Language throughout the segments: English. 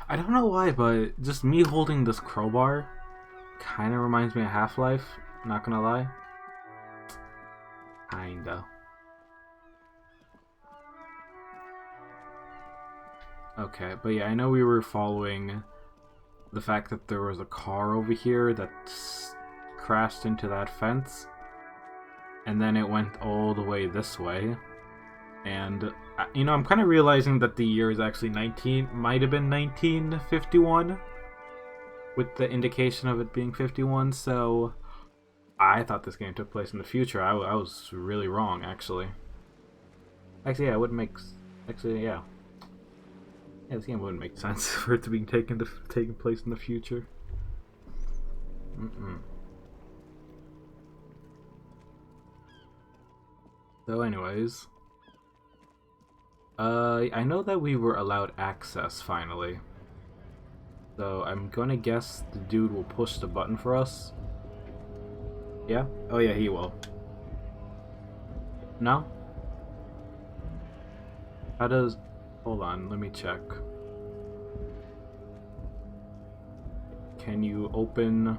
I don't know why, but just me holding this crowbar kind of reminds me of Half-Life. Not gonna lie. Kinda. Okay, but yeah, I know we were following the fact that there was a car over here that crashed into that fence, and then it went all the way this way. And you know, I'm kind of realizing that the year is actually might have been 1951, with the indication of it being 51. So I thought this game took place in the future. I was really wrong, actually. Actually, yeah, it wouldn't make. Actually, yeah. Yeah, this game wouldn't make sense for it to be taking place in the future. Mm-mm. So, anyways, I know that we were allowed access finally. So I'm gonna guess the dude will push the button for us. Yeah? Oh yeah, he will. No? How does... Hold on, let me check. Can you open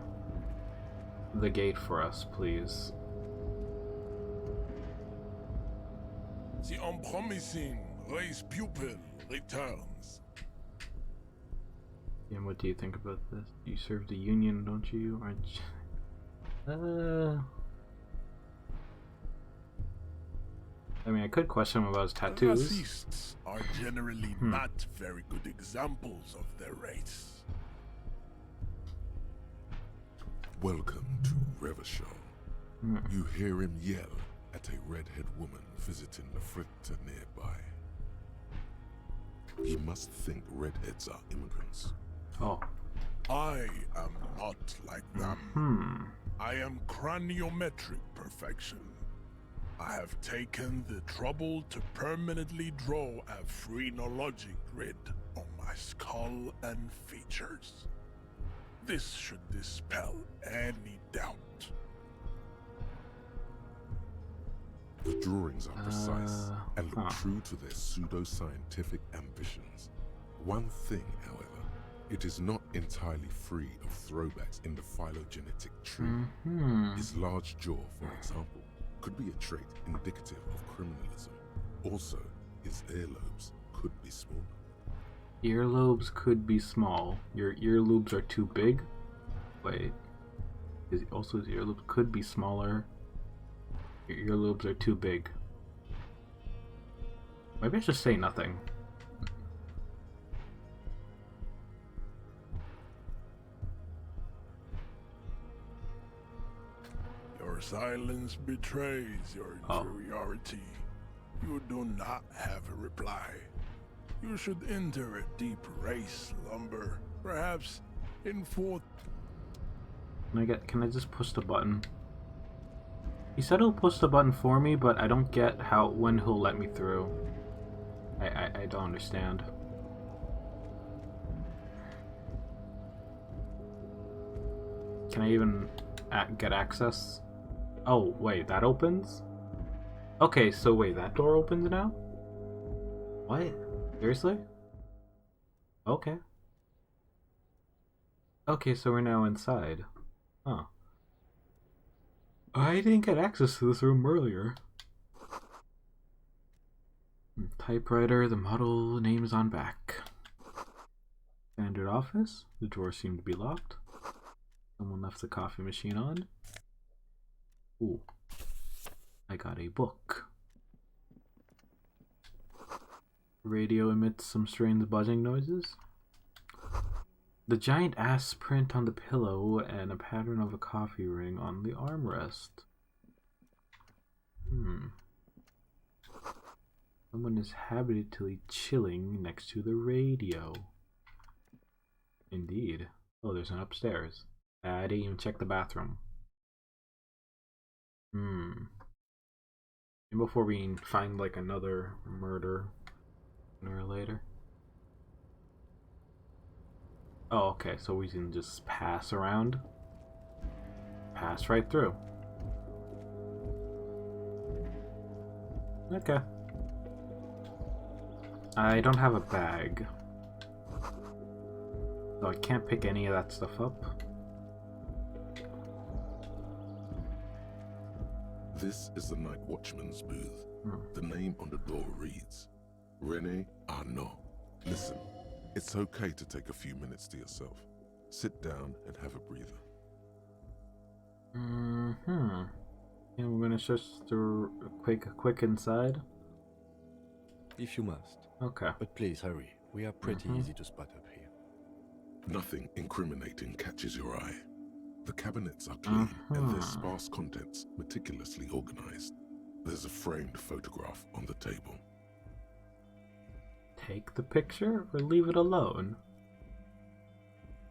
the gate for us, please? The unpromising race pupil returns. And what do you think about this? You serve the Union, don't you? Aren't you? I mean, I could question him about his tattoos. Racists are generally not very good examples of their race. Welcome to Revachol. You hear him yell at a redhead woman visiting the fritter nearby. He must think redheads are immigrants. Oh. I am not like them. I am craniometric perfection. I have taken the trouble to permanently draw a phrenologic grid on my skull and features. This should dispel any doubt. The drawings are precise and look true to their pseudo-scientific ambitions. One thing, however, it is not entirely free of throwbacks in the phylogenetic tree. His large jaw, for example, could be a trait indicative of criminalism. Also, his earlobes could be smaller. Earlobes could be small. Your earlobes are too big? Wait. His earlobes could be smaller. Your earlobes are too big. Maybe I should say nothing. Your silence betrays your inferiority. You do not have a reply. You should enter a deep race slumber, perhaps in fourth. Can I just push the button? He said he'll push the button for me, but I don't get when he'll let me through. I don't understand. Can I even get access? Oh, wait, that opens? Okay, so wait, that door opens now? What? Seriously? Okay. Okay, so we're now inside. Huh. I didn't get access to this room earlier. Typewriter, the model name is on back. Standard office. The drawers seem to be locked. Someone left the coffee machine on. Ooh. I got a book. Radio emits some strange buzzing noises. The giant ass print on the pillow and a pattern of a coffee ring on the armrest. Someone is habitually chilling next to the radio. Indeed. Oh, there's an upstairs. I didn't even check the bathroom. And before we find like another murder sooner or later. Oh, okay, so we can just pass around. Pass right through. Okay. I don't have a bag. So I can't pick any of that stuff up. This is the night watchman's booth. The name on the door reads Rene Arnaud. Listen, it's okay to take a few minutes to yourself. Sit down and have a breather. And we're gonna just do a quick inside. If you must. Okay. But please hurry. We are pretty easy to spot up here. Nothing incriminating catches your eye. The cabinets are clean and their sparse contents meticulously organized. There's a framed photograph on the table. Take the picture or leave it alone?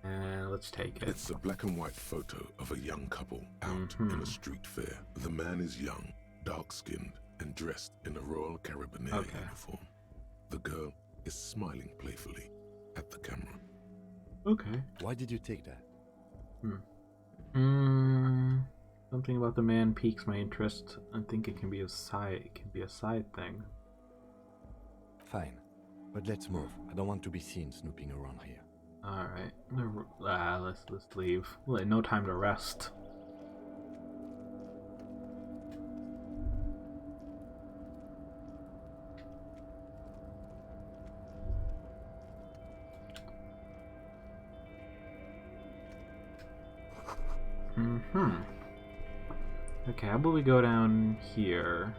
Let's take it. It's a black and white photo of a young couple out in a street fair. The man is young, dark-skinned, and dressed in a Royal Carabinieri uniform. The girl is smiling playfully at the camera. Okay. Why did you take that? Something about the man piques my interest. I think it can be a side thing. Fine. But let's move. I don't want to be seen snooping around here. Alright. Let's leave. No time to rest. Okay, how about we go down here?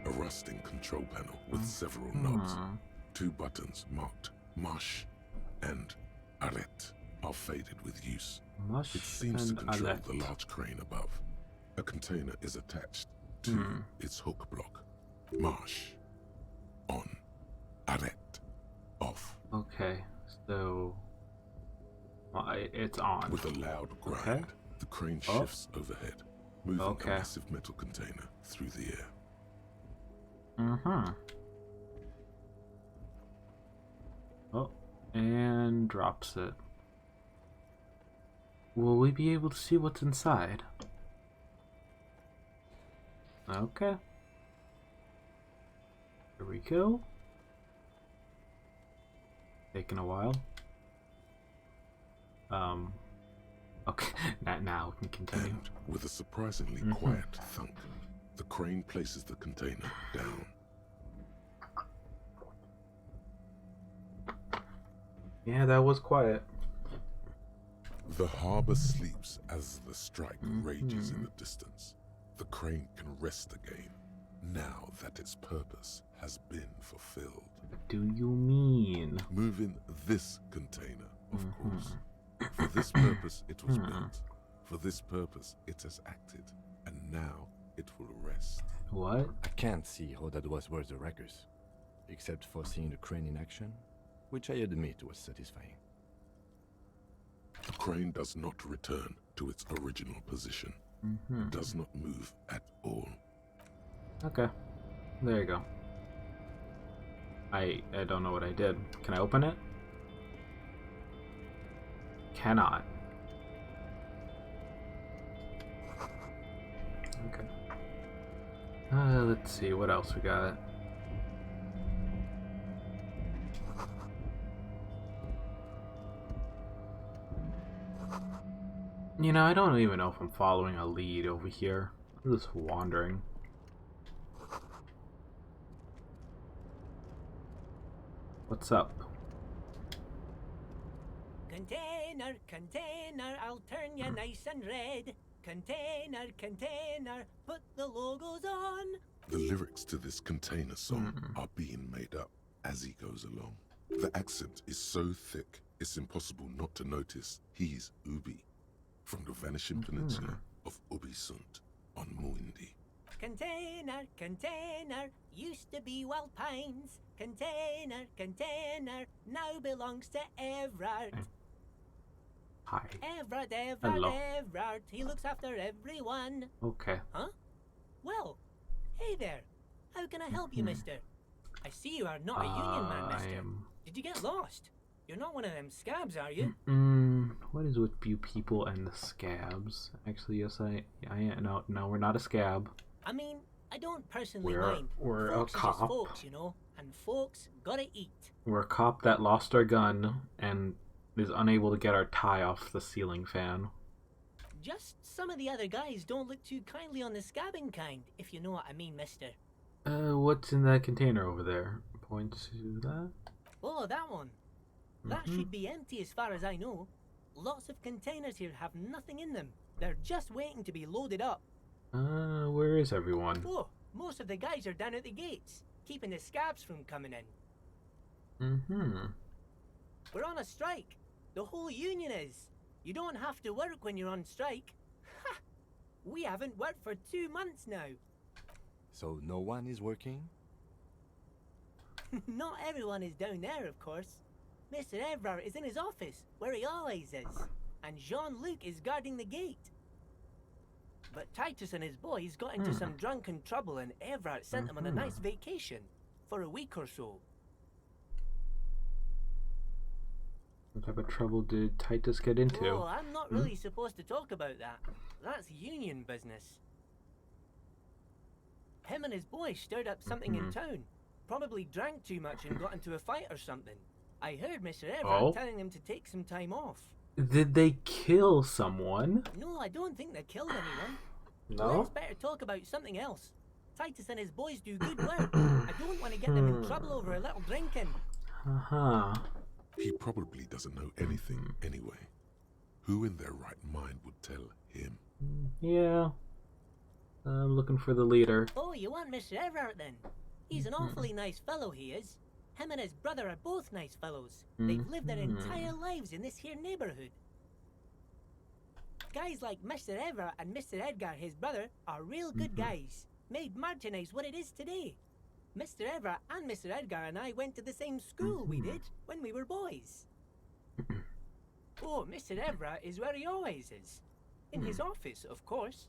A rusting control panel with several knobs. 2 buttons marked Marche and Arrête are faded with use. It seems to control the large crane above. A container is attached to its hook block. Marche. On. Arrête. Off. Okay, so... it's on. With a loud grind, the crane shifts overhead, moving a massive metal container through the air. Oh, and drops it. Will we be able to see what's inside? Okay. Here we go. Taking a while. Okay, now we can continue. And with a surprisingly quiet thunk, the crane places the container down. Yeah, that was quiet. The harbor sleeps as the strike rages in the distance. The crane can rest again, now that its purpose has been fulfilled. What do you mean? Moving this container, of course. For this purpose it was built. For this purpose it has acted. And now it will rest. What? I can't see how that was worth the wreckers. Except for seeing the crane in action, which I admit was satisfying. The crane does not return to its original position. Does not move at all. Okay. There you go. I don't know what I did. Can I open it? Cannot. Okay. Let's see what else we got. You know, I don't even know if I'm following a lead over here. I'm just wandering. What's up? Container, container, I'll turn you nice and red. Container, container, put the logos on. The lyrics to this container song are being made up as he goes along. The accent is so thick, it's impossible not to notice he's Ubi, from the vanishing peninsula of Ubisunt on Muindi. Container, container, used to be Wild Pines. Container, container, now belongs to Everard. Hi. Everard, Hello. Everard, he looks after everyone. Okay. Huh? Well, hey there. How can I help you, mister? I see you are not a union man, mister. Did you get lost? You're not one of them scabs, are you? What is with you people and the scabs? Actually, yes, I am. No, we're not a scab. I mean, I don't personally mind. We're Folks a are just cop. folks, you know. and folks gotta eat. We're a cop that lost our gun and is unable to get our tie off the ceiling fan. Just some of the other guys don't look too kindly on the scabbing kind, if you know what I mean, mister. What's in that container over there? Point to that? Oh, that one. That should be empty as far as I know. Lots of containers here have nothing in them. They're just waiting to be loaded up. Where is everyone? Oh, most of the guys are down at the gates, keeping the scabs from coming in. We're on a strike. The whole union is. You don't have to work when you're on strike. Ha! We haven't worked for 2 months now. So no one is working? Not everyone is down there, of course. Mr. Evrard is in his office, where he always is. And Jean-Luc is guarding the gate. But Titus and his boys got into some drunken trouble and Evrard sent them on a nice vacation. For a week or so. What type of trouble did Titus get into? Oh, I'm not really supposed to talk about that. That's union business. Him and his boys stirred up something in town. Probably drank too much and got into a fight or something. I heard Mr. Evrard telling them to take some time off. Did they kill someone? No, I don't think they killed anyone. No? Let's better talk about something else. Titus and his boys do good work. I don't want to get them in trouble over a little drinking. He probably doesn't know anything anyway. Who in their right mind would tell him? Yeah. I'm looking for the leader. Oh, you want Mr. Evrard then? He's an awfully nice fellow, he is. Him and his brother are both nice fellows. They've lived their entire lives in this here neighborhood. Guys like Mr. Evrard and Mr. Edgar, his brother, are real good guys. Made Martinez what it is today. Mr. Evrard and Mr. Edgar and I went to the same school, we did, when we were boys. Oh, Mr. Evrard is where he always is. In his office, of course.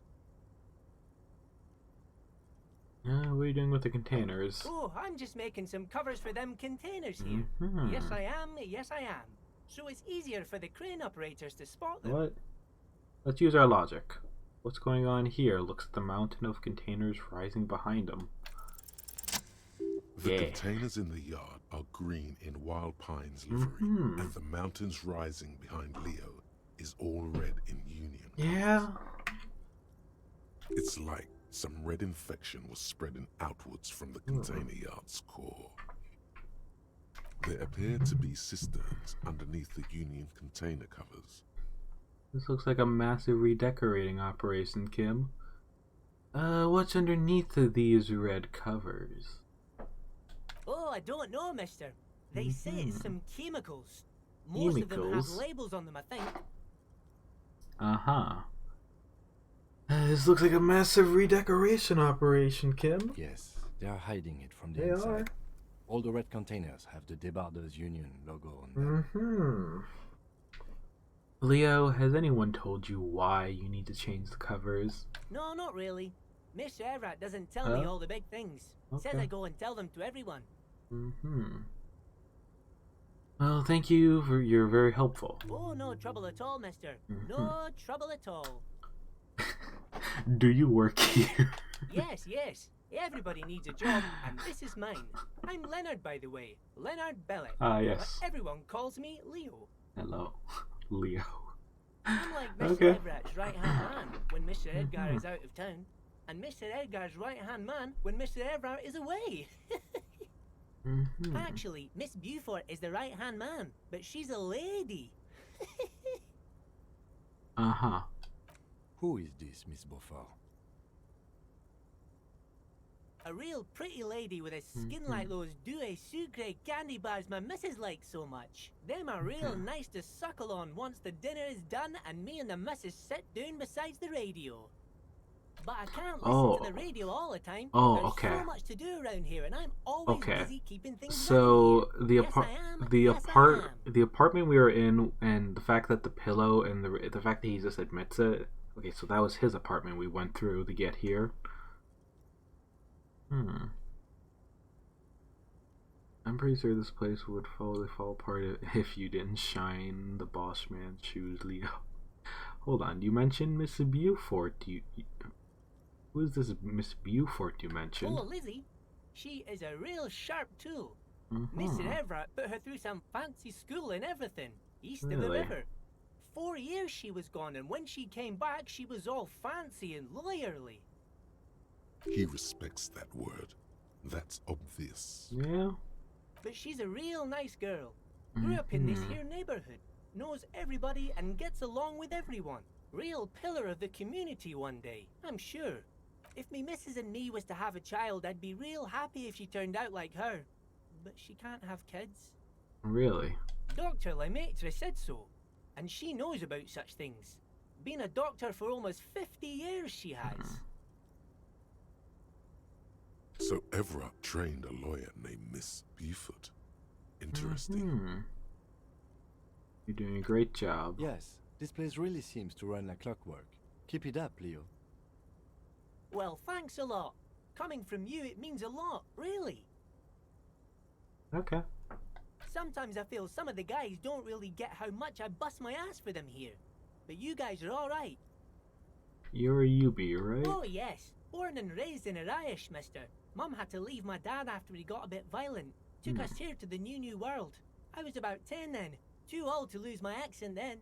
What are you doing with the containers? Oh, I'm just making some covers for them containers here. Yes, I am. Yes, I am. So it's easier for the crane operators to spot them. What? Let's use our logic. What's going on here? Looks at the mountain of containers rising behind them. The containers in the yard are green in Wild Pine's livery, and the mountains rising behind Leo is all red in Union. Yeah. It's like some red infection was spreading outwards from the container yard's core. There appear to be cisterns underneath the Union container covers. This looks like a massive redecorating operation, Kim. What's underneath these red covers? Oh, I don't know, mister. They say it's some chemicals. Most of them have labels on them, I think. This looks like a massive redecoration operation, Kim. Yes, they are hiding it from the inside. All the red containers have the Debarders Union logo on them. Leo, has anyone told you why you need to change the covers? No, not really. Mr. Evrard doesn't tell me all the big things. Says I go and tell them to everyone. Well, thank you. You're very helpful. Oh, no trouble at all, mister. No trouble at all. Do you work here? Yes, yes. Everybody needs a job, and this is mine. I'm Leonard, by the way. Leonard Bellet. Yes. But everyone calls me Leo. Hello, Leo. I'm like Mr. Everett's right-hand man when Mr. Edgar is out of town, and Mr. Edgar's right-hand man when Mr. Everett is away. Actually, Miss Beaufort is the right-hand man, but she's a lady. Who is this, Miss Beaufort? A real pretty lady with a skin like those Douai Sucre candy bars my missus likes so much. Them are real nice to suckle on once the dinner is done and me and the missus sit down beside the radio. But I can't listen to the radio all the time. There's so much to do around here, and I'm always busy keeping things so the apartment we were in, and the fact that the pillow and the fact that he just admits it. Okay, so that was his apartment we went through to get here. I'm pretty sure this place would fall apart if you didn't shine the boss man's shoes, Leo. Hold on, you mentioned Miss Beaufort. Who is this Miss Beaufort you mentioned? Oh, Lizzie. She is a real sharp tool. Mr. Everett put her through some fancy school and everything, east of the river. 4 years she was gone, and when she came back, she was all fancy and lawyerly. He respects that word. That's obvious. Yeah. But she's a real nice girl. Grew up in this here neighborhood. Knows everybody and gets along with everyone. Real pillar of the community one day, I'm sure. If me missus and me was to have a child, I'd be real happy if she turned out like her. But she can't have kids. Really? Dr. Lemaitre said so. And she knows about such things. Been a doctor for almost 50 years, she has. So Everett trained a lawyer named Miss Beaufort. Interesting. You're doing a great job. Yes, this place really seems to run like clockwork. Keep it up, Leo. Well, thanks a lot. Coming from you, it means a lot, really. Okay. Sometimes I feel some of the guys don't really get how much I bust my ass for them here. But you guys are alright. You're a Yubi, right? Oh yes, born and raised in Irish, mister. Mum had to leave my dad after he got a bit violent. Took us here to the new world. I was about 10 then. Too old to lose my accent then.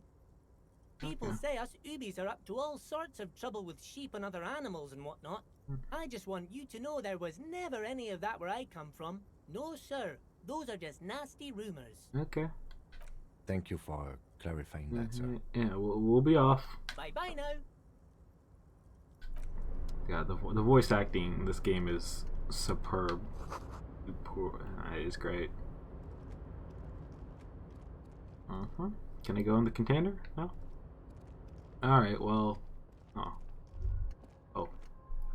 People say us Ubis are up to all sorts of trouble with sheep and other animals and whatnot. I just want you to know there was never any of that where I come from. No, sir. Those are just nasty rumors. Okay. Thank you for clarifying that, sir. Yeah, we'll be off. Bye-bye now. Yeah, the voice acting in this game is superb. It is great. Can I go in the container? No? Alright, well... Oh.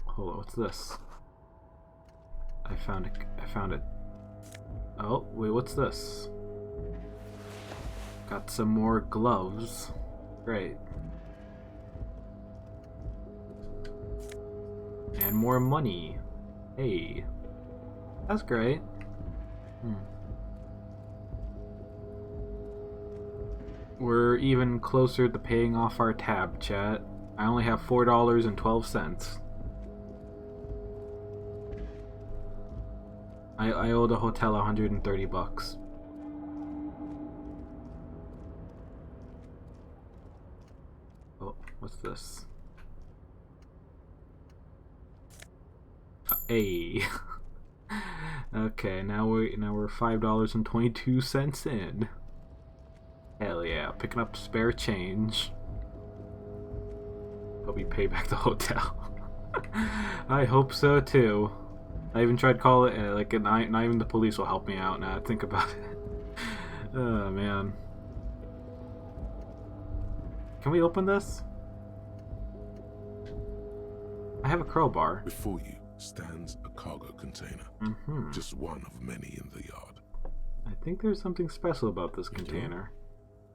Hold on, what's this? I found it. Oh, wait, what's this? Got some more gloves. Great. And more money. Hey. That's great. We're even closer to paying off our tab, chat. I only have $4.12. I owe the hotel $130. Oh, what's this? Hey. Okay, now we're $5.22 in. Hell yeah, picking up spare change. Hope we pay back the hotel. I hope so too. I even tried calling it, not even the police will help me out now. I think about it. Oh man. Can we open this? I have a crowbar. Before you stands a cargo container. Just one of many in the yard. I think there's something special about this container.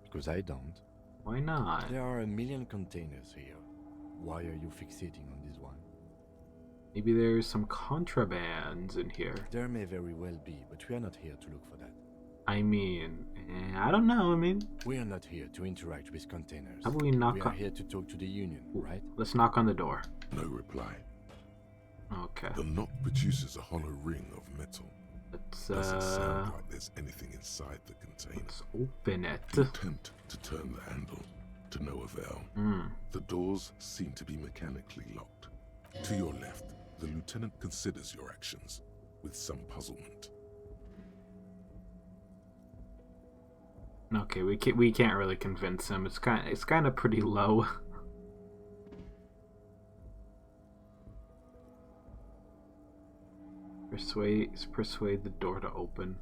Because I don't. Why not? There are a million containers here. Why are you fixating on this one? Maybe there's some contraband in here. There may very well be, but we are not here to look for that. I mean, I don't know. We are not here to interact with containers. How about we knock on... We are here to talk to the union, right? Let's knock on the door. No reply. Okay. The knock produces a hollow ring of metal. Doesn't sound like there's anything inside the container. Let's open it. You attempt to turn the handle, to no avail. The doors seem to be mechanically locked. To your left, the lieutenant considers your actions with some puzzlement. Okay, we can't really convince him. It's kind of pretty low. Persuade the door to open.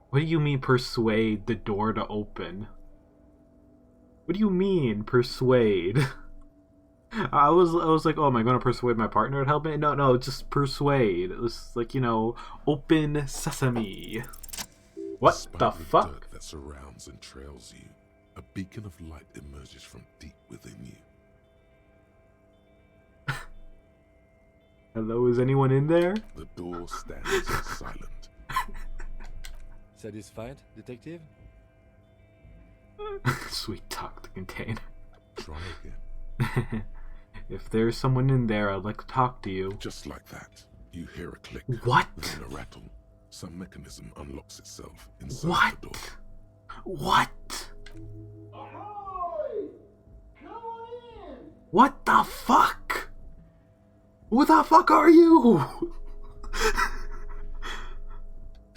What do you mean persuade the door to open? What do you mean persuade? I was like, oh, am I going to persuade my partner to help me? No, just persuade. It was like, open sesame. What Despite the fuck? Dirt that surrounds and trails you, a beacon of light emerges from deep within you. Hello, is anyone in there? The door stands silent. Satisfied, detective? Sweet talk the container. Try again. If there's someone in there, I'd like to talk to you. Just like that, You hear a click. What? Then a rattle. Some mechanism unlocks itself inside the door. What? Ahoy! Come on in! What the fuck? Who the fuck are you?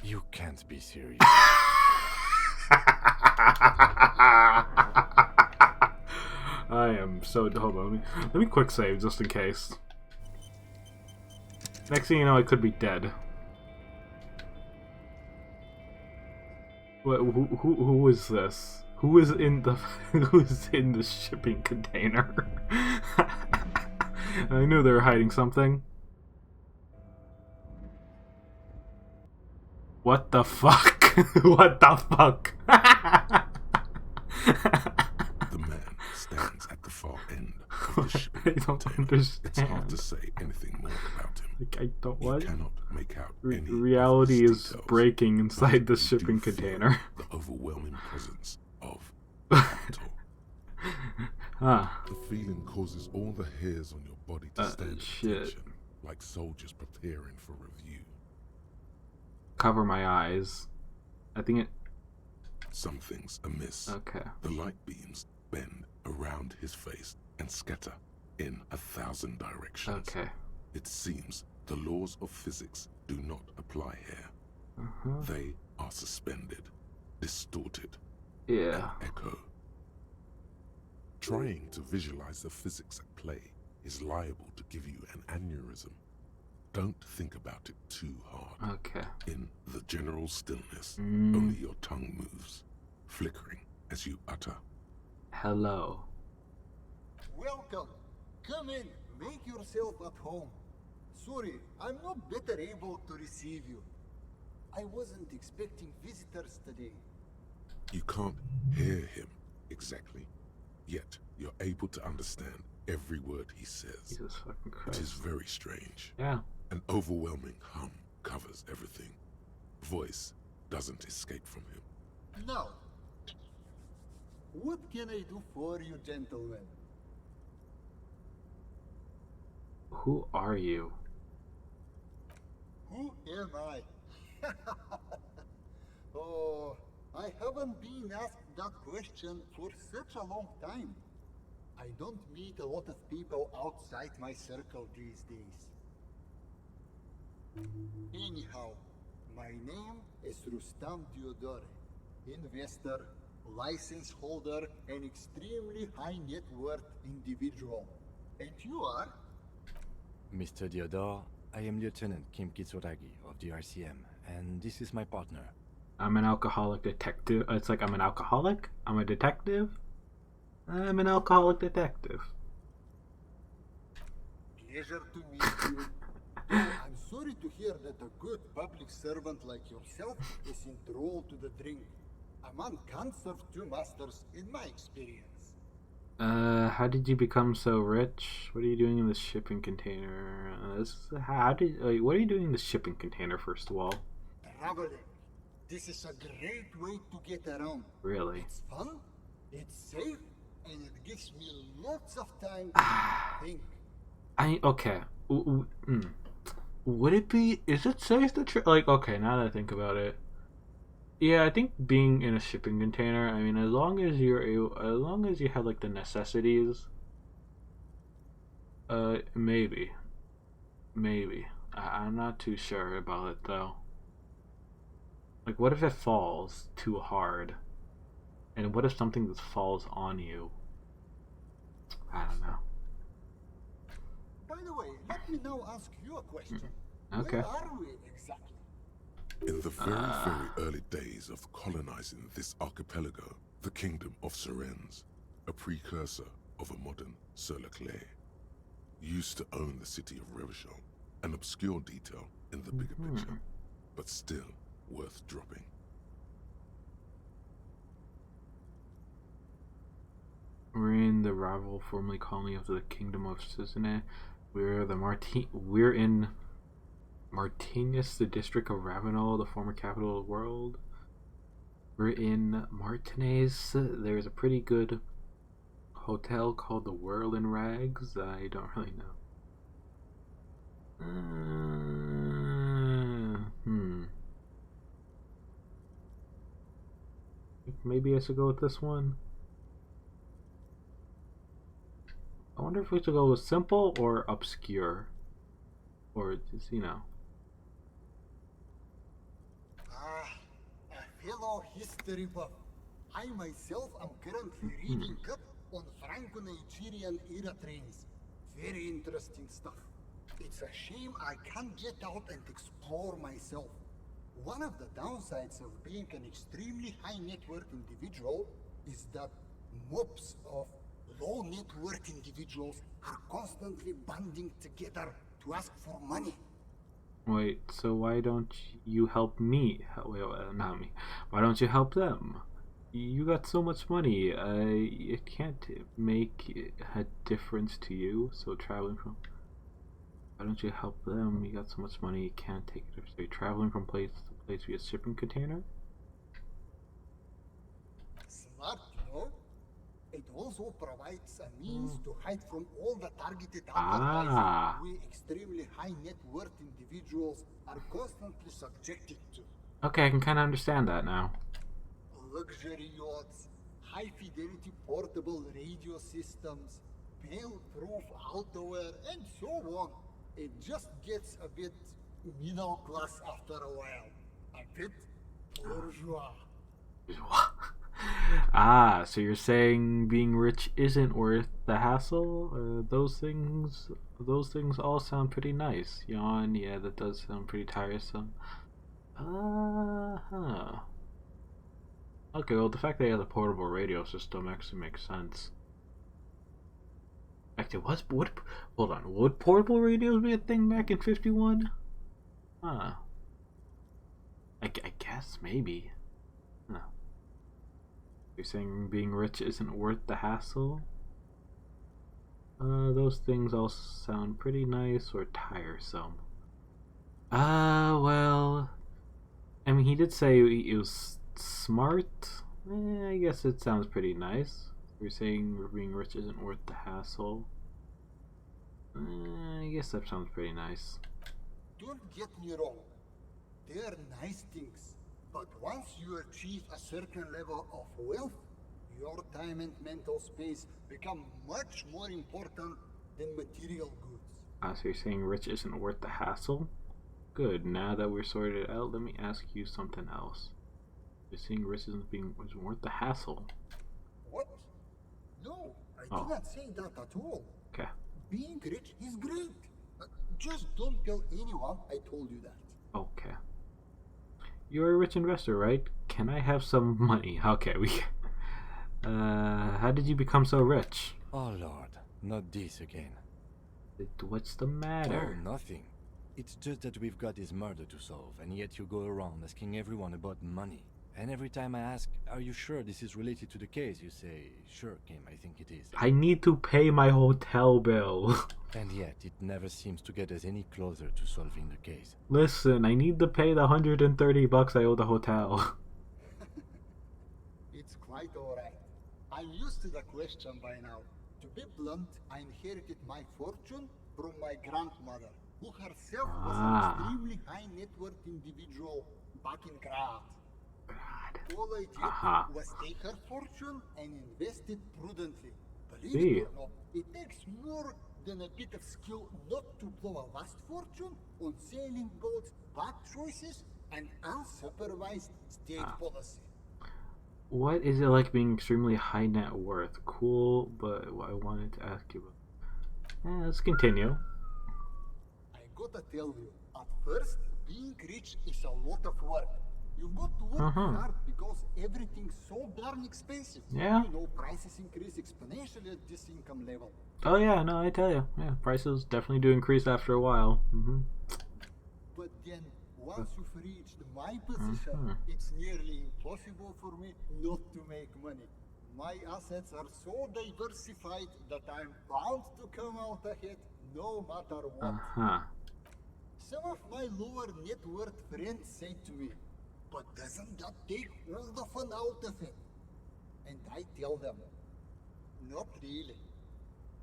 You can't be serious. I am so... Hold on, let me quick save just in case. Next thing you know, I could be dead. What, who is this? Who is in the who is in the shipping container? I knew they were hiding something. What the fuck? What the fuck? The man stands at the far end of the shipping I don't container. understand. It's hard to say anything more about him. Like, I don't You what? cannot make out any of Reality his is details, breaking inside the but you shipping do feel container. The overwhelming presence of capital. Huh. The feeling causes all the hairs on your body to stand at shit. attention, like soldiers preparing for review. Cover my eyes. I think it... Something's amiss. Okay. The light beams bend around his face and scatter in 1,000 directions. Okay. It seems the laws of physics do not apply here. Uh-huh. They are suspended, distorted, Yeah. and echo. Trying to visualize the physics at play is liable to give you an aneurysm. Don't think about it too hard. Okay. In the general stillness, Mm. only your tongue moves, flickering as you utter. Hello. Welcome. Come in. Make yourself at home. Sorry, I'm not better able to receive you. I wasn't expecting visitors today. You can't hear him exactly, yet you're able to understand every word he says. Jesus fucking It is Christ. very strange. Yeah. An overwhelming hum covers everything. Voice doesn't escape from him. Now, what can I do for you, gentlemen? Who are you? Who am I? Oh, I haven't been asked that question for such a long time. I don't meet a lot of people outside my circle these days. Anyhow, my name is Rustam Diodore, investor, license holder, and extremely high net worth individual. And you are? Mr. Diodore, I am Lieutenant Kim Kitsuragi of the RCM, and this is my partner. I'm an alcoholic detective. It's like I'm an alcoholic? I'm a detective? I'm an alcoholic detective. Pleasure to meet you. Though I'm sorry to hear that a good public servant like yourself is enthralled to the drink. A man can't serve two masters in my experience. How did you become so rich? What are you doing in the shipping container? What are you doing in the shipping container, first of all? Traveling. This is a great way to get around. Really? It's fun, it's safe, and it gives me lots of time to think. Okay. Would it be? Is it safe to like? Okay, now that I think about it, yeah, I think being in a shipping container. I mean, as long as you have like the necessities. Maybe. I'm not too sure about it though. Like, what if it falls too hard? And what if something just falls on you? I don't know. By the way, let me now ask you a question. Okay. Where are we exactly? In the very early days of colonizing this archipelago, the kingdom of Surens, a precursor of a modern Sur-le-Clay, used to own the city of Revachol, an obscure detail in the bigger picture, but still worth dropping. We're in the rival formerly colony of the kingdom of Sisene. We're in Martinus, the district of Ravenel, the former capital of the world. We're in Martinez. There's a pretty good hotel called the Whirl in Rags. I don't really know. Maybe I should go with this one. I wonder if we should go with simple or obscure. Or just, you know. A fellow history buff. I myself am currently reading up on Franco-Nigerian era trains. Very interesting stuff. It's a shame I can't get out and explore myself. One of the downsides of being an extremely high net worth individual is that mobs of low net worth individuals are constantly banding together to ask for money. Wait, so why don't you help me? Wait, not me. Why don't you help them? You got so much money. It can't make a difference to you. So traveling from... Why don't you help them? You got so much money, you can't take it. So you're traveling from place to place via shipping container? Smart, you know? It also provides a means to hide from all the targeted advertising we extremely high net worth individuals are constantly subjected to. Okay, I can kind of understand that now. Luxury yachts, high fidelity portable radio systems, fail-proof outerwear, and so on. It just gets a bit middle class after a while. A bit bourgeois. So you're saying being rich isn't worth the hassle? Those things all sound pretty nice. Yawn, yeah, that does sound pretty tiresome. Okay, well, the fact that he has a portable radio system actually makes sense. Actually, hold on, would portable radios be a thing back in 51? I guess, maybe. Huh. You're saying being rich isn't worth the hassle? Those things all sound pretty nice or tiresome. Well... I mean, he did say he was smart. I guess it sounds pretty nice. You're saying being rich isn't worth the hassle. I guess that sounds pretty nice. Don't get me wrong. They are nice things. But once you achieve a certain level of wealth, your time and mental space become much more important than material goods. So you're saying rich isn't worth the hassle? Good, now that we're sorted out, let me ask you something else. You're saying rich isn't worth the hassle? What? No, I did not say that at all. Okay. Being rich is great. Just don't tell anyone I told you that. Okay. You're a rich investor, right? Can I have some money? Okay, how did you become so rich? Oh Lord, not this again. What's the matter? Oh, nothing. It's just that we've got this murder to solve, and yet you go around asking everyone about money. And every time I ask, are you sure this is related to the case? You say, sure, Kim, I think it is. I need to pay my hotel bill. And yet, it never seems to get us any closer to solving the case. Listen, I need to pay the $130 I owe the hotel. It's quite alright. I'm used to the question by now. To be blunt, I inherited my fortune from my grandmother, who herself was an extremely high net worth individual back in Graz. All I did was take her fortune and invest it prudently. Believe it or not, it takes more than a bit of skill not to blow a vast fortune on sailing boats, bad choices, and unsupervised state policy. What is it like being extremely high net worth? Cool, but I wanted to ask you about... let's continue. I gotta tell you, at first, being rich is a lot of work. You've got to work hard because everything's so darn expensive. Yeah. You know, prices increase exponentially at this income level. Oh yeah, no, I tell you. Yeah, prices definitely do increase after a while. But then, once you've reached my position, it's nearly impossible for me not to make money. My assets are so diversified that I'm bound to come out ahead no matter what. Some of my lower net worth friends say to me, but doesn't that take all the fun out of it? And I tell them, not really.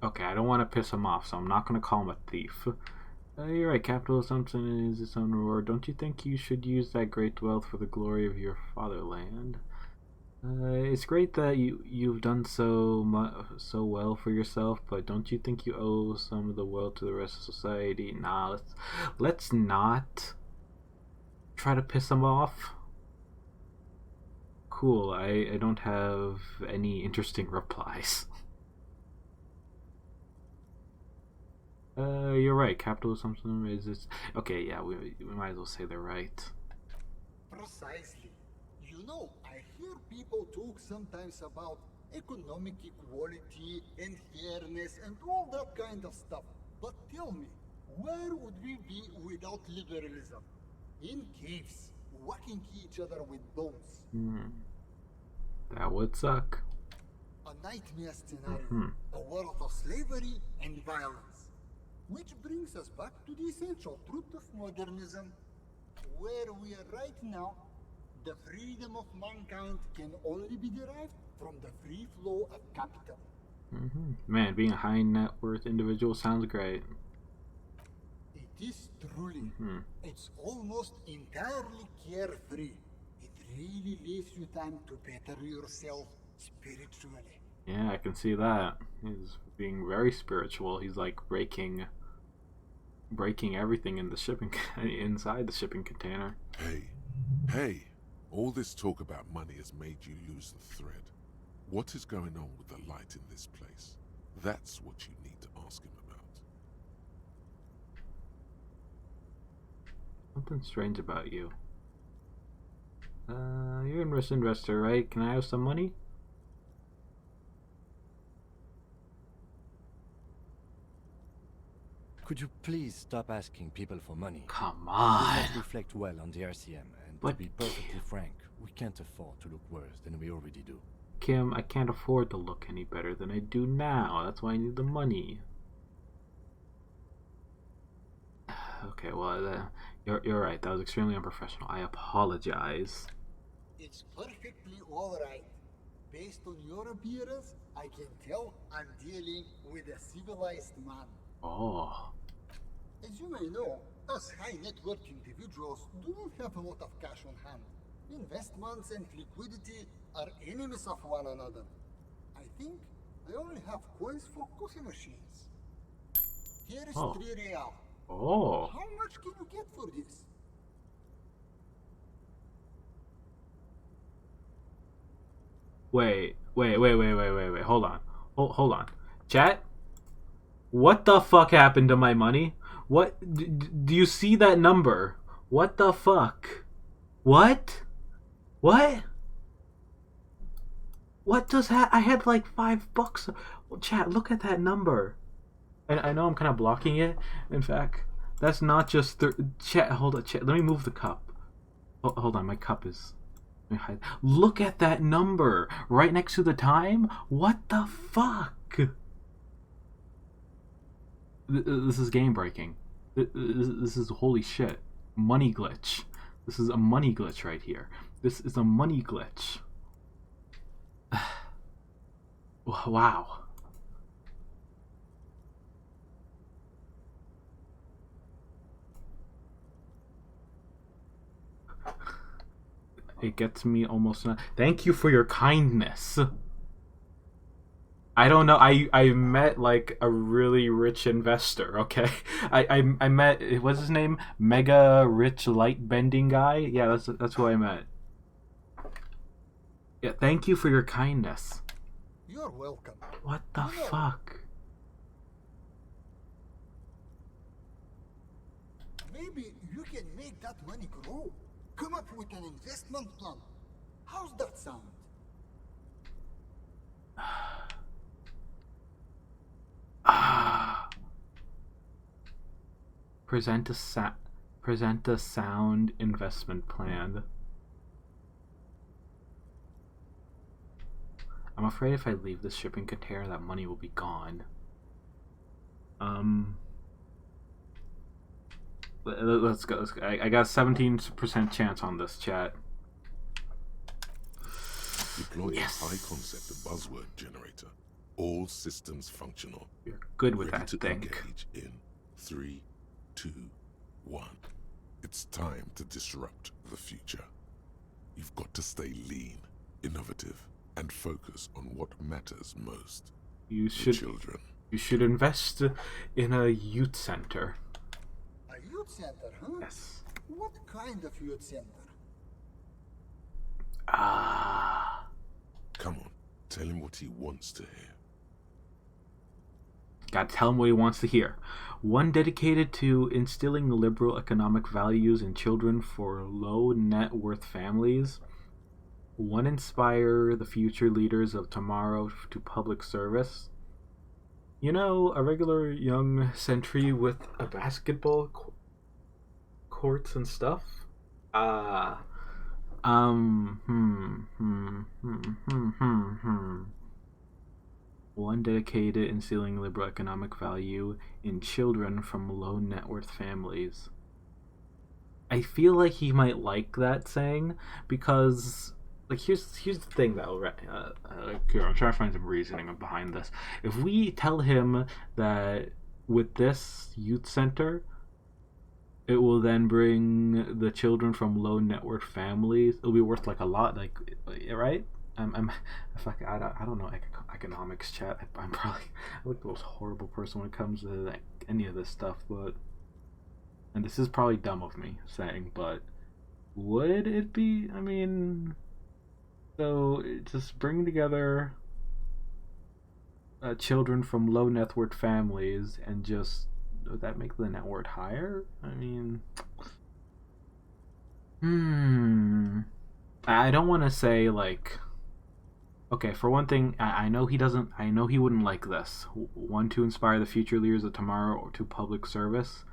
Okay, I don't want to piss him off, so I'm not going to call him a thief. You're right, capital assumption is its own reward. Don't you think you should use that great wealth for the glory of your fatherland? It's great that you've done so well for yourself, but don't you think you owe some of the wealth to the rest of society? Nah, let's not try to piss them off. Cool, I don't have any interesting replies. You're right. Capital assumption is this. Okay, yeah, we might as well say they're right. Precisely. You know, I hear people talk sometimes about economic equality and fairness and all that kind of stuff. But tell me, where would we be without liberalism? In caves, whacking each other with bones. That would suck. A nightmare scenario. A world of slavery and violence. Which brings us back to the essential truth of modernism. Where we are right now, the freedom of mankind can only be derived from the free flow of capital. Man, being a high net worth individual sounds great. It is truly. It's almost entirely carefree. It really leaves you time to better yourself spiritually. Yeah, I can see that. He's being very spiritual. He's like breaking everything in the shipping inside the shipping container. Hey, all this talk about money has made you lose the thread. What is going on with the light in this place? That's what you need to ask him about. Something strange about you. You're an investor, right? Can I have some money? Could you please stop asking people for money? Come It on. does not reflect well on the RCM, and But to be perfectly frank, we can't afford to look worse than we already do. Kim, I can't afford to look any better than I do now. That's why I need the money. Okay, well, you're right. That was extremely unprofessional. I apologize. It's perfectly alright. Based on your appearance, I can tell I'm dealing with a civilized man. Oh. As you may know, us high net worth individuals do not have a lot of cash on hand. Investments and liquidity are enemies of one another. I think I only have coins for coffee machines. Here is 3 real. Oh. How much can you get for this? Wait. Hold on. Hold on. Chat? What the fuck happened to my money? What? Do you see that number? What the fuck? What? What? What does that? I had like $5. Well, chat, look at that number. And I know I'm kind of blocking it. In fact, that's not just chat. Hold on, chat. Let me move the cup. Hold on, my cup is. Look at that number right next to the time. What the fuck? This is game breaking. This is holy shit. Money glitch. This is a money glitch right here. This is a money glitch. Wow. It gets me almost. Thank you for your kindness. I don't know. I met like a really rich investor. Okay, I met, what's his name? Mega rich light bending guy. Yeah, that's who I met. Yeah, thank you for your kindness. You're welcome. What the fuck? Maybe you can make that money grow. Come up with an investment plan. How's that sound? Present a sound investment plan. I'm afraid if I leave this shipping container, that money will be gone. Let's go. I got a 17% chance on this, chat. Deploy a high-concept buzzword generator. All systems functional. You're good with Ready that to thing. engage in 3, 2, 1. It's time to disrupt the future. You've got to stay lean, innovative, and focus on what matters most. You the children. You should invest in a youth center. A youth center, huh? Yes. What kind of youth center? Come on, tell him what he wants to hear. Gotta tell him what he wants to hear. One dedicated to instilling liberal economic values in children for low net worth families. One inspire the future leaders of tomorrow to public service. You know, a regular young sentry with a basketball courts and stuff. One dedicated instilling liberal economic value in children from low net worth families. I feel like he might like that saying because, like, here's the thing though. Here, I'm trying to find some reasoning behind this. If we tell him that with this youth center, it will then bring the children from low net worth families. It'll be worth like a lot, like, right? I don't know economics, chat. I'm probably the most horrible person when it comes to like any of this stuff, but, and this is probably dumb of me saying, but would it be? I mean, so just bring together children from low net worth families and just, would that make the net worth higher? I mean, I don't want to say like, okay, for one thing, I know he wouldn't like this. One, to inspire the future leaders of tomorrow or to public service,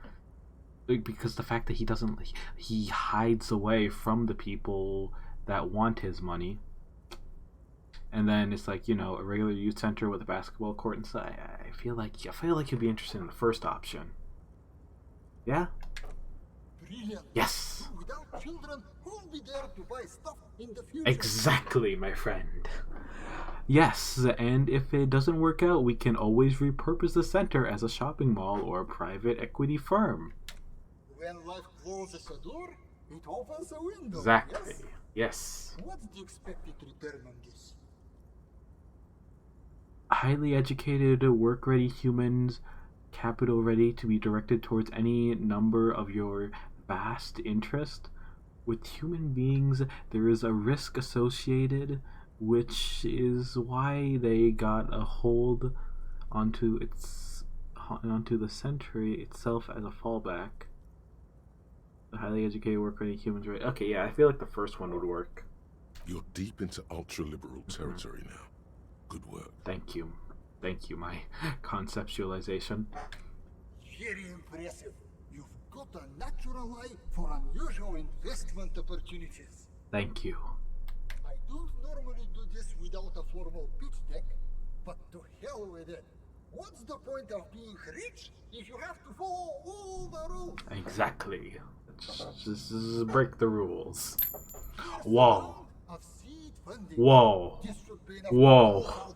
because the fact that he hides away from the people that want his money. And then it's like, you know, a regular youth center with a basketball court and stuff. I feel like you'd be interested in the first option. Yeah? Brilliant. Yes. Without children, who'll be there to buy stuff in the future? Exactly, my friend. Yes, and if it doesn't work out, we can always repurpose the center as a shopping mall or a private equity firm. When life closes a door, it opens a window. Exactly. Yes? Yes. What's the expected return on this? Highly educated, work-ready humans, capital ready to be directed towards any number of your vast interest. With human beings, there is a risk associated, which is why they got a hold onto the century itself as a fallback. The highly educated, work-ready humans, right? Okay, yeah, I feel like the first one would work. You're deep into ultra-liberal territory now. Good work. Thank you, my conceptualization. Very impressive. You've got a natural eye for unusual investment opportunities. Thank you. I don't normally do this without a formal pitch deck, but to hell with it. What's the point of being rich if you have to follow all the rules? Exactly. Just break the rules. Whoa. Whoa. Whoa.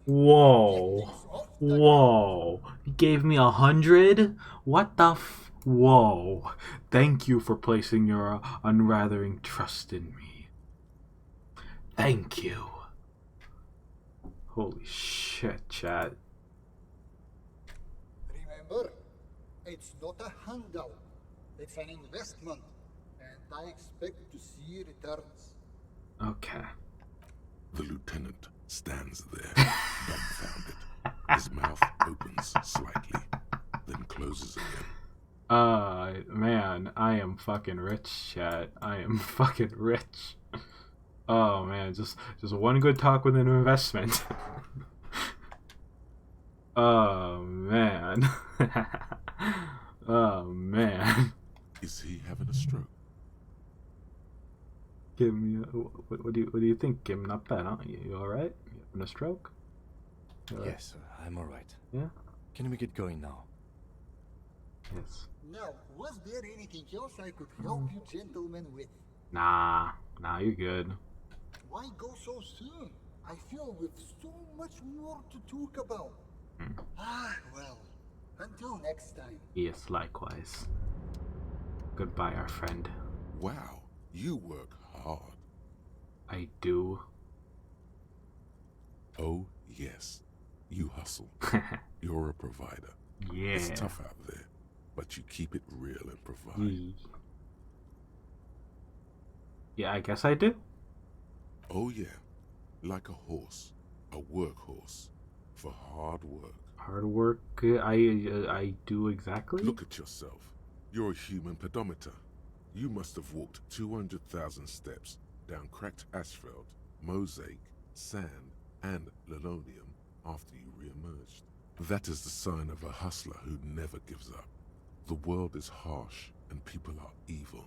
Whoa. Whoa. You gave me 100? What the Whoa. Thank you for placing your unwavering trust in me. Thank you. Holy shit, chat. Remember, it's not a handout. It's an investment. And I expect to see returns. Okay. The lieutenant stands there, dumbfounded. His mouth opens slightly, then closes again. Man, I am fucking rich, chat. I am fucking rich. Oh man, just one good talk with an investment. Oh man. Oh man. Is he having a stroke? Give me what do you think, Kim? Not bad, huh? You alright? You having a stroke? Yes, I'm alright. Yeah? Can we get going now? Yes. Now, was there anything else I could help you gentlemen with? Nah, you're good. Why go so soon? I feel we've so much more to talk about. Well, until next next time. Yes, likewise. Goodbye, our friend. Wow, you work hard. I do. Oh, yes. You hustle. You're a provider. Yeah. It's tough out there, but you keep it real and provide. Yeah, I guess I do. Oh, yeah. Like a horse. A workhorse. For hard work. Hard work, I do exactly. Look at yourself. You're a human pedometer. You must have walked 200,000 steps down cracked asphalt, mosaic, sand, and linoleum after you re-emerged. That is the sign of a hustler who never gives up. The world is harsh and people are evil.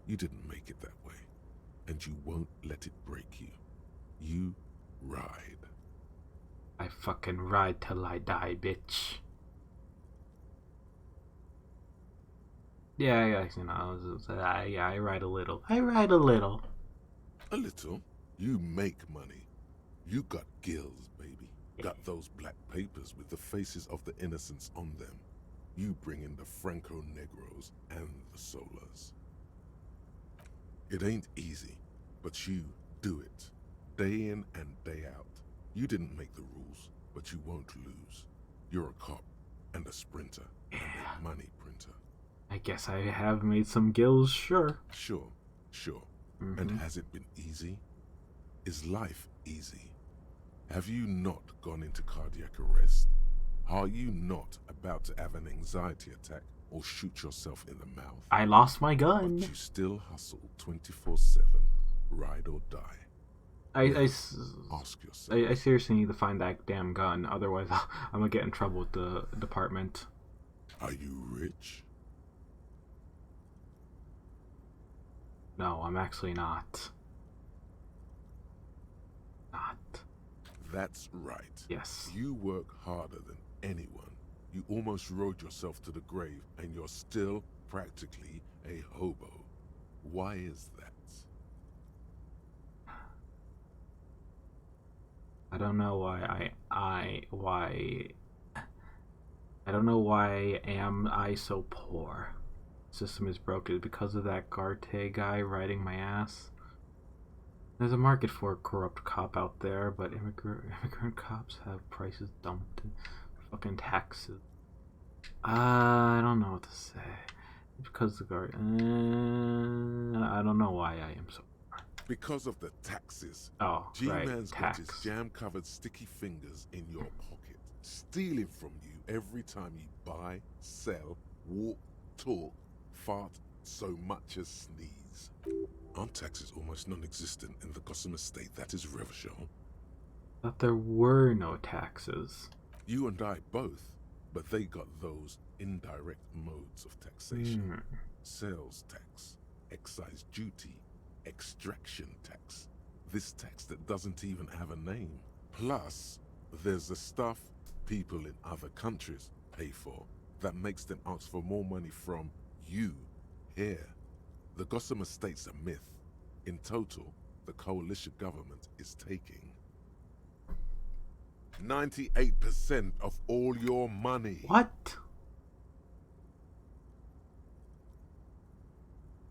You didn't make it that way, and you won't let it break you. You ride. I fucking ride till I die, bitch. Yeah, you know, I ride a little. I ride a little. A little? You make money. You got gills, baby. Got those black papers with the faces of the innocents on them. You bring in the Franco Negros and the Solas. It ain't easy, but you do it. Day in and day out. You didn't make the rules, but you won't lose. You're a cop and a sprinter and a money printer. I guess I have made some gills, sure. Sure. And has it been easy? Is life easy? Have you not gone into cardiac arrest? Are you not about to have an anxiety attack or shoot yourself in the mouth? I lost my gun. But you still hustle 24/7, ride or die. Ask yourself. I seriously need to find that damn gun, otherwise I'm gonna get in trouble with the department. Are you rich? No, I'm actually not. That's right. Yes. You work harder than anyone. You almost rode yourself to the grave, and you're still practically a hobo. Why is that? I don't know why I don't know why am I so poor. System is broken because of that Garte guy riding my ass. There's a market for a corrupt cop out there, but immigrant cops have prices dumped and fucking taxes. I don't know what to say. Because the guard. I don't know why I am so. Because of the taxes. Oh, G-Man's right, got his jam-covered sticky fingers in your pocket, stealing from you every time you buy, sell, walk, talk, fart, so much as sneeze. Aren't taxes almost non-existent in the Gotham estate that is Revachol? Thought there were no taxes. You and I both, but they got those indirect modes of taxation. Sales tax, excise duty, extraction tax. This tax that doesn't even have a name. Plus, there's the stuff people in other countries pay for that makes them ask for more money from you here. The Gotham estate's a myth. In total, the coalition government is taking 98% of all your money. What?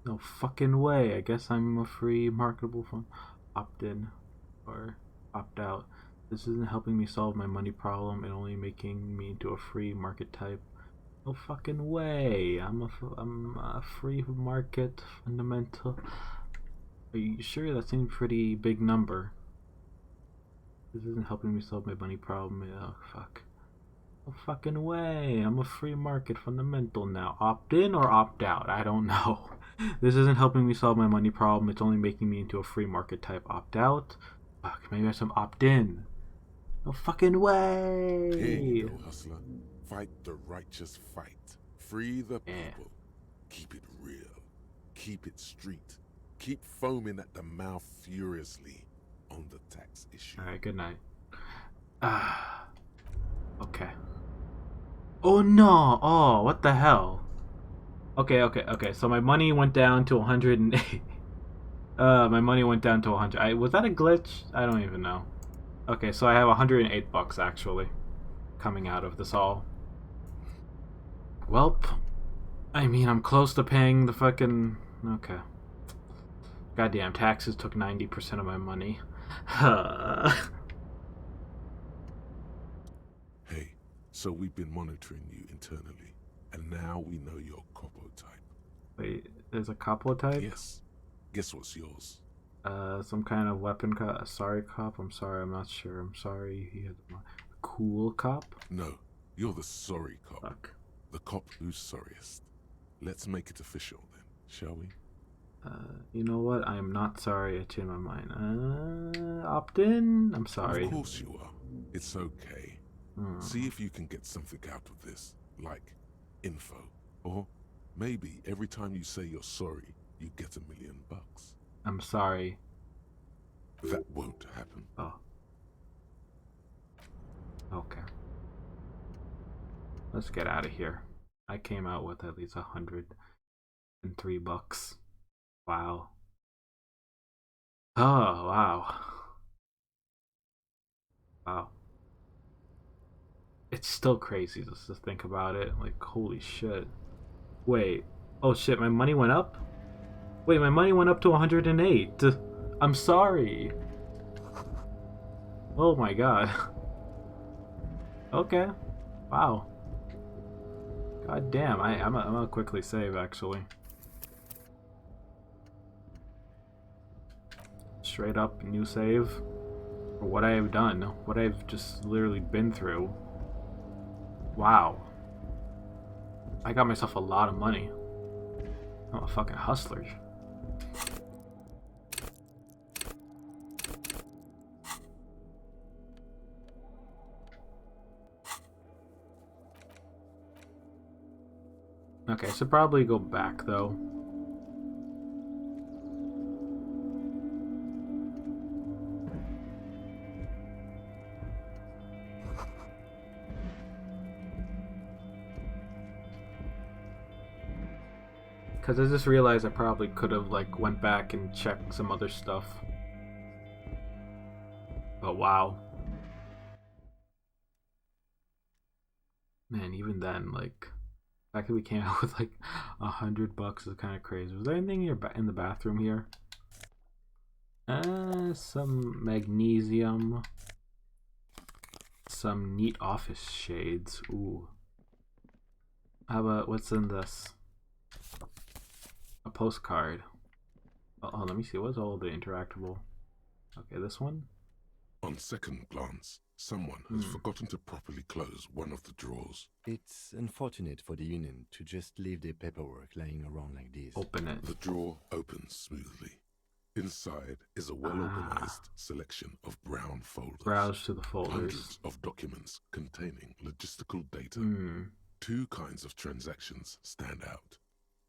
No fucking way. I guess I'm a free marketable from opt-in or opt-out. This isn't helping me solve my money problem and only making me into a free market type. No fucking way. I'm a free market fundamental. Are you sure? That seems pretty big number. This isn't helping me solve my money problem. Oh, fuck. No fucking way. I'm a free market fundamental now. Opt in or opt out? I don't know. This isn't helping me solve my money problem. It's only making me into a free market type. Opt out? Fuck, maybe I have some opt in. No fucking way. Here you go, hustler. Fight the righteous fight. Free the people. Keep it real. Keep it street. Keep foaming at the mouth furiously on the tax issue. Alright, good night. Okay. Oh no! Oh, what the hell? Okay, so my money went down to 108. My money went down to 100. Was that a glitch? I don't even know. Okay, so I have 108 bucks actually coming out of this all. Welp. I mean, I'm close to paying the fucking... Okay. Goddamn, taxes took 90% of my money. Hey, so we've been monitoring you internally, and now we know your Copo type. Wait, there's a Capo type? Yes. Guess what's yours? Some kind of weapon cop. Sorry, cop. I'm sorry, I'm not sure. I'm sorry. He had a cool cop? No, you're the sorry cop. Fuck. The cop who's sorriest. Let's make it official then, shall we? You know what? I am not sorry. I changed my mind. Opt in? I'm sorry. Of course you are. It's okay. See if you can get something out of this, like info. Or maybe every time you say you're sorry, you get $1 million. I'm sorry. That won't happen. Oh. Okay. Let's get out of here. I came out with at least $103. Wow. Oh, wow. Wow. It's still crazy just to think about it. Like, holy shit. Wait. Oh shit, my money went up? Wait, my money went up to 108. I'm sorry. Oh my god. Okay. Wow. God damn, I'm gonna quickly save actually. Straight up new save. For what I have done. What I've just literally been through. Wow. I got myself a lot of money. I'm a fucking hustler. Okay, I should probably go back though. Because I just realized I probably could have like went back and checked some other stuff. But wow. Man, even then, like, the fact that we came out with like $100 is kind of crazy. Was there anything in the bathroom here? Some magnesium. Some neat office shades. Ooh. How about, what's in this? A postcard. Oh, let me see. What's all the interactable? Okay, this one? On second glance, someone has forgotten to properly close one of the drawers. It's unfortunate for the Union to just leave their paperwork lying around like this. Open it. The drawer opens smoothly. Inside is a well-organized selection of brown folders. Browse to the folders. Hundreds of documents containing logistical data. 2 kinds of transactions stand out.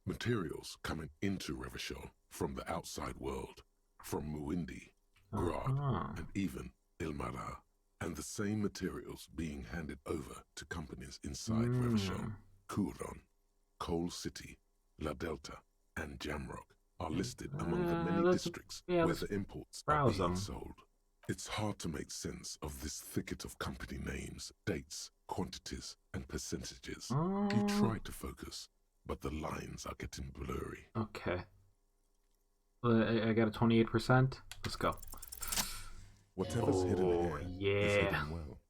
Materials coming into Revachol from the outside world, from Muindi, Grad, and even Ilmara, and the same materials being handed over to companies inside Revachol. Kuron, Coal City, La Delta, and Jamrock are listed among the many districts where the imports are being sold. It's hard to make sense of this thicket of company names, dates, quantities, and percentages. You try to focus, but the lines are getting blurry. Okay. I got a 28%. Let's go. Whatever's hidden here is yeah. hidden well.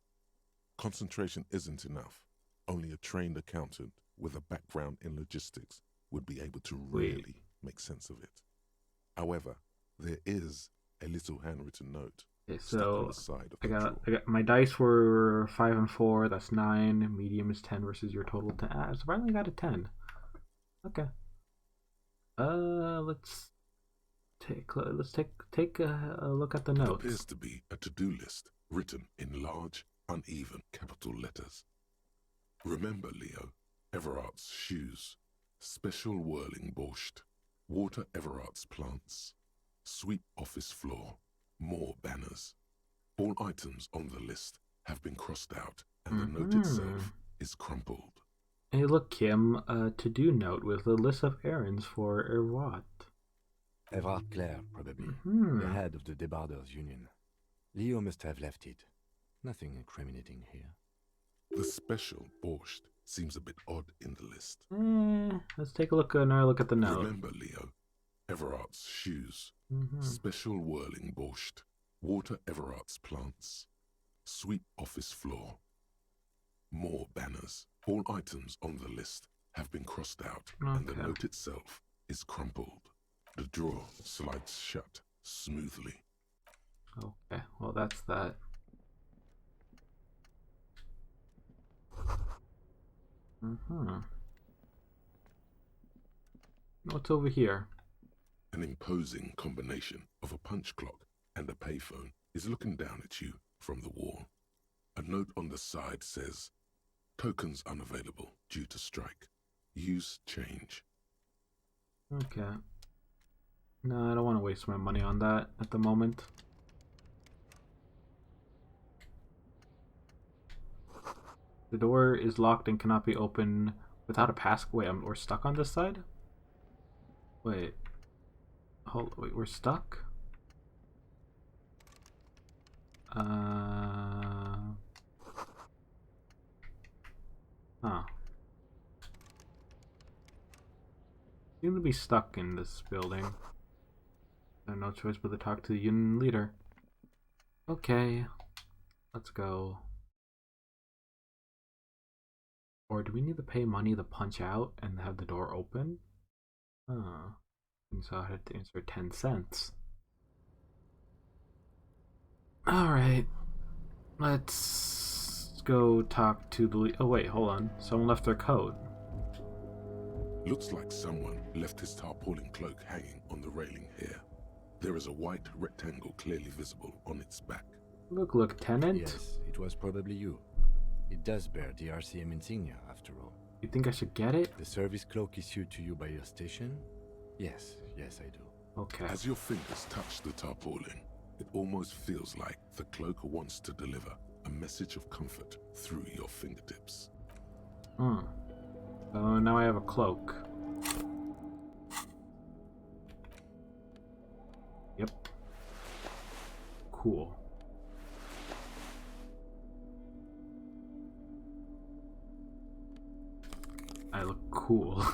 Concentration isn't enough. Only a trained accountant with a background in logistics would be able to really make sense of it. However, there is a little handwritten note. Okay, stuck on so the side of I the got my dice were 5 and 4. That's 9. Medium is 10 versus your total 10. So I finally got a 10. Okay. Let's take a look at the notes. It appears to be a to-do list written in large, uneven capital letters. Remember, Leo, Everard's shoes, special whirling borscht, water Everard's plants, sweep office floor, more banners. All items on the list have been crossed out, and the note itself is crumpled. Hey, look, Kim, a to-do note with a list of errands for Erwat. Everard Clare, probably. The head of the Debarders Union. Leo must have left it. Nothing incriminating here. The special borscht seems a bit odd in the list. Let's take a look another look at the note. Remember, Leo, Everart's shoes, special whirling borscht, water Everart's plants, sweep office floor. More banners. All items on the list have been crossed out, and the note itself is crumpled. The drawer slides shut smoothly. Okay, well that's that. What's over here? An imposing combination of a punch clock and a payphone is looking down at you from the wall. A note on the side says, "Tokens unavailable due to strike. Use change." Okay. No, I don't want to waste my money on that at the moment. The door is locked and cannot be opened without a pass. Wait, we're stuck on this side? Wait. Wait, we're stuck? Huh. Seem to be stuck in this building. I have no choice but to talk to the union leader. Okay. Let's go. Or do we need to pay money to punch out and have the door open? So I had to insert 10 cents. Alright. Let's go talk to the... Oh wait, hold on. Someone left their coat. Looks like someone left his tarpaulin cloak hanging on the railing here. There is a white rectangle clearly visible on its back. Look, Lieutenant. Yes, it was probably you. It does bear the RCM insignia, after all. You think I should get it? The service cloak issued to you by your station? Yes, I do. Okay. As your fingers touch the tarpaulin, it almost feels like the cloak wants to deliver a message of comfort through your fingertips. So now I have a cloak. Yep. Cool. I look cool.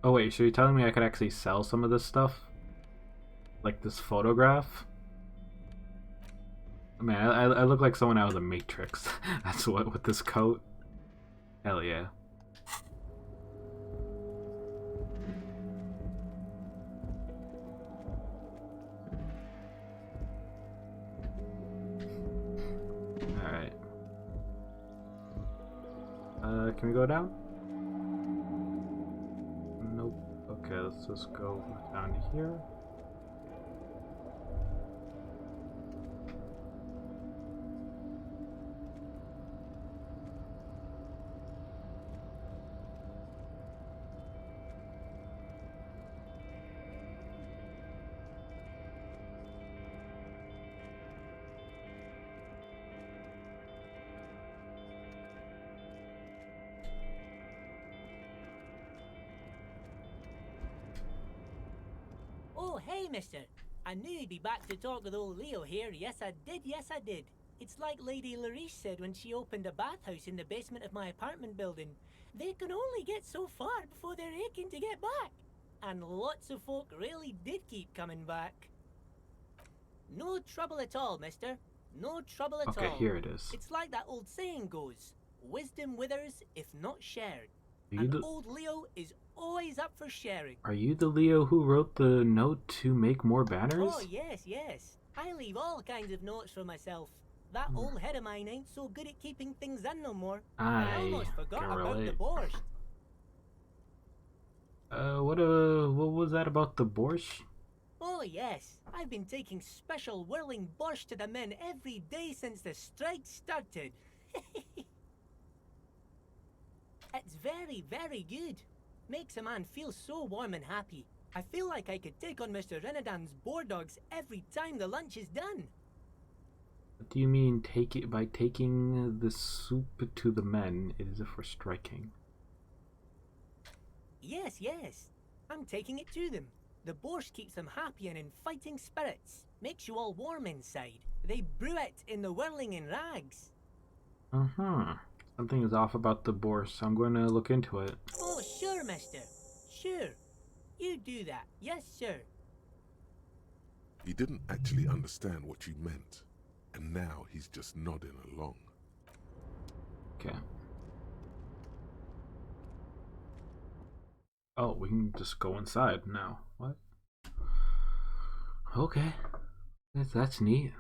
Oh wait, so you're telling me I could actually sell some of this stuff? Like this photograph? Man, I look like someone out of the Matrix. That's what, with this coat. Hell yeah. Alright. Can we go down? Nope. Okay, let's just go down here. Oh, hey, mister. I knew you'd be back to talk with old Leo here. Yes, I did. It's like Lady Larice said when she opened a bathhouse in the basement of my apartment building. They can only get so far before they're aching to get back. And lots of folk really did keep coming back. No trouble at all, mister. No trouble at all. Okay, here it is. It's like that old saying goes, wisdom withers if not shared. Are you And old Leo is always up for sharing. Are you the Leo who wrote the note to make more banners? Oh, yes. I leave all kinds of notes for myself. That old head of mine ain't so good at keeping things in no more. I almost forgot about the borscht. What was that about the borscht? Oh, yes. I've been taking special whirling borscht to the men every day since the strike started. It's very, very good. Makes a man feel so warm and happy. I feel like I could take on Mr. Renadan's boar dogs every time the lunch is done. What do you mean by taking the soup to the men? It is if we're striking. Yes. I'm taking it to them. The borscht keeps them happy and in fighting spirits. Makes you all warm inside. They brew it in the whirling in rags. Something is off about the borscht. I'm going to look into it. Oh, sure, mister. Sure. You do that. Yes, sir. He didn't actually understand what you meant, and now he's just nodding along. Okay. Oh, we can just go inside now. What? Okay. That's neat.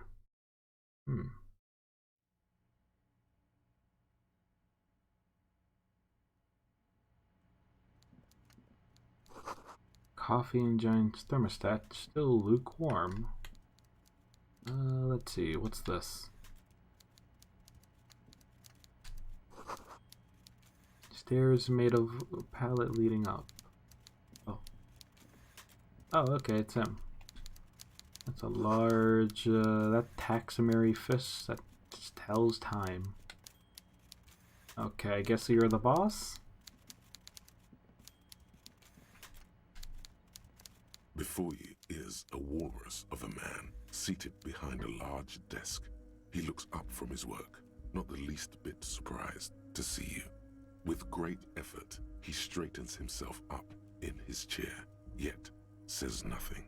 Coffee and giant thermostat still lukewarm. Let's see, what's this? Stairs made of pallet leading up. Oh. Oh, okay, it's him. That's a large, that taxidermy fist that just tells time. Okay, I guess you're the boss? Before you is a walrus of a man seated behind a large desk. He looks up from his work, not the least bit surprised to see you. With great effort, he straightens himself up in his chair, yet says nothing.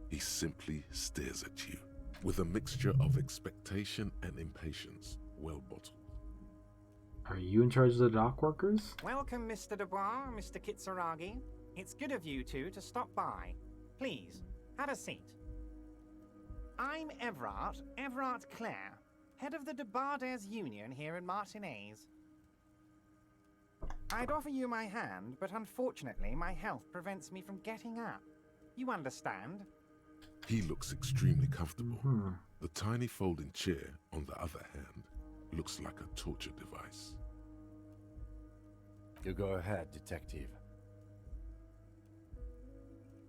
He simply stares at you, with a mixture of expectation and impatience, well bottled. Are you in charge of the dock workers? Welcome, Mr. Dubois, Mr. Kitsuragi. It's good of you two to stop by. Please, have a seat. I'm Everard Clare, head of the Debarders Union here in Martinez. I'd offer you my hand, but unfortunately my health prevents me from getting up. You understand? He looks extremely comfortable. The tiny folding chair, on the other hand, looks like a torture device. You go ahead, detective.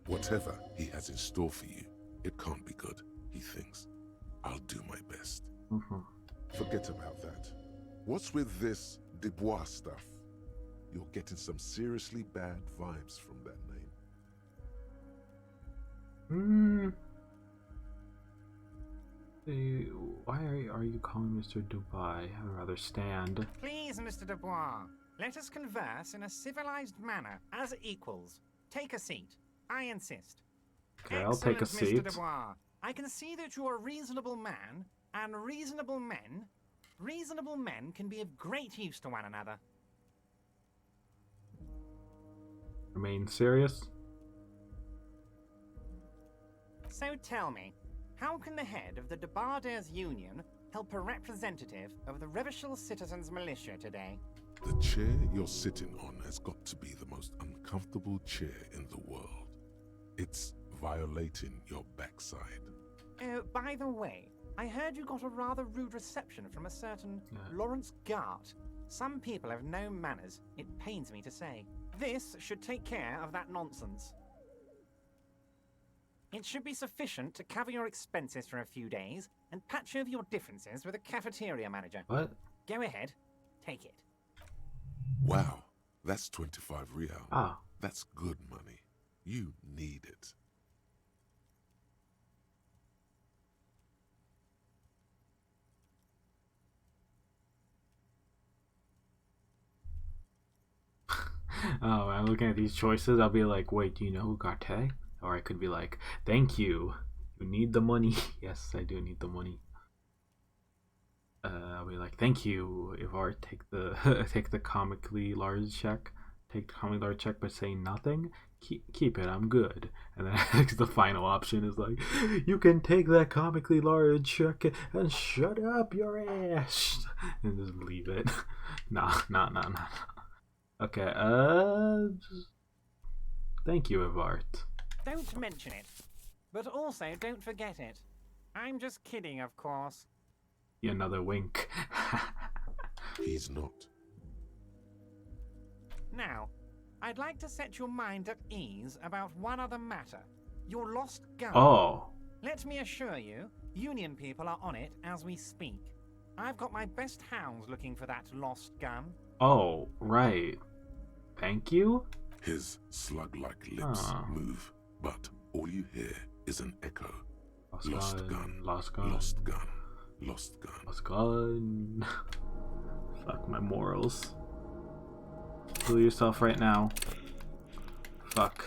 Whatever he has in store for you, it can't be good, he thinks. I'll do my best. Forget about that. What's with this Dubois stuff? You're getting some seriously bad vibes from that name. Why are you calling Mr. Dubai? I'd rather stand. Please, Mr. Dubois, let us converse in a civilized manner, as equals. Take a seat. I insist. Okay, I'll take a seat. Mr. Dubois, I can see that you are a reasonable man, and reasonable men can be of great use to one another. Remain serious. So tell me, how can the head of the Debarders Union help a representative of the Revachol Citizens Militia today? The chair you're sitting on has got to be the most uncomfortable chair in the world. It's violating your backside. Oh, by the way, I heard you got a rather rude reception from a certain Lawrence Gart. Some people have no manners, it pains me to say. This should take care of that nonsense. It should be sufficient to cover your expenses for a few days and patch over your differences with a cafeteria manager. What? Go ahead, take it. Wow, that's 25 real. Ah. That's good money. You need it. Oh, I'm looking at these choices. I'll be like, wait, do you know who Garte? Or I could be like, thank you. You need the money. Yes, I do need the money. I'll be like, thank you, Ivar. Take the comically large check. Take the comically large check by saying nothing. Keep it. I'm good. And then the final option is like, you can take that comically large check and shut up your ass and just leave it. Nah. Okay. Thank you, Ivar. Don't mention it. But also, don't forget it. I'm just kidding, of course. Another wink. He's not. Now, I'd like to set your mind at ease about one other matter. Your lost gun. Oh. Let me assure you, Union people are on it as we speak. I've got my best hounds looking for that lost gun. Oh, right. Thank you? His slug-like lips move, But all you hear is an echo. Lost gun. Lost gun. Lost gun. Lost gun. Lost gun. Fuck my morals. Kill yourself right now. Fuck.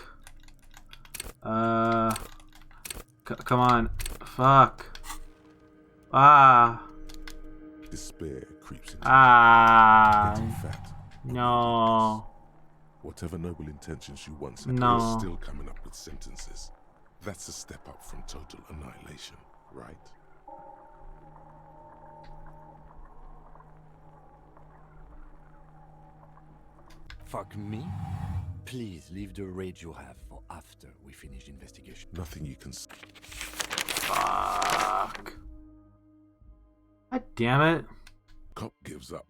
Come on. Fuck. Ah. Despair creeps into Ah. getting fat. No. Whatever noble intentions you once had, No. you're still coming up with sentences. That's a step up from total annihilation, right? Fuck me? Please leave the rage you have for after we finish the investigation. Nothing you can Fuck. God damn it. Cop gives up.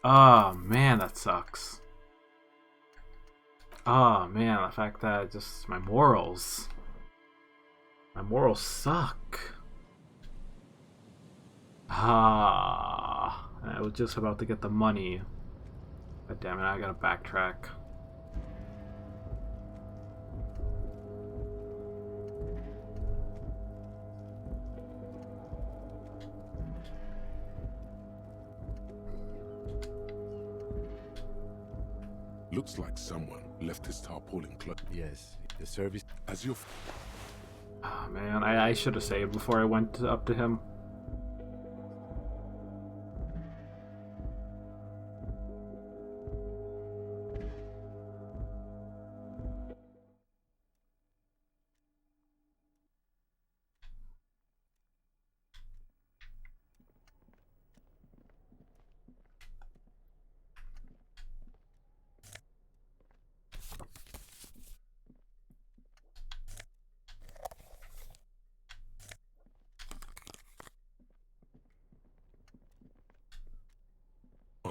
Oh man, that sucks. Oh man, the fact that just my morals suck. Ah, I was just about to get the money. God damn it, I gotta backtrack. Looks like someone left his tarpaulin closed. Yes, the service. As you're Oh man, I should have saved before I went up to him.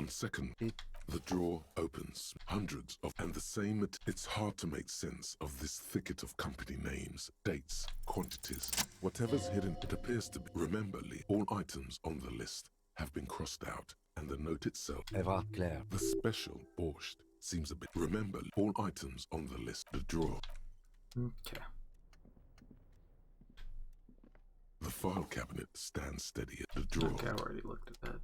on second, the drawer opens. Hundreds of, and the same, it's hard to make sense of this thicket of company names, dates, quantities. Whatever's hidden, it appears to be. Remember, Lee, all items on the list have been crossed out, and the note itself. Ever Claire. The special borscht seems a bit. Remember, all items on the list, the drawer. Okay. The file cabinet stands steady at the drawer. Okay, I already looked at that.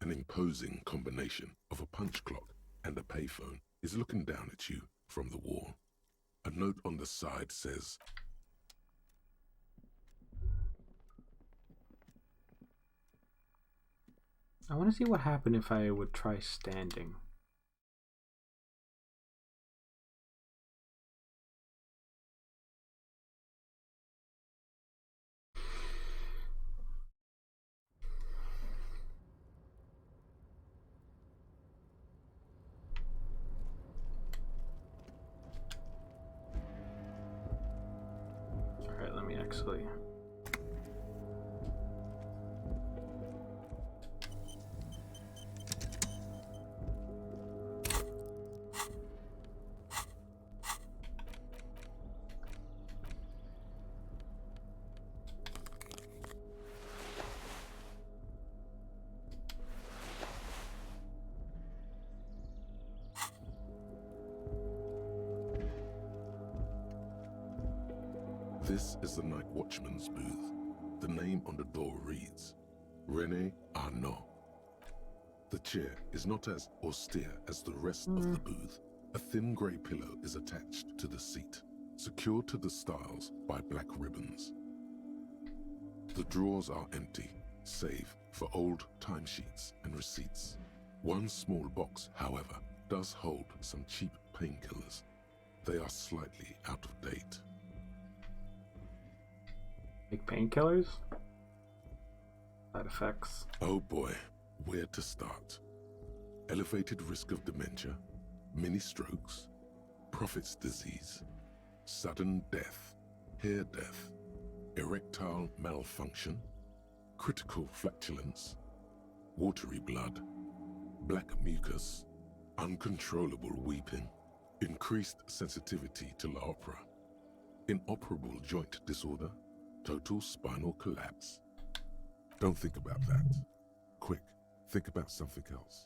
An imposing combination of a punch clock and a payphone is looking down at you from the wall. A note on the side says, I want to see what happened if I would try standing. Alright, let me actually... This is the night watchman's booth. The name on the door reads, René Arnaud. The chair is not as austere as the rest of the booth. A thin grey pillow is attached to the seat, secured to the stiles by black ribbons. The drawers are empty, save for old timesheets and receipts. One small box, however, does hold some cheap painkillers. They are slightly out of date. Like painkillers? Side effects? Oh boy, where to start? Elevated risk of dementia, mini strokes, prophet's disease, sudden death, hair death, erectile malfunction, critical flatulence, watery blood, black mucus, uncontrollable weeping, increased sensitivity to la opera, inoperable joint disorder, total spinal collapse. Don't think about that. Quick, think about something else.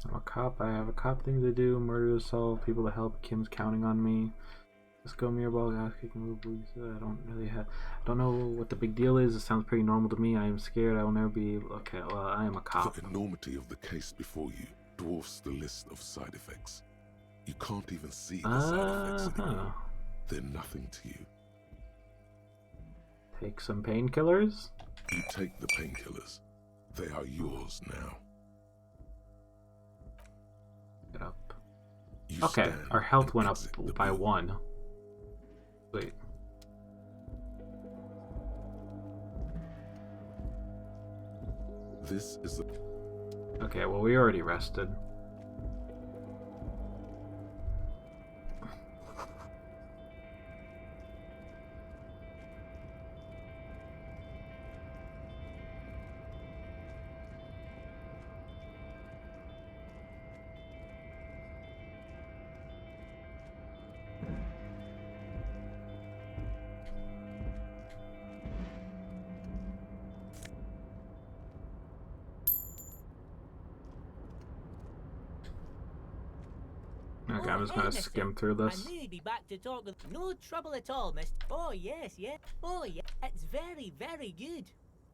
I'm a cop. I have a cop thing to do. Murder to solve. People to help. Kim's counting on me. Let's go, Mirabelle. I don't know what the big deal is. It sounds pretty normal to me. I am scared. I will never be able... Okay, well, I am a cop. The enormity of the case before you dwarfs the list of side effects. You can't even see the side effects anymore. They're nothing to you. Take some painkillers? You take the painkillers. They are yours now. Get up. You okay, our health went up by building. 1. Wait. This is the... Okay, well, we already rested. Okay, I'm just gonna skim through this. I knew you'd be back to talk with no trouble at all, miss. Oh, yes, yes. Oh, yeah. It's very, very good.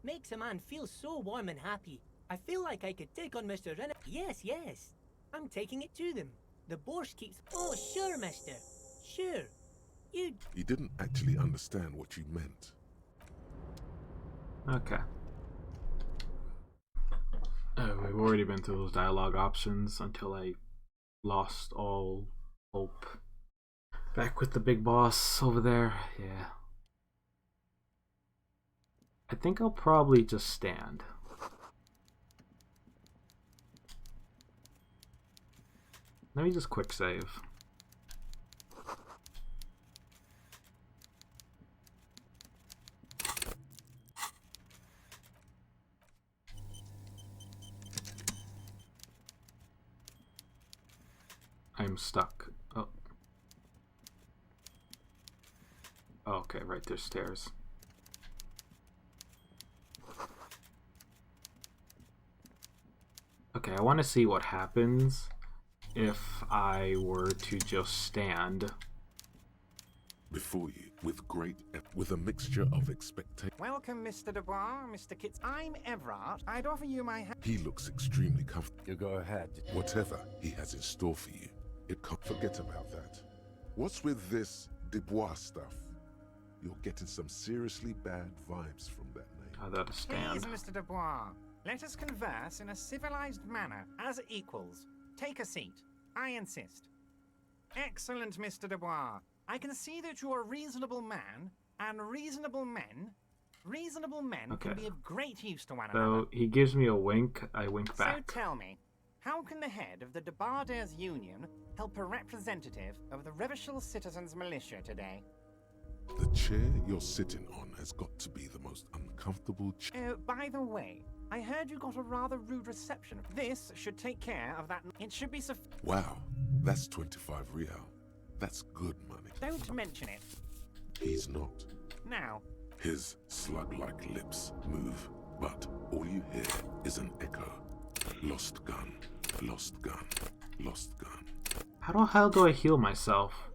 Makes a man feel so warm and happy. I feel like I could take on Mr. Renner. Yes, yes. I'm taking it to them. The borscht keeps... Oh, sure, mister. Sure. You didn't actually understand what you meant. Okay. We've already been through those dialogue options until I lost all hope. Back with the big boss over there. Yeah. I think I'll probably just stand. Let me just quick save. I'm stuck. Oh. Oh, okay, right, there's stairs. Okay, I want to see what happens if I were to just stand. Before you, with a mixture of expectation. Welcome, Mr. Dubois, Mr. Kitts. I'm Everard. I'd offer you my hand. He looks extremely comfortable. You go ahead. Whatever he has in store for you, it can't forget about that. What's with this Dubois stuff? You're getting some seriously bad vibes from that name. I gotta stand. Please, Mr. Dubois, let us converse in a civilized manner, as equals. Take a seat. I insist. Excellent, Mr. Dubois. I can see that you're a reasonable man, and reasonable men Okay. can be of great use to one another. So he gives me a wink, I wink back. So tell me, how can the head of the Debarders Union help a representative of the Revachol Citizens Militia today? The chair you're sitting on has got to be the most uncomfortable chair. Oh, by the way, I heard you got a rather rude reception. This should take care of that. It should be Wow, that's 25 real. That's good money. Don't mention it. He's not. Now. His slug-like lips move, but all you hear is an echo. Lost gun, lost gun, lost gun. How the hell do I heal myself?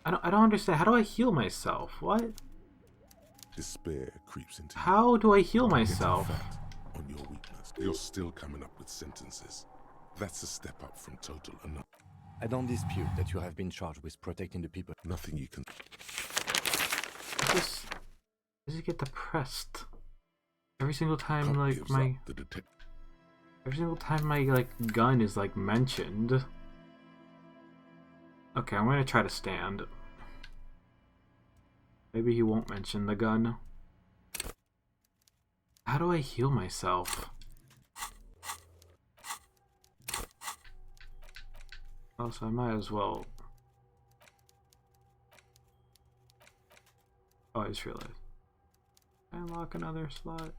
I don't understand. How do I heal myself? What? Despair creeps into you. How do I heal Getting myself? fat on your weakness. You're still coming up with sentences. That's a step up from total enough. I don't dispute that you have been charged with protecting the people. Nothing you can... I just get depressed. Every single time, Cop like, gives my... up the detect... Every single time my, like, gun is, like, mentioned. Okay, I'm gonna try to stand. Maybe he won't mention the gun. How do I heal myself? Also, I might as well... Oh, I just realized. Unlock another slot.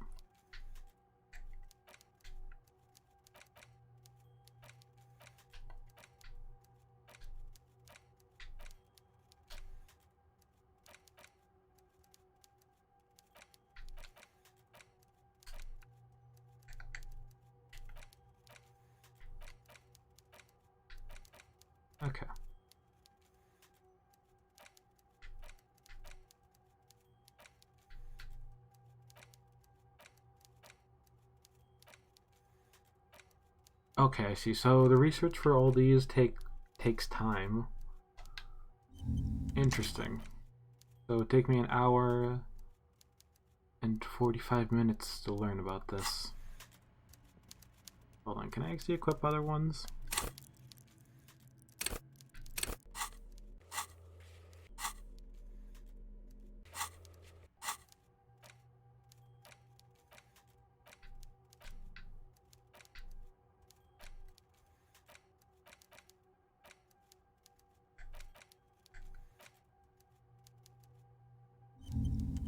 Okay. Okay, I see. So the research for all these takes time. Interesting. So it'd take me an hour and 45 minutes to learn about this. Hold on, can I actually equip other ones?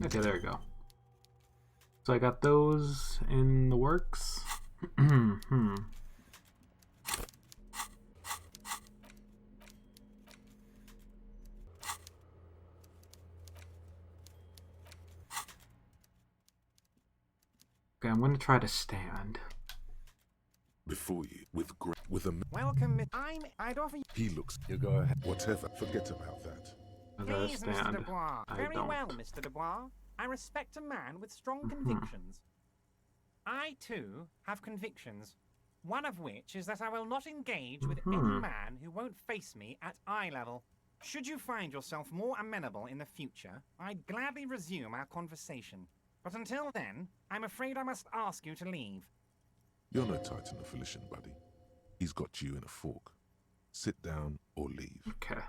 Okay, there we go. So I got those in the works. Okay, I'm gonna try to stand. Before you, with a... Welcome, I'd offer you... He looks... You go ahead. Whatever. Forget about that. I gotta Please, Mr. stand. Dubois. I Very don't. well, Mr. Dubois. I respect a man with strong convictions. I, too, have convictions. One of which is that I will not engage with any man who won't face me at eye level. Should you find yourself more amenable in the future, I'd gladly resume our conversation. But until then, I'm afraid I must ask you to leave. You're no Titan of Elysium, buddy. He's got you in a fork. Sit down or leave. Okay.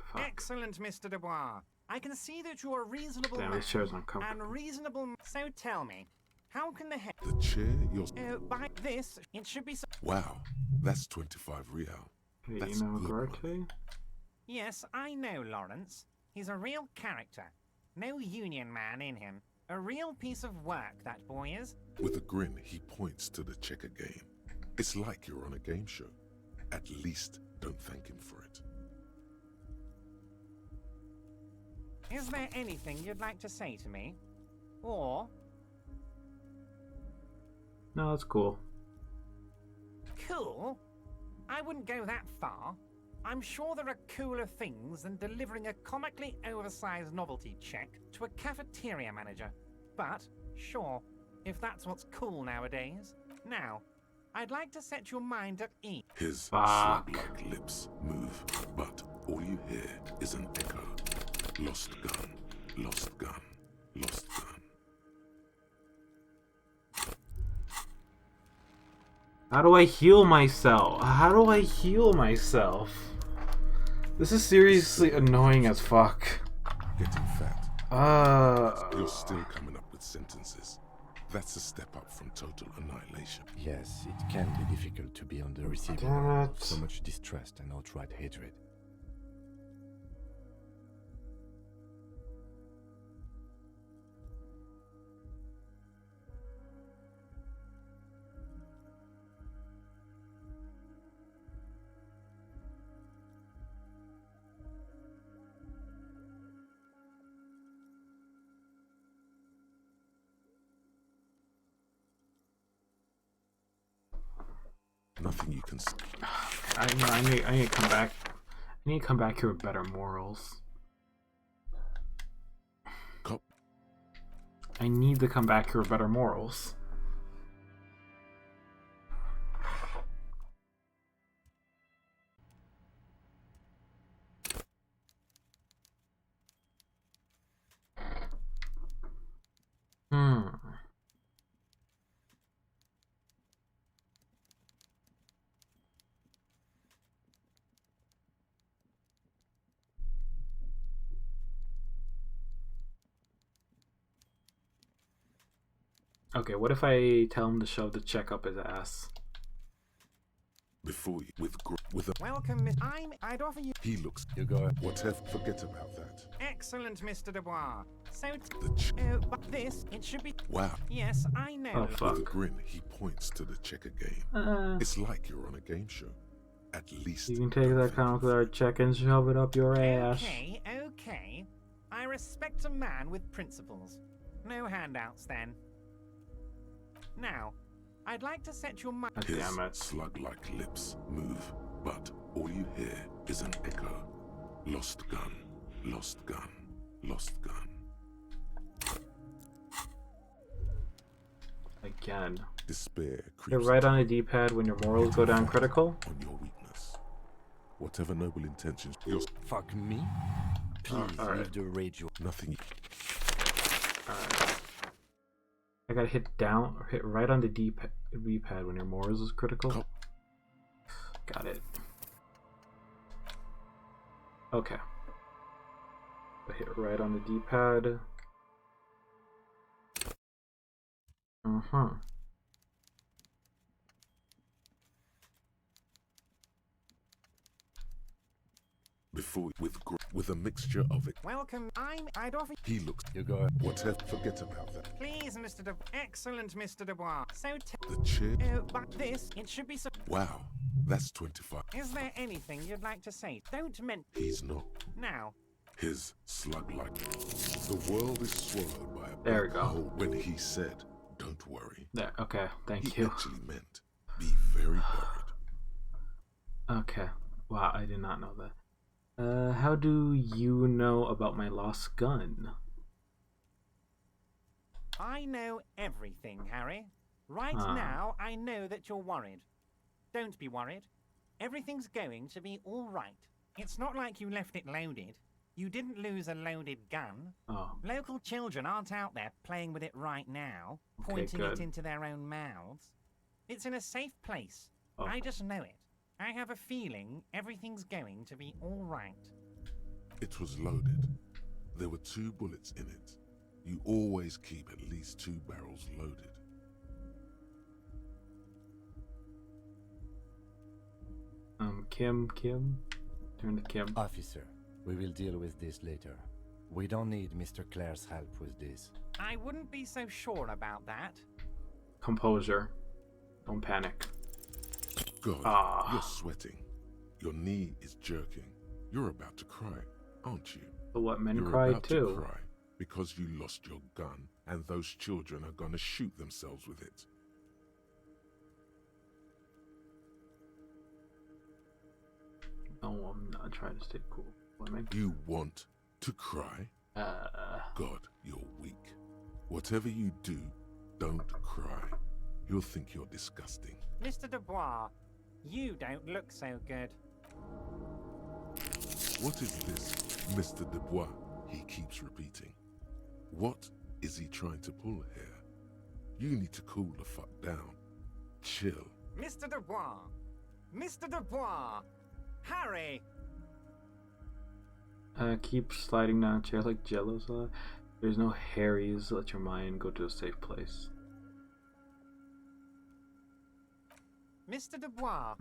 Fuck. Excellent, Mr. Dubois. I can see that you're a reasonable Damn, man. this chair's uncomfortable. And reasonable... So tell me, how can the head... The chair you're... by this, it should be... Wow, that's 25 real. Hey, That's you know good Garte? money. Yes, I know, Lawrence. He's a real character. No union man in him. A real piece of work, that boy is. With a grin, he points to the checker game. It's like you're on a game show. At least, don't thank him for it. Is there anything you'd like to say to me? Or... No, that's cool. Cool? I wouldn't go that far. I'm sure there are cooler things than delivering a comically oversized novelty check to a cafeteria manager. But, sure, if that's what's cool nowadays. Now, I'd like to set your mind at ease. His Fuck. slug-like lips move, but all you hear is an echo. Lost gun, lost gun, lost gun. How do I heal myself? How do I heal myself? This is seriously annoying as fuck. Getting fat. You're still coming up with sentences. That's a step up from total annihilation. Yes, it can be difficult to be on the receiving Damn end it. of so much distrust and outright hatred. Nothing you can say. I need to come back. I need to come back here with better morals. Cop. I need to come back here with better morals. Okay, what if I tell him to shove the check up his ass? Before you, with a... Welcome, Miss... I'd offer you... He looks... You go... Whatever, forget about that. Excellent, Mr. Dubois. So... The this, it should be... Wow. Yes, I know. Oh, With a fuck. grin, he points to the checker game. It's like you're on a game show. At least... You can take that counselor check and shove it up your ass. Okay, okay. I respect a man with principles. No handouts, then. Now, I'd like to set your mind... God His damn it. slug-like lips move, but all you hear is an echo. Lost gun, lost gun, lost gun. Again. Despair creeps Hit right on a D-pad when your morals go down critical. on your weakness. Whatever noble intentions, you're Fuck me? Please alright. leave the radio. nothing. Alright. I gotta hit down or hit right on the D-pad when your morals is critical. Got it. Okay. I hit right on the D-pad. Before with a mixture of it. Welcome. I'd offer. He looks. You go. Whatever. Forget about that. Please, Mr. Excellent, Mr. Dubois. So The chair. but this, it should be so. Wow, that's 25. Is there anything you'd like to say? Don't mention. He's not. Now. His slug-like. The world is swallowed by a There we black go. hole. When he said, "Don't worry," There. Okay. Thank he you. actually meant, "Be very worried." Okay. Wow, I did not know that. How do you know about my lost gun? I know everything, Harry. Right now, I know that you're worried. Don't be worried. Everything's going to be all right. It's not like you left it loaded. You didn't lose a loaded gun. Oh, Local children aren't out there playing with it right now, Okay, pointing good. it into their own mouths. It's in a safe place. Oh. I just know it. I have a feeling everything's going to be all right. It was loaded. There were 2 bullets in it. You always keep at least 2 barrels loaded. Kim. Turn to Kim. Officer, we will deal with this later. We don't need Mr. Claire's help with this. I wouldn't be so sure about that. Composure. Don't panic. God, Ah. you're sweating. Your knee is jerking. You're about to cry, aren't you? But what men You're cry about to too. cry because you lost your gun and those children are gonna shoot themselves with it. No, I'm not trying to stay cool. What am I? You want to cry? God, you're weak. Whatever you do, don't cry. You'll think you're disgusting. Mr. Dubois, you don't look so good. What is this, Mr. Dubois? He keeps repeating. What is he trying to pull here? You need to cool the fuck down. Chill. Mr. Dubois! Mr. Dubois! Harry! Keep sliding down chair like Jello saw. There's no Harrys. Let your mind go to a safe place. Mr. Dubois,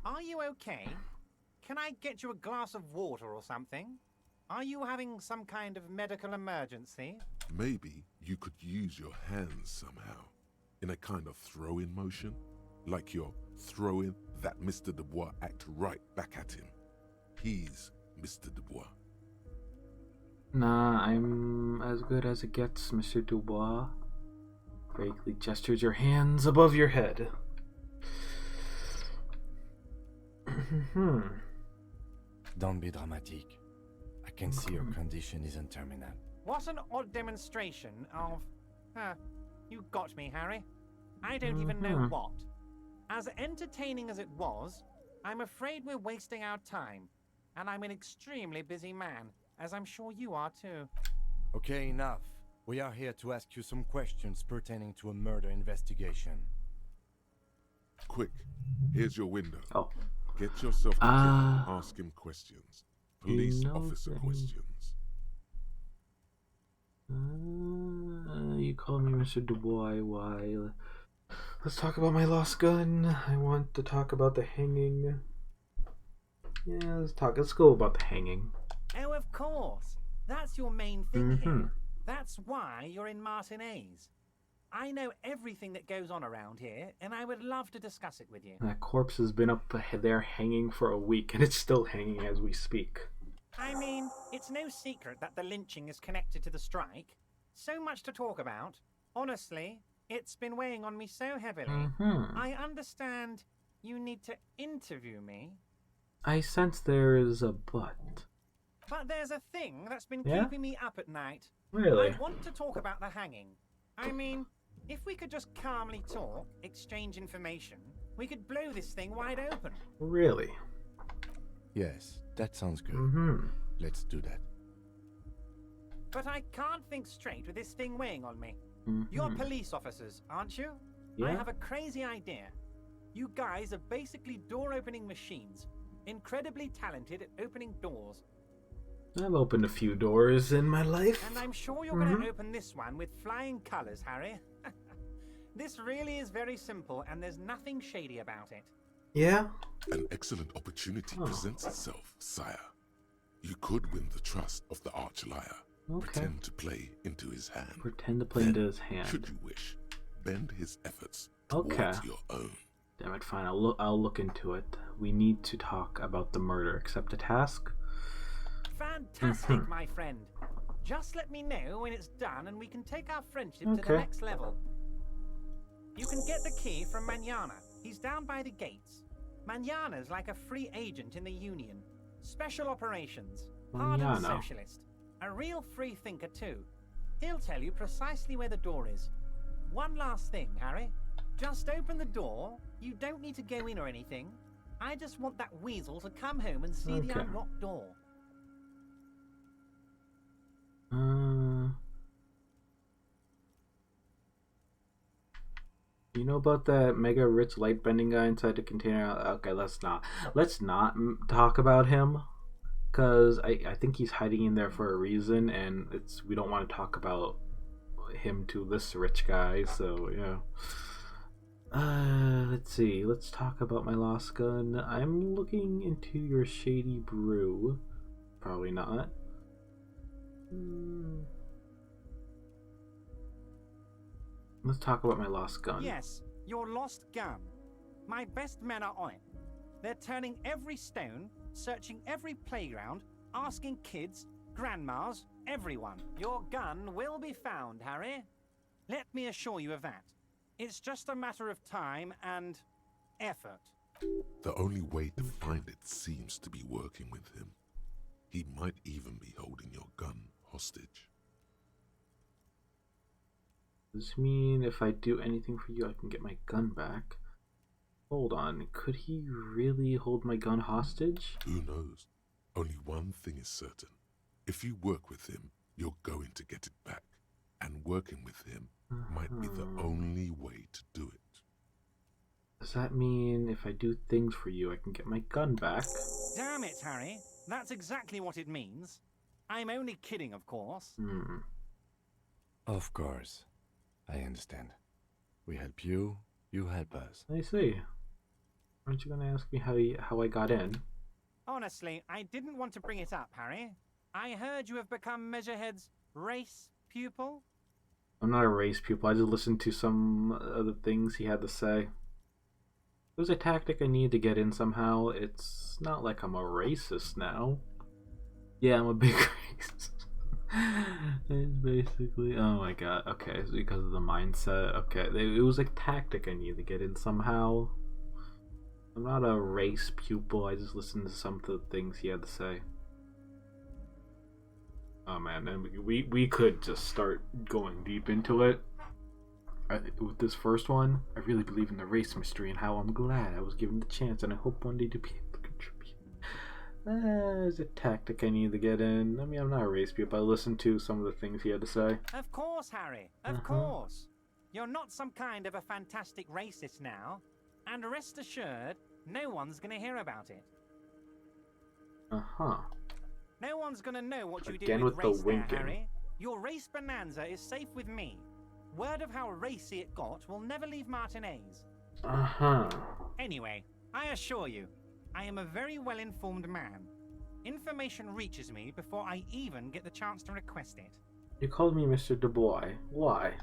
are you okay? Can I get you a glass of water or something? Are you having some kind of medical emergency? Maybe you could use your hands somehow. In a kind of throw-in motion. Like you're throwing that Mr. Dubois act right back at him. He's Mr. Dubois. Nah, I'm as good as it gets, Monsieur Dubois. Vaguely gestures your hands above your head. Don't be dramatic. I can see your condition isn't terminal. What an odd demonstration of... you got me, Harry. I don't even know what. As entertaining as it was, I'm afraid we're wasting our time. And I'm an extremely busy man, as I'm sure you are too. Okay, enough. We are here to ask you some questions pertaining to a murder investigation. Quick, here's your window. Oh. Get yourself to Kim and ask him questions. Police knows officer that he- questions. You call me Mr. Dubois. Why? Let's talk about my lost gun. I want to talk about the hanging. Yeah, let's go about the hanging. Oh, of course. That's your main thing here. That's why you're in Martinez. I know everything that goes on around here, and I would love to discuss it with you. That corpse has been up there hanging for a week, and it's still hanging as we speak. I mean, it's no secret that the lynching is connected to the strike. So much to talk about. Honestly, it's been weighing on me so heavily. I understand you need to interview me. I sense there is a but. But there's a thing that's been Yeah? keeping me up at night. Really? I want to talk about the hanging. I mean, if we could just calmly talk, exchange information, we could blow this thing wide open. Really? Yes, that sounds good. Mm-hmm. Let's do that. But I can't think straight with this thing weighing on me. Mm-hmm. You're police officers, aren't you? Yeah? I have a crazy idea. You guys are basically door-opening machines, incredibly talented at opening doors. I've opened a few doors in my life. And I'm sure you're going to open this one with flying colors, Harry. This really is very simple, and there's nothing shady about it. Yeah? An excellent opportunity presents itself, sire. You could win the trust of the arch-liar. Okay. Pretend to play into his hand. Pretend to play Then, into his hand. should you wish, bend his efforts Okay. towards your own. Damn it, fine. I'll look into it. We need to talk about the murder. Accept a task? Fantastic, my friend. Just let me know when it's done and we can take our friendship to the Okay. next level. You can get the key from Manana. He's down by the gates. Manana's like a free agent in the Union. Special operations. Hardened Manana. socialist. A real free thinker too. He'll tell you precisely where the door is. One last thing, Harry. Just open the door. You don't need to go in or anything. I just want that weasel to come home and see the Okay. unlocked door. You know about that mega rich light bending guy inside the container? Okay, let's not talk about him, cause I think he's hiding in there for a reason, and we don't want to talk about him to this rich guy. So yeah. Let's see. Let's talk about my lost gun. I'm looking into your shady brew. Probably not. Let's talk about my lost gun. Yes, your lost gun. My best men are on it. They're turning every stone, searching every playground, asking kids, grandmas, everyone. Your gun will be found, Harry. Let me assure you of that. It's just a matter of time and effort. The only way to find it seems to be working with him. He might even be holding your gun hostage. Does this mean if I do anything for you, I can get my gun back? Hold on, could he really hold my gun hostage? Who knows? Only one thing is certain. If you work with him, you're going to get it back. And working with him might be the only way to do it. Does that mean if I do things for you, I can get my gun back? Damn it, Harry. That's exactly what it means. I'm only kidding, of course. Of course. I understand. We help you, you help us. I see. Aren't you going to ask me how I got in? Honestly, I didn't want to bring it up, Harry. I heard you have become Measurehead's race pupil. I'm not a race pupil. I just listened to some of the things he had to say. It was a tactic I needed to get in somehow. It's not like I'm a racist now. Yeah, I'm a big racist. It's basically... Oh my god. Okay, it's because of the mindset. Okay, it was a tactic I needed to get in somehow. I'm not a race pupil. I just listened to some of the things he had to say. Oh man, and we could just start going deep into it. With this first one, I really believe in the race mystery and how I'm glad I was given the chance, and I hope one day to be able to contribute. There's a tactic I need to get in. I mean, I'm not a race pupil. I listened to some of the things he had to say. Of course, Harry. Of course. You're not some kind of a fantastic racist now. And rest assured, no one's going to hear about it. No one's going to know what you Again did with with the race there, winking. Harry. Your race bonanza is safe with me. Word of how racy it got will never leave Martinez. Anyway, I assure you, I am a very well-informed man. Information reaches me before I even get the chance to request it. You called me Mr. Dubois. Why?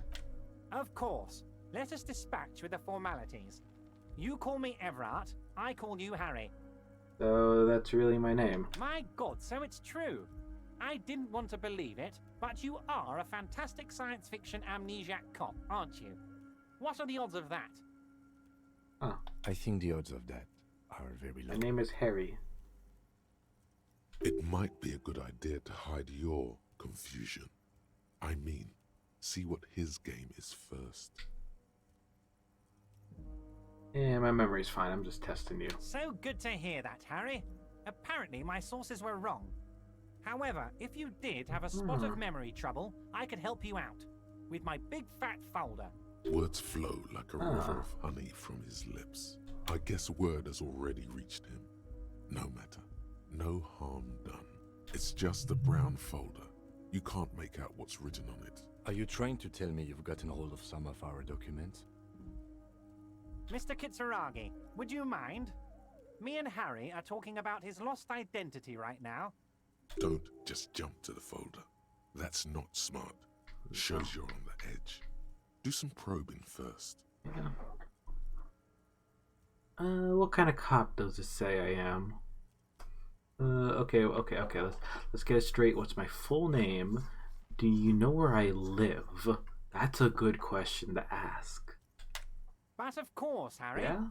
Of course. Let us dispatch with the formalities. You call me Everard, I call you Harry. So that's really my name. My God, so it's true. I didn't want to believe it, but you are a fantastic science fiction amnesiac cop, aren't you? What are the odds of that? I think the odds of that are very low. My name is Harry. It might be a good idea to hide your confusion. I mean, see what his game is first. Yeah, my memory's fine. I'm just testing you. So good to hear that, Harry. Apparently, my sources were wrong. However, if you did have a spot of memory trouble, I could help you out with my big fat folder. Words flow like a river of honey from his lips. I guess word has already reached him. No matter. No harm done. It's just a brown folder. You can't make out what's written on it. Are you trying to tell me you've gotten hold of some of our documents? Mr. Kitsuragi, would you mind? Me and Harry are talking about his lost identity right now. Don't just jump to the folder. That's not smart. Shows you're on the edge. Do some probing first. Yeah. What kind of cop does it say I am? Okay. Let's get it straight. What's my full name? Do you know where I live? That's a good question to ask. But of course, Harry. Yeah?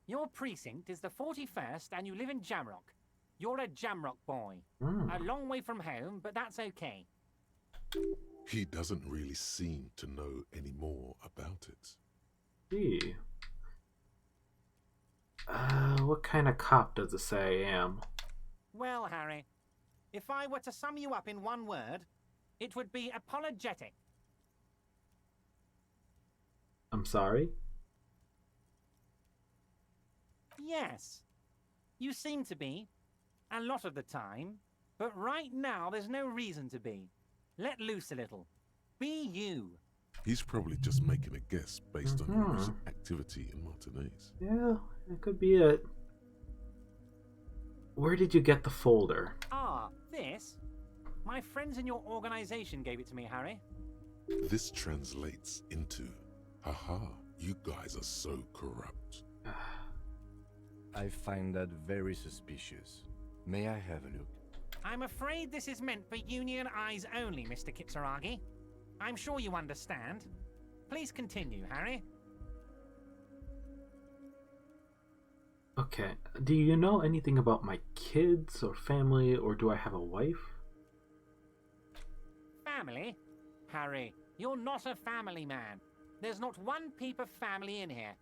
Your precinct is the 41st and you live in Jamrock. You're a Jamrock boy. A long way from home, but that's okay. He doesn't really seem to know any more about it. Gee. What kind of cop does it say I am? Well, Harry, if I were to sum you up in one word, it would be apologetic. I'm sorry? Yes. You seem to be. A lot of the time. But right now, there's no reason to be. Let loose a little. Be you. He's probably just making a guess based on your recent activity in Martinez. Yeah, that could be it. Where did you get the folder? Ah, this? My friends in your organization gave it to me, Harry. This translates into, haha, you guys are so corrupt. I find that very suspicious. May I have a look? I'm afraid this is meant for Union eyes only, Mr. Kitsuragi. I'm sure you understand. Please continue, Harry. Okay, do you know anything about my kids or family, or do I have a wife? Family? Harry, you're not a family man. There's not one peep of family in here.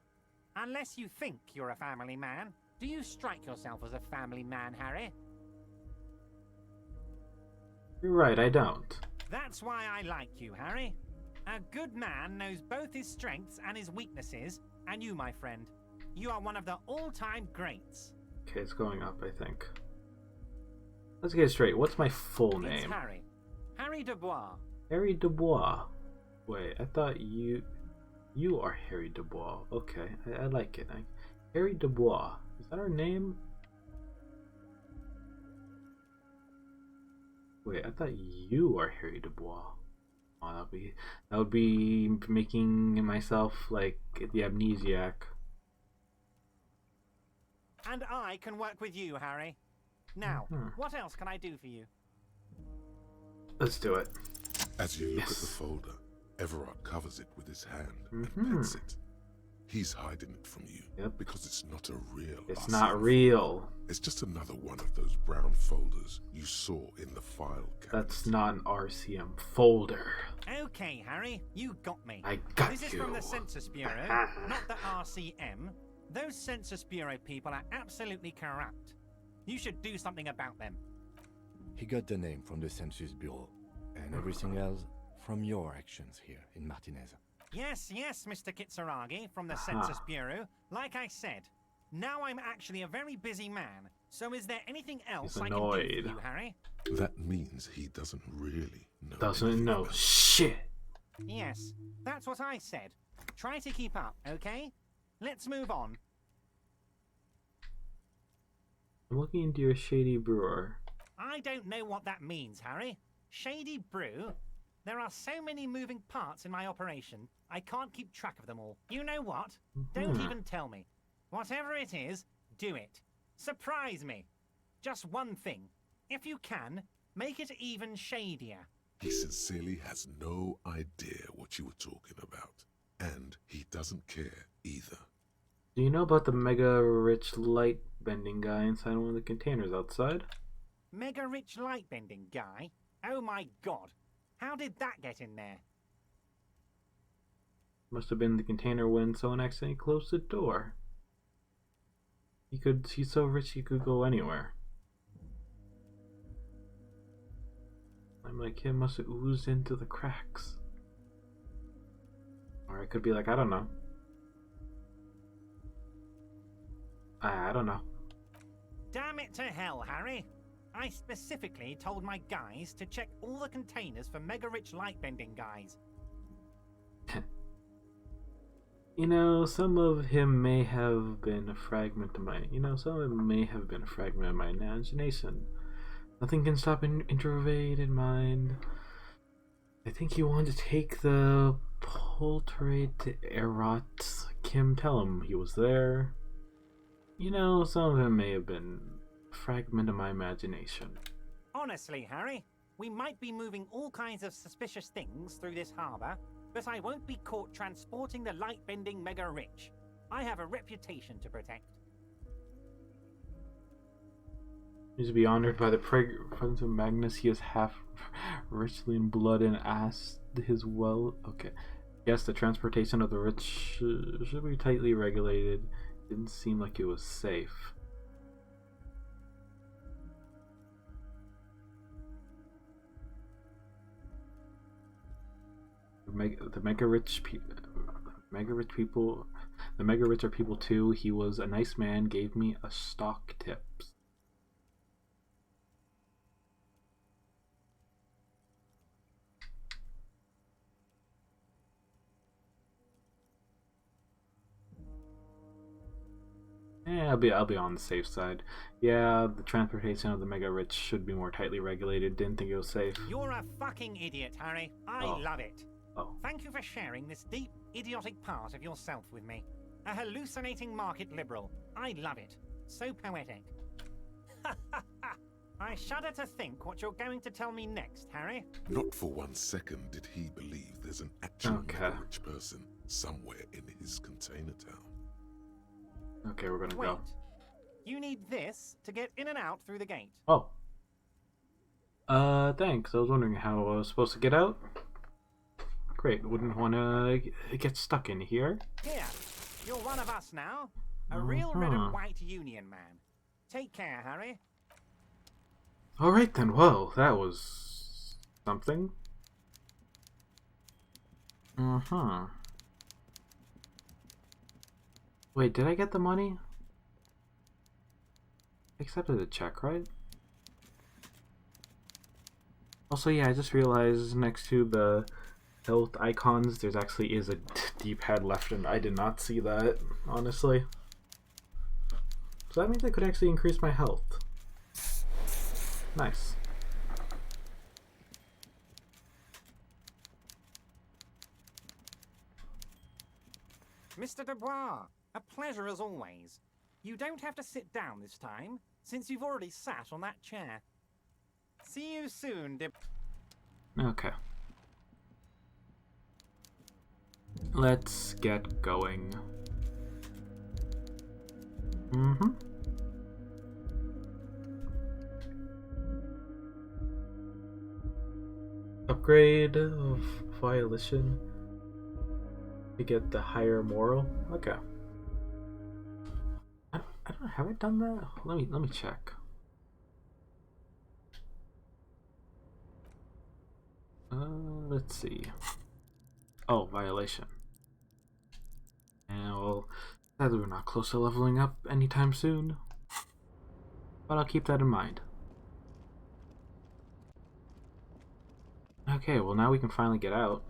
Unless you think you're a family man. Do you strike yourself as a family man, Harry? You're right, I don't. That's why I like you, Harry. A good man knows both his strengths and his weaknesses, and you, my friend, you are one of the all-time greats. Okay, it's going up, I think. Let's get it straight. What's my full name? It's Harry. Harry Dubois. Harry Dubois. Wait, I thought you are Harry Dubois. Okay, I like it. Harry Dubois. Is that our name? Wait, I thought you are Harry Dubois. Oh, that would be making myself like the amnesiac. And I can work with you, Harry. Now, what else can I do for you? Let's do it. As you look at the folder, Everard covers it with his hand and pets it. He's hiding it from you because it's not a real. It's not real. It's just another one of those brown folders you saw in the file cabinet. That's not an RCM folder. Okay, Harry, you got me. I got This is from the Census Bureau, not the RCM. Those Census Bureau people are absolutely corrupt. You should do something about them. He got the name from the Census Bureau, and everything else from your actions here in Martinez. Yes, Mr. Kitsuragi from the Census Bureau. Like I said, now I'm actually a very busy man. So is there anything else I can do for you, Harry? That means he doesn't really know. Doesn't know shit. Yes, that's what I said. Try to keep up, okay? Let's move on. I'm looking into your shady brewer. I don't know what that means, Harry. Shady brew? There are so many moving parts in my operation, I can't keep track of them all. You know what? Don't even tell me. Whatever it is, do it. Surprise me. Just one thing. If you can, make it even shadier. He sincerely has no idea what you were talking about. And he doesn't care either. Do you know about the mega rich light bending guy inside one of the containers outside? Mega rich lightbending guy? Oh my god. How did that get in there? Must have been the container when someone accidentally closed the door. He's so rich he could go anywhere. I'm like, it must have oozed into the cracks. Or it could be like, I don't know. I don't know. Damn it to hell, Harry. I specifically told my guys to check all the containers for mega-rich lightbending guys. You know, some of him may have been a fragment of my... You know, some of him may have been a fragment of my imagination. Nothing can stop an introverted mind. I think he wanted to take the Polterate to Erot. Kim, tell him he was there. You know, some of him may have been a fragment of my imagination. Honestly, Harry, we might be moving all kinds of suspicious things through this harbour, but I won't be caught transporting the light-bending mega-rich. I have a reputation to protect. He's to be honored by the presence of Magnus. He is half richly in blood and asked his well. Okay. Yes, the transportation of the rich should be tightly regulated. Didn't seem like it was safe. The mega rich are people too. He was a nice man. Gave me a stock tips. Yeah, I'll be on the safe side. Yeah, the transportation of the mega rich should be more tightly regulated. Didn't think it was safe. You're a fucking idiot, Harry. I love it. Oh. Thank you for sharing this deep, idiotic part of yourself with me. A hallucinating market liberal. I love it. So poetic. I shudder to think what you're going to tell me next, Harry. Not for 1 second did he believe there's an actual rich person somewhere in his container town. Okay, we're gonna Wait. go. You need this to get in and out through the gate. Oh. Thanks. I was wondering how I was supposed to get out. Great. Wouldn't want to get stuck in here. Here, you're one of us now. A real red and white union man. Take care, Harry. Alright then, well, that was something. Wait, did I get the money? I accepted the check, right? Also, yeah, I just realized next to the health icons, there's actually is a D-pad left, and I did not see that, honestly. So that means I could actually increase my health. Nice. Mr. Dubois, a pleasure as always. You don't have to sit down this time, since you've already sat on that chair. See you soon, Okay. Let's get going. Upgrade of violation to get the higher moral. Okay. I don't know, have I done that? Let me check. Let's see. Oh, violation. And well, sadly we're not close to leveling up anytime soon. But I'll keep that in mind. Okay, well now we can finally get out.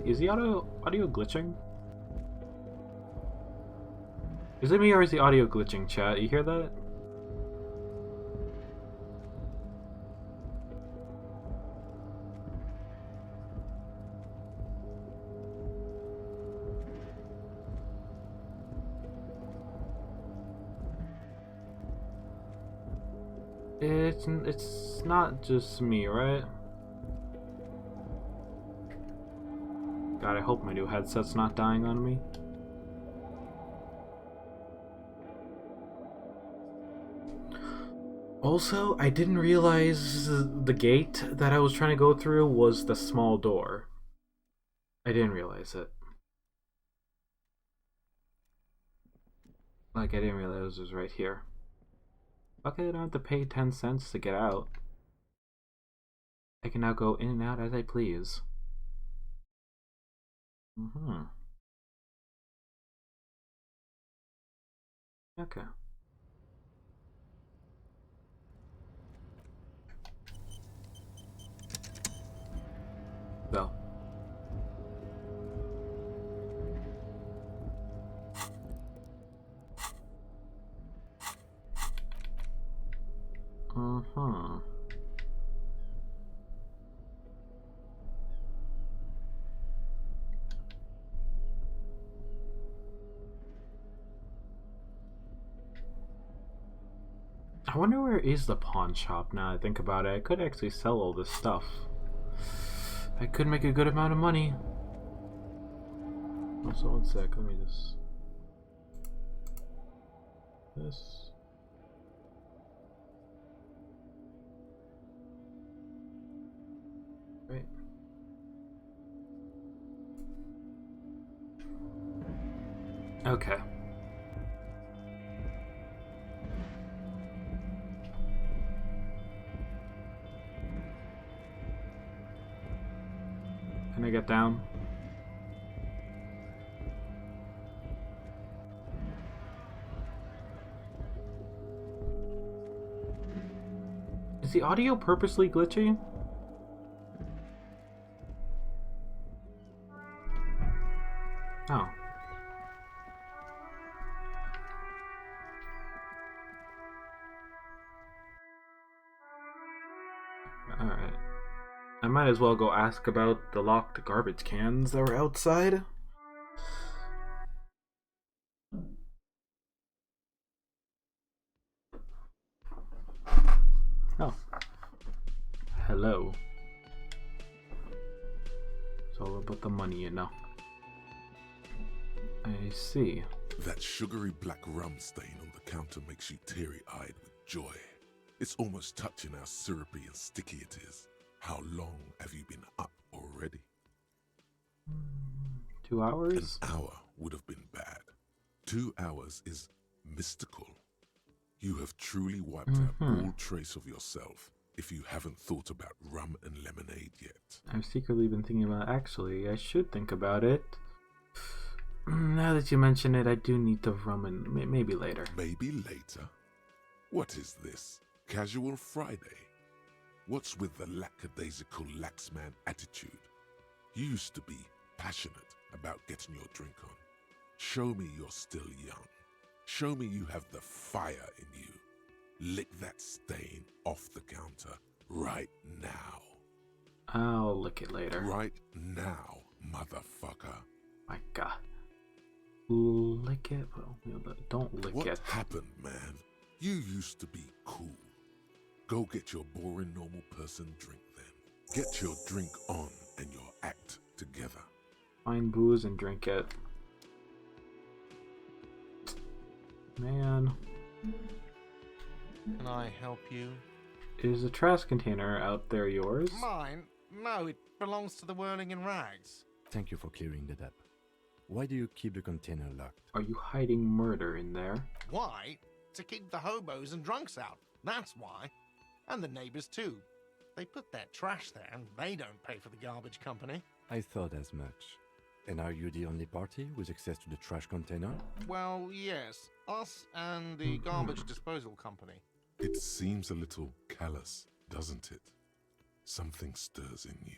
Is the audio glitching? Is it me or is the audio glitching, chat? You hear that? It's not just me, right? God, I hope my new headset's not dying on me. Also, I didn't realize the gate that I was trying to go through was the small door. I didn't realize it. Like, I didn't realize it was right here. Okay, I don't have to pay 10 cents to get out. I can now go in and out as I please. Okay. So. I wonder where is the pawn shop now I think about it. I could actually sell all this stuff. I could make a good amount of money. Also, one sec, let me just... This... Right. Okay. Can I get down? Is the audio purposely glitchy? Oh. Alright. I might as well go ask about the locked garbage cans that were outside. Oh. Hello. It's all about the money, you know. I see. That sugary black rum stain on the counter makes you teary-eyed with joy. It's almost touching how syrupy and sticky it is. How long have you been up already? 2 hours? An hour would have been bad. 2 hours is mystical. You have truly wiped out all trace of yourself if you haven't thought about rum and lemonade yet. I've secretly been thinking about actually, I should think about it. Now that you mention it, I do need the rum and maybe later. Maybe later? What is this? Casual Friday? What's with the lackadaisical laxman attitude? You used to be passionate about getting your drink on. Show me you're still young. Show me you have the fire in you. Lick that stain off the counter right now. I'll lick it later. Right now, motherfucker. My God. Lick it? Well, don't lick it. What happened, man? You used to be cool. Go get your boring normal person drink then. Get your drink on and your act together. Find booze and drink it. Man. Can I help you? Is the trash container out there yours? Mine? No, it belongs to the Whirling in Rags. Thank you for clearing that up. Why do you keep the container locked? Are you hiding murder in there? Why? To keep the hobos and drunks out. That's why. And the neighbors too. They put their trash there and they don't pay for the garbage company. I thought as much. And are you the only party with access to the trash container? Well, yes. Us and the garbage disposal company. It seems a little callous, doesn't it? Something stirs in you.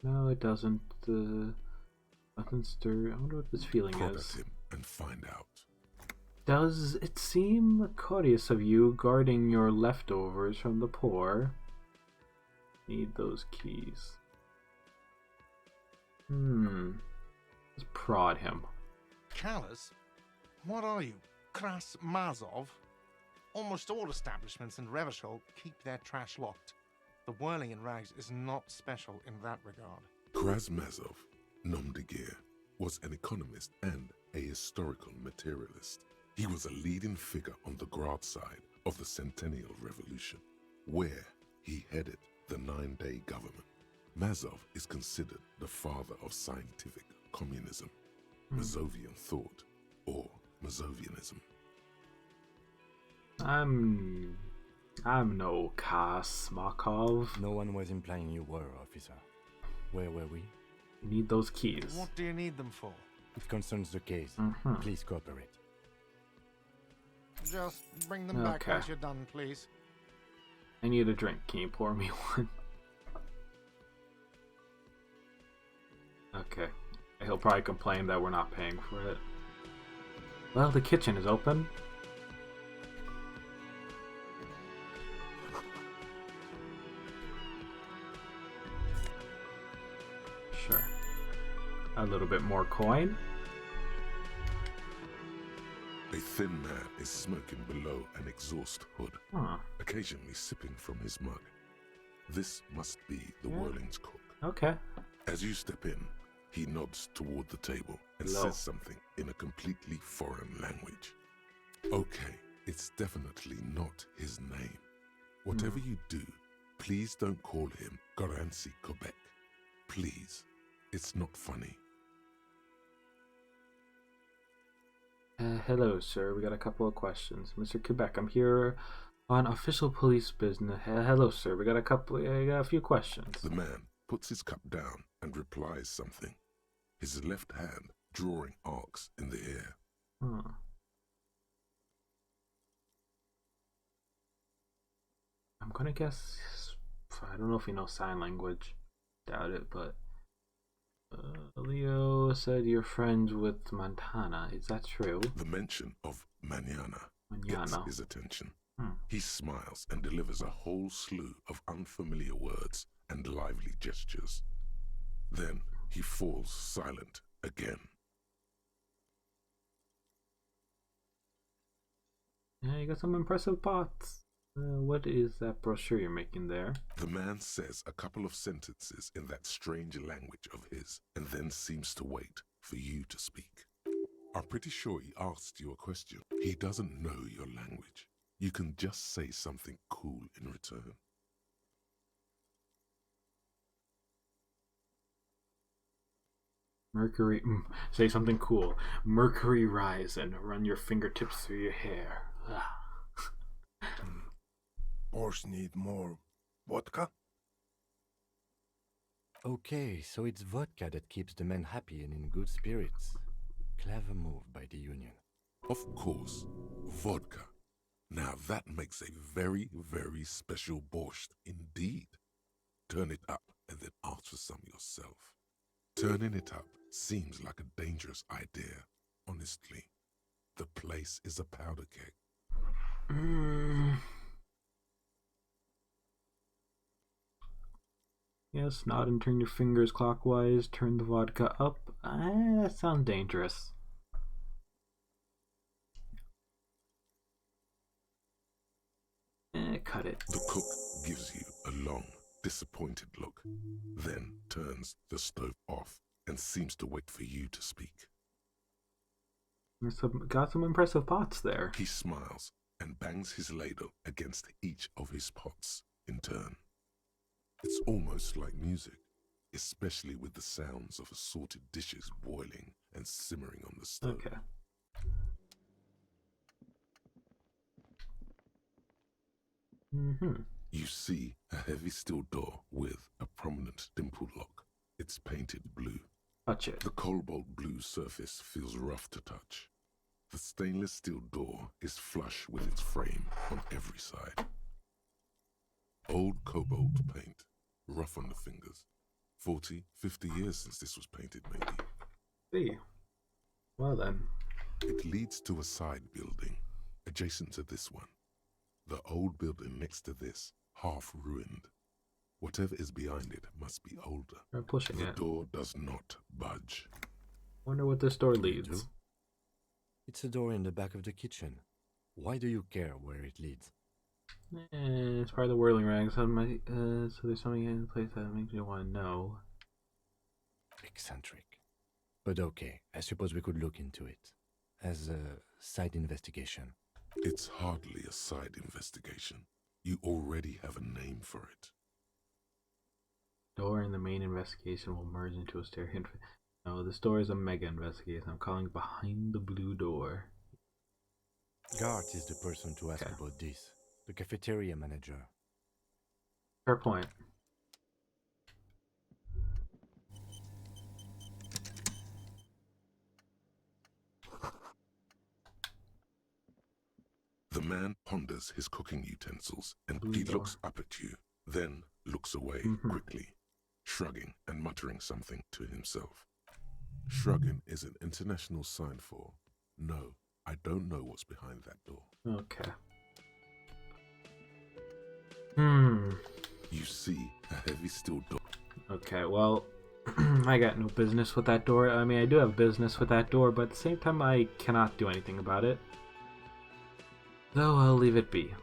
No, it doesn't. Nothing stir. I wonder what this feeling Prod is. at him and find out. Does it seem courteous of you guarding your leftovers from the poor? Need those keys. Let's prod him. Callous? What are you? Kras Mazov? Almost all establishments in Revachol keep their trash locked. The Whirling in Rags is not special in that regard. Krasmazov, nom de guerre, was an economist and a historical materialist. He was a leading figure on the Grad side of the Centennial Revolution, where he headed the 9-day government. Mazov is considered the father of scientific communism, Mazovian thought, or Mazovianism. I'm no Kosmakov. No one was implying you were, officer. Where were we? Need those keys. What do you need them for? It concerns the case. Please cooperate. Just bring them back Okay. once you're done, please. I need a drink. Can you pour me one? Okay. He'll probably complain that we're not paying for it. Well, the kitchen is open. Sure. A little bit more coin. A thin man is smoking below an exhaust hood, occasionally sipping from his mug. This must be the Whirling's cook. Okay. As you step in, he nods toward the table and Hello. says something in a completely foreign language. Okay, it's definitely not his name. Whatever you do, please don't call him Garancy Quebec. Please. It's not funny. Hello, sir. We got a couple of questions. Mr. Quebec, I'm here on official police business. Hello, sir. We got a few questions. The man puts his cup down and replies something, his left hand drawing arcs in the air. I'm gonna guess. I don't know if you know sign language. Doubt it, but Leo said you're friends with Montana. Is that true? The mention of Manana gets his attention. He smiles and delivers a whole slew of unfamiliar words and lively gestures. Then he falls silent again. Yeah, you got some impressive pots. What is that brochure you're making there? The man says a couple of sentences in that strange language of his and then seems to wait for you to speak. I'm pretty sure he asked you a question. He doesn't know your language. You can just say something cool in return. Mercury, say something cool. Mercury rise and run your fingertips through your hair. Boss need more vodka? Okay, so it's vodka that keeps the men happy and in good spirits. Clever move by the Union. Of course, vodka. Now that makes a very, very special borscht indeed. Turn it up and then ask for some yourself. Turning it up seems like a dangerous idea, honestly. The place is a powder keg. Yes, nod and turn your fingers clockwise. Turn the vodka up. That sounds dangerous. Cut it. The cook gives you a long, disappointed look, then turns the stove off and seems to wait for you to speak. Got some impressive pots there. He smiles and bangs his ladle against each of his pots in turn. It's almost like music, especially with the sounds of assorted dishes boiling and simmering on the stove. Okay. You see a heavy steel door with a prominent dimple lock. It's painted blue. Touch it. The cobalt blue surface feels rough to touch. The stainless steel door is flush with its frame on every side. Old cobalt paint, rough on the fingers. 40, 50 years since this was painted, maybe. See. Well then. It leads to a side building, adjacent to this one. The old building next to this, half ruined. Whatever is behind it must be older. Try pushing The it. door does not budge. Wonder what this door leads. It's a door in the back of the kitchen. Why do you care where it leads? It's part of the whirling rag, so there's something in the place that makes you want to know. Eccentric. But okay, I suppose we could look into it. As a side investigation. It's hardly a side investigation. You already have a name for it. Door in the main investigation will merge into a stereo. No, this door is a mega investigation. I'm calling behind the blue door. Gart is the person to ask about this. The cafeteria manager. Fair point. The man ponders his cooking utensils and he looks up at you, then looks away quickly, shrugging and muttering something to himself. Shrugging is an international sign for, no, I don't know what's behind that door. Okay. You see a heavy steel door. Okay, well, I got no business with that door. I mean, I do have business with that door, but at the same time, I cannot do anything about it. So I'll leave it be.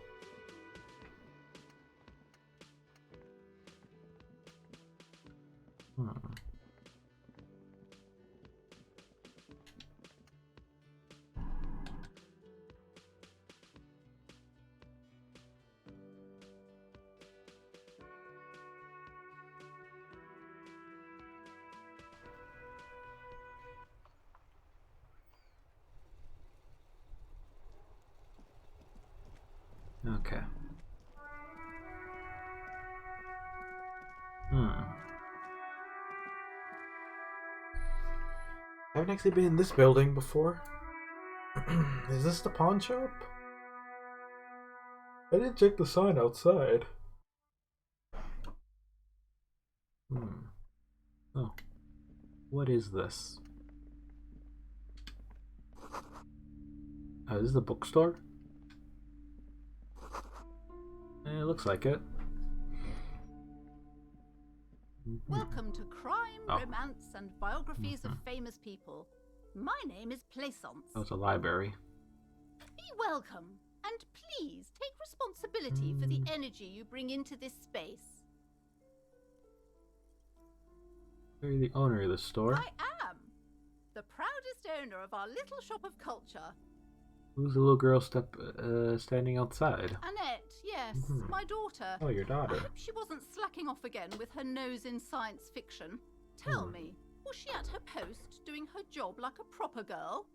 Okay. I haven't actually been in this building before. Is this the pawn shop? I didn't check the sign outside. Oh. What is this? Oh, this is the bookstore? It looks like it. Welcome to Crime, Romance, and Biographies of Famous People. My name is Plaisance. Oh, it's a library. Be welcome, and please take responsibility for the energy you bring into this space. Are you the owner of the store? I am. The proudest owner of our little shop of culture. Who's the little girl standing outside? Annette, yes, my daughter. Oh, your daughter. I hope she wasn't slacking off again with her nose in science fiction. Tell me, was she at her post doing her job like a proper girl?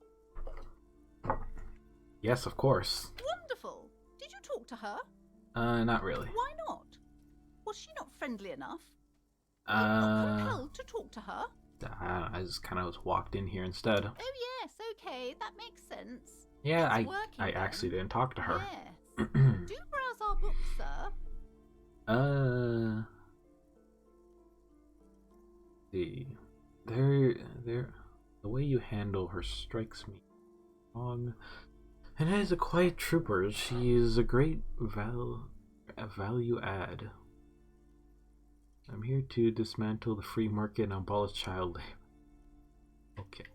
Yes, of course. Wonderful. Did you talk to her? Not really. Why not? Was she not friendly enough? Were you not compelled to talk to her? I just kind of walked in here instead. Oh yes, okay, that makes sense. Yeah, I actually didn't talk to her. Yes. Do browse our books, sir. See, the way you handle her strikes me wrong. And as a quiet trooper, she is a great value add. I'm here to dismantle the free market and abolish child labor. Okay.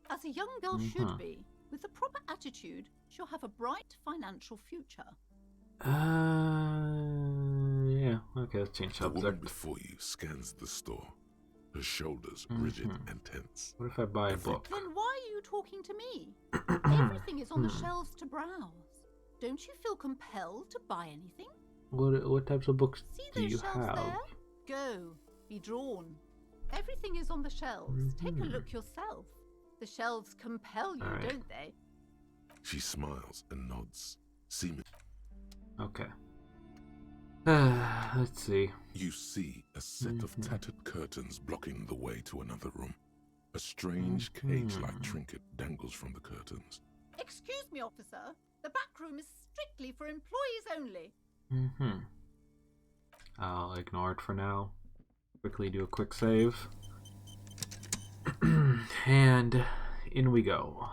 As a young girl should be. With the proper attitude, she'll have a bright financial future. Yeah, okay, let's change subject. The woman before you scans the store, her shoulders rigid and tense. What if I buy a book? Then why are you talking to me? Everything is on the shelves to browse. Don't you feel compelled to buy anything? What types of books do you shelves have? there? Go, be drawn. Everything is on the shelves. Take a look yourself. The shelves compel you, don't they? She smiles and nods, seeming. Okay. Let's see. You see a set of tattered curtains blocking the way to another room. A strange cage-like trinket dangles from the curtains. Excuse me, officer. The back room is strictly for employees only. I'll ignore it for now. Quickly do a quick save. And in we go.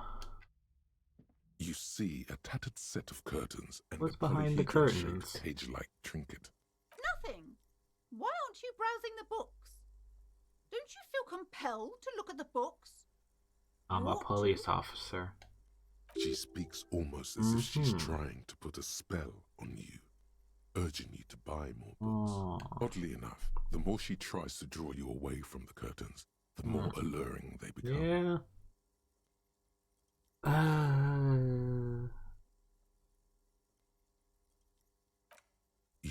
You see a tattered set of curtains and what's a behind the curtains? Cage-like trinket. Nothing. Why aren't you browsing the books? Don't you feel compelled to look at the books? I'm a police officer. She speaks almost as if she's trying to put a spell on you, urging you to buy more books. Oddly enough, the more she tries to draw you away from the curtains, the more alluring they become. Yeah.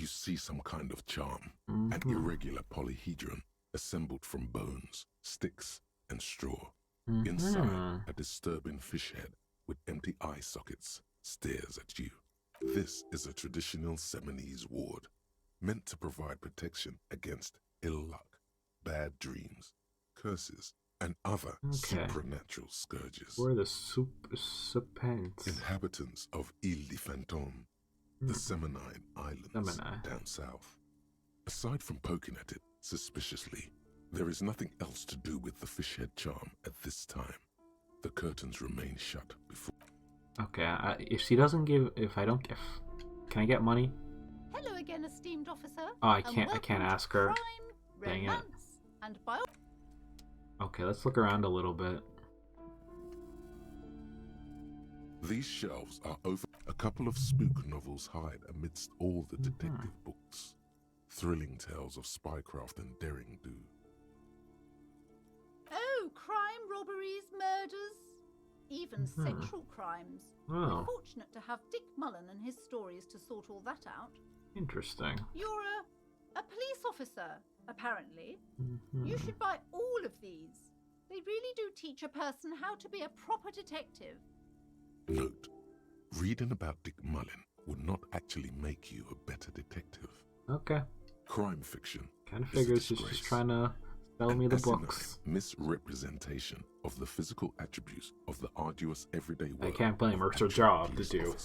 You see some kind of charm, an irregular polyhedron assembled from bones, sticks, and straw. Inside, a disturbing fish head with empty eye sockets stares at you. This is a traditional Seminese ward, meant to provide protection against ill luck, bad dreams, curses, and other supernatural scourges. We're the serpents. Inhabitants of Ile de Fantôme, the Seminine Islands down south. Aside from poking at it suspiciously, there is nothing else to do with the fish head charm at this time. The curtains remain shut before... Okay, if she doesn't give... Can I get money? Hello again, esteemed officer. Oh, I can't ask her. Crime, Dang romance, it. And Okay, let's look around a little bit. These shelves are over. A couple of spook novels hide amidst all the detective books. Thrilling tales of spycraft and daring do. Oh, crime, robberies, murders, even sexual crimes. Oh. We're fortunate to have Dick Mullen and his stories to sort all that out. Interesting. You're a police officer, apparently. You should buy all of these. They really do teach a person how to be a proper detective. Note, reading about Dick Mullen would not actually make you a better detective. Okay. Crime fiction. Kind of figures she's just trying to sell me the books. Misrepresentation of the physical attributes of the arduous everyday work. I can't blame her. It's her job to do.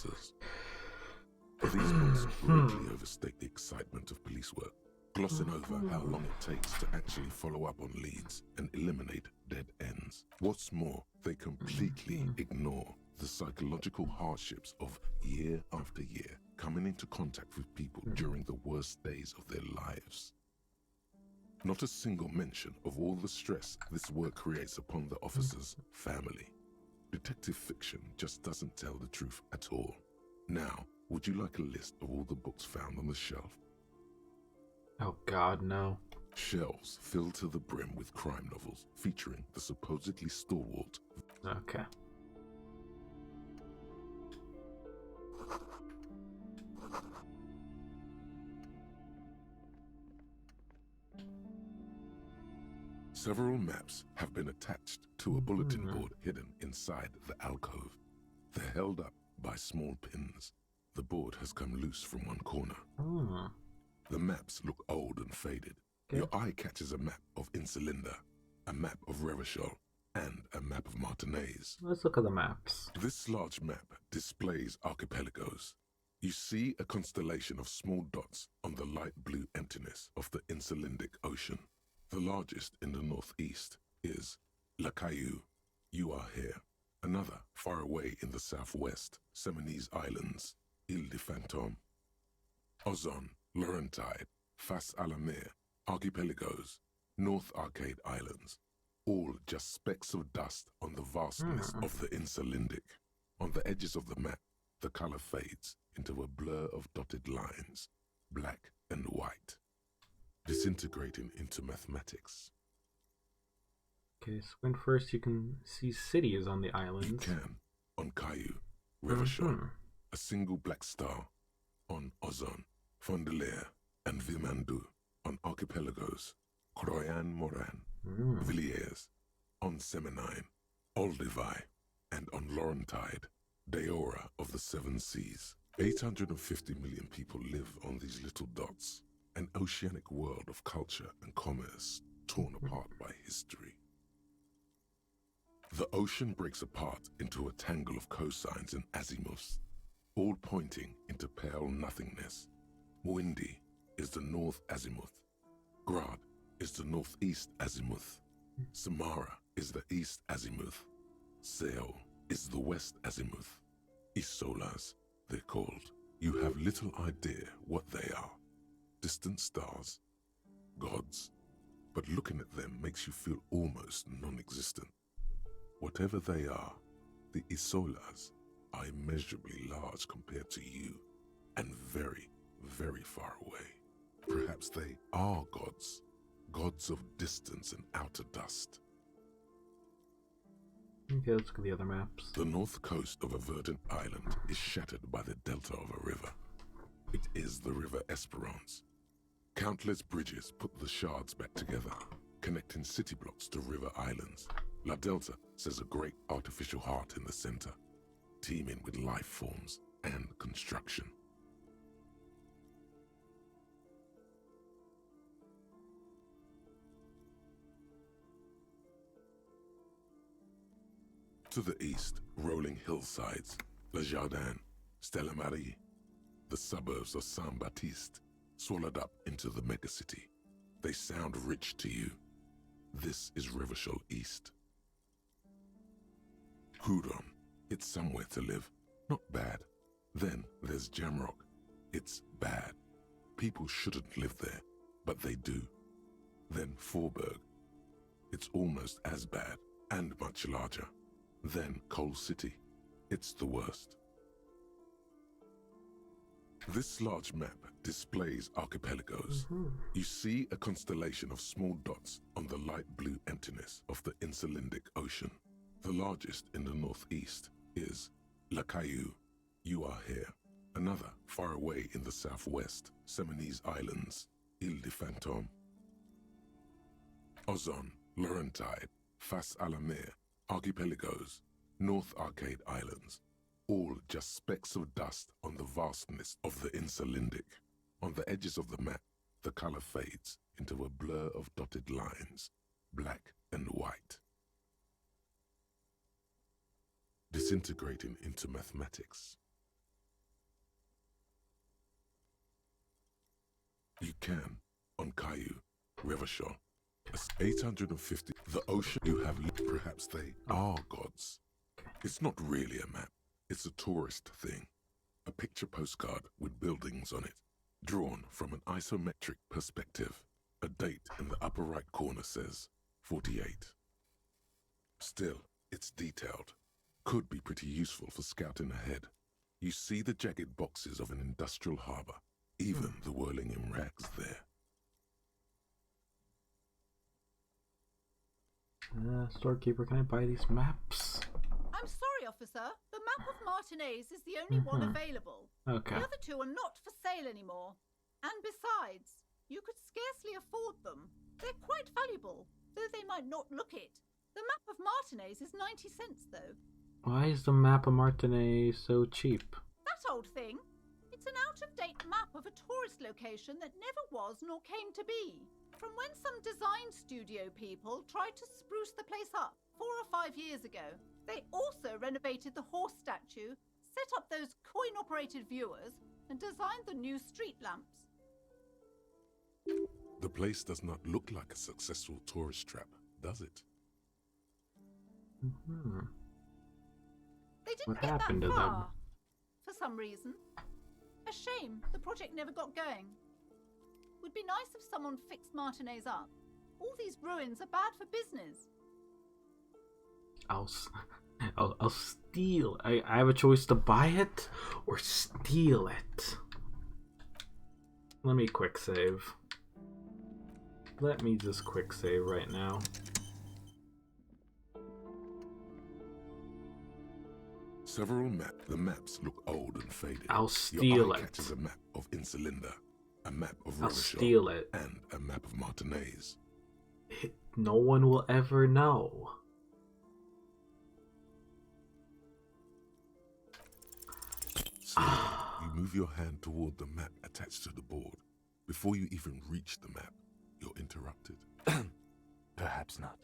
These books greatly overstate the excitement of police work, glossing over how long it takes to actually follow up on leads and eliminate dead ends. What's more, they completely ignore the psychological hardships of year after year coming into contact with people during the worst days of their lives. Not a single mention of all the stress this work creates upon the officer's family. Detective fiction just doesn't tell the truth at all. Now, would you like a list of all the books found on the shelf? Oh God, no. Shelves filled to the brim with crime novels featuring the supposedly stalwart. Okay. Several maps have been attached to a bulletin board hidden inside the alcove. They're held up by small pins. The board has come loose from one corner. The maps look old and faded. Your eye catches a map of Insulinda, a map of Revachol, and a map of Martinez. Let's look at the maps. This large map displays archipelagos. You see a constellation of small dots on the light blue emptiness of the Insulindic Ocean. The largest in the northeast is La Caillou. You are here. Another far away in the southwest, Seminese Islands, Ile de Fantôme. Ozon, Laurentide, Fas à la Mer, Archipelagos, North Arcade Islands, all just specks of dust on the vastness of the Insulindic. On the edges of the map, the color fades into a blur of dotted lines, black and white, disintegrating into mathematics. Okay, so when first you can see cities on the islands. You can, on Caillou, Revachol, a single black star, on Ozon, Fondelier, and Vilmandu, on archipelagos, Croyan Moran, Villiers, on Seminine, Olduvai, and on Laurentide, Deora of the Seven Seas. 850 million people live on these little dots, an oceanic world of culture and commerce torn apart by history. The ocean breaks apart into a tangle of cosines and azimuths, all pointing into pale nothingness. Mwindi is the north azimuth. Grad is the northeast azimuth. Samara is the east azimuth. Seo is the west azimuth. Isolas, they're called. You have little idea what they are. Distant stars, gods, but looking at them makes you feel almost non-existent. Whatever they are, the Isolas are immeasurably large compared to you, and very, very far away. Perhaps they are gods, gods of distance and outer dust. Okay, let's look at the other maps. The north coast of a verdant island is shattered by the delta of a river. It is the River Esperance. Countless bridges put the shards back together, connecting city blocks to river islands. La Delta says a great artificial heart in the center, teeming with life forms and construction. To the east, rolling hillsides, Le Jardin, Stella Marie, the suburbs of Saint-Baptiste, swallowed up into the megacity. They sound rich to you. This is Revachol East. Houdon, it's somewhere to live. Not bad. Then there's Jamrock. It's bad. People shouldn't live there, but they do. Then Forburg. It's almost as bad, and much larger. Then Coal City. It's the worst. This large map displays archipelagos. You see a constellation of small dots on the light blue emptiness of the Insulindic Ocean. The largest in the northeast is La Caillou. You are here. Another far away in the southwest, Seminese Islands, Ile de Fantôme. Ozon, Laurentide, Face à la Mer, Archipelagos, North Arcade Islands. All just specks of dust on the vastness of the Insulindic. On the edges of the map, the color fades into a blur of dotted lines, black and white. Disintegrating into mathematics. You can, on Caillou, Revachol, 850, the ocean you have, perhaps they are gods. It's not really a map. It's a tourist thing, a picture postcard with buildings on it, drawn from an isometric perspective. A date in the upper right corner says 48. Still, it's detailed. Could be pretty useful for scouting ahead. You see the jagged boxes of an industrial harbor, even the whirling in rags there. Storekeeper, can I buy these maps? I'm sorry, officer. The map of Martinez is the only one available. Okay. The other two are not for sale anymore. And besides, you could scarcely afford them. They're quite valuable, though they might not look it. The map of Martinez is 90 cents, though. Why is the map of Martinez so cheap? That old thing? It's an out-of-date map of a tourist location that never was nor came to be. From when some design studio people tried to spruce the place up 4 or 5 years ago. They also renovated the horse statue, set up those coin-operated viewers, and designed the new street lamps. The place does not look like a successful tourist trap, does it? They didn't What get happened that to far, them? for some reason. A shame the project never got going. Would be nice if someone fixed Martinez up. All these ruins are bad for business. I'll steal. I have a choice to buy it or steal it. Let me quick save. Let me just quick save right now. The maps look old and faded. I'll steal Your eye it. catches a map of Insulinda, a map of I'll Revachol, steal it. and a map of Martinez. No one will ever know. So you move your hand toward the map attached to the board. Before you even reach the map, you're interrupted. Perhaps not.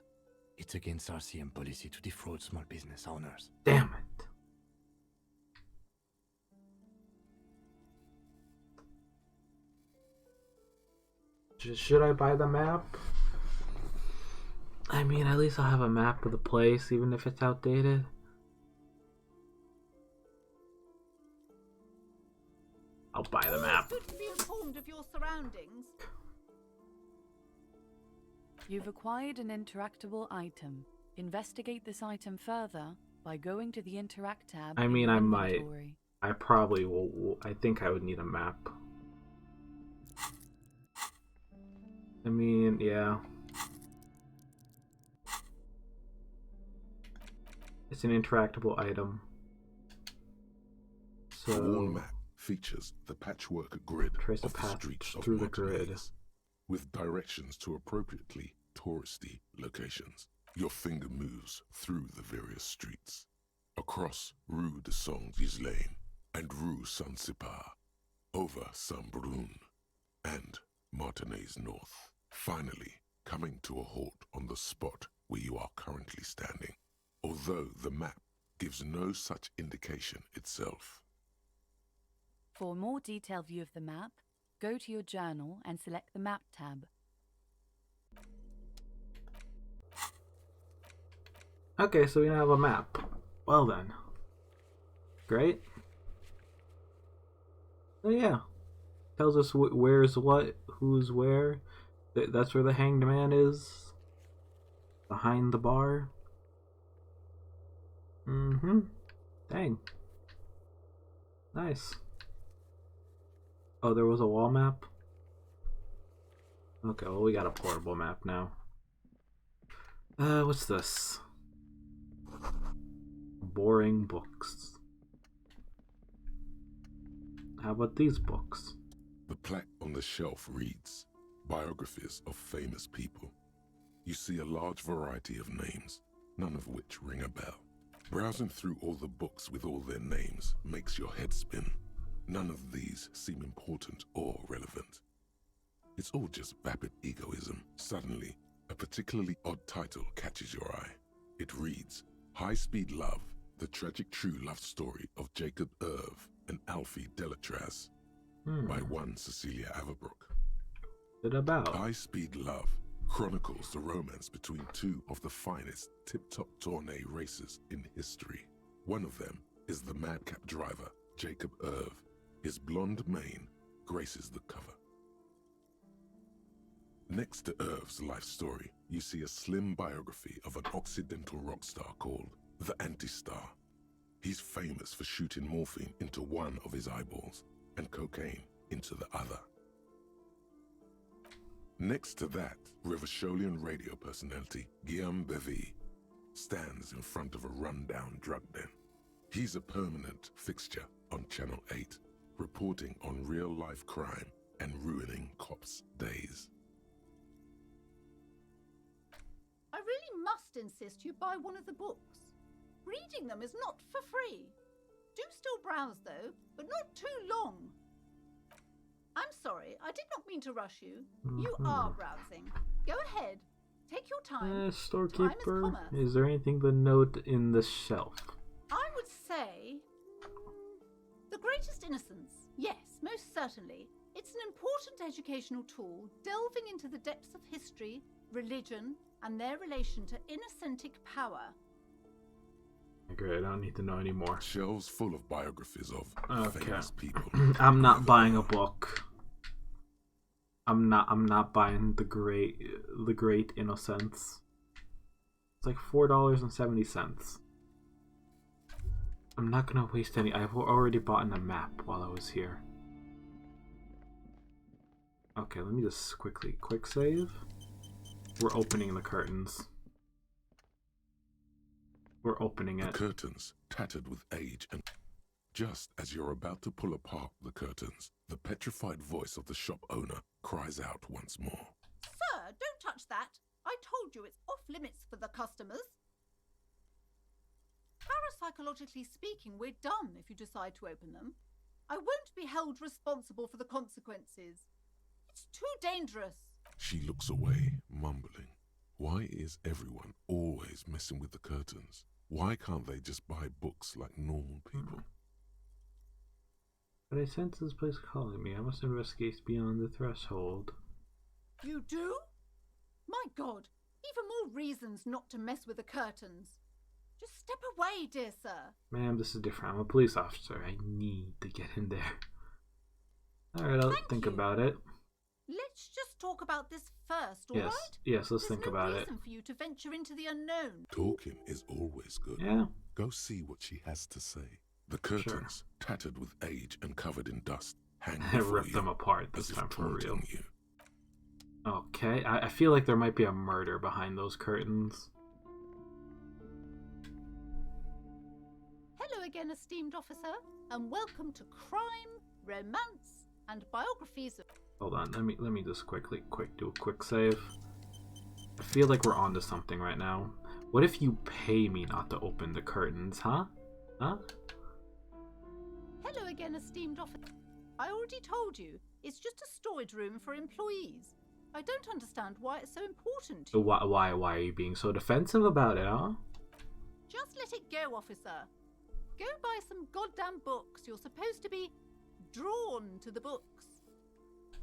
It's against RCM policy to defraud small business owners. Damn it. Should I buy the map? I mean, at least I'll have a map of the place, even if it's outdated. I'll buy the map. It's good to be informed of your surroundings. You've acquired an interactable item. Investigate this item further by going to the Interact tab. I mean, in I your might. inventory. I probably will. I think I would need a map. I mean, yeah. It's an interactable item. The wall So, map features the patchwork grid Trace a of the patch streets of through the grid. Martinez, with directions to appropriately touristy locations. Your finger moves through the various streets, across Rue de Saint-Ghislain and Rue Saint-Sipar, over Saint-Brun and Martinez North, finally coming to a halt on the spot where you are currently standing, although the map gives no such indication itself. For a more detailed view of the map, go to your journal and select the Map tab. Okay, so we now have a map. Well then. Great. Oh yeah. Tells us where's what, who's where. That's where the hanged man is. Behind the bar. Mm-hmm. Dang. Nice. Oh, there was a wall map? Okay, well we got a portable map now. What's this? Boring books. How about these books? The plaque on the shelf reads, Biographies of Famous People. You see a large variety of names, none of which ring a bell. Browsing through all the books with all their names makes your head spin. None of these seem important or relevant. It's all just vapid egoism. Suddenly, a particularly odd title catches your eye. It reads, High Speed Love, the tragic true love story of Jacob Irv and Alfie Delatraz, by one Cecilia Averbrook. What about? High Speed Love chronicles the romance between two of the finest tip-top tourney racers in history. One of them is the madcap driver, Jacob Irv. His blonde mane graces the cover. Next to Irv's life story, you see a slim biography of an Occidental rock star called the Anti-Star. He's famous for shooting morphine into one of his eyeballs and cocaine into the other. Next to that, Revacholian radio personality Guillaume Bevy stands in front of a rundown drug den. He's a permanent fixture on Channel 8, reporting on real-life crime and ruining cops' days. I really must insist you buy one of the books. Reading them is not for free. Do still browse though, but not too long. I'm sorry, I did not mean to rush you. You are browsing. Go ahead. Take your time. Storekeeper, is there anything to note in the shelf? I would say... The Greatest Innocence. Yes, most certainly. It's an important educational tool, delving into the depths of history, religion, and their relation to innocentic power. Great, I don't need to know anymore. Shelves full of biographies of famous people. I'm not buying a book. I'm not buying the Great Innocence. It's like $4.70. I'm not gonna waste any. I've already bought a map while I was here. Okay, let me just quick save. We're opening the curtains. We're opening it. The curtains, tattered with age, and just as you're about to pull apart the curtains, the petrified voice of the shop owner cries out once more. Sir, don't touch that. I told you it's off limits for the customers. Parapsychologically speaking, we're done if you decide to open them. I won't be held responsible for the consequences. It's too dangerous. She looks away, mumbling. Why is everyone always messing with the curtains? Why can't they just buy books like normal people? But I sense this place calling me. I must investigate beyond the threshold. You do? My God, even more reasons not to mess with the curtains. Just step away, dear sir. Ma'am, this is different. I'm a police officer. I need to get in there. Alright, I'll think about it. Let's just talk about this first, all right? Yes, let's think about it. There's no reason for you to venture into the unknown. Talking is always good. Yeah. Go see what she has to say. The curtains, tattered with age and covered in dust, hang I before ripped you, them apart this as time if for real. taunting you. Okay, I feel like there might be a murder behind those curtains. Hello again, esteemed officer, and welcome to Crime, romance, and biographies of... Hold on, let me just do a quick save. I feel like we're onto something right now. What if you pay me not to open the curtains, huh? Huh? Hello again, esteemed officer. I already told you, it's just a storage room for employees. I don't understand why it's so important to you. Why are you being so defensive about it, huh? Just let it go, officer. Go buy some goddamn books. You're supposed to be drawn to the books.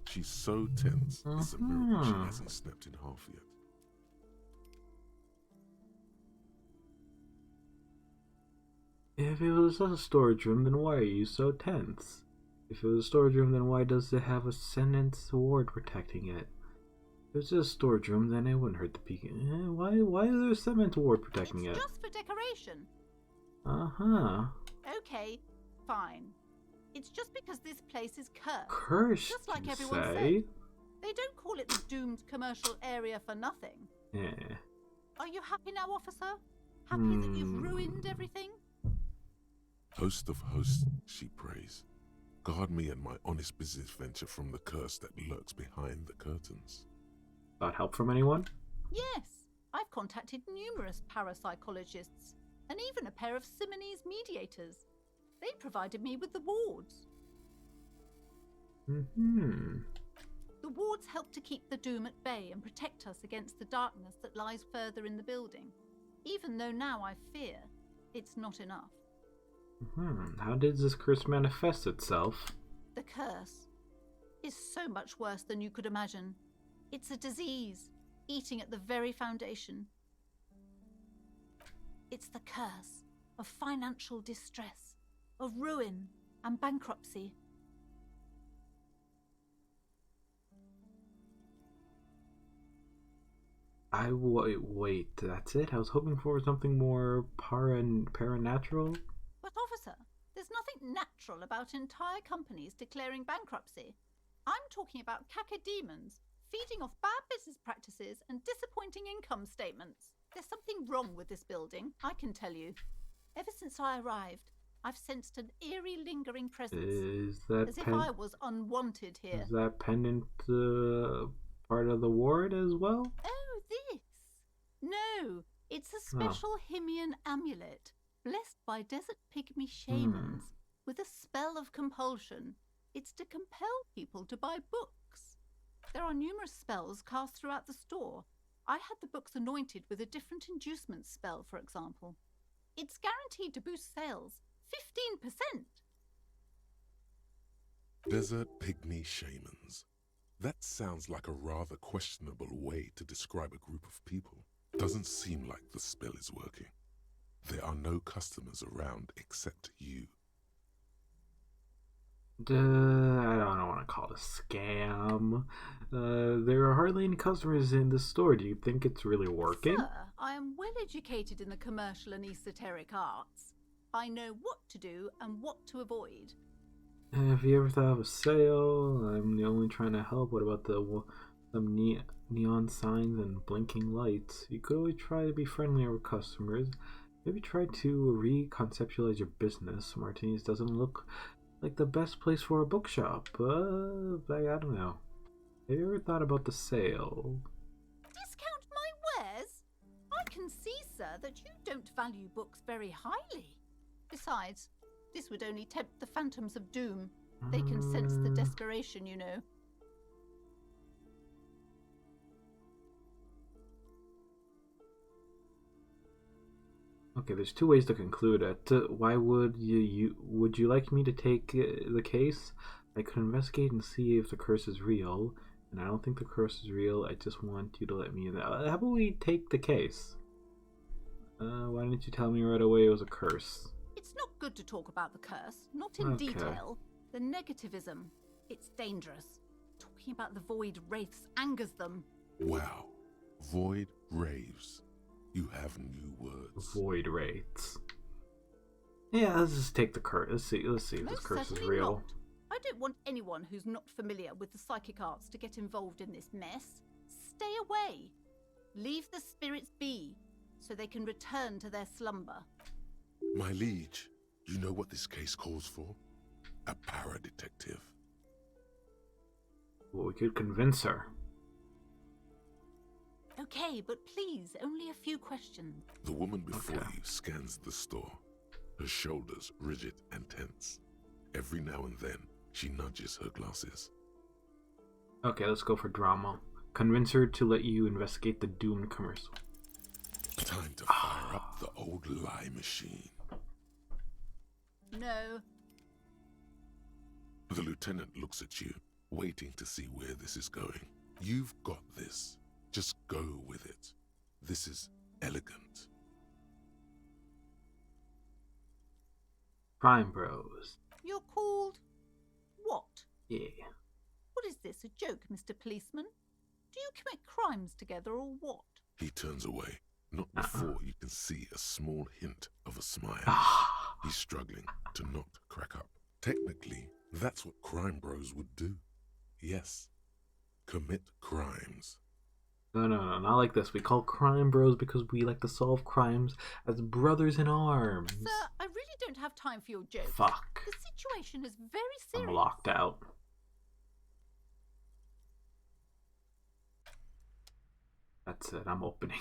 She's so tense, it's a miracle she hasn't slept in half yet. If it was a storage room, then why are you so tense? If it was a storage room, then why does it have a sentence ward protecting it? If it's just a storage room, then it wouldn't hurt the peek. Why is there a cement ward protecting it? It's just for decoration. Uh-huh. Okay, fine. It's just because this place is cursed. Cursed, just like you everyone say? said. They don't call it the doomed commercial area for nothing. Yeah. Are you happy now, officer? Happy that you've ruined everything? Host of hosts, she prays. Guard me and my honest business venture from the curse that lurks behind the curtains. Got help from anyone? Yes. I've contacted numerous parapsychologists, and even a pair of Simonese mediators. They provided me with the wards. The wards help to keep the doom at bay and protect us against the darkness that lies further in the building, even though now I fear it's not enough. How did this curse manifest itself? The curse is so much worse than you could imagine. It's a disease, eating at the very foundation. It's the curse of financial distress, of ruin and bankruptcy. Wait, that's it? I was hoping for something more paranatural. But officer, there's nothing natural about entire companies declaring bankruptcy. I'm talking about cacodemons feeding off bad business practices and disappointing income statements. There's something wrong with this building, I can tell you. Ever since I arrived, I've sensed an eerie lingering presence. As if I was unwanted here. Is that pendant part of the ward as well? Oh, this? No, it's a special Himian amulet, blessed by desert pygmy shamans, with a spell of compulsion. It's to compel people to buy books. There are numerous spells cast throughout the store. I had the books anointed with a different inducement spell, for example. It's guaranteed to boost sales 15%. Desert pygmy shamans. That sounds like a rather questionable way to describe a group of people. Doesn't seem like the spell is working. There are no customers around except you. I don't want to call it a scam. There are hardly any customers in the store. Do you think it's really working? Sir, I am well educated in the commercial and esoteric arts. I know what to do and what to avoid. Have you ever thought of a sale? I'm only trying to help. What about some neon signs and blinking lights? You could always try to be friendlier with customers. Maybe try to reconceptualize your business. Martini's doesn't look like the best place for a bookshop. I don't know. Have you ever thought about the sale? Discount my wares? I can see, sir, that you don't value books very highly. Besides, this would only tempt the phantoms of doom. They can sense the desperation, you know. Okay, there's two ways to conclude it. Why would would you like me to take the case? I could investigate and see if the curse is real, and I don't think the curse is real. I just want you to let me know. How about we take the case? Why didn't you tell me right away it was a curse? It's not good to talk about the curse, not in detail. The negativism, it's dangerous. Talking about the void wraiths angers them. Wow, void raves. You have new words. Void wraiths. Yeah, let's just take the curse. Let's see if this curse is real. Not. I don't want anyone who's not familiar with the psychic arts to get involved in this mess. Stay away. Leave the spirits be, so they can return to their slumber. My liege, you know what this case calls for? a para-detective. Well, we could convince her. Okay, but please, only a few questions. The woman before you scans the store, her shoulders rigid and tense. Every now and then, she nudges her glasses. Okay, let's go for drama. Convince her to let you investigate the doomed commercial. Time to fire up the old lie machine. No. The lieutenant looks at you, waiting to see where this is going. You've got this. Just go with it. This is elegant. Crime Bros. You're called... what? Yeah. What is this, a joke, Mr. Policeman? Do you commit crimes together or what? He turns away, not before you can see a small hint of a smile. He's struggling to not crack up. Technically, that's what crime bros would do. Yes, commit crimes. No, not like this. We call crime bros because we like to solve crimes as brothers in arms. Sir, I really don't have time for your jokes. Fuck. The situation is very serious. I'm locked out. That's it, I'm opening.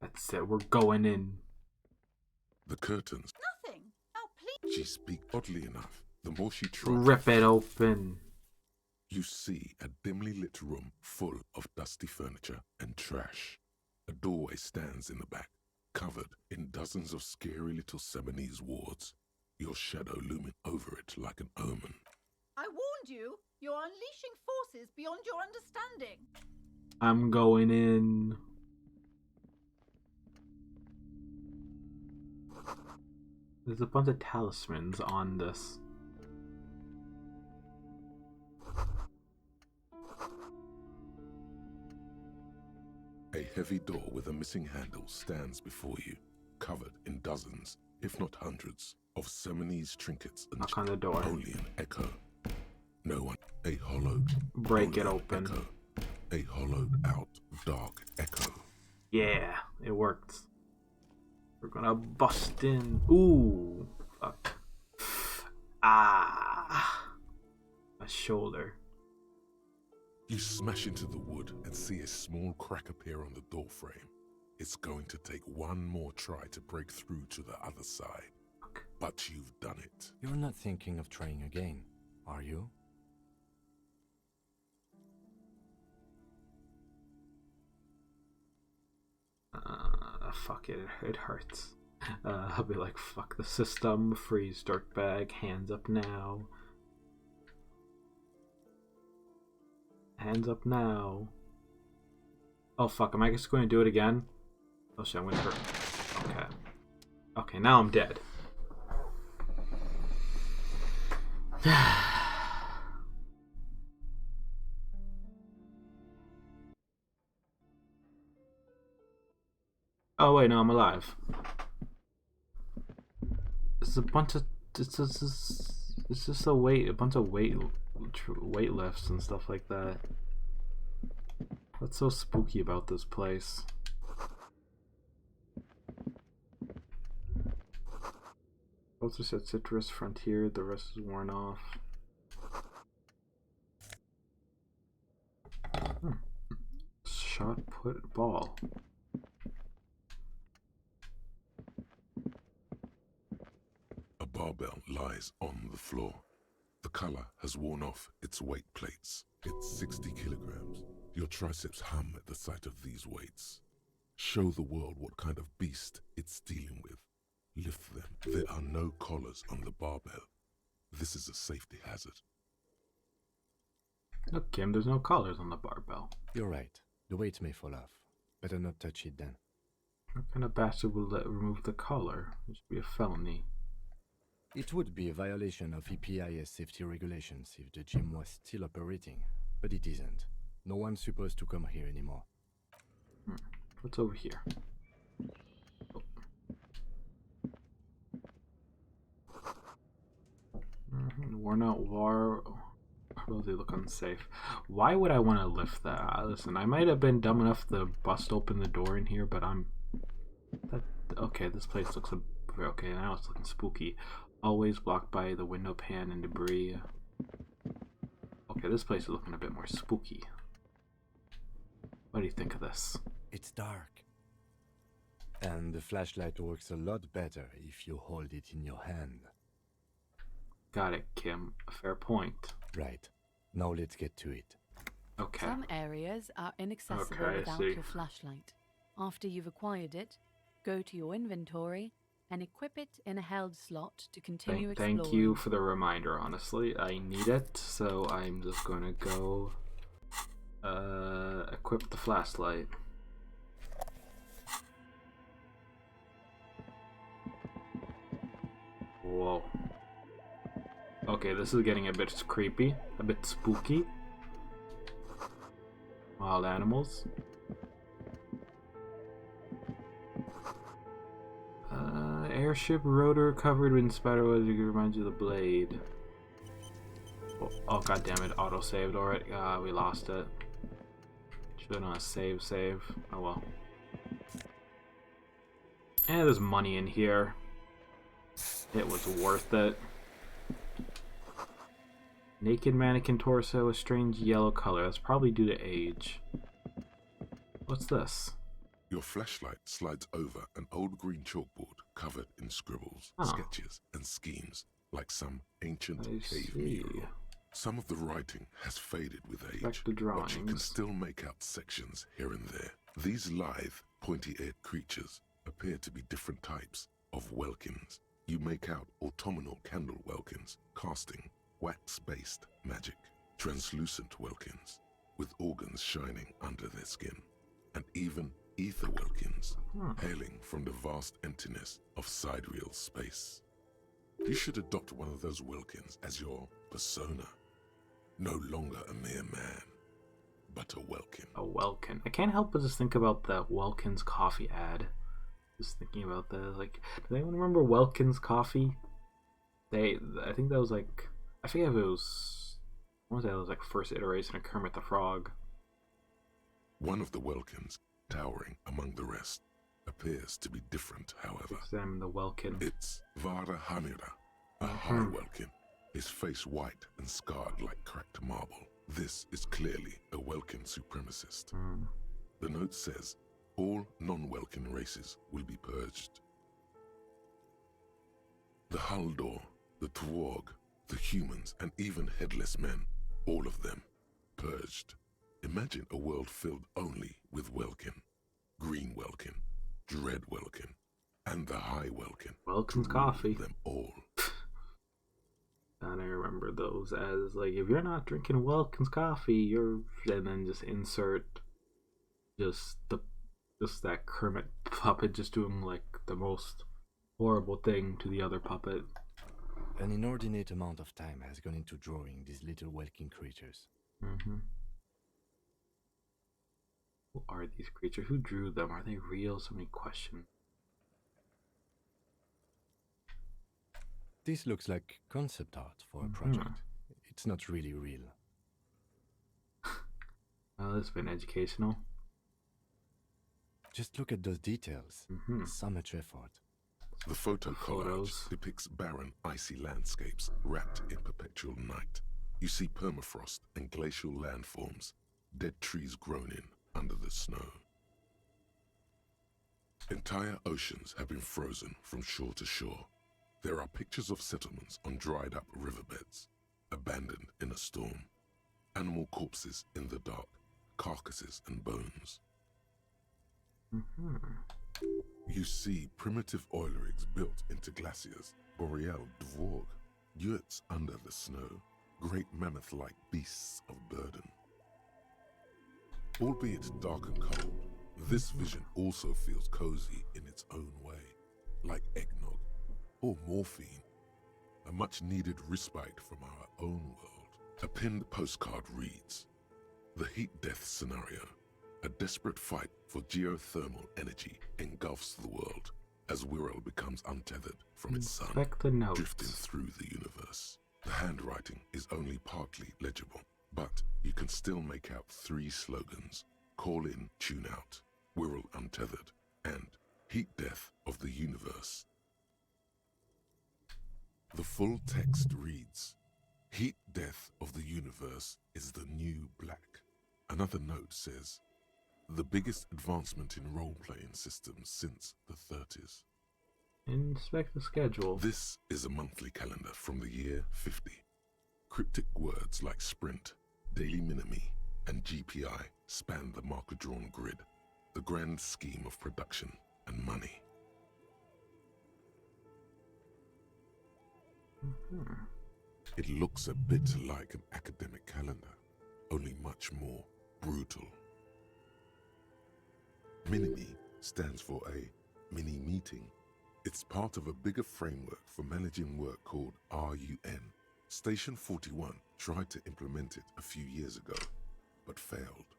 That's it, we're going in. The curtains. Nothing. Now, please. She speaks oddly enough. The more she tries, Rip it open. you see a dimly lit room full of dusty furniture and trash. A doorway stands in the back, covered in dozens of scary little Seminese wards, your shadow looming over it like an omen. I warned you. You're unleashing forces beyond your understanding. I'm going in. There's a bunch of talismans on this. A heavy door with a missing handle stands before you, covered in dozens, if not hundreds, of Seminese trinkets and Knock on the door. only an echo. No one. A hollowed. Break it only an open. Echo. A hollowed out dark echo. Yeah, it worked. We're gonna bust in. Ooh, fuck. Ah, my shoulder. You smash into the wood and see a small crack appear on the door frame. It's going to take one more try to break through to the other side. But you've done it. You're not thinking of trying again, are you? Fuck it, it hurts. I'll be like, fuck the system, freeze dirtbag, hands up now. Hands up now. Oh fuck, am I just going to do it again? Oh shit, I'm going to hurt. Okay. Okay, now I'm dead. Oh wait, no, I'm alive. It's a bunch of it's just a bunch of weight lifts and stuff like that. What's so spooky about this place? Also said citrus frontier. The rest is worn off. Shot put ball. A barbell lies on the floor. The color has worn off its weight plates. It's 60 kilograms. Your triceps hum at the sight of these weights. Show the world what kind of beast it's dealing with. Lift them. There are no collars on the barbell. This is a safety hazard. Look, Kim, there's no collars on the barbell. You're right. The weight may fall off. Better not touch it then. What kind of bastard will remove the collar? It should be a felony. It would be a violation of EPIS safety regulations if the gym was still operating, but it isn't. No one's supposed to come here anymore. What's over here? Worn out war. Will they look unsafe? Why would I want to lift that? Listen, I might have been dumb enough to bust open the door in here, but Okay, this place looks okay. Now it's looking spooky. Always blocked by the window pan and debris. Okay, this place is looking a bit more spooky. What do you think of this? It's dark. And the flashlight works a lot better if you hold it in your hand. Got it, Kim. A fair point. Right. Now let's get to it. Okay. Some areas are inaccessible Okay, I without see. your flashlight. After you've acquired it, go to your inventory and equip it in a held slot to continue exploring. Thank you for the reminder, honestly. I need it, so I'm just gonna go equip the flashlight. Whoa. Okay, this is getting a bit creepy, a bit spooky. Wild animals. Airship rotor covered in spiderwebs reminds you of the blade. Oh god damn it, auto saved already. We lost it. Should have done a save. Oh well. And there's money in here. It was worth it. Naked mannequin torso, a strange yellow color. That's probably due to age. What's this? Your flashlight slides over an old green chalkboard covered in scribbles, Huh. sketches, and schemes, like some ancient I cave see. mural. Some of the writing has faded with age, Back to but you can drawings. still make out sections here and there. These lithe, pointy-eared creatures appear to be different types of welkins. You make out autumnal candle welkins, casting wax-based magic, translucent welkins, with organs shining under their skin, and even ether welkins, hailing from the vast emptiness of sidereal space. You should adopt one of those welkins as your persona. No longer a mere man, but a welkin. A Welkin. I can't help but just think about that Welkin's coffee ad. Just thinking about that, like, does anyone remember Welkin's coffee? I think that was like, I forget if it was, what was that? It was like first iteration of Kermit the Frog. One of the welkins, towering among the rest, appears to be different, however. Examine the Welkin. It's Vara Hamira, a high welkin, his face white and scarred like cracked marble. This is clearly a welkin supremacist. The note says, all non-welkin races will be purged. The Haldor, the Twarg, the humans, and even headless men, all of them, purged. Imagine a world filled only with welkin, green welkin, dread welkin, and the high welkin. Welkin's To rule coffee. them all. And I remember those as, like, if you're not drinking Welkin's coffee, you're, and then just insert just that Kermit puppet just doing like the most horrible thing to the other puppet. An inordinate amount of time has gone into drawing these little welkin creatures. Who are these creatures? Who drew them? Are they real? So many questions. This looks like concept art for a project. It's not really real. Well, this has been educational. Just look at those details. So much effort. The photo Photos. collage depicts barren, icy landscapes wrapped in perpetual night. You see permafrost and glacial landforms, dead trees grown in under the snow. Entire oceans have been frozen from shore to shore. There are pictures of settlements on dried-up riverbeds, abandoned in a storm. Animal corpses in the dark, carcasses and bones. You see primitive oil rigs built into glaciers, boreal dvorg, yurts under the snow, great mammoth-like beasts of burden. Albeit dark and cold, this vision also feels cozy in its own way, like eggnog or morphine, a much-needed respite from our own world. A pinned postcard reads, "The heat death scenario. A desperate fight for geothermal energy engulfs the world as Wirral becomes untethered from its sun, Inspect the notes. drifting through the universe." The handwriting is only partly legible, but you can still make out 3 slogans: call in, tune out, Wirral untethered, and Heat death of the universe. The full text reads, heat death of the universe is the new black. Another note says, the biggest advancement in role-playing systems since the 30s. Inspect the schedule. This is a monthly calendar from the year 50. Cryptic words like sprint, daily minimi, and GPI span the marker-drawn grid, the grand scheme of production and money. It looks a bit like an academic calendar, only much more brutal. Minimi stands for a mini meeting. It's part of a bigger framework for managing work called RUN. Station 41 tried to implement it a few years ago, but failed.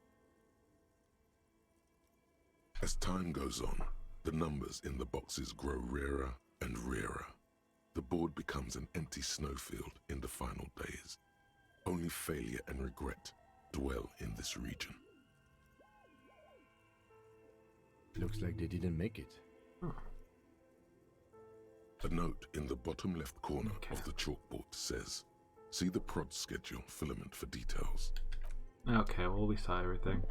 As time goes on, the numbers in the boxes grow rarer and rarer. The board becomes an empty snowfield in the final days. Only failure and regret dwell in this region. Looks like they didn't make it. A note in the bottom left corner of the chalkboard says, see the prod schedule filament for details. Okay, well, we saw everything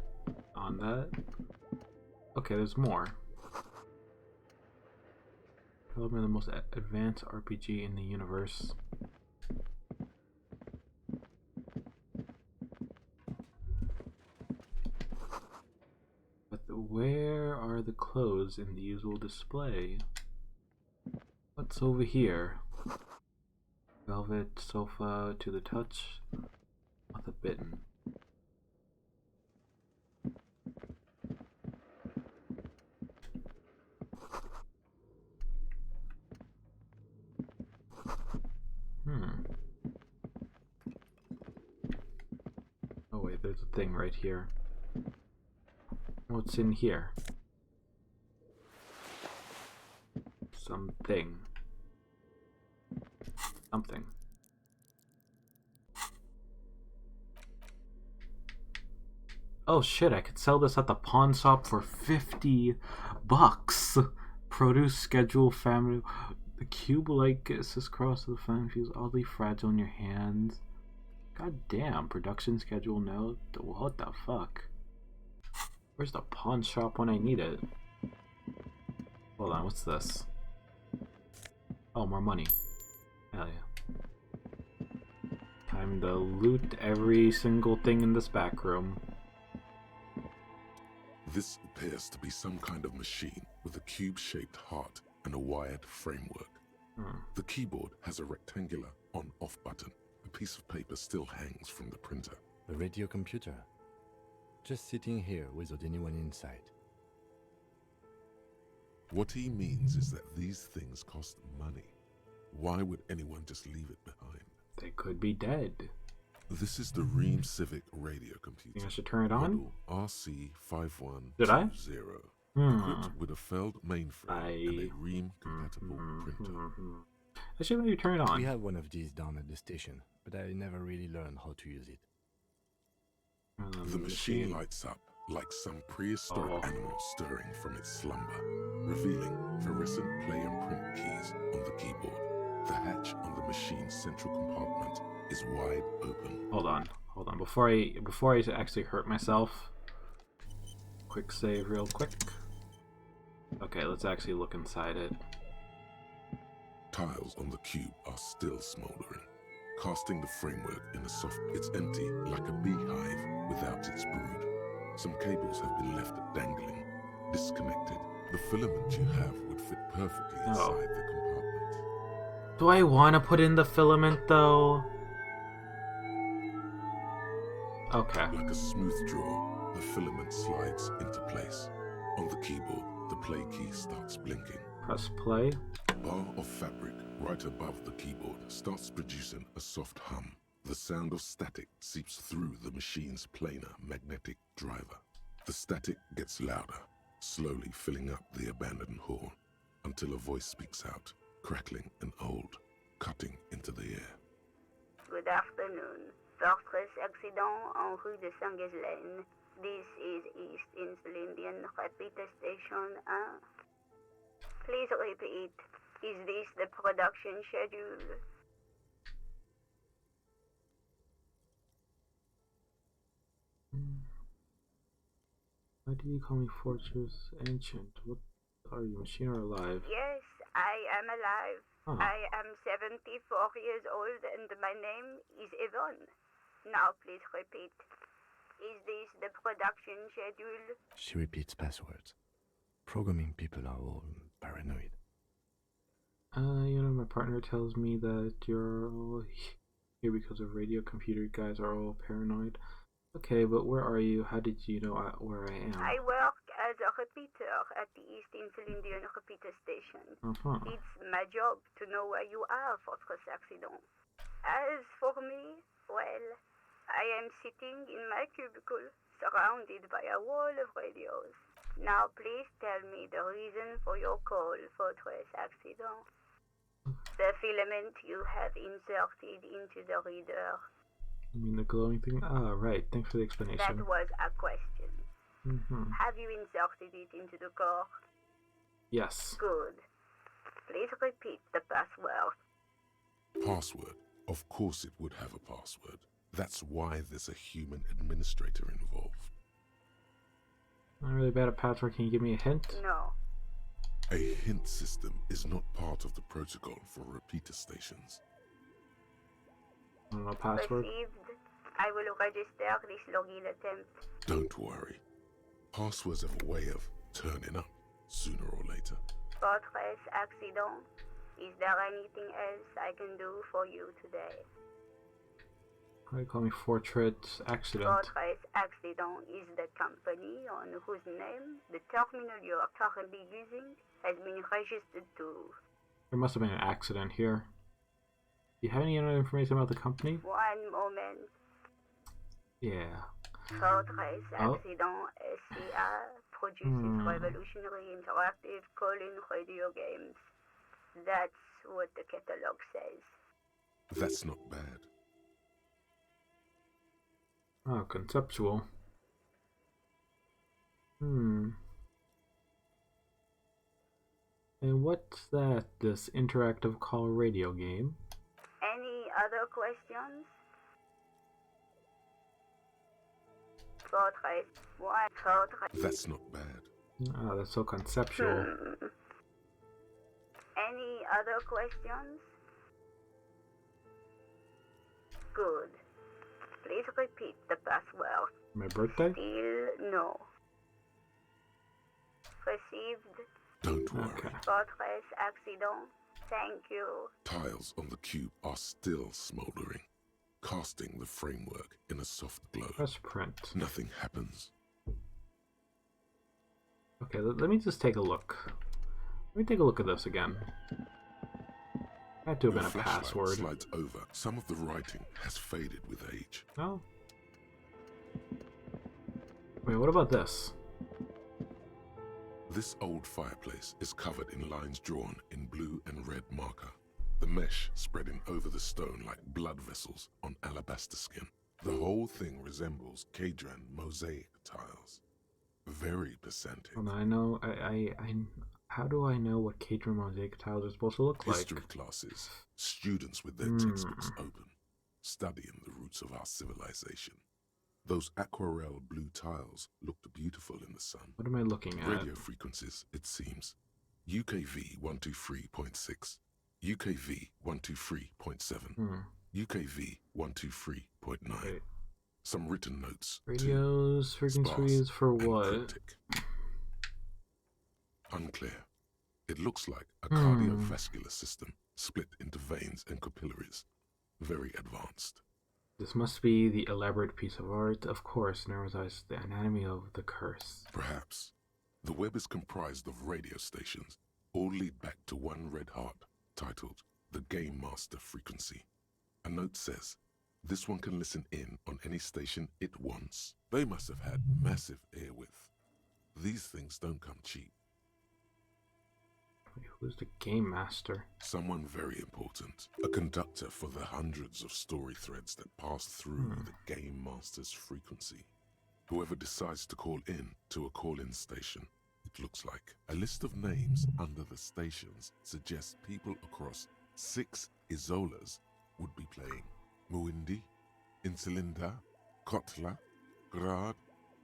on that. Okay, there's more. Development of the most advanced RPG in the universe. But where are the clothes in the usual display? What's over here? Velvet sofa to the touch with a bitten. Oh wait, there's a thing right here. What's in here? Something. Oh shit, I could sell this at the pawn shop for $50. Produce schedule family. The cube-like assist cross of the fan feels oddly fragile in your hands. God damn, production schedule note. What the fuck? Where's the pawn shop when I need it? Hold on, what's this? Oh, more money. Hell yeah. Time to loot every single thing in this back room. This appears to be some kind of machine with a cube-shaped heart and a wired framework. The keyboard has a rectangular on-off button. A piece of paper still hangs from the printer. A radio computer. Just sitting here without anyone inside. What he means is that these things cost money. Why would anyone just leave it behind? They could be dead. This is the Ream Civic radio computer. Think I should turn it on? Model RC5120. Did I? Equipped with a failed mainframe and a Ream-compatible printer. I should maybe turn it on. We have one of these down at the station, but I never really learned how to use it. The machine lights up like some prehistoric animal stirring from its slumber, revealing fluorescent play and print keys on the keyboard. The hatch on the machine's central compartment is wide open. Hold on. Before I actually hurt myself, quick save real quick. Okay, let's actually look inside it. Tiles on the cube are still smoldering, casting the framework in a soft... It's empty, like a beehive without its brood. Some cables have been left dangling, disconnected. The filament you have would fit perfectly inside the compartment. Do I want to put in the filament, though? Okay. Like a smooth draw, the filament slides into place. On the keyboard, the play key starts blinking. Press play. A bar of fabric right above the keyboard starts producing a soft hum. The sound of static seeps through the machine's planar magnetic driver. The static gets louder, slowly filling up the abandoned hall, until a voice speaks out, crackling and old, cutting into the air. Good afternoon. Fortress accident en rue de Saint-Ghislaine. This is East Insulindian Repeater Station 1. Please repeat. Is this the production schedule? Why do you call me Fortress Ancient? What are you, machine or alive? Yes, I am alive. Huh. I am 74 years old and my name is Yvonne. Now please repeat. Is this the production schedule? She repeats passwords. Programming people are all paranoid. My partner tells me that you're all here because of radio computer guys are all paranoid. Okay, but where are you? How did you know where I am? I work as a repeater at the East Insulindian repeater station. It's my job to know where you are, Fortress Accident. As for me, well, I am sitting in my cubicle, surrounded by a wall of radios. Now please tell me the reason for your call, Fortress Accident. The filament you have inserted into the reader. You mean the glowing thing? Ah, right. Thanks for the explanation. That was a question. Have you inserted it into the core? Yes. Good. Please repeat the password. Password? Of course it would have a password. That's why there's a human administrator involved. I'm really bad at password. Can you give me a hint? No. A hint system is not part of the protocol for repeater stations. I don't know, password? Received. I will register this login attempt. Don't worry. Passwords have a way of turning up sooner or later. Fortress Accident. Is there anything else I can do for you today? Why do you call me Fortress Accident? Fortress Accident is the company on whose name the terminal you are currently using has been registered to. There must have been an accident here. Do you have any other information about the company? One moment. Yeah. Fortress Accident SCA produces revolutionary interactive call-in radio games. That's what the catalog says. That's not bad. Oh, conceptual. And what's that, this interactive call radio game? Any other questions? Fortress, what? Fortress. That's not bad. Ah, that's so conceptual. Any other questions? Good. Please repeat the password. My birthday? Still no. Received. Don't worry. Okay. Fortress Accident. Thank you. Tiles on the cube are still smoldering, casting the framework in a soft glow. Press print. Nothing happens. Okay, let me just take a look. Let me take a look at this again. Had to have been a flashlight password. slides over. Some of the writing has faded with age. Oh. Wait, what about this? This old fireplace is covered in lines drawn in blue and red marker. The mesh spreading over the stone like blood vessels on alabaster skin. The whole thing resembles Kadran mosaic tiles. Very pedantic. Well, I know, how do I know what Kadran mosaic tiles are supposed to look like? History classes, students with their textbooks open, studying the roots of our civilization. Those aquarelle blue tiles looked beautiful in the sun. What am I looking at? Radio frequencies, it seems. UKV 123.6, UKV 123.7, UKV 123.9. Wait. Some written notes. Radios, frequencies for what? Cryptic. Unclear. It looks like a cardiovascular system split into veins and capillaries. Very advanced. This must be the elaborate piece of art. Of course, narrows the anatomy of the curse. Perhaps. The web is comprised of radio stations, all lead back to one red heart, titled the Game Master Frequency. A note says, this one can listen in on any station it wants. They must have had massive airwidth. These things don't come cheap. Wait, who's the Game Master? Someone very important. A conductor for the hundreds of story threads that pass through the Game Master's frequency. Whoever decides to call in to a call-in station, it it looks like. A list of names under the stations suggests people across 6 Isolas would be playing. Muindi, Insulinda, Kotla, Grad,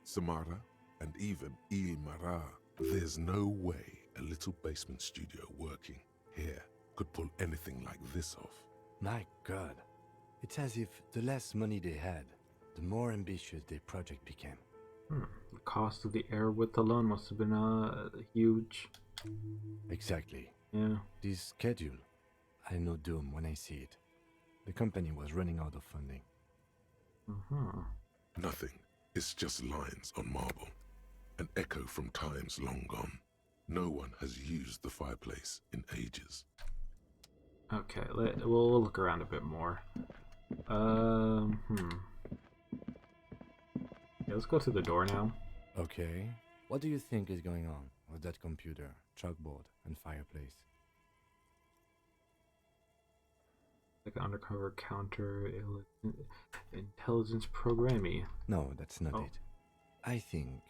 Samara, and even Il Mara. There's no way a little basement studio working here could pull anything like this off. My God. It's as if the less money they had, the more ambitious their project became. The cost of the air width alone must have been huge. Exactly. Yeah. This schedule, I know doom when I see it. The company was running out of funding. Nothing. It's just lines on marble. An echo from times long gone. No one has used the fireplace in ages. Okay, we'll look around a bit more. Yeah, let's go to the door now. Okay. What do you think is going on with that computer, chalkboard, and fireplace? Like an undercover counter intelligence programming. No, that's not it. I think...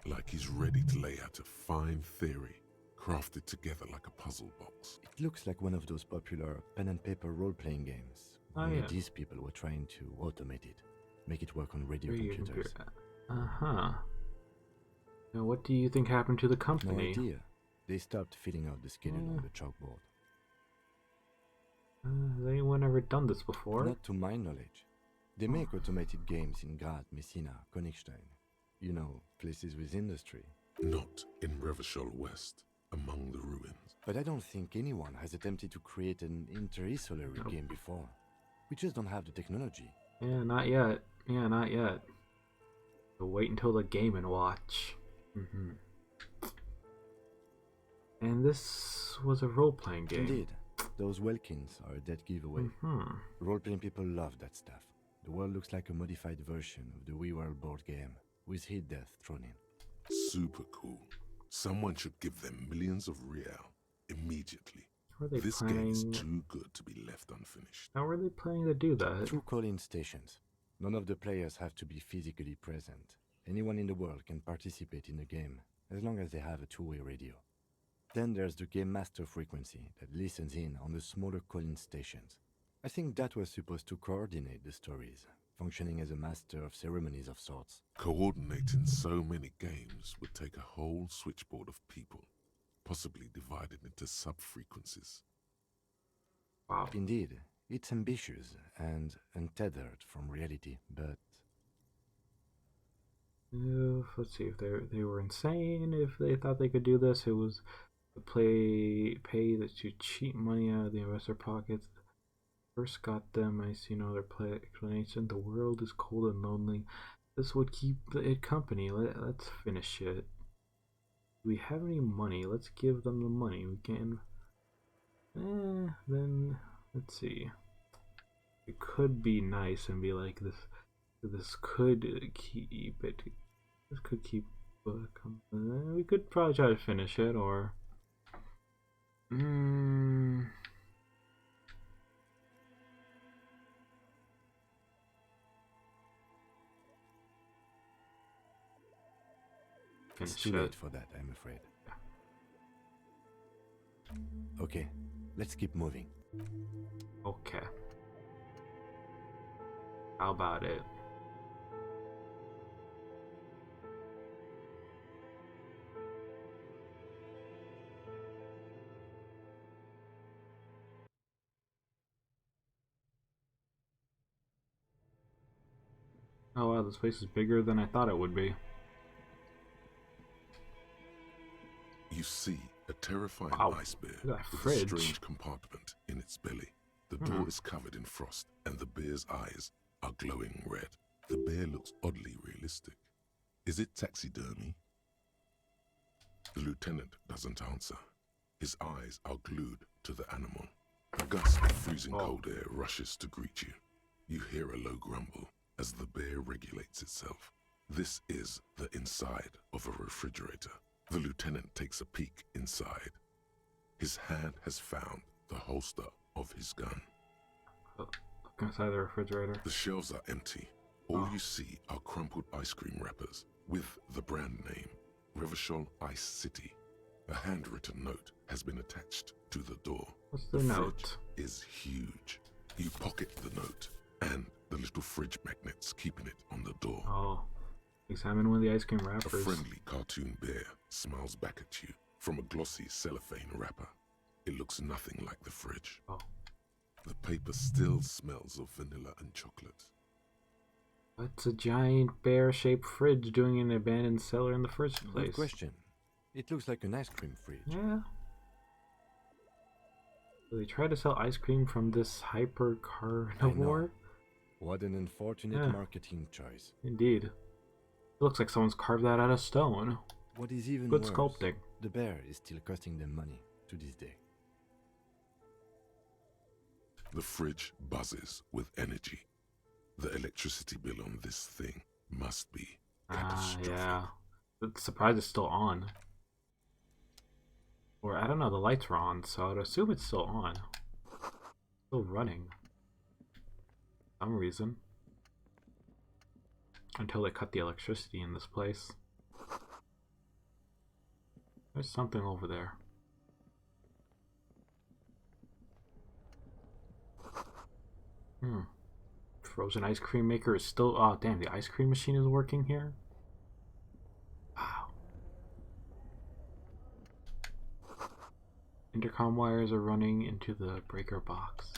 Like he's ready to lay out a fine theory, crafted together like a puzzle box. It looks like one of those popular pen and paper role-playing games. Only these people were trying to automate it, make it work on radio computers. Now, what do you think happened to the company? No idea. They stopped filling out the schedule on the chalkboard. Has anyone ever done this before? Not to my knowledge. They make automated games in Graz, Messina, Königstein. You know, places with industry. Not in Revachol West, among the ruins. But I don't think anyone has attempted to create an inter-isolary game before. We just don't have the technology. Yeah, not yet. So wait until the game and watch. And this was a role-playing game. Indeed. Those Welkins are a dead giveaway. Role-playing people love that stuff. The world looks like a modified version of the WeWorld board game, with hit death thrown in. Super cool. Someone should give them millions of real immediately. This planning... game is too good to be left unfinished. How are they planning to do that? Through call-in stations. None of the players have to be physically present. Anyone in the world can participate in the game, as long as they have a two-way radio. Then there's the game master frequency that listens in on the smaller call-in stations. I think that was supposed to coordinate the stories, functioning as a master of ceremonies of sorts. Coordinating so many games would take a whole switchboard of people, possibly divided into sub-frequencies. Wow. Indeed, it's ambitious and untethered from reality, but... let's see, if they were insane, if they thought they could do this, it was pay that to cheat money out of the investor pockets. First got them, I see no other explanation. The world is cold and lonely. This would keep it company. Let's finish it. Do we have any money? Let's give them the money. We can. Then let's see. It could be nice and be like this. This could keep it. This could keep. We could probably try to finish it, or. It's too late for that, I'm afraid. Okay, let's keep moving. Okay. How about it? Oh wow, this place is bigger than I thought it would be. You see a terrifying ice bear with a strange compartment in its belly. The door is covered in frost, and the bear's eyes are glowing red. The bear looks oddly realistic. Is it taxidermy? The lieutenant doesn't answer. His eyes are glued to the animal. A gust of freezing cold air rushes to greet you. You hear a low grumble as the bear regulates itself. This is the inside of a refrigerator. The lieutenant takes a peek inside. His hand has found the holster of his gun. Inside the refrigerator. The shelves are empty. All you see are crumpled ice cream wrappers, With the brand name, Revachol Ice City, a handwritten note has been attached to the door. What's the note? Fridge is huge. You pocket the note and the little fridge magnets keeping it on the door. Oh. Examine one of the ice cream A wrappers. friendly cartoon bear smiles back at you from a glossy cellophane wrapper. It looks nothing like the fridge. Oh. The paper still smells of vanilla and chocolate. What's a giant bear-shaped fridge doing in an abandoned cellar in the first place? Good question. It looks like an ice cream fridge. Yeah. So they try to sell ice cream from this hyper carnivore? What an unfortunate marketing choice. Indeed. It looks like someone's carved that out of stone. What is even Good worse, sculpting. the bear is still costing them money to this day. The fridge buzzes with energy. The electricity bill on this thing must be catastrophic. Yeah. It's surprised it's still on. Or, I don't know, the lights were on, so I'd assume it's still on. Still running. For some reason. Until they cut the electricity in this place. There's something over there. Frozen ice cream maker is still... Oh, damn, the ice cream machine is working here? Wow. Intercom wires are running into the breaker box.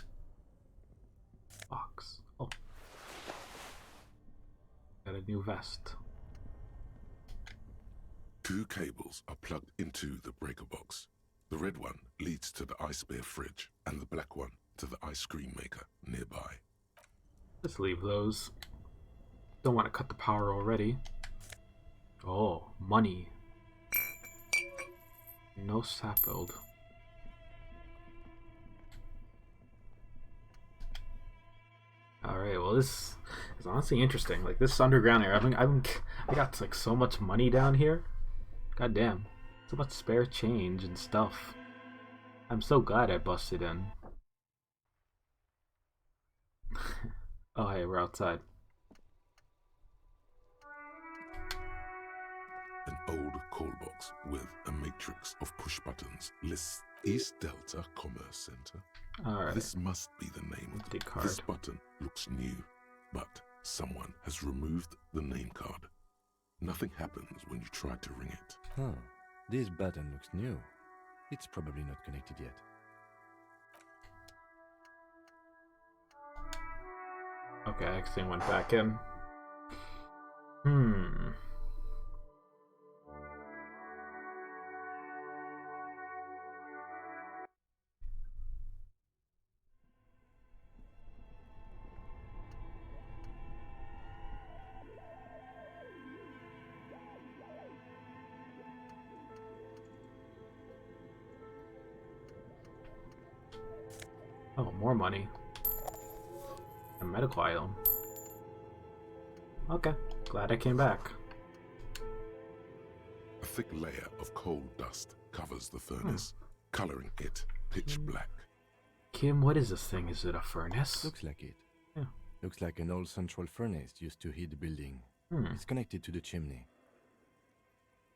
Oh. Got a new vest. 2 cables are plugged into the breaker box. The red one leads to the ice bear fridge, and the black one to the ice cream maker nearby. Just leave those. Don't want to cut the power already. Oh, money. No sap build. Alright, well this is honestly interesting. Like this underground area, I got like so much money down here. God damn. So much spare change and stuff. I'm so glad I busted in. Oh hey, we're outside. An old call box with a matrix of push buttons lists East Delta Commerce Center. Alright. This must be the name of the card. This button looks new, but someone has removed the name card. Nothing happens when you try to ring it. Huh. This button looks new. It's probably not connected yet. Okay, I accidentally went back in. Oh, more money. A medical item. Okay, glad I came back. A thick layer of coal dust covers the furnace, coloring it pitch black. Kim, what is this thing? Is it a furnace? Looks like it. Yeah. Looks like an old central furnace used to heat the building. It's connected to the chimney.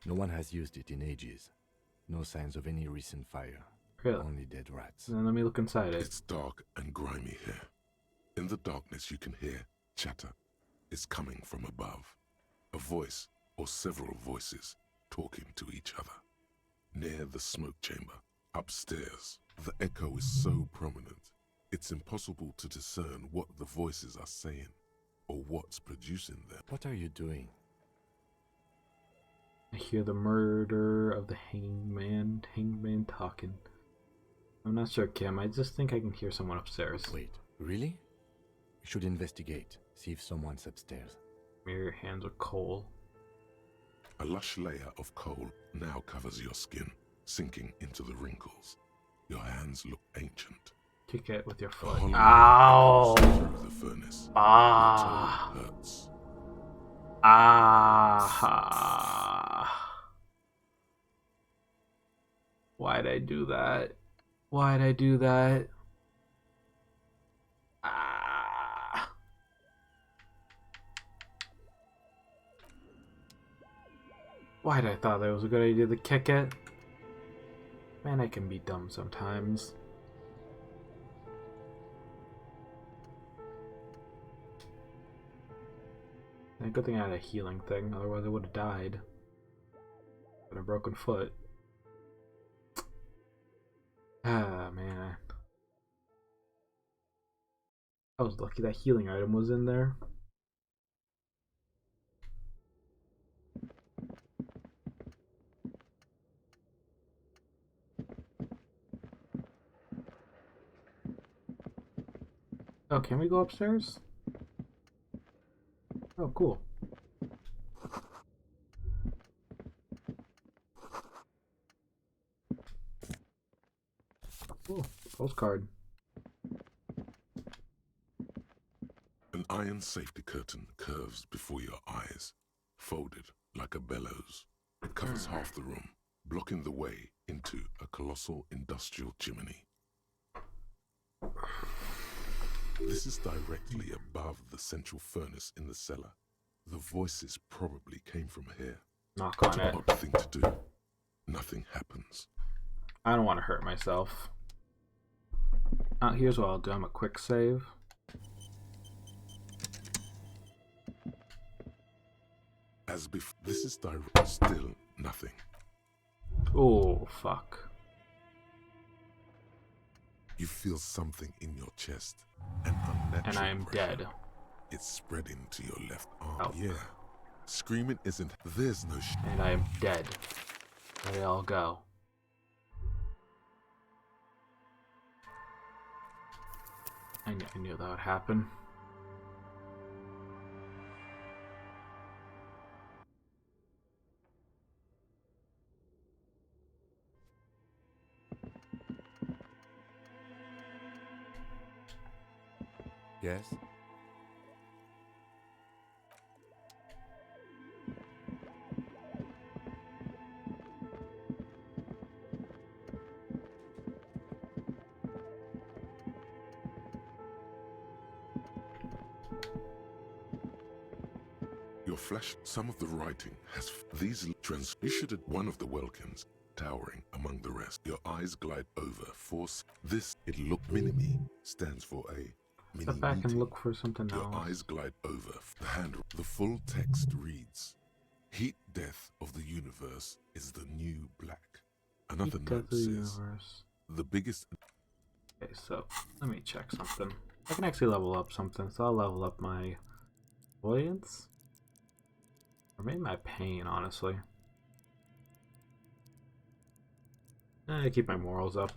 No one has used it in ages. No signs of any recent fire. Really? Only dead rats. Then let me look inside it. It's dark and grimy here. In the darkness you can hear chatter. It's coming from above. A voice or several voices talking to each other. Near the smoke chamber, upstairs, the echo is so prominent, it's impossible to discern what the voices are saying or what's producing them. What are you doing? I hear the murder of the hangman talking. I'm not sure, Kim. I just think I can hear someone upstairs. Wait, really? We should investigate, see if someone's upstairs. Mirror your hands with coal. A lush layer of coal now covers your skin, sinking into the wrinkles. Your hands look ancient. Kick it with your A foot. hollow Ow! goes through the furnace. Ah! Your toe hurts. Ah! Why'd I do that? Why'd I do that? Ah! Why'd I thought that was a good idea to kick it? Man, I can be dumb sometimes. And good thing I had a healing thing, otherwise I would have died. Got a broken foot. Ah, man. I was lucky that healing item was in there. Oh, can we go upstairs? Oh, cool. Cool. Postcard. An iron safety curtain curves before your eyes, folded like a bellows. It covers half the room, blocking the way into a colossal industrial chimney. This is directly above the central furnace in the cellar. The voices probably came from here. Knock on it. Odd thing to do. Nothing happens. I don't want to hurt myself. Here's what I'll do. I'm a quick save. As before, this is direct. Still nothing. Oh, fuck. You feel something in your chest. An unnatural And I am pressure. dead. It's spreading to your left arm. Oh. Yeah. Screaming isn't. There's no And I am dead. Where they all go. I knew that would happen. Yes? Your flash, some of the writing has these trends. You should at one of the Welkins, towering among the rest. Your eyes glide over force. This, it look minimi, stands for a mini Step back and meeting. look for something Your else. eyes glide over the hand. The full text reads, Heat death of the universe is the new black. Another Death note of the says, universe. the biggest. Okay, so let me check something. I can actually level up something, so I'll level up my Voyance. Or maybe my pain, honestly. I keep my morals up.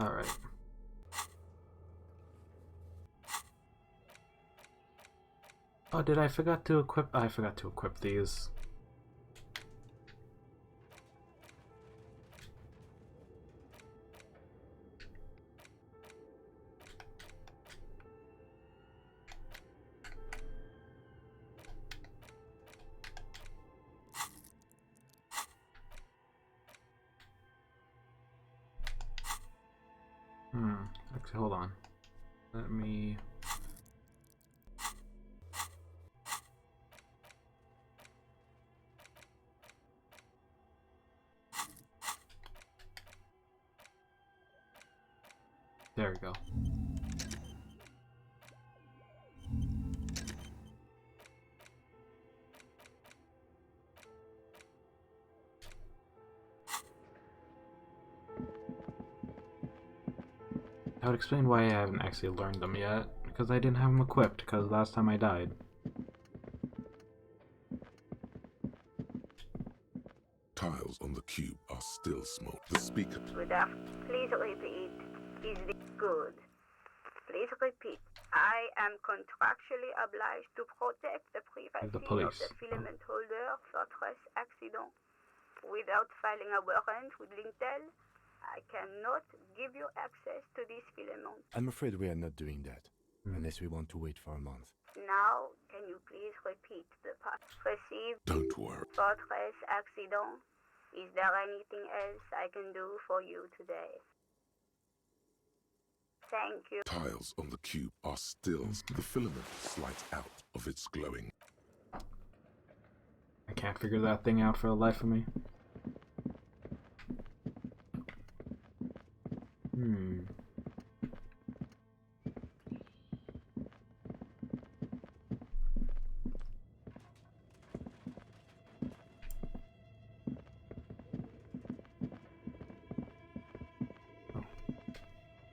Alright. Oh, did I forgot to equip? I forgot to equip these. Actually, hold on. Let me... There we go. That would explain why I haven't actually learned them yet, because I didn't have them equipped, because last time I died. Tiles on the cube are still small. The speaker. Good afternoon. Please repeat. Is this good? Please repeat. I am contractually obliged to protect the privacy of police. the filament holder for stress accident. Without filing a warrant with Lintel, I cannot give you access to this filament. I'm afraid we are not doing that, unless we want to wait for a month. Now, can you please repeat the part? Received Don't worry. for stress accident. Is there anything else I can do for you today? Thank you. tiles on the cube are stills. The filament slides out of its glowing. I can't figure that thing out for the life of me.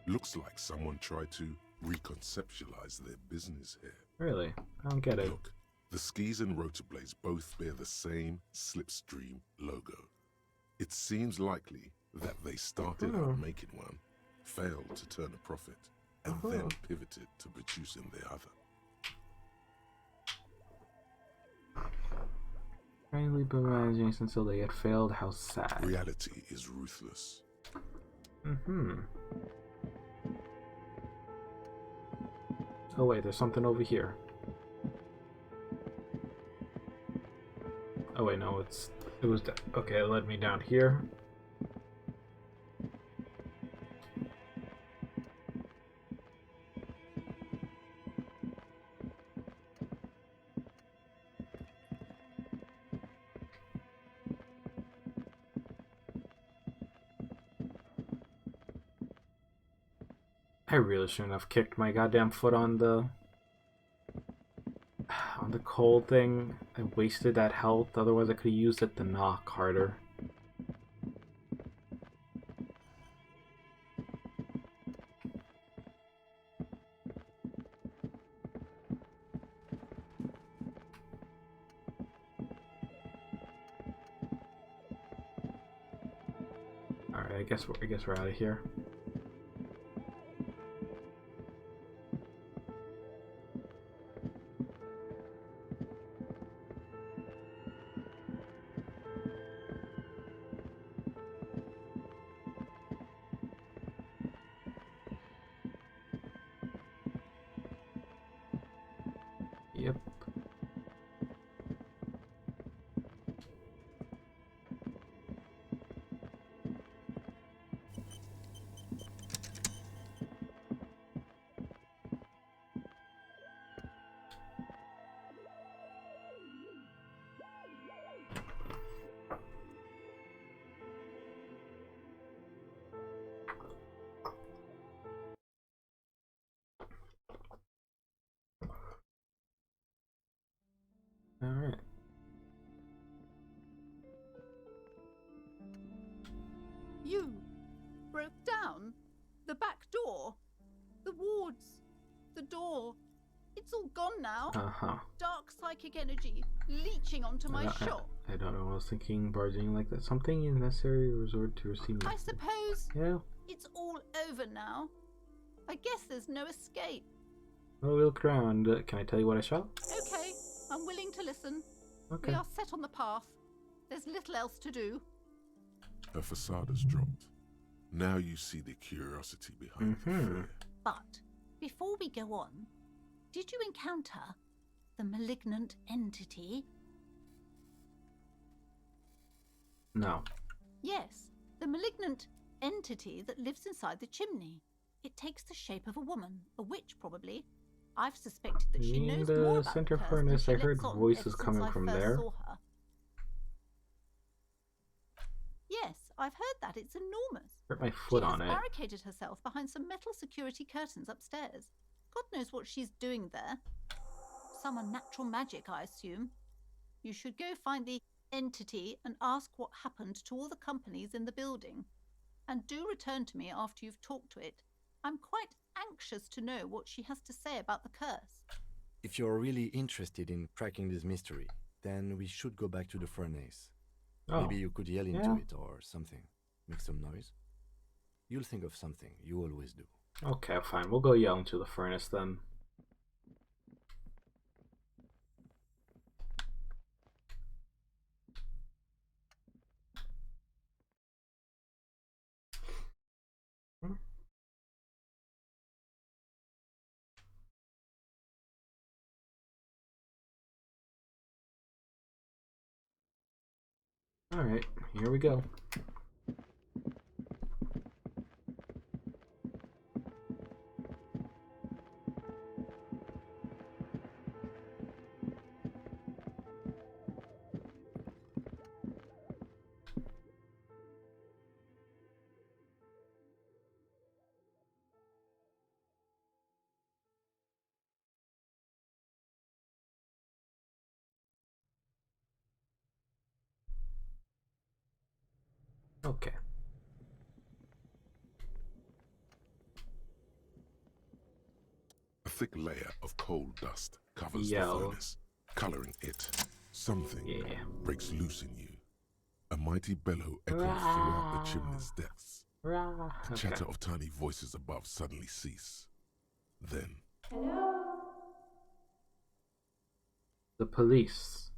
Looks like someone tried to reconceptualize their business here. Really? I don't get it. Look, the skis and rotor blades both bear the same Slipstream logo. It seems likely that they started out making one, failed to turn a profit, and then pivoted to producing the other. Kindly but managing until they had failed, how sad. Reality is ruthless. Oh wait, there's something over here. Oh wait, no, it was okay, it led me down here. I really shouldn't have kicked my goddamn foot on the cold thing. I wasted that health, otherwise I could have used it to knock harder. Alright, I guess we're out of here. Yep. Alright. You broke down the back door, the wards, the door. It's all gone now. Dark psychic energy leeching onto my shop. I don't know. I was thinking barging like that. Something in necessary resort to receive. I suppose. Yeah. It's all over now. I guess there's no escape. Well, we'll look around. Can I tell you what I saw? Okay, I'm willing to listen. Okay. We are set on the path. There's little else to do. Her facade has dropped. Now you see the curiosity behind the fear. But before we go on, did you encounter the malignant entity? No. Yes, the malignant entity that lives inside the chimney. It takes the shape of a woman, a witch probably. I've suspected that she knows more about center the curse furnace. than I she heard lets on voices ever coming since I from first there. saw her. Yes, I've heard that. It's enormous. Hurt my foot on it. She has barricaded herself behind some metal security curtains upstairs. God knows what she's doing there. Some unnatural magic, I assume. You should go find the entity and ask what happened to all the companies in the building. And do return to me after you've talked to it. I'm quite anxious to know what she has to say about the curse. If you're really interested in cracking this mystery, then we should go back to the furnace. Oh. Maybe you could yell into it or something. Make some noise. You'll think of something. You always do. Okay, fine. We'll go yell into the furnace then. Alright, here we go. Okay. A thick layer of coal dust covers the Yell. furnace, coloring it. Something Yeah. breaks loose in you. A mighty bellow echoes throughout the chimney's depths. The chatter of tiny voices above suddenly cease. Then... Hello? The police.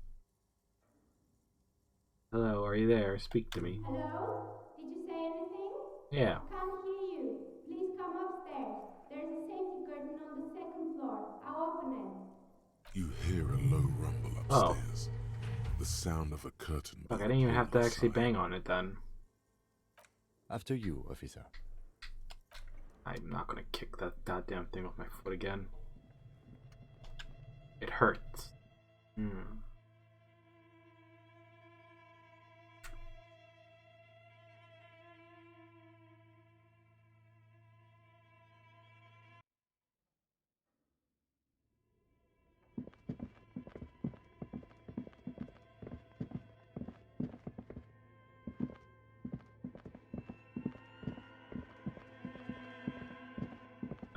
Hello, are you there? Speak to me. Hello? Did you say anything? Yeah. I can't hear you. Please come upstairs. There's a safety curtain on the second floor. I'll open it. You hear a low rumble upstairs. The sound of a curtain. Look, I didn't even have to actually bang on it then. After you, officer. I'm not gonna kick that goddamn thing with my foot again. It hurts.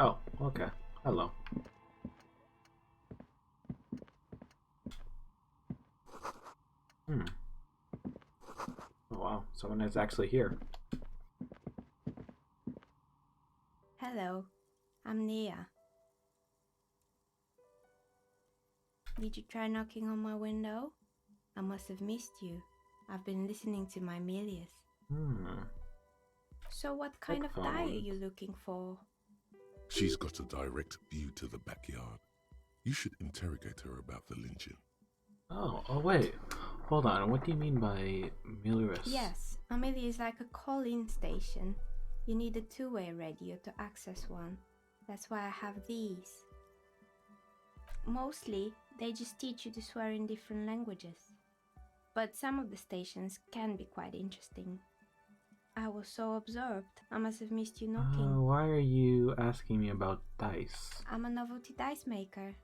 Oh, okay. Hello. Oh wow, someone is actually here. Hello. I'm Nia. Did you try knocking on my window? I must have missed you. I've been listening to my Milius. So what kind of dye are you looking for? She's got a direct view to the backyard. You should interrogate her about the lynching. Oh wait. Hold on, what do you mean by Milius? Yes, a Mili is like a call-in station. You need a two-way radio to access one. That's why I have these. Mostly, they just teach you to swear in different languages. But some of the stations can be quite interesting. I was so absorbed, I must have missed you knocking. Why are you asking me about dice? I'm a novelty dice maker.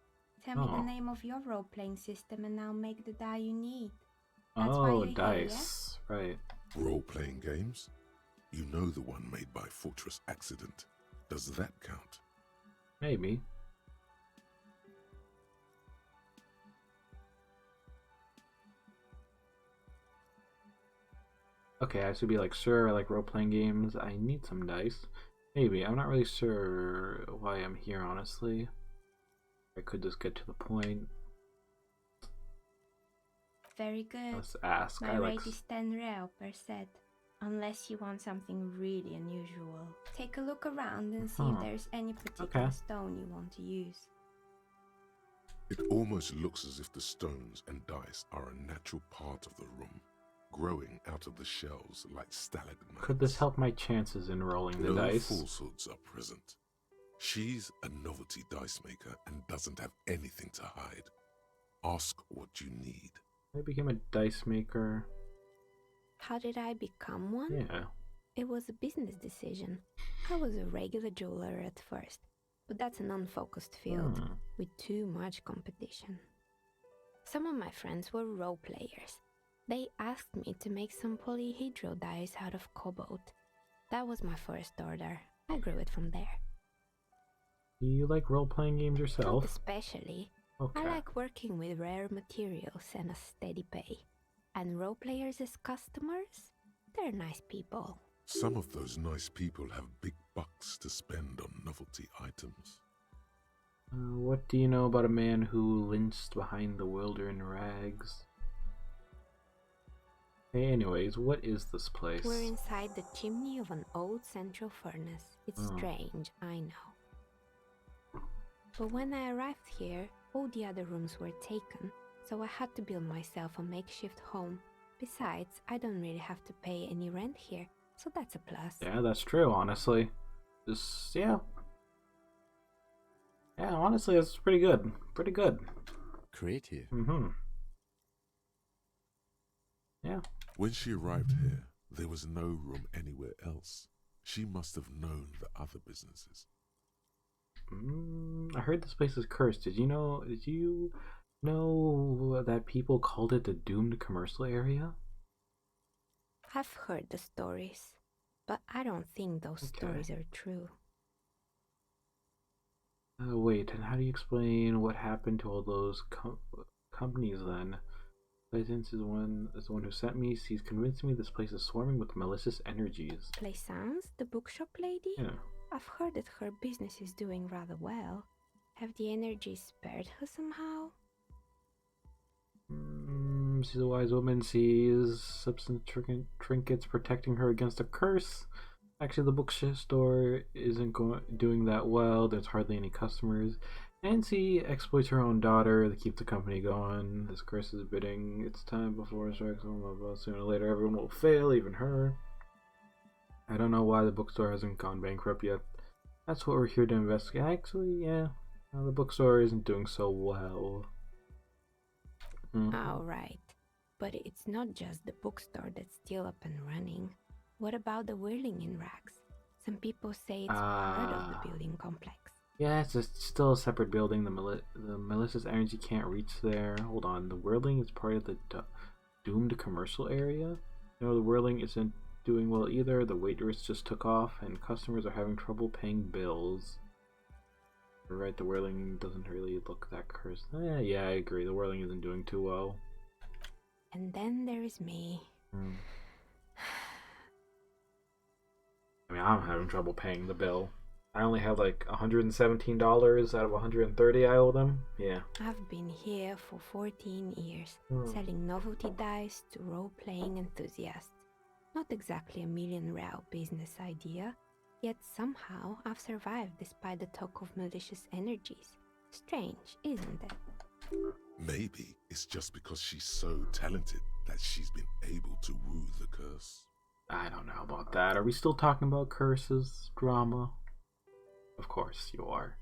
Tell me the name of your role-playing system and I'll make the die you need. That's why you're dice. Here, yeah? Right. Role-playing games? You know the one made by Fortress Accident. Does that count? Maybe. Okay, I should be like, sure, I like role-playing games. I need some dice. Maybe. I'm not really sure why I'm here, honestly. I could just get to the point. Very good. Let's ask. My rate is 10 real per set. Unless you want something really unusual. Take a look around and see if there's any particular stone you want to use. It almost looks as if the stones and dice are a natural part of the room, growing out of the shells like stalagmites. Could this help my chances in rolling the dice? No falsehoods are present. She's a novelty dice maker and doesn't have anything to hide. Ask what you need. I became a dice maker. How did I become one? Yeah. It was a business decision. I was a regular jeweler at first, but that's an unfocused field with too much competition. Some of my friends were role players. They asked me to make some polyhedral dice out of cobalt. That was my first order. I grew it from there. Do you like role-playing games yourself? Not especially. Okay. I like working with rare materials and a steady pay. And role players as customers? They're nice people. Some of those nice people have big bucks to spend on novelty items. What do you know about a man who lynched behind the wilder in rags? Anyways, what is this place? We're inside the chimney of an old central furnace. It's strange, I know. But when I arrived here, all the other rooms were taken, so I had to build myself a makeshift home. Besides, I don't really have to pay any rent here, so that's a plus. Yeah, that's true, honestly. Yeah, honestly, that's pretty good. Pretty good. Creative. Yeah. When she arrived here, there was no room anywhere else. She must have known the other businesses. I heard this place is cursed. Did you know that people called it the doomed commercial area? I've heard the stories, but I don't think those stories are true. Wait, and how do you explain what happened to all those companies then? Plaisance is the one who sent me. He's convinced me this place is swarming with malicious energies. Plaisance, the bookshop lady? Yeah. I've heard that her business is doing rather well. Have the energies spared her somehow? She's a wise woman. Sees substance trinkets protecting her against a curse. Actually, the bookstore isn't doing that well. There's hardly any customers. And she exploits her own daughter to keep the company going. This curse is bidding its time before it strikes home. Sooner or later, everyone will fail, even her. I don't know why the bookstore hasn't gone bankrupt yet. That's what we're here to investigate. Actually, yeah, the bookstore isn't doing so well. Alright, but it's not just the bookstore that's still up and running. What about the whirling in rags? Some people say it's part of the building complex. Yeah, it's still a separate building. The malicious energy can't reach there. Hold on, the whirling is part of the doomed commercial area? No, the whirling isn't doing well either. The waitress just took off and customers are having trouble paying bills. You're right, the whirling doesn't really look that cursed. Yeah, I agree. The whirling isn't doing too well. And then there is me. I mean, I'm having trouble paying the bill. I only have like $117 out of $130 I owe them. Yeah. I've been here for 14 years, selling novelty dice to role-playing enthusiasts. Not exactly a million-real business idea, yet somehow I've survived despite the talk of malicious energies. Strange, isn't it? Maybe it's just because she's so talented that she's been able to woo the curse. I don't know about that. Are we still talking about curses, drama? Of course you are.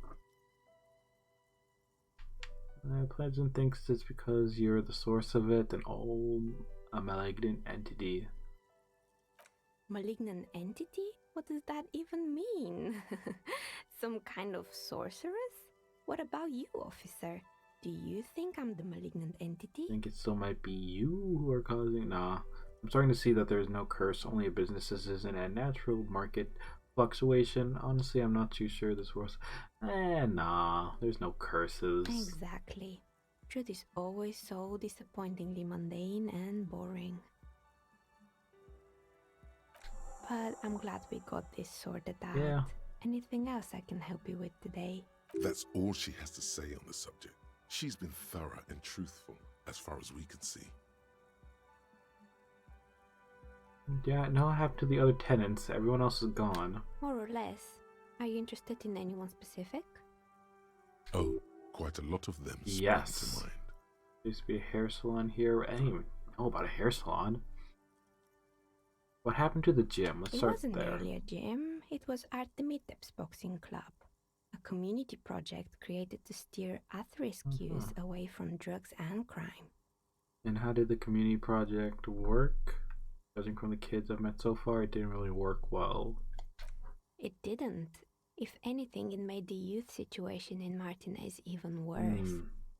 Pleasant thinks it's because you're the source of it, a malignant entity. Malignant entity? What does that even mean? Some kind of sorceress? What about you, officer? Do you think I'm the malignant entity? I think it still might be you who are causing... Nah. I'm starting to see that there's no curse, only a business decision and natural market fluctuation. Honestly, I'm not too sure this was... nah. There's no curses. Exactly. Truth is always so disappointingly mundane and boring. But I'm glad we got this sorted out. Yeah. Anything else I can help you with today? That's all she has to say on the subject. She's been thorough and truthful, as far as we can see. Yeah, now I have to the other tenants. Everyone else is gone. More or less. Are you interested in anyone specific? Oh, quite a lot of them spring to mind. There used to be a hair salon here. I didn't even know about a hair salon. What happened to the gym? Let's start there. It wasn't really a gym. It was Artemiteps Boxing Club, a community project created to steer at-risk youth away from drugs and crime. And how did the community project work? Judging from the kids I've met so far, it didn't really work well. It didn't. If anything, it made the youth situation in Martinez even worse.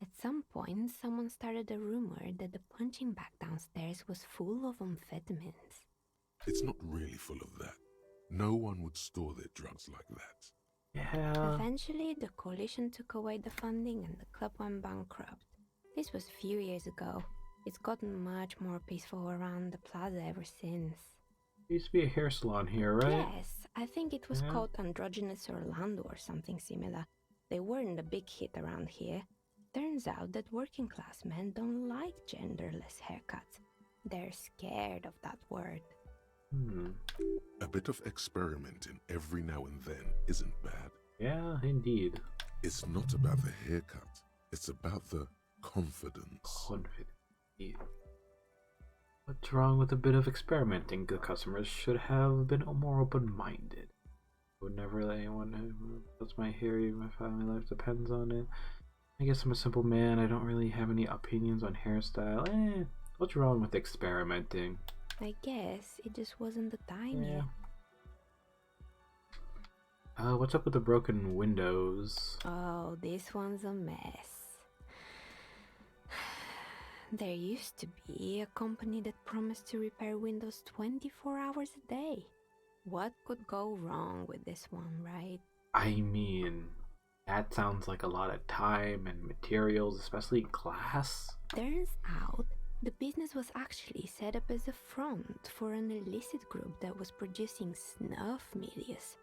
At some point, someone started a rumor that the punching bag downstairs was full of amphetamines. It's not really full of that. No one would store their drugs like that. Yeah. Eventually, the coalition took away the funding and the club went bankrupt. This was a few years ago. It's gotten much more peaceful around the plaza ever since. There used to be a hair salon here, right? Yes, I think it was called Androgynous Orlando or something similar. They weren't a big hit around here. Turns out that working class men don't like genderless haircuts. They're scared of that word. A bit of experimenting every now and then isn't bad. Yeah, indeed. It's not about the haircut. It's about the confidence. What's wrong with a bit of experimenting? The customers should have been more open-minded. Would never let anyone touch my hair, even my family life depends on it. I guess I'm a simple man. I don't really have any opinions on hairstyle. What's wrong with experimenting? I guess it just wasn't the time yet. What's up with the broken windows? Oh, this one's a mess. There used to be a company that promised to repair windows 24 hours a day. What could go wrong with this one, right? I mean, that sounds like a lot of time and materials, especially glass. Turns out, the business was actually set up as a front for an illicit group that was producing snuff milias.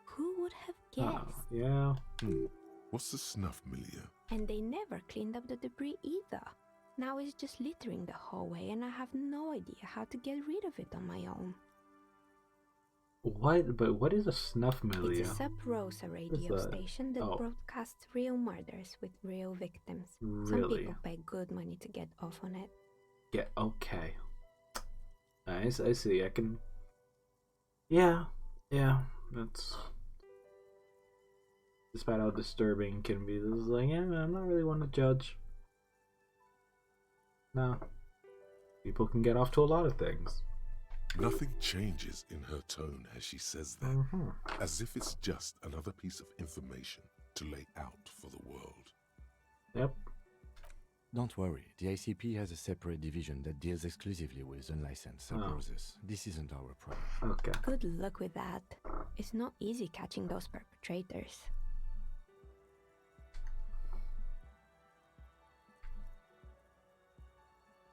Who would have guessed? Yeah. What's the snuff milieu? And they never cleaned up the debris either. Now it's just littering the hallway and I have no idea how to get rid of it on my own. What? But what is a snuff milieu? It's a sub-Rosa radio station that broadcasts real murders with real victims. Really? Some people pay good money to get off on it. Yeah, okay. I see. I can... Yeah. That's... Despite how disturbing it can be, this is like, yeah, I'm not really one to judge. No. People can get off to a lot of things. Nothing changes in her tone as she says that, as if it's just another piece of information to lay out for the world. Yep. Don't worry, the ICP has a separate division that deals exclusively with unlicensed sub-roses. This isn't our problem. Okay. Good luck with that. It's not easy catching those perpetrators.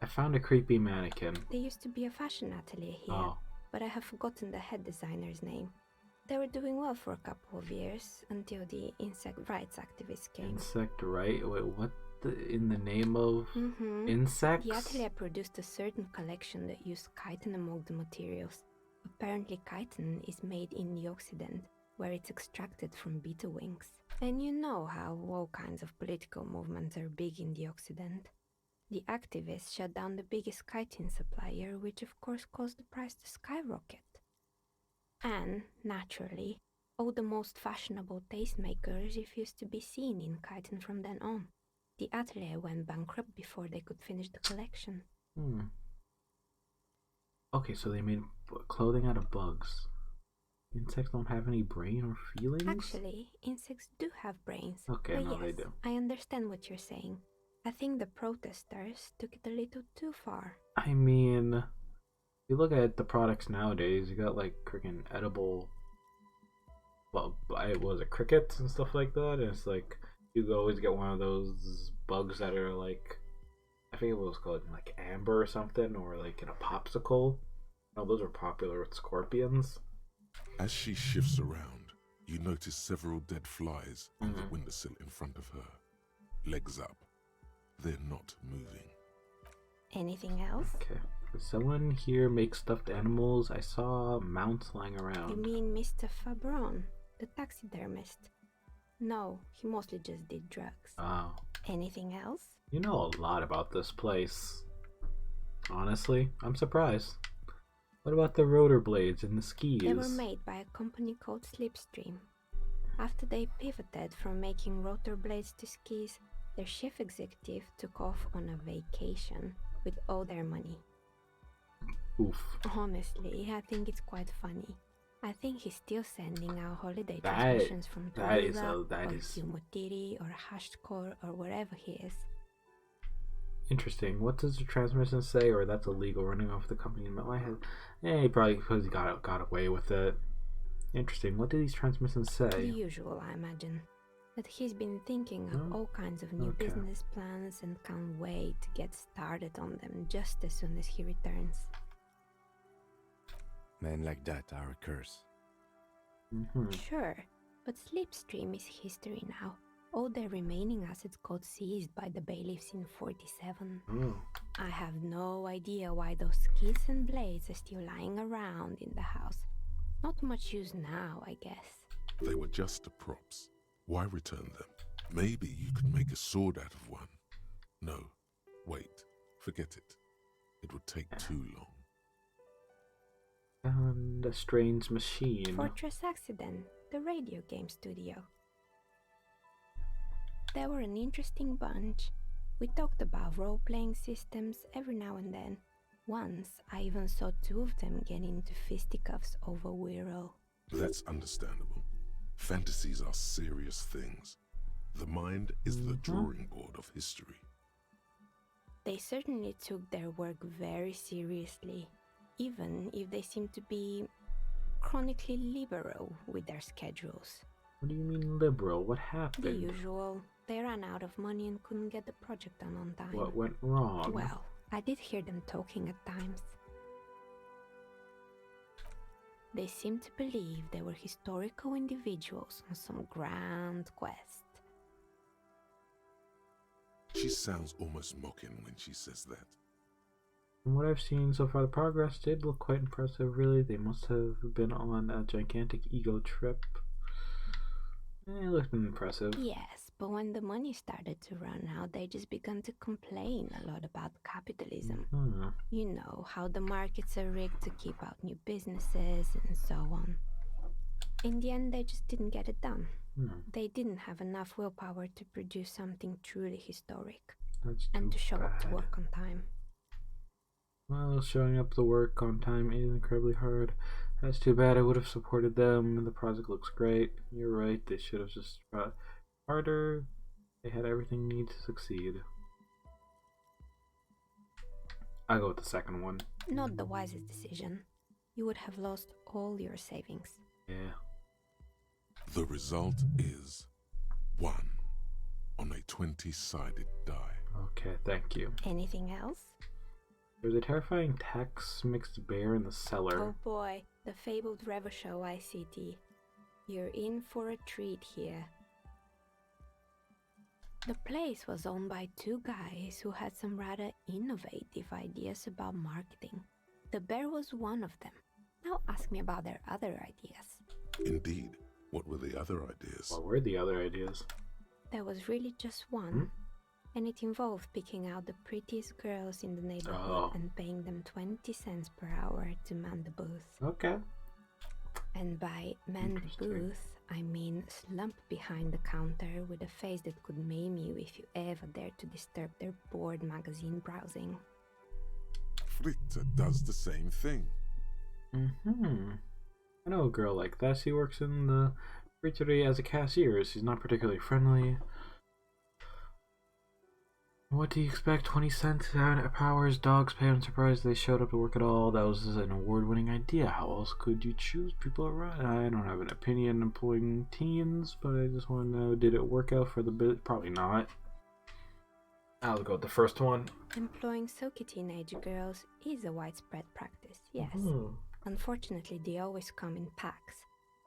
I found a creepy mannequin. There used to be a fashion atelier here, but I have forgotten the head designer's name. They were doing well for a couple of years, until the insect rights activists came. Insect right? Wait, what in the name of insects? The atelier produced a certain collection that used chitin among the materials. Apparently chitin is made in the Occident, where it's extracted from beetle wings. And you know how all kinds of political movements are big in the Occident. The activists shut down the biggest chitin supplier, which of course caused the price to skyrocket. And, naturally, all the most fashionable tastemakers refused to be seen in chitin from then on. The atelier went bankrupt before they could finish the collection. Okay, so they made clothing out of bugs. Insects don't have any brain or feelings? Actually, insects do have brains. Okay, but no, yes, they do. I understand what you're saying. I think the protesters took it a little too far. I mean, if you look at the products nowadays, you got like freaking edible, well, was it crickets and stuff like that? And it's like, you could always get one of those bugs that are like, I think it was called like amber or something, or like in a popsicle. No, those are popular with scorpions. As she shifts around, you notice several dead flies on the windowsill in front of her. Legs up. They're not moving. Anything else? Okay. Does someone here make stuffed animals? I saw mounts lying around. You mean Mr. Fabron, the taxidermist? No, he mostly just did drugs. Oh. Anything else? You know a lot about this place. Honestly, I'm surprised. What about the rotor blades and the skis? They were made by a company called Slipstream. After they pivoted from making rotor blades to skis, their chief executive took off on a vacation with all their money. Oof. Honestly, I think it's quite funny. I think he's still sending out holiday transmissions from Tula or Humotiri or Hashtkor or wherever he is. Interesting. What does the transmission say? Or that's illegal, running off the company in my head. He probably because he got away with it. Interesting. What do these transmissions say? The usual, I imagine. That he's been thinking of all kinds of new business plans and can't wait to get started on them just as soon as he returns. Men like that are a curse. Sure, but Slipstream is history now. All their remaining assets got seized by the bailiffs in 47. I have no idea why those skis and blades are still lying around in the house. Not much use now, I guess. They were just the props. Why return them? Maybe you could make a sword out of one. No, wait, forget it. It would take too long. And a strange machine. Fortress Accident, the radio game studio. They were an interesting bunch. We talked about role-playing systems every now and then. Once, I even saw two of them get into fisticuffs over Wirral. That's understandable. Fantasies are serious things. The mind is the drawing board of history. They certainly took their work very seriously, even if they seemed to be chronically liberal with their schedules. What do you mean liberal? What happened? The usual. They ran out of money and couldn't get the project done on time. What went wrong? Well, I did hear them talking at times. They seemed to believe they were historical individuals on some grand quest. She sounds almost mocking when she says that. From what I've seen so far, the progress did look quite impressive, really. They must have been on a gigantic ego trip. It looked impressive. Yes, but when the money started to run out, they just began to complain a lot about capitalism. You know, how the markets are rigged to keep out new businesses and so on. In the end, they just didn't get it done. They didn't have enough willpower to produce something truly historic. And to show up to work on time. Well, showing up to work on time is incredibly hard. That's too bad. I would have supported them. The project looks great. You're right. They should have just tried harder. They had everything needed to succeed. I'll go with the second one. Not the wisest decision. You would have lost all your savings. Yeah. The result is 1 on a 20-sided die. Okay, thank you. Anything else? There's a terrifying Tex-mixed bear in the cellar. Oh boy, the fabled Revachol ICT. You're in for a treat here. The place was owned by two guys who had some rather innovative ideas about marketing. The bear was one of them. Now ask me about their other ideas. Indeed. What were the other ideas? What were the other ideas? There was really just one. And it involved picking out the prettiest girls in the neighborhood and paying them 20 cents per hour to man the booth. Okay. And by man the booth, I mean slump behind the counter with a face that could maim you if you ever dared to disturb their bored magazine browsing. Fritta does the same thing. I know a girl like that. She works in the bakery as a cashier. She's not particularly friendly. What do you expect? 20 cents per hour. Dogs pay. I'm surprised they showed up to work at all. That was an award-winning idea. How else could you choose people around? I don't have an opinion employing teens, but I just want to know, did it work out for the bit? Probably not. I'll go with the first one. Employing silky teenage girls is a widespread practice, yes. Unfortunately, they always come in packs.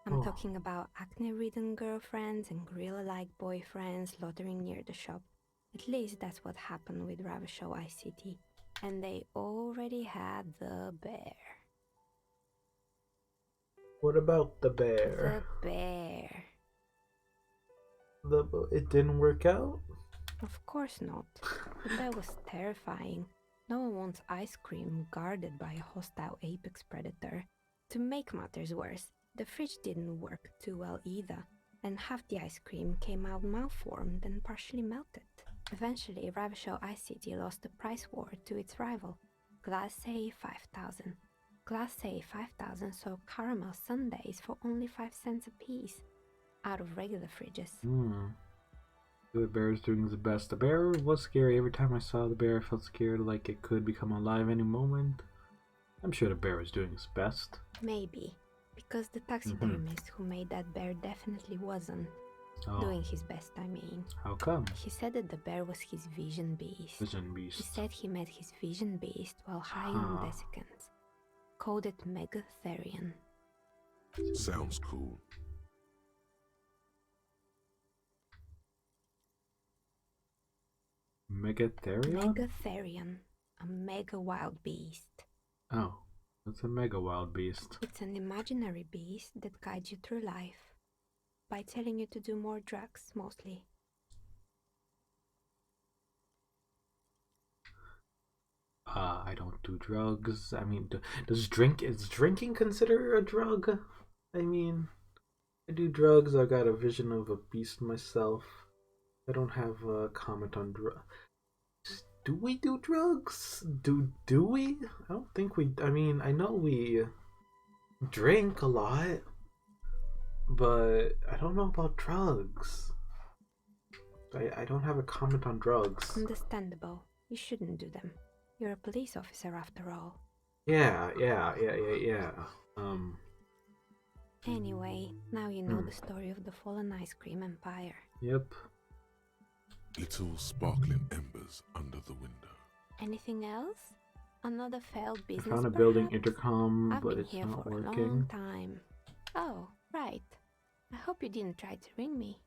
I'm talking about acne-ridden girlfriends and gorilla-like boyfriends loitering near the shop. At least that's what happened with Revachol ICT. And they already had the bear. What about the bear? The bear. It didn't work out? Of course not. The bear was terrifying. No one wants ice cream guarded by a hostile apex predator. To make matters worse, the fridge didn't work too well either, and half the ice cream came out malformed and partially melted. Eventually, Revachol ICT lost the price war to its rival, Glacé 5000. Glacé 5000 sold caramel sundaes for only 5 cents a piece, out of regular fridges. The bear is doing the best. The bear was scary. Every time I saw the bear, I felt scared, like it could become alive any moment. I'm sure the bear is doing his best. Maybe, because the taxidermist who made that bear definitely wasn't. Doing his best, I mean. How come? He said that the bear was his vision beast. Vision beast. He said he met his vision beast while high on desiccants. Called it Megatherion. Sounds cool. Megatherion? Megatherion. A mega wild beast. Oh, that's a mega wild beast. It's an imaginary beast that guides you through life. By telling you to do more drugs, mostly. I don't do drugs. I mean, is drinking considered a drug? I mean, I do drugs. I got a vision of a beast myself. I don't have a comment on drugs. Do we do drugs? Do we? I don't think we. I mean, I know we drink a lot. But I don't know about drugs. I don't have a comment on drugs. Understandable. You shouldn't do them. You're a police officer after all. Yeah. Anyway, now you know the story of the fallen ice cream empire. Yep. Little sparkling embers under the window. Anything else? Another failed business, I found a building perhaps? intercom, I've but been it's here not for a long working. time. Oh, right. I hope you didn't try to ring me.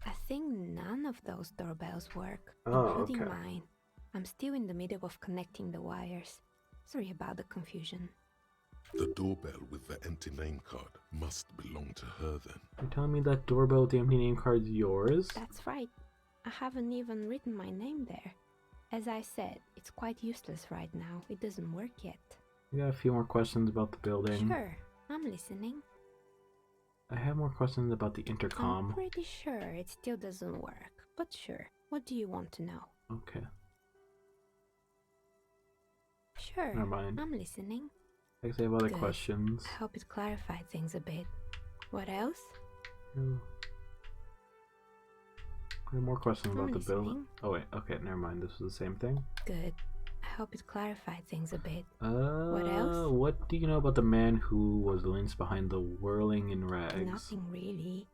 I think none of those doorbells work, including okay. mine. I'm still in the middle of connecting the wires. Sorry about the confusion. The doorbell with the empty name card must belong to her then. You're telling me that doorbell with the empty name card's yours? That's right. I haven't even written my name there. As I said, it's quite useless right now. It doesn't work yet. I got a few more questions about the building. Sure, I'm listening. I have more questions about the intercom. I'm pretty sure it still doesn't work, but sure. What do you want to know? Okay. Sure, Never mind. I'm listening. I guess I have other Good. questions. I hope it clarified things a bit. What else? I have more questions I'm about the building. listening. Oh wait, okay, never mind. This is the same thing. Good. I hope it clarified things a bit. What else? What do you know about the man who was the links behind the whirling in rags? Nothing really.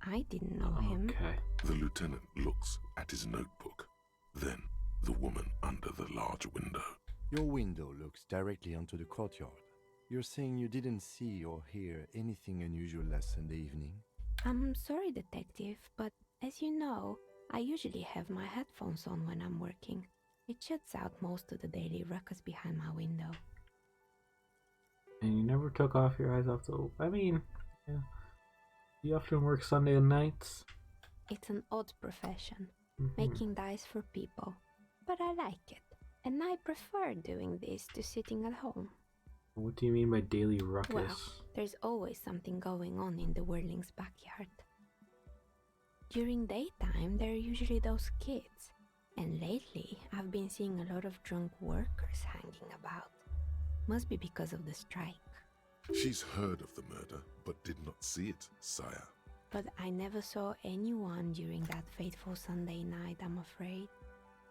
I didn't know him. Okay. The lieutenant looks at his notebook. Then, the woman under the large window. Your window looks directly onto the courtyard. You're saying you didn't see or hear anything unusual last Sunday evening? I'm sorry, detective, but as you know, I usually have my headphones on when I'm working. It shuts out most of the daily ruckus behind my window. And you never took off your eyes off the... I mean, yeah. You often work Sunday nights? It's an odd profession, Mhm. making dice for people. But I like it, and I prefer doing this to sitting at home. What do you mean by daily ruckus? Well, there's always something going on in the Whirling's backyard. During daytime, there are usually those kids. And lately, I've been seeing a lot of drunk workers hanging about. Must be because of the strike. She's heard of the murder, but did not see it, sire. But I never saw anyone during that fateful Sunday night, I'm afraid.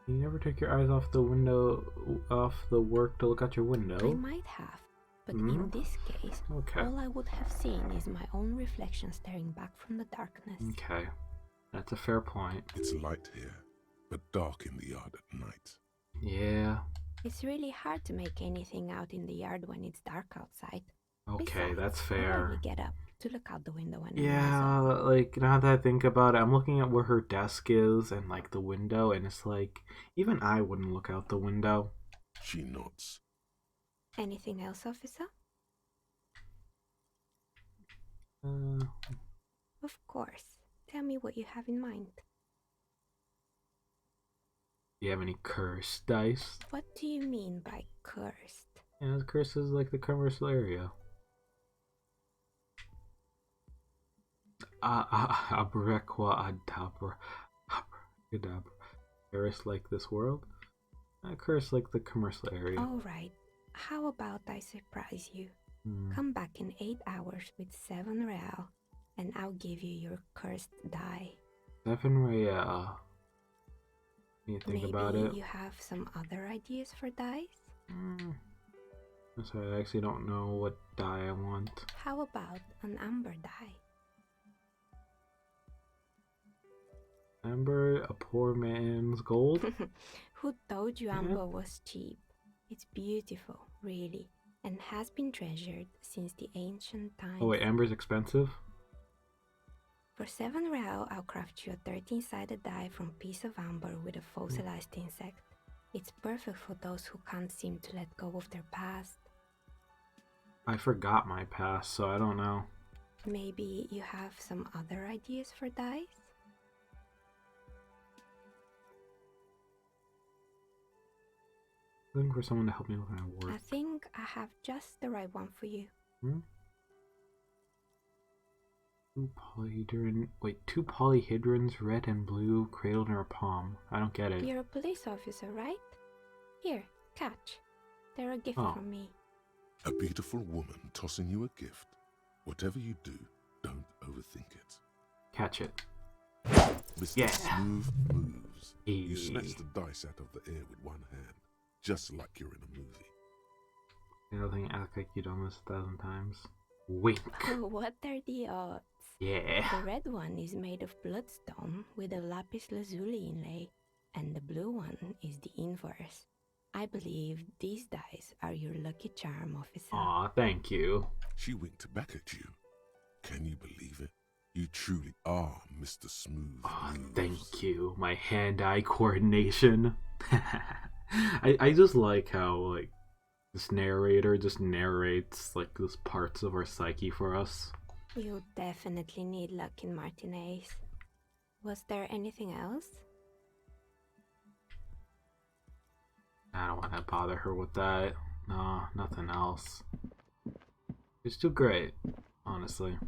You never take your eyes off the window, off the work to look out your window? I might have, but in this case, Okay. all I would have seen is my own reflection staring back from the darkness. Okay. That's a fair point. It's light here, but dark in the yard at night. Yeah. It's really hard to make anything out in the yard when it's dark outside. Okay, Besides, that's I fair. rarely get up to look out the window when I'm Yeah, like, now that I think about it, I'm looking at where her desk is and, like, the window, and it's like, even I wouldn't look out the window. She nods. Anything else, officer? Of course. Tell me what you have in mind. Do you have any cursed dice? What do you mean by cursed? Yeah, the curse is like the commercial area. Abracadabra. Abracadabra. Curse like this world. Curse like the commercial area. Alright. How about I surprise you? Hmm. Come back in 8 hours with 7 real, and I'll give you your cursed die. 7 real. Can you think about it? Maybe you have some other ideas for dice? So I actually don't know what die I want. How about an amber die? Amber, a poor man's gold? Who told you amber was cheap? It's beautiful, really, and has been treasured since the ancient times. Oh wait, amber's expensive? For 7 real, I'll craft you a 13-sided die from piece of amber with a fossilized insect. It's perfect for those who can't seem to let go of their past. I forgot my past, so I don't know. Maybe you have some other ideas for dice? Looking for someone to help me with my work. I think I have just the right one for you. Two polyhedrons, red and blue, cradled in her palm. I don't get it. You're a police officer, right? Here, catch. They're a gift from me. A beautiful woman tossing you a gift. Whatever you do, don't overthink it. Catch it. Mr. Smooth moves. moves. You snatch the dice out of the air with one hand, just like you're in a movie. The other thing, act like you've done this 1,000 times. Wink. What are the odds? Yeah. The red one is made of bloodstone with a lapis lazuli inlay, and the blue one is the inverse. I believe these dice are your lucky charm, officer. Aw, thank you. She winked back at you. Can you believe it? You truly are Mr. Smooth. Aw, Moves. thank you. My hand-eye coordination. I just like how, like, this narrator just narrates, like, these parts of our psyche for us. You definitely need luck in Martinez. Was there anything else? I don't want to bother her with that. No, nothing else. It's too great, honestly.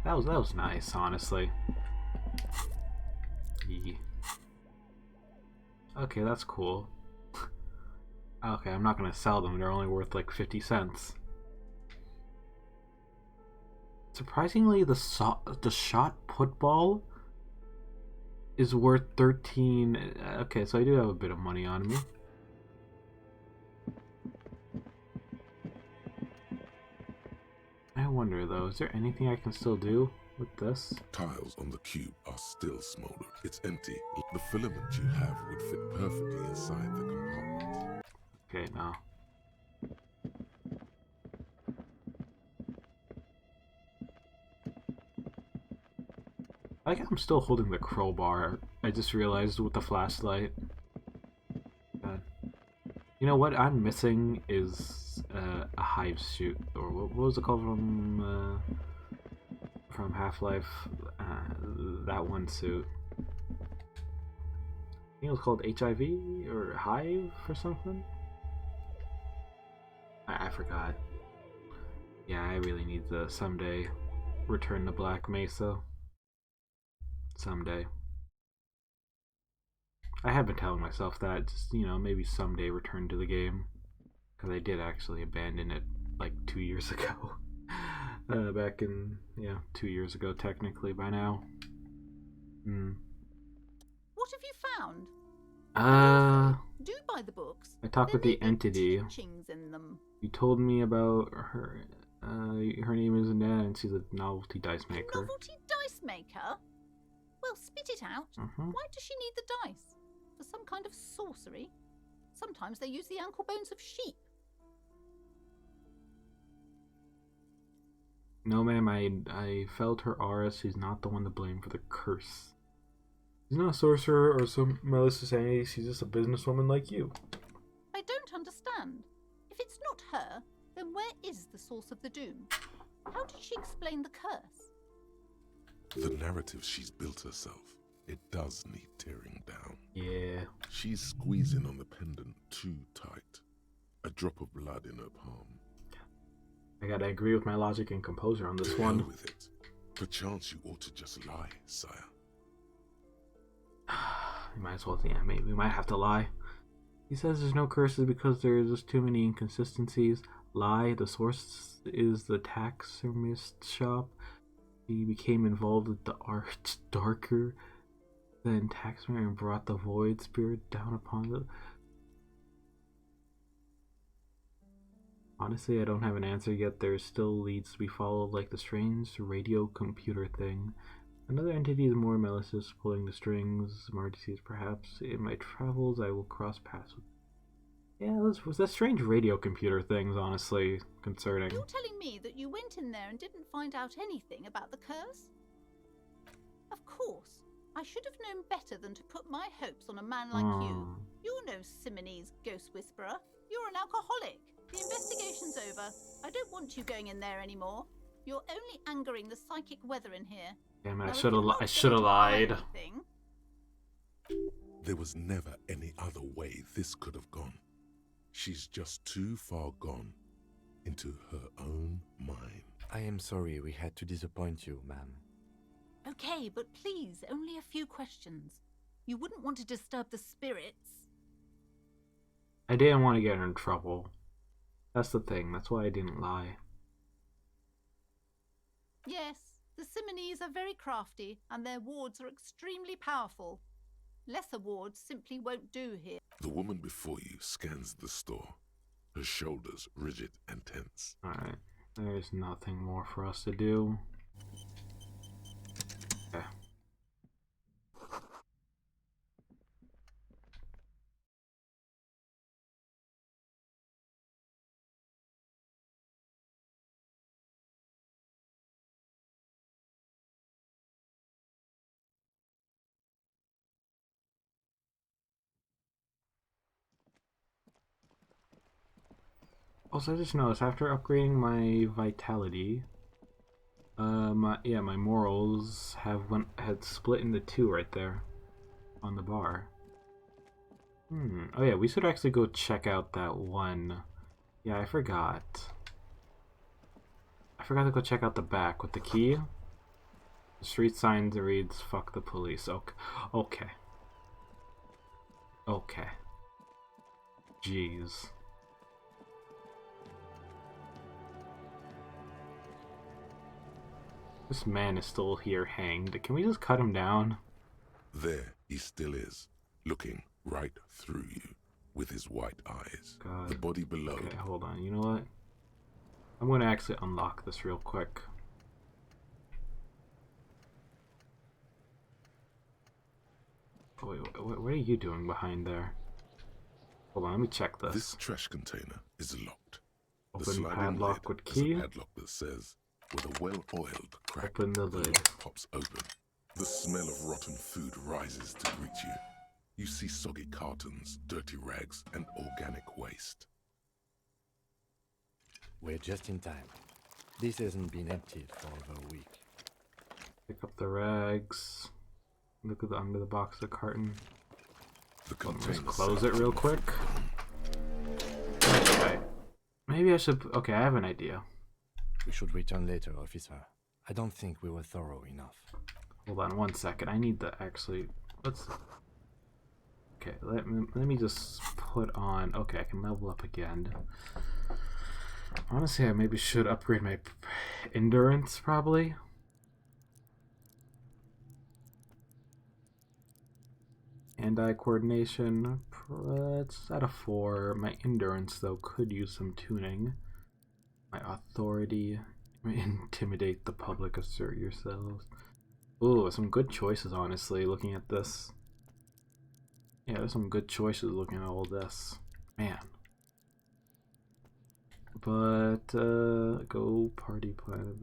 That was nice, honestly. Yeah. Okay, that's cool. Okay, I'm not gonna sell them. They're only worth like 50 cents. Surprisingly, the shot put ball is worth 13. Okay, so I do have a bit of money on me. I wonder though, is there anything I can still do with this? Tiles on the cube are still smoldering. It's empty. The filament you have would fit perfectly inside the compartment. Okay, now. I think I'm still holding the crowbar. I just realized with the flashlight. God. You know what I'm missing is a hive suit, or what was it called from Half-Life? That one suit. I think it was called HIV or Hive or something. I forgot. Yeah, I really need to someday return to Black Mesa. Someday. I have been telling myself that, just, you know, maybe someday return to the game. Because I did actually abandon it like 2 years ago. Back in, 2 years ago technically by now. What have you found? Do buy the books. I talked with the entity. Teachings in them. You told me about her. Her name is Nana, and she's a novelty dice maker. Novelty dice maker? Well, spit it out. Why does she need the dice? For some kind of sorcery? Sometimes they use the ankle bones of sheep. No, ma'am, I felt her aura. She's not the one to blame for the curse. She's not a sorcerer or some malicious entity. She's just a businesswoman like you. I don't understand. If it's not her, then where is the source of the doom? How did she explain the curse? The narrative she's built herself, it does need tearing down. Yeah. She's squeezing on the pendant too tight. A drop of blood in her palm. I gotta agree with my logic and composure on this To one. hell with it. Perchance you ought to just lie, sire. You might as well, maybe we might have to lie. He says there's no curses because there's just too many inconsistencies. Lie, the source is the taxidermist shop. He became involved with the arts darker than taxidermy and brought the void spirit down upon the... Honestly, I don't have an answer yet. There still leads to be followed, like the strange radio computer thing. Another entity is more malicious, pulling the strings. Martices, perhaps. In my travels, I will cross paths with... Yeah, was that strange radio computer thing's honestly concerning. You're telling me that you went in there and didn't find out anything about the curse? Of course. I should have known better than to put my hopes on a man like you. You're no Simonese ghost whisperer. You're an alcoholic. The investigation's over. I don't want you going in there anymore. You're only angering the psychic weather in here. Damn it, I should have lied. There was never any other way this could have gone. She's just too far gone into her own mind. I am sorry we had to disappoint you, ma'am. Okay, but please, only a few questions. You wouldn't want to disturb the spirits. I didn't want to get her in trouble. That's the thing, that's why I didn't lie. Yes, The Simonese are very crafty, and their wards are extremely powerful. Lesser wards simply won't do here. The woman before you scans the store, her shoulders rigid and tense. Alright, there's nothing more for us to do. Okay. Also, I just noticed after upgrading my vitality, my morals had split into 2 right there on the bar. Oh yeah, we should actually go check out that one. Yeah, I forgot. I forgot to go check out the back with the key. The street sign reads "Fuck the police." Okay. Okay. Jeez. This man is still here hanged. Can we just cut him down? There he still is, looking right through you with his white eyes. God. The body below. Okay, hold on. You know what? I'm going to actually unlock this real quick. Oh, wait, what are you doing behind there? Hold on, let me check this. This trash container is locked. Open padlock with key. A padlock that says, with a well-oiled crack, Open the lid. lock pops open. The smell of rotten food rises to greet you. You see soggy cartons, dirty rags, and organic waste. We're just in time. This hasn't been emptied for over a week. Pick up the rags. Look at the under the box of the carton. Let's close it real quick. Okay. Maybe I should... Okay, I have an idea. We should return later, officer. I don't think we were thorough enough. Hold on 1 second. I need to actually... Let's... Okay, let me just put on... Okay, I can level up again. Honestly, I maybe should upgrade my endurance, probably. Hand-eye coordination, it's at a 4. My endurance, though, could use some tuning. My authority, intimidate the public, assert yourselves. Ooh, some good choices, honestly, looking at this. Yeah, there's some good choices looking at all this. Man. But, go party plan.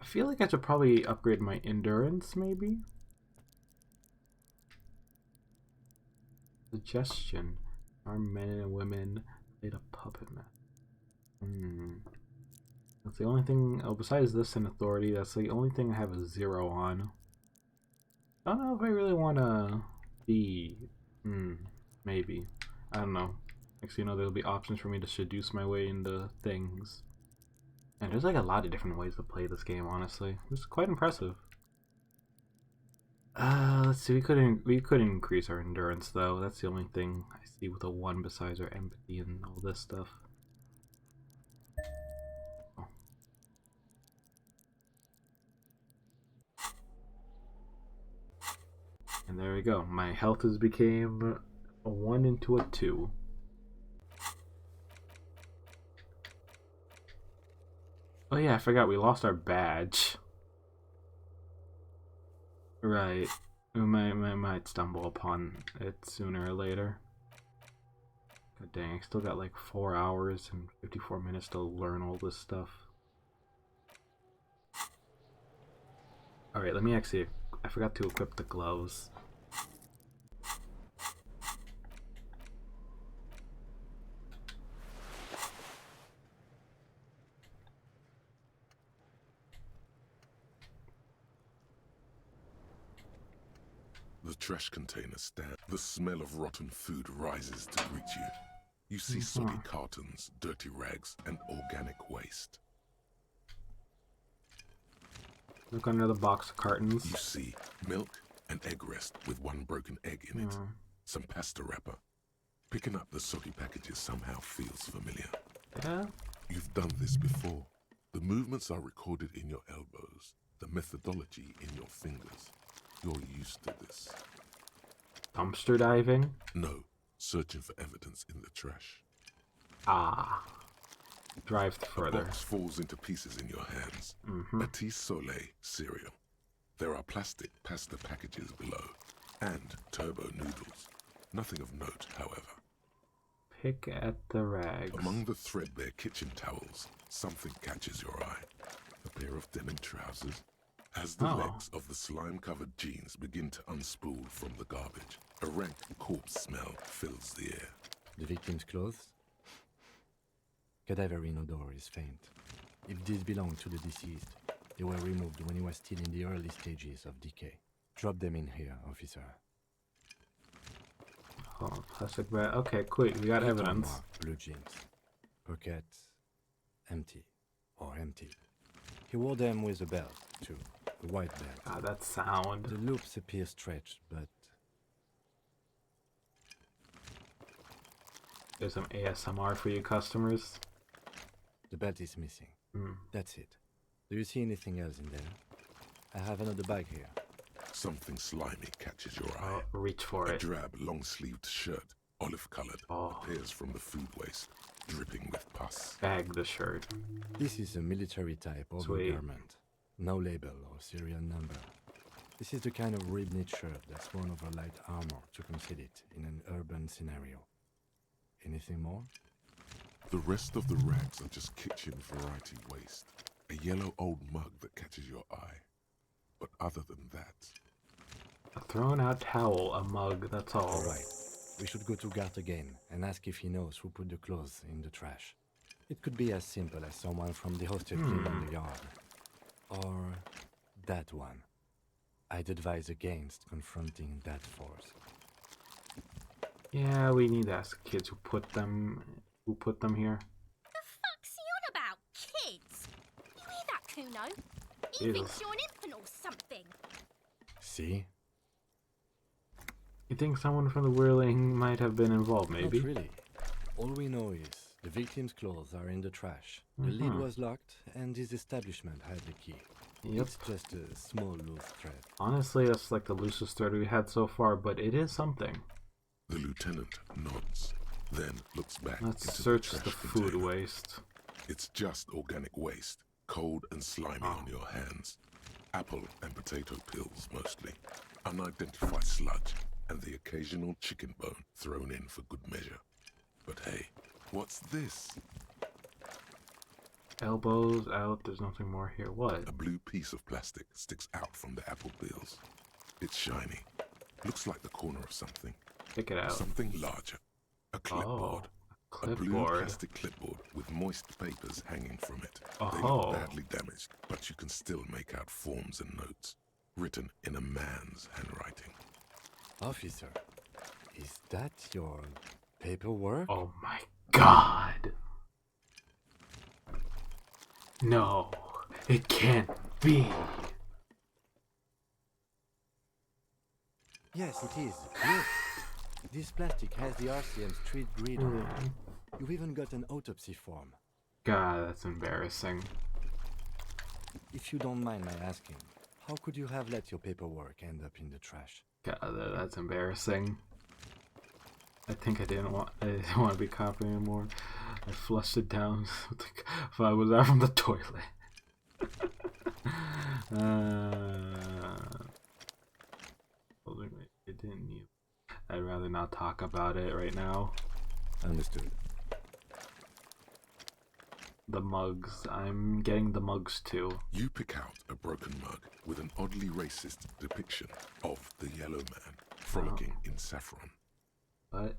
I feel like I should probably upgrade my endurance, maybe? Suggestion. Our men and women played a puppet man. That's the only thing, besides this and authority, that's the only thing I have a 0 on. I don't know if I really want to be... maybe. I don't know. Next, you know, there'll be options for me to seduce my way into things. And there's like a lot of different ways to play this game, honestly. It's quite impressive. Let's see, we could increase our endurance though. That's the only thing I see with a 1 besides our empathy and all this stuff. Oh. And there we go. My health has became a 1 into a 2. Oh yeah, I forgot we lost our badge. Right. We might stumble upon it sooner or later. God dang, I still got like 4 hours and 54 minutes to learn all this stuff. Alright, let me actually... I forgot to equip the gloves. The trash container stands. The smell of rotten food rises to greet you. You see soggy cartons, dirty rags, and organic waste. Look under the box of cartons. You see milk and egg rest with 1 broken egg in it. Some pasta wrapper. Picking up the soggy packages somehow feels familiar. Yeah? You've done this before. The movements are recorded in your elbows, the methodology in your fingers. You're used to this. Dumpster diving? No, searching for evidence in the trash. Ah. Drive further. A box falls into pieces in your hands. pt2 cereal. There are plastic pasta packages below, and turbo noodles. Nothing of note, however. Pick at the rags. Among the threadbare kitchen towels, something catches your eye. A pair of denim trousers. As the legs of the slime-covered jeans begin to unspool from the garbage, a rank corpse smell fills the air. The victim's clothes? Cadaverine odor is faint. If these belong to the deceased, they were removed when he was still in the early stages of decay. Drop them in here, officer. Oh, plastic bag. Okay, quick. We got evidence. Blue jeans. Pockets empty. Or empty. He wore them with a belt, too. A white belt. Ah, that sound. The loops appear stretched, but... There's some ASMR for you customers. The belt is missing. That's it. Do you see anything else in there? I have another bag here. Something slimy catches your eye. Reach for it. A drab, long-sleeved shirt, olive-colored, appears from the food waste, dripping with pus. Bag the shirt. This is a military-type overgarment. No label or serial number. This is the kind of rib-knit shirt that's worn over light armor to conceal it in an urban scenario. Anything more? The rest of the rags are just kitchen variety waste. A yellow old mug that catches your eye. But other than that... A thrown-out towel, a mug, that's all. All right. We should go to Gart again and ask if he knows who put the clothes in the trash. It could be as simple as someone from the hostel cleaned on the yard. Or that one. I'd advise against confronting that force. Yeah, we need to ask kids who put them here. The fuck's he on about, kids? You hear that, Kuno? He thinks you're an infant or something. See? You think someone from the whirling might have been involved, maybe? Not really. All we know is the victim's clothes are in the trash. The lid was locked, and his establishment had the key. Yep. It's just a small loose thread. Honestly, that's like the loosest thread we had so far, but it is something. The lieutenant nods, then looks back Let's into search the the trash food container. waste. It's just organic waste, cold and slimy on your hands. Apple and potato peels, mostly. Unidentified sludge, and the occasional chicken bone thrown in for good measure. But hey, what's this? Elbows out, there's nothing more here. What? A blue piece of plastic sticks out from the apple peels. It's shiny. Looks like the corner of something. Pick it out. Something larger. A clipboard. A blue plastic clipboard with moist papers hanging from it. They look badly damaged, but you can still make out forms and notes, written in a man's handwriting. Officer, is that your paperwork? Oh my god! No, it can't be. Yes, it is. Look, this plastic has the RCM street grid on it. You've even got an autopsy form. God, that's embarrassing. If you don't mind my asking, how could you have let your paperwork end up in the trash? God, that's embarrassing. I think I didn't want to be copy anymore. I flushed it down if I was out from the toilet. It didn't need. I'd rather not talk about it right now. Understood. The mugs. I'm getting the mugs too. You pick out a broken mug with an oddly racist depiction of the yellow man frolicking in saffron. What?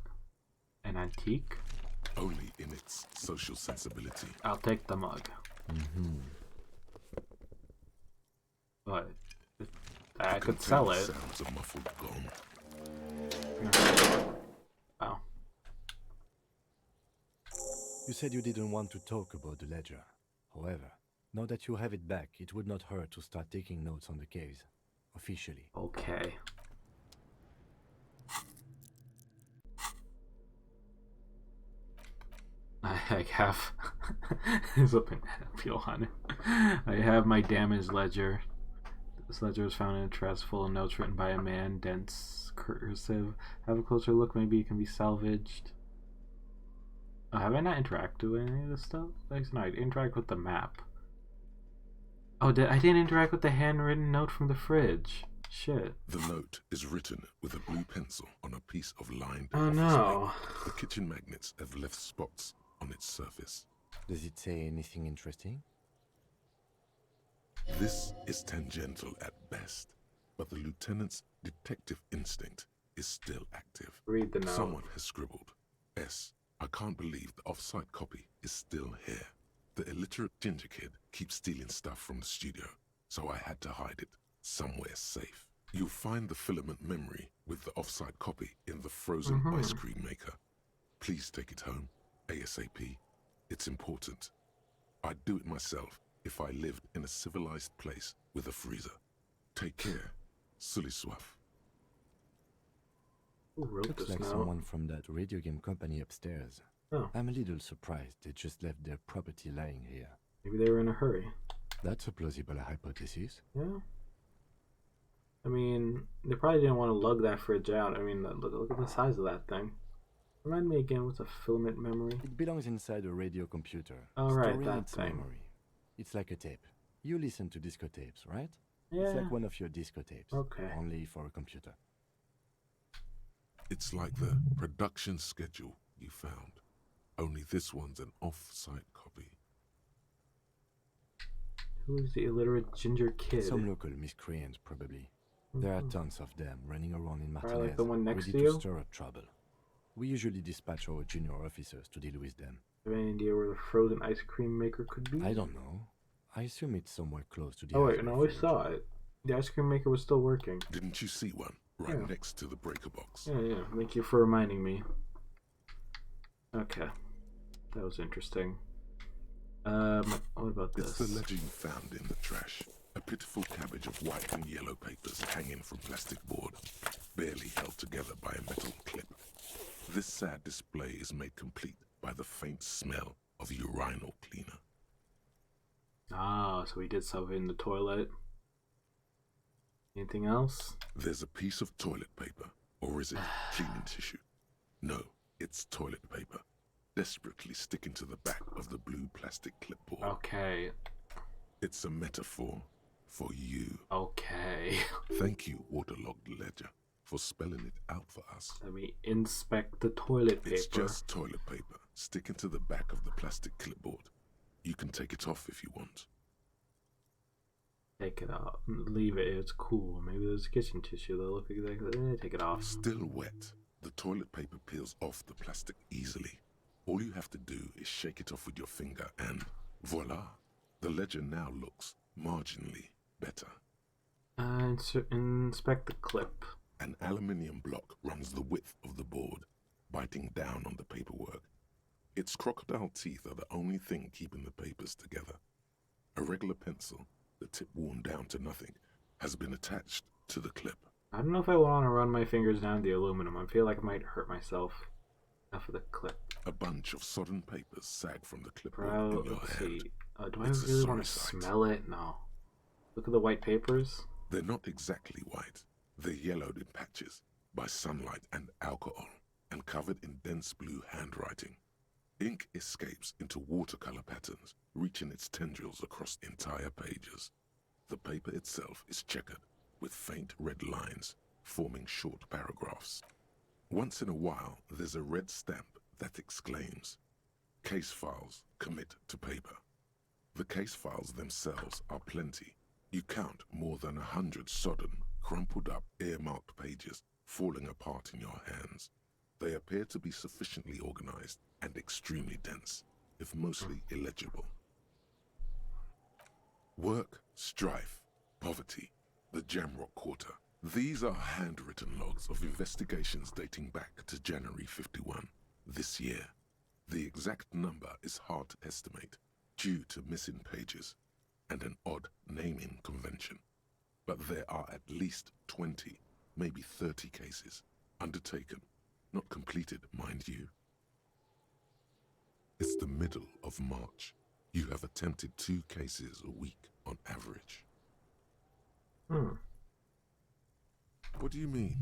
An antique? Only in its social sensibility. I'll take the mug. But I could sell it. Sounds of muffled gong. Oh. You said you didn't want to talk about the ledger. However, now that you have it back, it would not hurt to start taking notes on the case. Officially. Okay. I have there's a appeal on it. I have my damaged ledger. This ledger was found in a chest full of notes written by a man, dense, cursive. Have a closer look, maybe it can be salvaged. Oh, have I not interacted with any of this stuff? No, I interact with the map. Oh, I didn't interact with the handwritten note from the fridge. Shit. The note is written with a blue pencil on a piece of lined Oh office no. paper. The kitchen magnets have left spots on its surface. Does it say anything interesting? This is tangential at best, but the lieutenant's detective instinct is still active. Read the note. Someone has scribbled, S. I can't believe the off-site copy is still here. The illiterate ginger kid keeps stealing stuff from the studio, so I had to hide it somewhere safe. You'll find the filament memory with the off-site copy in the frozen ice cream maker. Please take it home, ASAP. It's important. I'd do it myself if I lived in a civilized place with a freezer. Take care, Sully Swaff. Looks like someone from that radio game company upstairs. Oh. I'm a little surprised they just left their property lying here. Maybe they were in a hurry. That's a plausible hypothesis. Yeah. I mean, they probably didn't want to lug that fridge out. I mean, look at the size of that thing. Remind me again, what's a filament memory? It belongs inside a radio computer. Oh, right, storing that its thing. memory. It's like a tape. You listen to disco tapes, right? Yeah. It's like one of your disco tapes. Okay. Only for a computer. It's like the production schedule you found. Only this one's an off-site copy. Who's the illiterate ginger kid? Some local miscreants, probably. There are tons of them running around in Martinez, like the one next ready to you? stir up trouble. We usually dispatch our junior officers to deal with them. Have any idea where the frozen ice cream maker could be? I don't know. I assume it's somewhere close to the Oh wait, ice no, cream we fridge. saw it. The ice cream maker was still working. Didn't you see one right Yeah. next to the breaker box? Yeah. Thank you for reminding me. Okay. That was interesting. What about It's this? the ledger you found in the trash. A pitiful cabbage of white and yellow papers hanging from plastic board, barely held together by a metal clip. This sad display is made complete by the faint smell of urinal cleaner. Ah, so we did something in the toilet. Anything else? There's a piece of toilet paper, or is it cleaning tissue? No, it's toilet paper, desperately sticking to the back of the blue plastic clipboard. Okay. It's a metaphor for you. Okay. Thank you, waterlogged ledger, for spelling it out for us. Let me inspect the toilet paper. It's just toilet paper sticking to the back of the plastic clipboard. You can take it off if you want. Take it off. Leave it. It's cool. Maybe there's kitchen tissue. They'll look exactly. Take it off. Still wet. The toilet paper peels off the plastic easily. All you have to do is shake it off with your finger and voila. The ledger now looks marginally better. Inspect the clip. An aluminium block runs the width of the board, biting down on the paperwork. Its crocodile teeth are the only thing keeping the papers together. A regular pencil, the tip worn down to nothing, has been attached to the clip. I don't know if I want to run my fingers down the aluminum. I feel like I might hurt myself. Enough of the clip. A bunch of sodden papers sag from the clipboard in your Let's hand. see. Do I It's a really want to sorry sight. smell it? No. Look at the white papers. They're not exactly white. They're yellowed in patches by sunlight and alcohol, and covered in dense blue handwriting. Ink escapes into watercolor patterns, reaching its tendrils across entire pages. The paper itself is checkered, with faint red lines, forming short paragraphs. Once in a while, there's a red stamp that exclaims, "Case files commit to paper." The case files themselves are plenty. You count more than 100 sodden, crumpled up, earmarked pages falling apart in your hands. They appear to be sufficiently organized and extremely dense, if mostly illegible. Work, strife, poverty, the Jamrock Quarter. These are handwritten logs of investigations dating back to January 51, this year. The exact number is hard to estimate due to missing pages and an odd naming convention. But there are at least 20, maybe 30 cases undertaken, not completed, mind you. It's the middle of March. You have attempted 2 cases a week on average. What do you mean?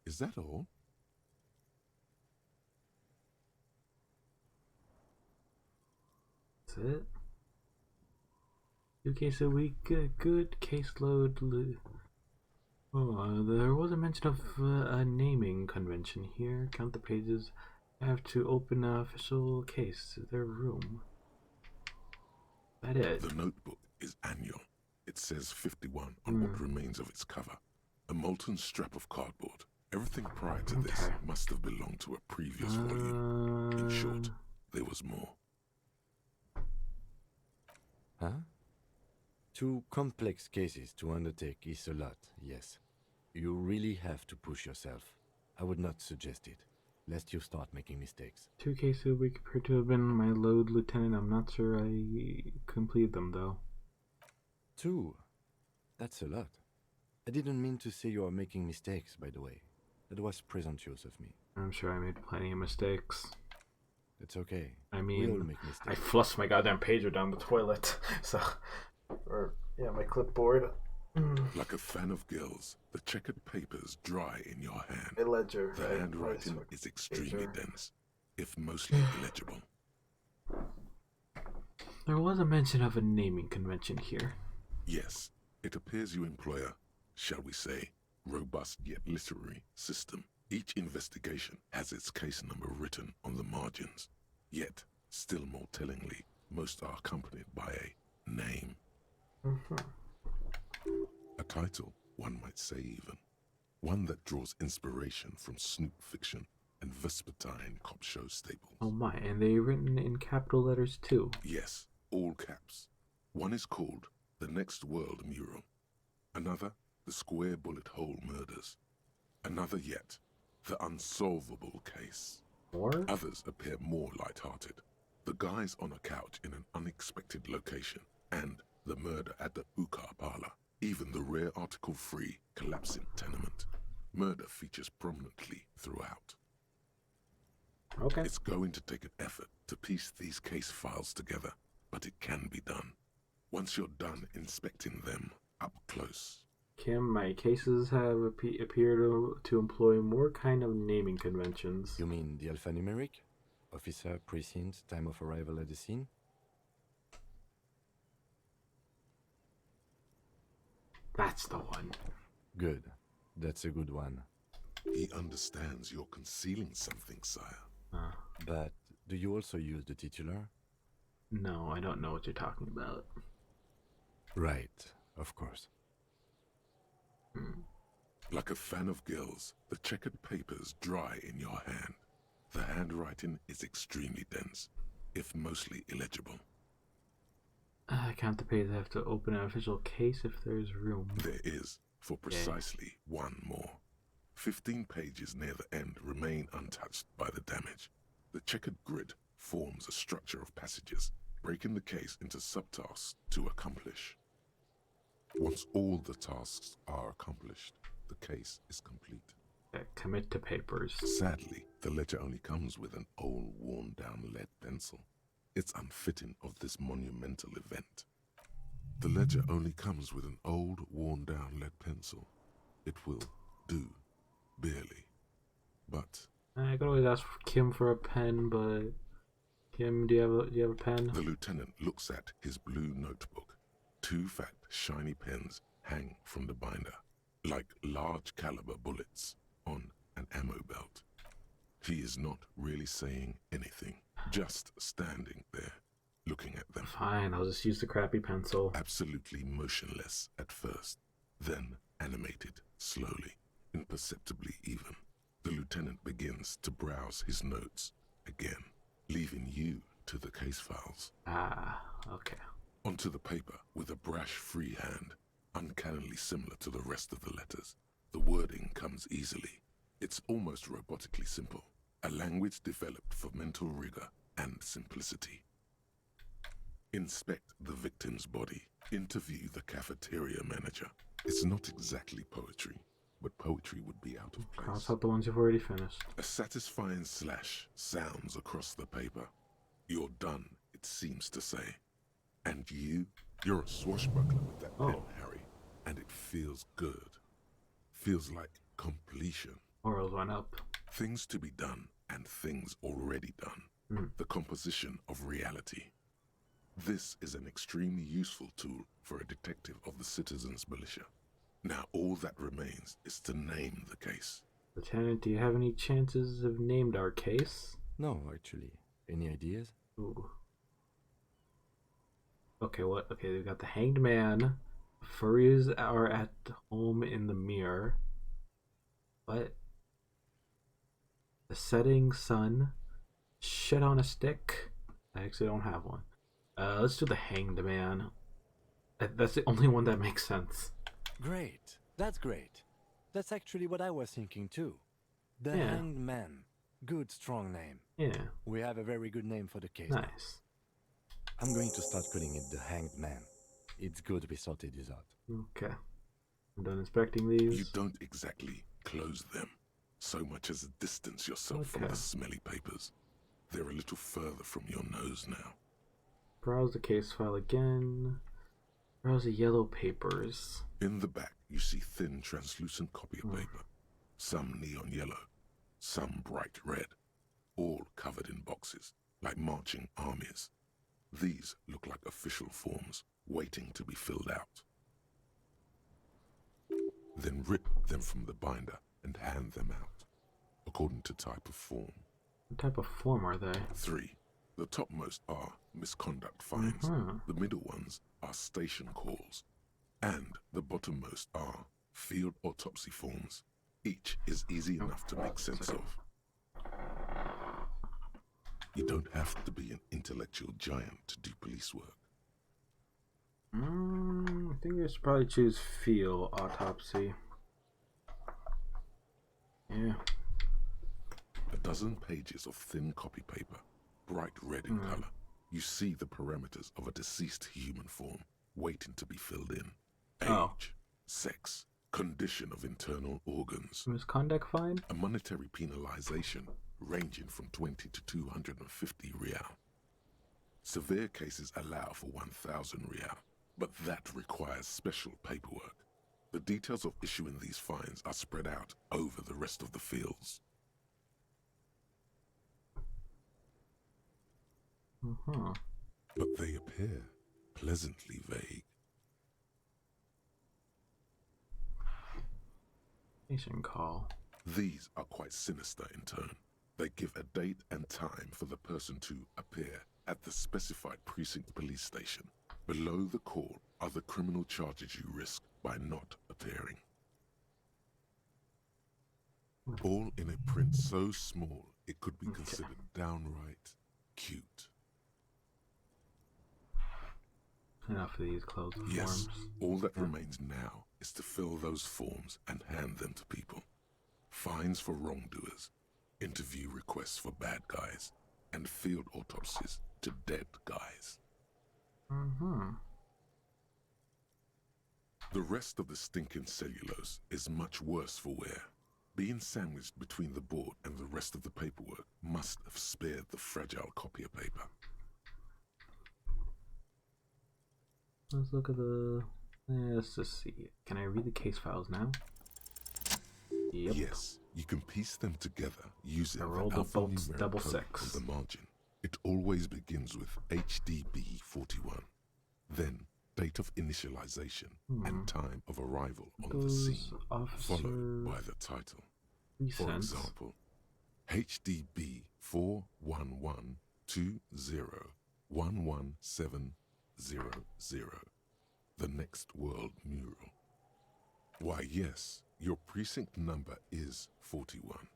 Is that all? That's it? 2 cases a week, good caseload. Oh, there was a mention of a naming convention here. Count the pages. I have to open an official case to their room. That it? The notebook is annual. It says 51 on what remains of its cover. A molten strap of cardboard. Everything prior to this must have belonged to a previous volume. In short, there was more. Huh? 2 complex cases to undertake is a lot, yes. You really have to push yourself. I would not suggest it, lest you start making mistakes. 2 cases a week appear to have been my load, Lieutenant. I'm not sure I complete them, though. 2? That's a lot. I didn't mean to say you are making mistakes, by the way. That was presumptuous of me. I'm sure I made plenty of mistakes. It's okay. I mean, we all make mistakes. I flushed my goddamn pager down the toilet, so... Or, yeah, my clipboard. Like a fan of gills, the checkered papers dry in your hand. A ledger, the right? handwriting is extremely dense, if mostly illegible. There was a mention of a naming convention here. Yes, it appears you employ a, shall we say, robust yet literary system. Each investigation has its case number written on the margins. Yet, still more tellingly, most are accompanied by a name. A title, one might say even. One that draws inspiration from snoop fiction and vespertine cop show staples. Oh my, and they written in capital letters too. Yes, all caps. One is called The Next World Mural. Another, The Square Bullet Hole Murders. Another yet, The Unsolvable Case. More? Others appear more light-hearted. The guys on a couch in an unexpected location, and the murder at the Ukar Parlor. Even the rare article-free collapsing tenement. Murder features prominently throughout. Okay. It's going to take an effort to piece these case files together, but it can be done. Once you're done inspecting them up close. Kim, my cases have appear to employ more kind of naming conventions. You mean the alphanumeric? Officer, precinct, time of arrival at the scene? That's the one. Good. That's a good one. He understands you're concealing something, sire. But do you also use the titular? No, I don't know what you're talking about. Right, of course. Like a fan of gills, the checkered papers dry in your hand. The handwriting is extremely dense, if mostly illegible. I count the pages. I have to open an official case if there's room. There is, for precisely one more. 15 pages near the end remain untouched by the damage. The checkered grid forms a structure of passages, breaking the case into subtasks to accomplish. Once all the tasks are accomplished, the case is complete. Commit to papers. Sadly, the ledger only comes with an old, worn-down lead pencil. It's unfitting of this monumental event. The ledger only comes with an old, worn-down lead pencil. It will do, barely. But I could always ask Kim for a pen, but Kim, do you have a pen? the lieutenant looks at his blue notebook. 2 fat, shiny pens hang from the binder, like large caliber bullets on an ammo belt. He is not really saying anything, just standing there, looking at them. Fine, I'll just use the crappy pencil. Absolutely motionless at first, then animated slowly, imperceptibly even. The lieutenant begins to browse his notes again, leaving you to the case files. Ah, okay. Onto the paper with a brash free hand, uncannily similar to the rest of the letters. The wording comes easily. It's almost robotically simple, a language developed for mental rigor and simplicity. Inspect the victim's body. Interview the cafeteria manager. It's not exactly poetry, but poetry would be out of place. Cross out the ones you've already finished. A satisfying slash sounds across the paper. You're done, it seems to say. And you're a swashbuckler with that pen, Harry, and it feels good. Feels like completion. Morals went up. Things to be done and things already done. The composition of reality. This is an extremely useful tool for a detective of the Citizens Militia. Now all that remains is to name the case. Lieutenant, do you have any chances of named our case? No, actually. Any ideas? Ooh. Okay, what? Okay, we got the Hanged Man. Furries are at home in the mirror. What? The Setting Sun. Shit on a Stick. I actually don't have one. Let's do the Hanged Man. That's the only one that makes sense. Great. That's great. That's actually what I was thinking too. The Hanged Man. Good, strong name. Yeah. We have a very good name for the case. Nice. I'm going to start calling it the Hanged Man. It's good we sorted this out. Okay. I'm done inspecting these. You don't exactly close them, so much as distance yourself from the smelly papers. They're a little further from your nose now. Browse the case file again. Browse the yellow papers. In the back, you see thin, translucent copy of paper. Some neon yellow, some bright red, all covered in boxes, like marching armies. These look like official forms, waiting to be filled out. Then rip them from the binder and hand them out, according to type of form. What type of form are they? 3. The topmost are misconduct fines, the middle ones are station calls, and the bottommost are field autopsy forms. Each is easy enough to make sense of. You don't have to be an intellectual giant to do police work. I think I should probably choose field autopsy. Yeah. A dozen pages of thin copy paper, bright red in color. You see the parameters of a deceased human form waiting to be filled in. Age, sex, condition of internal organs. Misconduct fine? A monetary penalization ranging from 20 to 250 real. Severe cases allow for 1,000 real, but that requires special paperwork. The details of issuing these fines are spread out over the rest of the fields. But they appear pleasantly vague. Station call. These are quite sinister in turn. They give a date and time for the person to appear at the specified precinct police station. Below the call are the criminal charges you risk by not appearing. All in a print so small it could be considered downright cute. Enough of these closed forms. Yes, all that remains now is to fill those forms and hand them to people. Fines for wrongdoers, interview requests for bad guys, and field autopsies to dead guys. The rest of the stinking cellulose is much worse for wear. Being sandwiched between the board and the rest of the paperwork must have spared the fragile copier paper. Let's look at the... Let's just see. Can I read the case files now? Yep. Yes, you can piece them together using the roll the bolts alphanumeric double code six. on the margin. It always begins with HDB 41, then date of initialization and time of arrival on the scene, followed by the title. For example, HDB 41120117000, the next world mural. Why, yes, your precinct number is 41.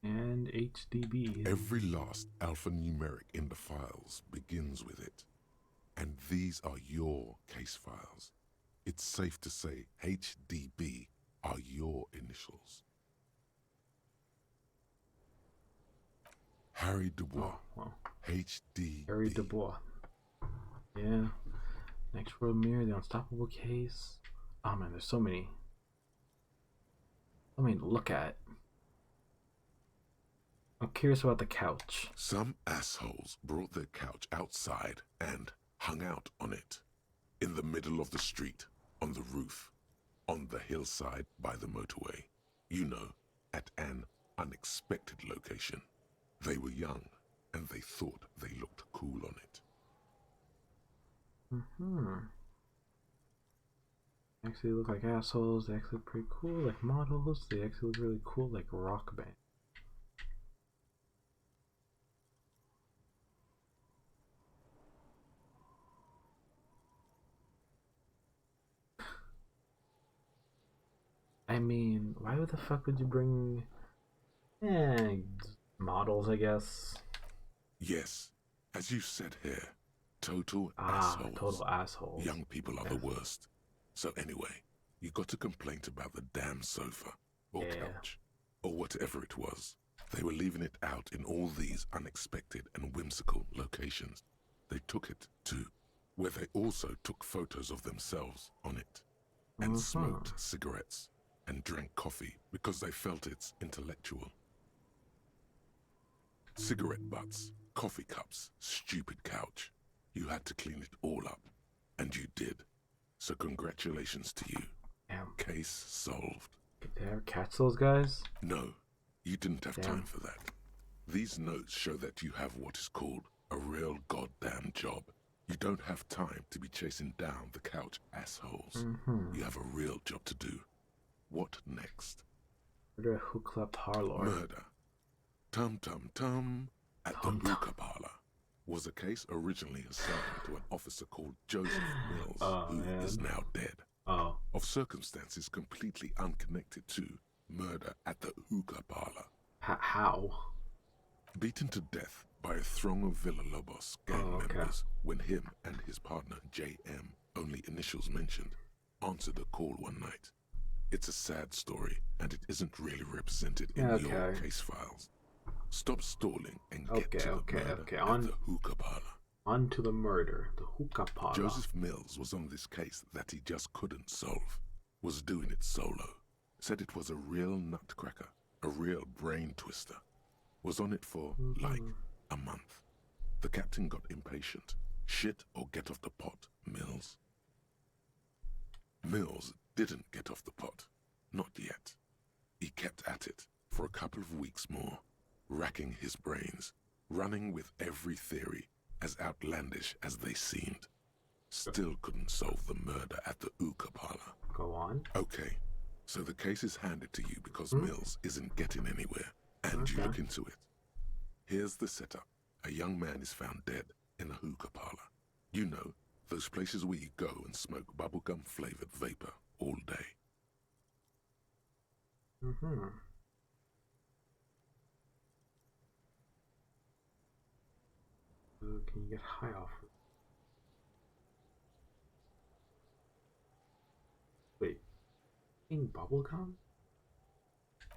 And HDB. Every last alphanumeric in the files begins with it. And these are your case files. It's safe to say HDB are your initials. Harry Dubois. HDB. Harry Dubois. Yeah. Next World Mirror, The Unstoppable Case. Oh man, there's so many. I mean, look at. I'm curious about the couch. Some assholes brought their couch outside and hung out on it. In the middle of the street, on the roof, on the hillside by the motorway. You know, at an unexpected location. They were young, and they thought they looked cool on it. Actually look like assholes, they actually look pretty cool like models, they actually look really cool like rock band. I mean, why the fuck would you bring models, I guess? Yes, as you said here, total assholes. Total assholes. Young people are the worst. So anyway, you got a complaint about the damn sofa, or couch, or whatever it was. They were leaving it out in all these unexpected and whimsical locations. They took it to where they also took photos of themselves on it, and smoked cigarettes, and drank coffee because they felt it's intellectual. Cigarette butts, coffee cups, stupid couch. You had to clean it all up, and you did. So congratulations to you. Damn. Case solved. Did they ever catch those guys? No, you didn't have time for that. These notes show that you have what is called a real goddamn job. You don't have time to be chasing down the couch assholes. You have a real job to do. What next? Murder at hookah parlor. Murder. Tum-tum-tum at the hookah parlor was a case originally assigned to an officer called Joseph Mills, who is now dead. Of circumstances completely unconnected to murder at the hookah parlor. How? Beaten to death by a throng of Villalobos gang members when him and his partner J.M., only initials mentioned, answered a call one night. It's a sad story, and it isn't really represented in your case files. Stop stalling and get to the murder at the hookah parlor. On to the murder, the hookah parlor. Joseph Mills was on this case that he just couldn't solve. Was doing it solo. Said it was a real nutcracker, a real brain twister. Was on it for, like, a month. The captain got impatient. Shit or get off the pot, Mills. Mills didn't get off the pot. Not yet. He kept at it for a couple of weeks more, racking his brains, running with every theory, as outlandish as they seemed. Still couldn't solve the murder at the hookah parlor. Go on. Okay, so the case is handed to you because Mills isn't getting anywhere, and you look into it. Here's the setup. A young man is found dead in a hookah parlor. You know, those places where you go and smoke bubblegum-flavored vapor all day. Can you get high off it? Wait, in bubblegum?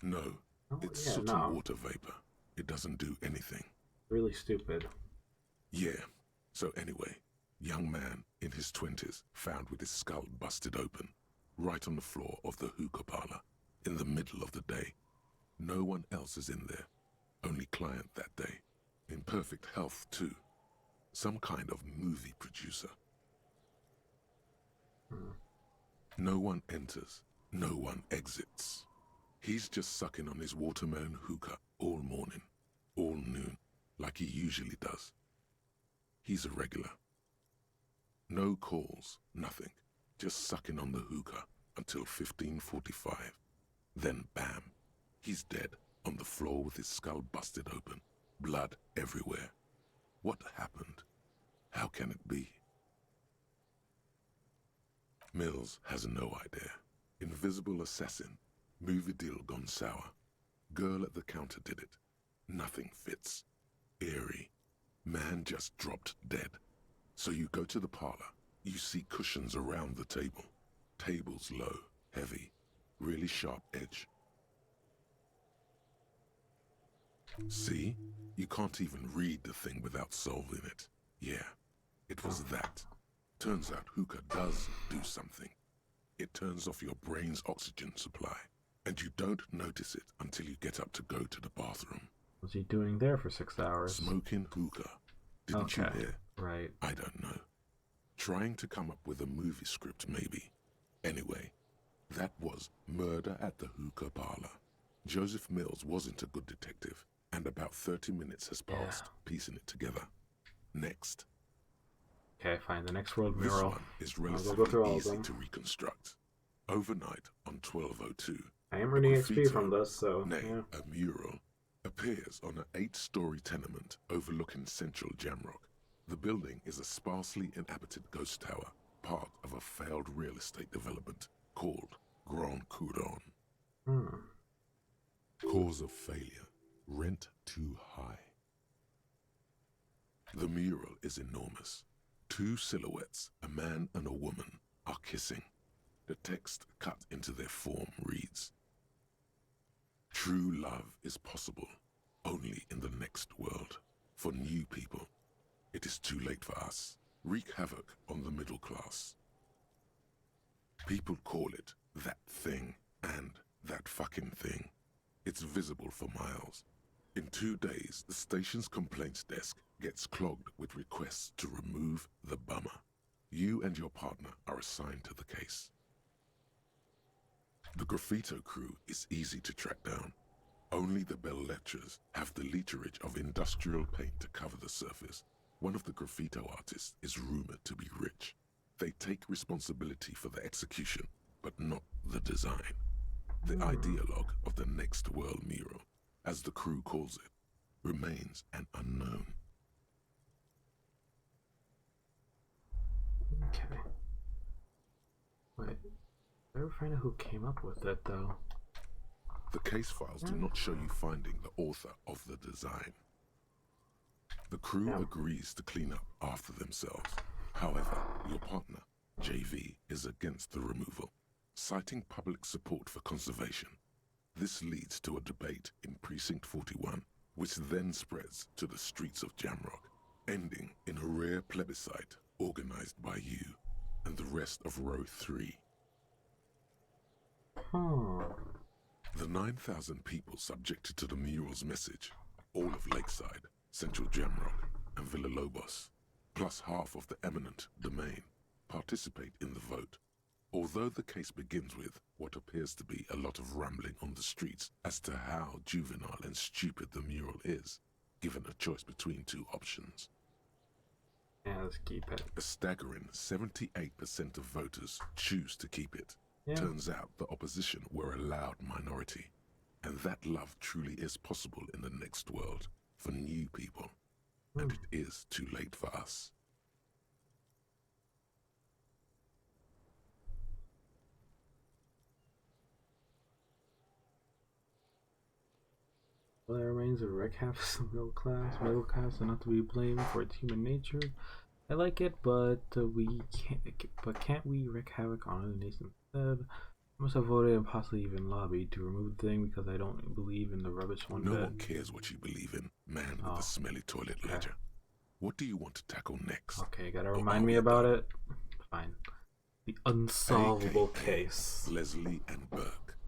No, it's sooty water vapor. It doesn't do anything. Really stupid. Yeah, so anyway, young man in his 20s found with his skull busted open, right on the floor of the hookah parlor, in the middle of the day. No one else is in there, only client that day. In perfect health, too. Some kind of movie producer. No one enters, no one exits. He's just sucking on his watermelon hookah all morning, all noon, like he usually does. He's a regular. No calls, nothing, just sucking on the hookah until 15:45. Then bam, he's dead on the floor with his skull busted open, blood everywhere. What happened? How can it be? Mills has no idea. Invisible assassin. Movie deal gone sour. Girl at the counter did it. Nothing fits. Eerie. Man just dropped dead. So you go to the parlor. You see cushions around the table. Tables low, heavy, really sharp edge. See? You can't even read the thing without solving it. Yeah, it was that. Turns out hookah does do something. It turns off your brain's oxygen supply, and you don't notice it until you get up to go to the bathroom. Was he doing there for 6 hours? Smoking hookah. Didn't you hear? Right. I don't know. Trying to come up with a movie script, maybe. Anyway, that was Murder at the Hookah Parlor. Joseph Mills wasn't a good detective, and about 30 minutes has passed piecing it together. Next. Okay, fine. The next world mural. This one is relatively easy to reconstruct. Overnight on 1202, I am earning XP from this, so a mural appears on an 8-story tenement overlooking central Jamrock. The building is a sparsely inhabited ghost tower, part of a failed real estate development called Grand Couronne. Cause of failure: rent too high. The mural is enormous. 2 silhouettes, a man and a woman, are kissing. The text cut into their form reads, "True love is possible only in the next world. For new people, it is too late for us. Wreak havoc on the middle class." People call it that thing and that fucking thing. It's visible for miles. In 2 days, the station's complaints desk gets clogged with requests to remove the bummer. You and your partner are assigned to the case. The graffito crew is easy to track down. Only the bell lectures have the literage of industrial paint to cover the surface. One of the graffito artists is rumored to be rich. They take responsibility for the execution, but not the design. The ideologue of the next world mural, as the crew calls it, remains an unknown. Okay. Wait, did I ever find out who came up with it, though? The case files do not show you finding the author of the design. The crew agrees to clean up after themselves. However, your partner, JV, is against the removal, citing public support for conservation. This leads to a debate in Precinct 41, which then spreads to the streets of Jamrock, ending in a rare plebiscite organized by you and the rest of Row 3. The 9,000 people subjected to the mural's message, all of Lakeside, Central Jamrock, and Villalobos, plus half of the eminent domain, participate in the vote. Although the case begins with what appears to be a lot of rambling on the streets as to how juvenile and stupid the mural is, given a choice between 2 options. Yeah, let's keep it. A staggering 78% of voters choose to keep it. Turns out the opposition were a loud minority, and that love truly is possible in the next world for new people, and it is too late for us. Well, there remains a wreck half the middle class are not to be blamed for its human nature. I like it, but can't we wreak havoc on other nations instead? I must have voted and possibly even lobbied to remove the thing because I don't believe in the rubbish one bit. No one cares what you believe in, man with the smelly toilet ledger. What do you want to tackle next? Okay, gotta remind me about it. Fine. The unsolvable case. Leslie and Burke,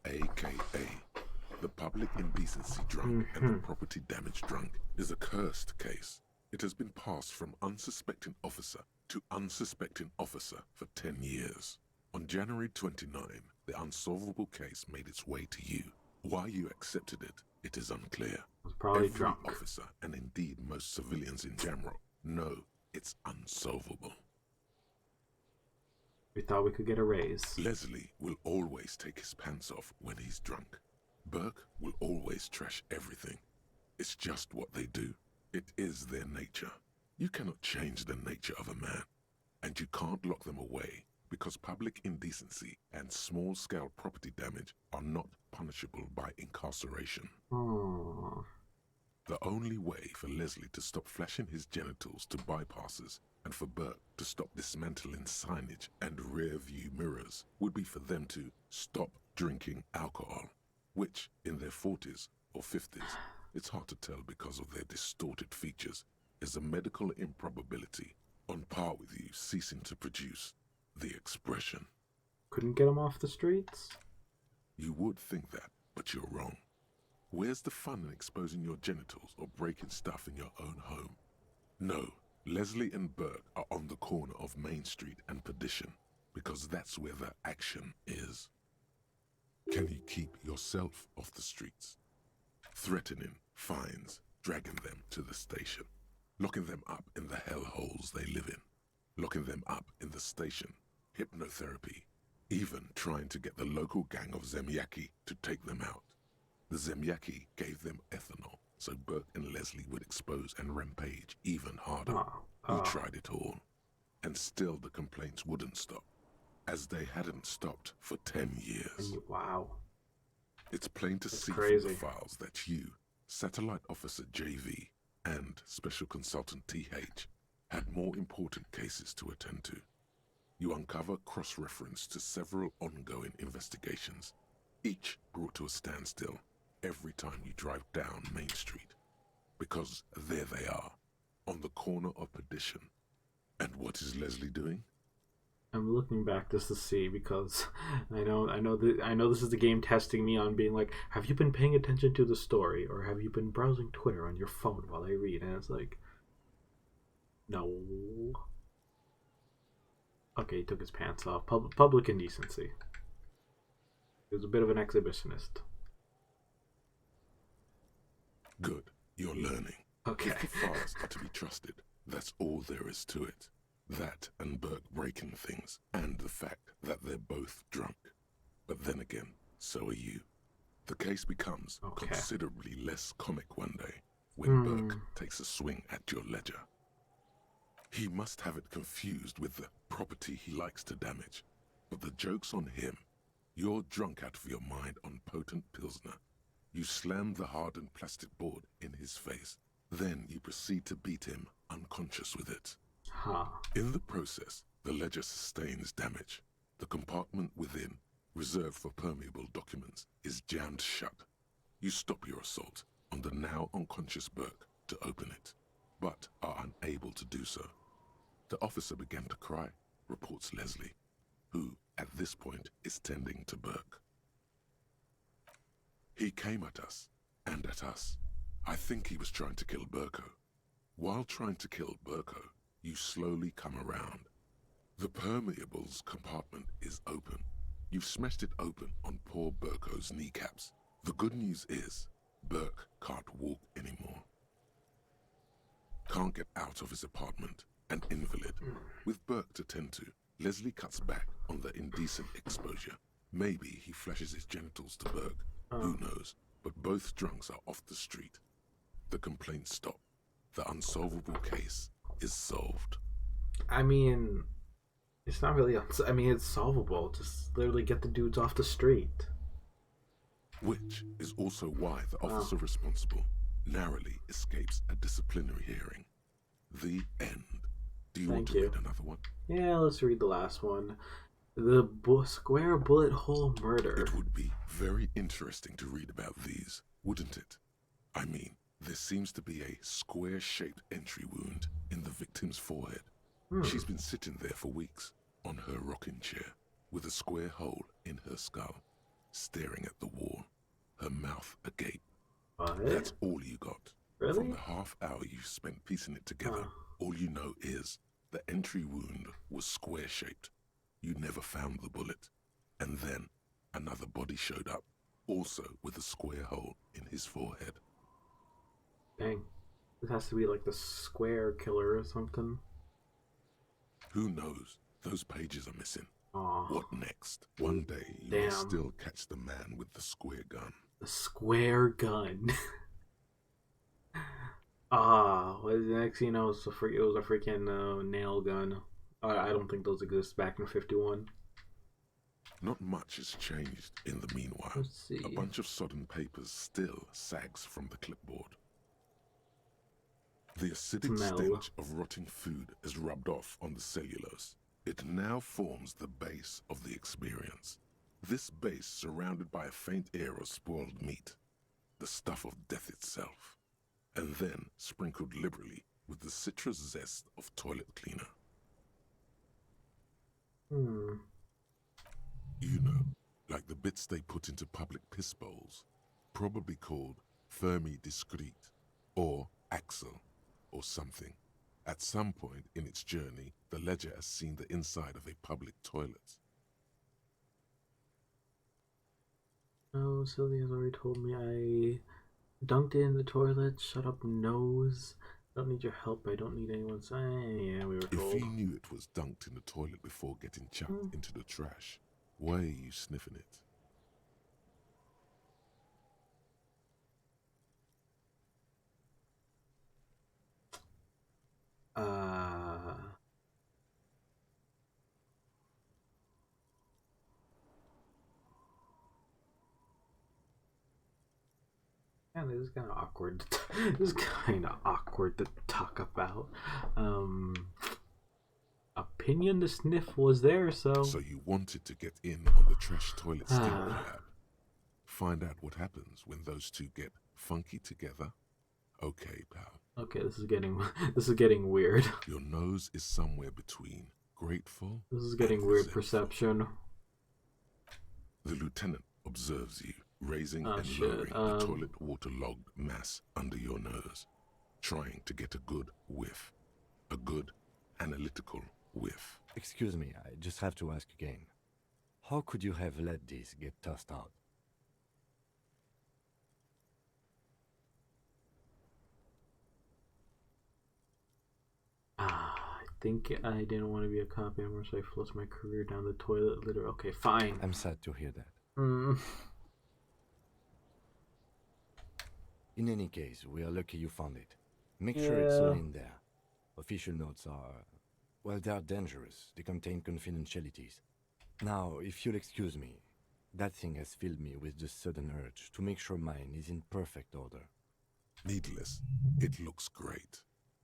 a.k.a. the public indecency drunk and the property damage drunk, is a cursed case. It has been passed from unsuspecting officer to unsuspecting officer for 10 years. On January 29, the unsolvable case made its way to you. Why you accepted it, it is unclear. Was probably Every drunk. officer, and indeed most civilians in Jamrock, know it's unsolvable. We thought we could get a raise. Leslie will always take his pants off when he's drunk. Burke will always trash everything. It's just what they do. It is their nature. You cannot change the nature of a man, and you can't lock them away because public indecency and small-scale property damage are not punishable by incarceration. The only way for Leslie to stop flashing his genitals to bypassers and for Burke to stop dismantling signage and rear-view mirrors would be for them to stop drinking alcohol, which, in their 40s or 50s, it's hard to tell because of their distorted features, is a medical improbability on par with you ceasing to produce the expression. Couldn't get him off the streets? You would think that, but you're wrong. Where's the fun in exposing your genitals or breaking stuff in your own home? No, Leslie and Burke are on the corner of Main Street and Perdition, because that's where the action is. Can you keep yourself off the streets? Threatening fines, dragging them to the station, locking them up in the hellholes they live in, locking them up in the station, hypnotherapy, even trying to get the local gang of Zemyaki to take them out. The Zemyaki gave them ethanol, so Burke and Leslie would expose and rampage even harder. We tried it all, and still the complaints wouldn't stop, as they hadn't stopped for 10 years. Wow. It's plain to see crazy. from the files that you, Satellite Officer JV, and Special Consultant TH had more important cases to attend to. You uncover cross-reference to several ongoing investigations, each brought to a standstill every time you drive down Main Street. Because there they are, on the corner of Perdition. And what is Leslie doing? I'm looking back just to see, because I know this is the game testing me on being like, have you been paying attention to the story, or have you been browsing Twitter on your phone while I read? And it's like, no. Okay, he took his pants off. Public indecency. He was a bit of an exhibitionist. Good, you're learning. Okay. If the files are to be trusted, that's all there is to it. That and Burke breaking things, and the fact that they're both drunk. But then again, so are you. The case becomes considerably less comic one day when Burke takes a swing at your ledger. He must have it confused with the property he likes to damage. But the joke's on him. You're drunk out of your mind on potent Pilsner. You slam the hardened plastic board in his face. Then you proceed to beat him unconscious with it. In the process, the ledger sustains damage. The compartment within, reserved for permeable documents, is jammed shut. You stop your assault on the now unconscious Burke to open it, but are unable to do so. The officer began to cry, reports Leslie, who, at this point, is tending to Burke. He came at us, and at us. I think he was trying to kill Burko. While trying to kill Burko, you slowly come around. The permeables compartment is open. You've smashed it open on poor Burko's kneecaps. The good news is, Burke can't walk anymore. Can't get out of his apartment, an invalid. With Burke to tend to, Leslie cuts back on the indecent exposure. Maybe he flashes his genitals to Burke. Who knows? But both drunks are off the street. The complaints stop. The unsolvable case is solved. I mean, it's not really... I mean, it's solvable. Just literally get the dudes off the street. Which is also why the officer responsible narrowly escapes a disciplinary hearing. The end. Do you want to read another one? Yeah, let's read the last one. The square bullet hole murder. It would be very interesting to read about these, wouldn't it? I mean, there seems to be a square-shaped entry wound in the victim's forehead. She's been sitting there for weeks, on her rocking chair, with a square hole in her skull, staring at the wall, her mouth agape. That's all you got. Really? From the half hour you spent piecing it together, all you know is the entry wound was square-shaped. You never found the bullet. And then another body showed up, also with a square hole in his forehead. Dang. This has to be like the square killer or something. Who knows? Those pages are missing. What next? One day you will still catch the man with the square gun. The square gun. Well, the next you know, it was a freaking nail gun. I don't think those exist back in 51. Not much has changed in the meanwhile. Let's see. A bunch of sodden papers still sags from the clipboard. The acidic stench of rotting food is rubbed off on the cellulose. It now forms the base of the experience. This base surrounded by a faint air of spoiled meat, the stuff of death itself, and then sprinkled liberally with the citrus zest of toilet cleaner. You know, like the bits they put into public piss bowls. probably called Fermi Discrete, or Axel, or something. At some point in its journey, the ledger has seen the inside of a public toilet. Oh, Sylvia's already told me I dunked it in the toilet. Shut up, nose. I don't need your help. I don't need anyone's. Yeah, we were told. If you knew it was dunked in the toilet before getting chucked into the trash, why are you sniffing it? Yeah, this is kind of awkward. This is kind of awkward to talk about. Opinion to sniff was there, so. So you wanted to get in on the trash toilet stink grab. Find out what happens when those two get funky together. Okay, pal. Okay, this is getting weird. Your nose is somewhere between grateful. This is getting weird perception. The lieutenant observes you, raising and lowering the toilet waterlogged mass under your nose, trying to get a good whiff. A good analytical whiff. Excuse me, I just have to ask again. How could you have let this get tossed out? I think I didn't want to be a cop anymore, so I flushed my career down the toilet. Literally, okay, fine. I'm sad to hear that. In any case, we are lucky you found it. Make sure it's all in there. Official notes are, well, they are dangerous. They contain confidentialities. Now, if you'll excuse me, that thing has filled me with the sudden urge to make sure mine is in perfect order. Needless, it looks great.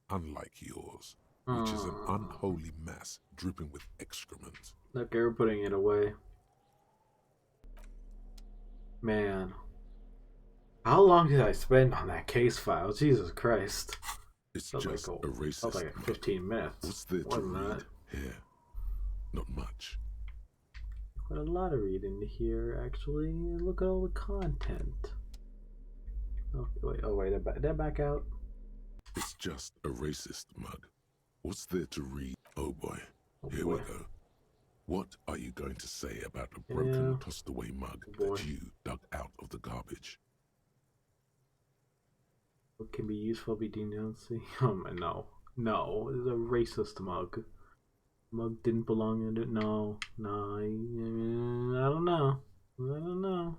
Unlike yours, which is an unholy mass dripping with excrement. Look, we're putting it away. Man. How long did I spend on that case file? Jesus Christ. It's just like a racist. Felt like 15 minutes. What's there to read here? Not much. Quite a lot of reading here, actually. Look at all the content. Okay, wait, did I back out? It's just a racist mug. What's there to read? Oh boy. Here we go. What are you going to say about a broken, tossed away mug that you dug out of the garbage? What can be useful be denouncing? No, it's a racist mug. Mug didn't belong in it. No, I don't know.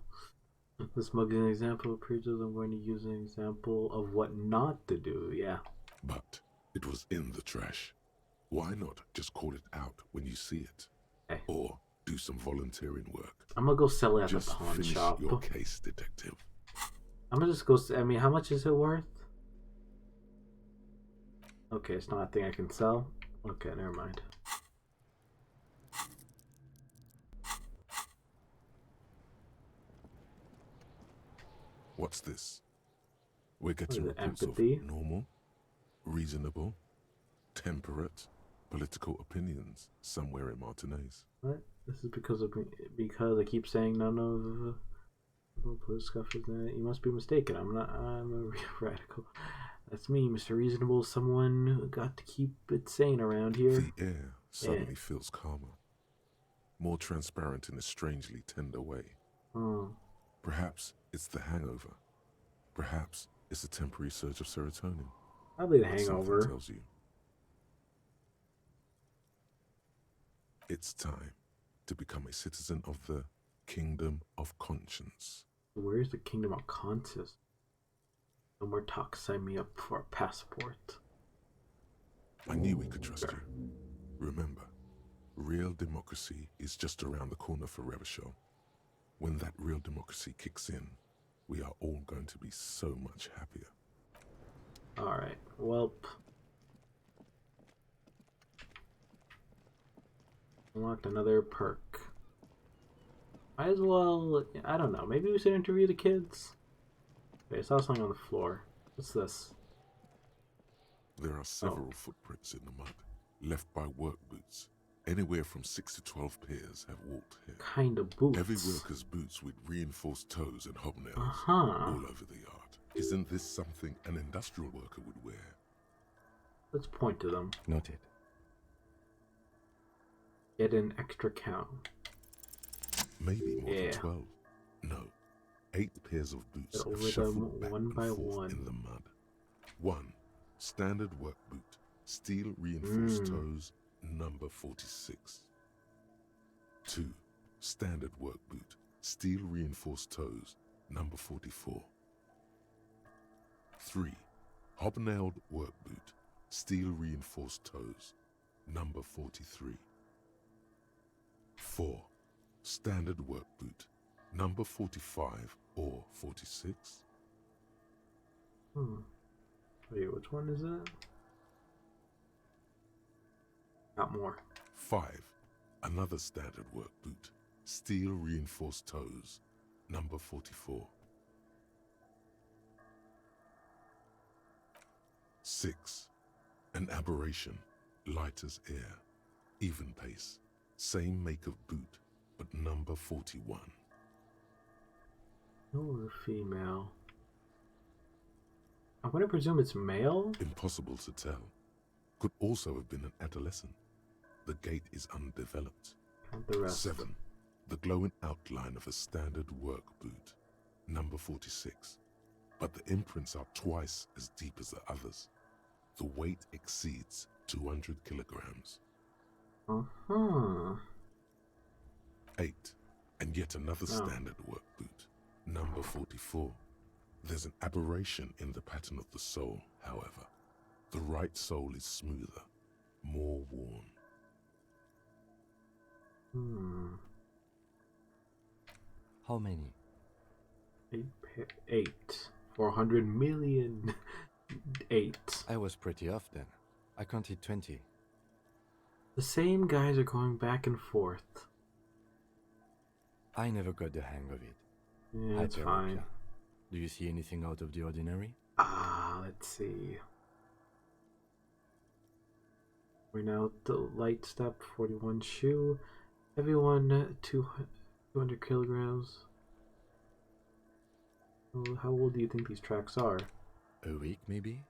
This mug is an example of preachers. I'm going to use an example of what not to do. Yeah. But it was in the trash. Why not just call it out when you see it? Hey. Or do some volunteering work. I'm gonna go sell it at just the pawn finish shop. Your case, detective. I'm gonna just go. I mean, how much is it worth? Okay, it's not a thing I can sell. Okay, never mind. What's this? We're getting reports empathy? Of normal, reasonable, temperate, political opinions somewhere in Martinez. What? This is because I keep saying none of political stuff is that. You must be mistaken. I'm a radical. That's me, Mr. Reasonable. Someone who got to keep it sane around here. The air suddenly feels calmer, more transparent in a strangely tender way. Perhaps it's the hangover. Perhaps it's a temporary surge of serotonin. Probably the hangover. Something tells you. It's time to become a citizen of the Kingdom of Conscience. Where's the Kingdom of Conscience? No more talk. Sign me up for a passport. I knew we could trust you. Remember, real democracy is just around the corner for Revachol. When that real democracy kicks in, we are all going to be so much happier. Alright, welp. Unlocked another perk. Might as well, I don't know, maybe we should interview the kids? Okay, I saw something on the floor. What's this? There are several footprints in the mud, left by work boots. Anywhere from 6 to 12 pairs have walked here. Kind of boots? Heavy workers' boots with reinforced toes and hobnails all over the yard. Isn't this something an industrial worker would wear? Let's point to them. Noted. Get an extra count. Maybe more than 12. No. 8 pairs of boots have shuffled back and forth in the mud. 1. Standard work boot. Steel reinforced toes, number 46. 2. Standard work boot. Steel reinforced toes, number 44. 3. Hobnailed work boot. Steel reinforced toes, number 43. 4. Standard work boot, number 45 or 46. Wait, which one is it? Not more. 5. Another standard work boot, steel reinforced toes, number 44. 6. An aberration, light as air, even pace, same make of boot, but number 41. No, female. I'm going to presume it's male? Impossible to tell. Could also have been an adolescent. The gait is undeveloped. Count the rest. 7. The glowing outline of a standard work boot, number 46. But the imprints are twice as deep as the others. The weight exceeds 200 kilograms. 8. And yet another standard work boot, number 44. There's an aberration in the pattern of the sole, however. The right sole is smoother, more worn. How many? 8. 400 million. 8. I was pretty off then. I counted 20. The same guys are going back and forth. I never got the hang of it. Yeah, it's fine. Do you see anything out of the ordinary? Let's see. We're now at the light step, 41 shoe. Everyone, 200 kilograms. How old do you think these tracks are? A week, maybe?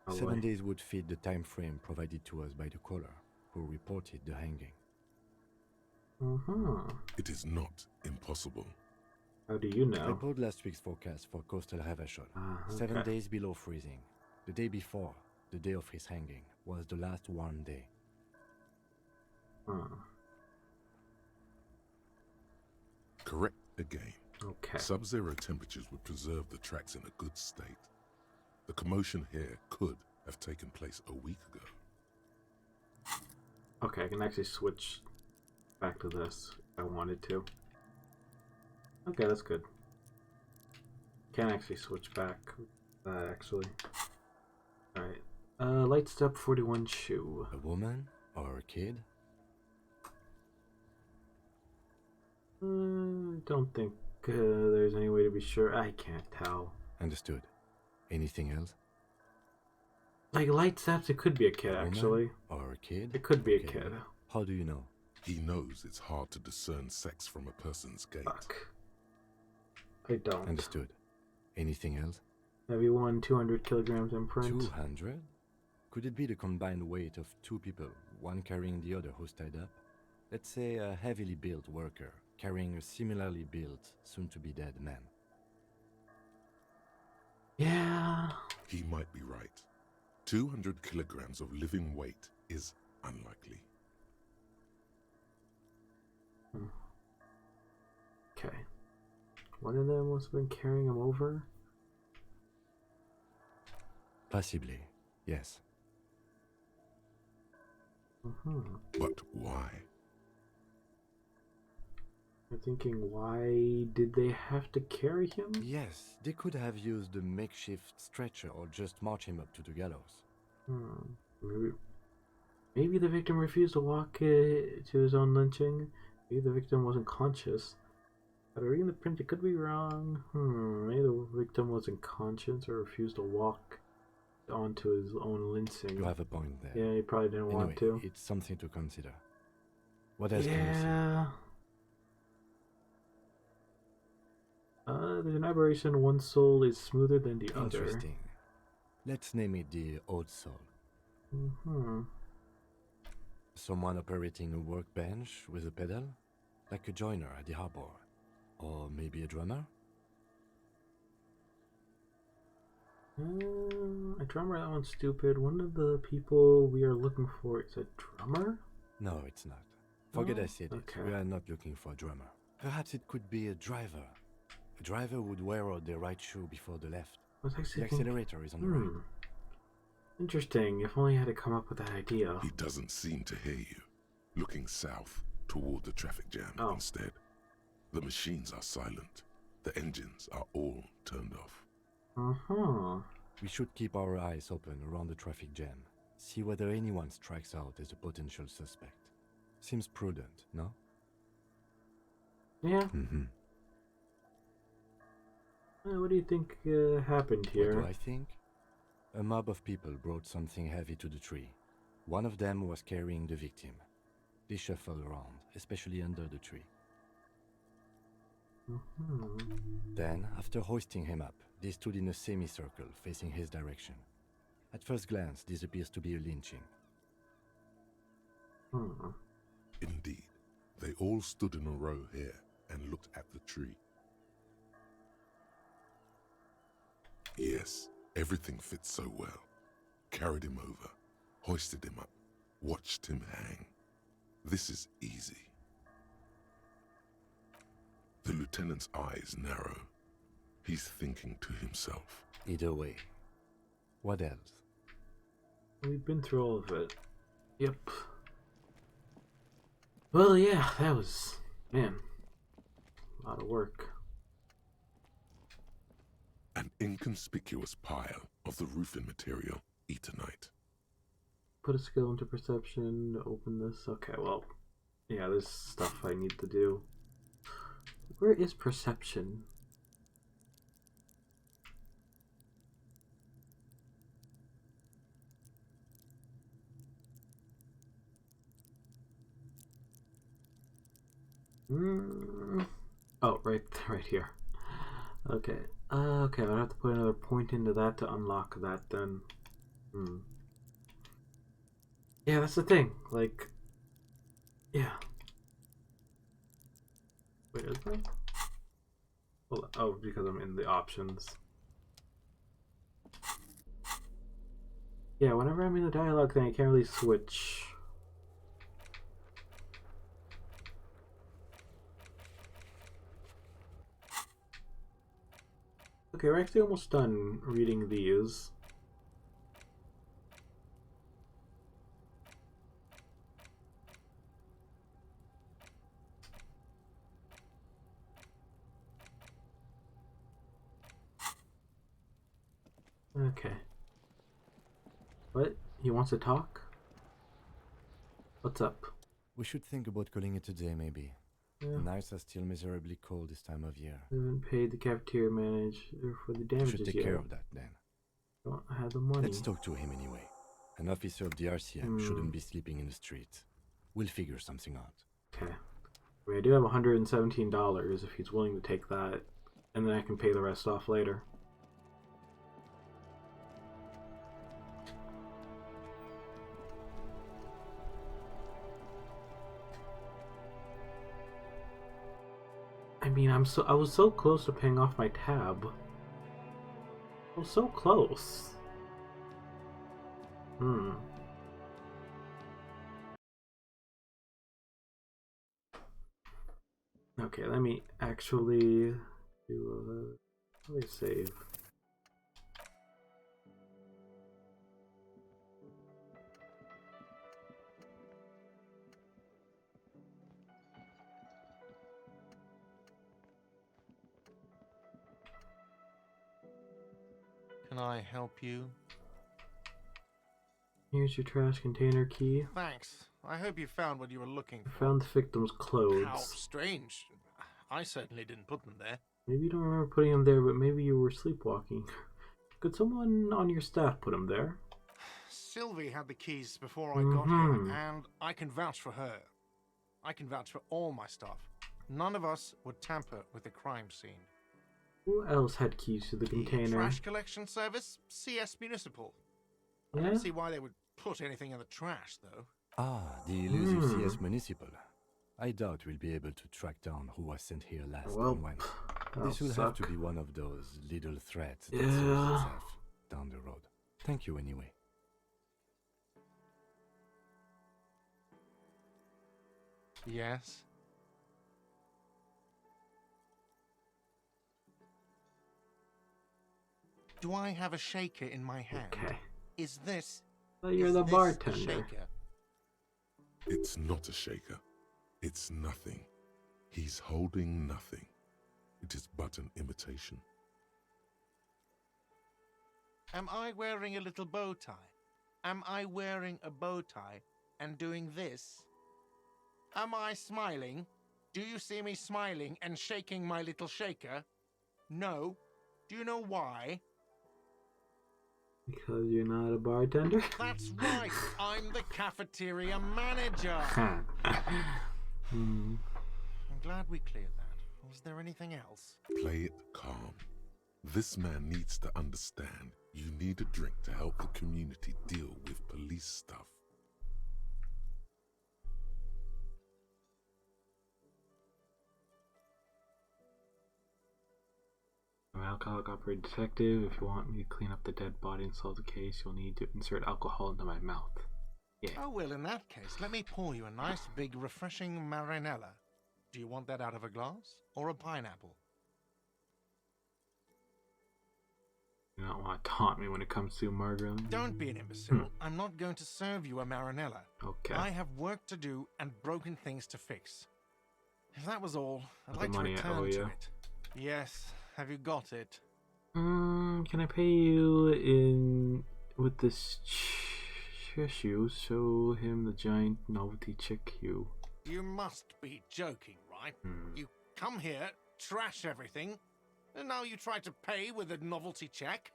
7 days would fit the time frame provided to us by the caller, who reported the hanging. It is not impossible. How do you know? I pulled last week's forecast for coastal Havashol. 7 days below freezing. The day before, the day of his hanging, was the last warm day. Correct again. Okay. Sub-zero temperatures would preserve the tracks in a good state. The commotion here could have taken place a week ago. Okay, I can actually switch back to this if I wanted to. Okay, that's good. Can actually switch back actually. Alright. Light step 41 shoe. A woman or a kid? I don't think there's any way to be sure. I can't tell. Understood. Anything else? Like light steps, it could be a kid actually. Or a kid? It could be a kid. How do you know? He knows it's hard to discern sex from a person's gait. Fuck. I don't. Understood. Anything else? Everyone 200 kilograms imprint. 200? Could it be the combined weight of two people, one carrying the other who's tied up? Let's say a heavily built worker carrying a similarly built, soon-to-be-dead man. Yeah. He might be right. 200 kilograms of living weight is unlikely. Okay. One of them must have been carrying him over? Possibly, yes. But why? I'm thinking, why did they have to carry him? Yes, they could have used a makeshift stretcher or just march him up to the gallows. Maybe the victim refused to walk to his own lynching. Maybe the victim wasn't conscious. But reading the print, it could be wrong. Maybe the victim wasn't conscious or refused to walk onto his own lynching. You have a point there. Yeah, he probably didn't want to. It's something to consider. What else can you see? There's an aberration. One soul is smoother than the other. Interesting. Let's name it the Old Soul. Someone operating a workbench with a pedal? Like a joiner at the harbor. Or maybe a drummer? A drummer, that one's stupid. One of the people we are looking for is a drummer? No, it's not. Forget I said it. We are not looking for a drummer. Perhaps it could be a driver. A driver would wear out the right shoe before the left. The accelerator is on the right. Interesting. If only I had to come up with that idea. He doesn't seem to hear you. Looking south toward the traffic jam instead. The machines are silent. The engines are all turned off. We should keep our eyes open around the traffic jam. See whether anyone strikes out as a potential suspect. Seems prudent, no? Yeah. What do you think happened here? What do I think? A mob of people brought something heavy to the tree. One of them was carrying the victim. They shuffled around, especially under the tree. Then, after hoisting him up, they stood in a semicircle facing his direction. At first glance, this appears to be a lynching. Indeed. They all stood in a row here and looked at the tree. Yes, everything fits so well. Carried him over, hoisted him up, watched him hang. This is easy. The lieutenant's eyes narrow. He's thinking to himself. Either way. What else? We've been through all of it. Yep. Well, yeah, that was, man, a lot of work. An inconspicuous pile of the roofing material, Eternite. Put a skill into perception to open this. Okay, well, yeah, there's stuff I need to do. Where is perception? Oh, right here. Okay. Okay, I'll have to put another point into that to unlock that then. Yeah, that's the thing. Like, yeah. Wait, is that? Well, oh, because I'm in the options. Yeah, whenever I'm in the dialogue thing, I can't really switch. Okay, we're actually almost done reading these. Okay. What? He wants to talk? What's up? We should think about calling it a day, maybe. Yeah. The nights are still miserably cold this time of year. We haven't paid the cafeteria manager for the damages yet. Should take care of that then. Don't have the money. Let's talk to him anyway. An officer of the RCM shouldn't be sleeping in the street. We'll figure something out. Okay. I mean, I do have $117 if he's willing to take that, and then I can pay the rest off later. I mean, I was so close to paying off my tab. I was so close. Okay, let me actually do a save. Can I help you? Here's your trash container key. Thanks. I hope you found what you were looking for. I found the victim's clothes. How strange. I certainly didn't put them there. Maybe you don't remember putting them there, but maybe you were sleepwalking. Could someone on your staff put them there? Sylvie had the keys before I got here, and I can vouch for her. I can vouch for all my staff. None of us would tamper with the crime scene. Who else had keys to the container? Trash collection service? CS Municipal. I don't see why they would put anything in the trash, though. Ah, the elusive CS Municipal. I doubt we'll be able to track down who was sent here last and when. This will have to be one of those little threats that solves itself down the road. Thank you anyway. Yes? Do I have a shaker in my hand? Okay. Is this... Well, you're the bartender. Shaker? It's not a shaker. It's nothing. He's holding nothing. It is but an imitation. Am I wearing a little bow tie? Am I wearing a bow tie and doing this? Am I smiling? Do you see me smiling and shaking my little shaker? No. Do you know why? Because you're not a bartender? That's right. I'm the cafeteria manager. I'm glad we cleared that. Was there anything else? Play it calm. This man needs to understand you need a drink to help the community deal with police stuff. I'm an alcoholic operated detective. If you want me to clean up the dead body and solve the case, you'll need to insert alcohol into my mouth. Yeah. Oh, well, in that case, let me pour you a nice, big, refreshing marinella. Do you want that out of a glass or a pineapple? You don't want to taunt me when it comes to Margaret. Don't be an imbecile. I'm not going to serve you a marinella. Okay. I have work to do and broken things to fix. If that was all, I'd like to money I return owe to you. it. Yes. Have you got it? Can I pay you in with this tissue? Show him the giant novelty chick you. You must be joking, right? You come here, trash everything, and now you try to pay with a novelty check?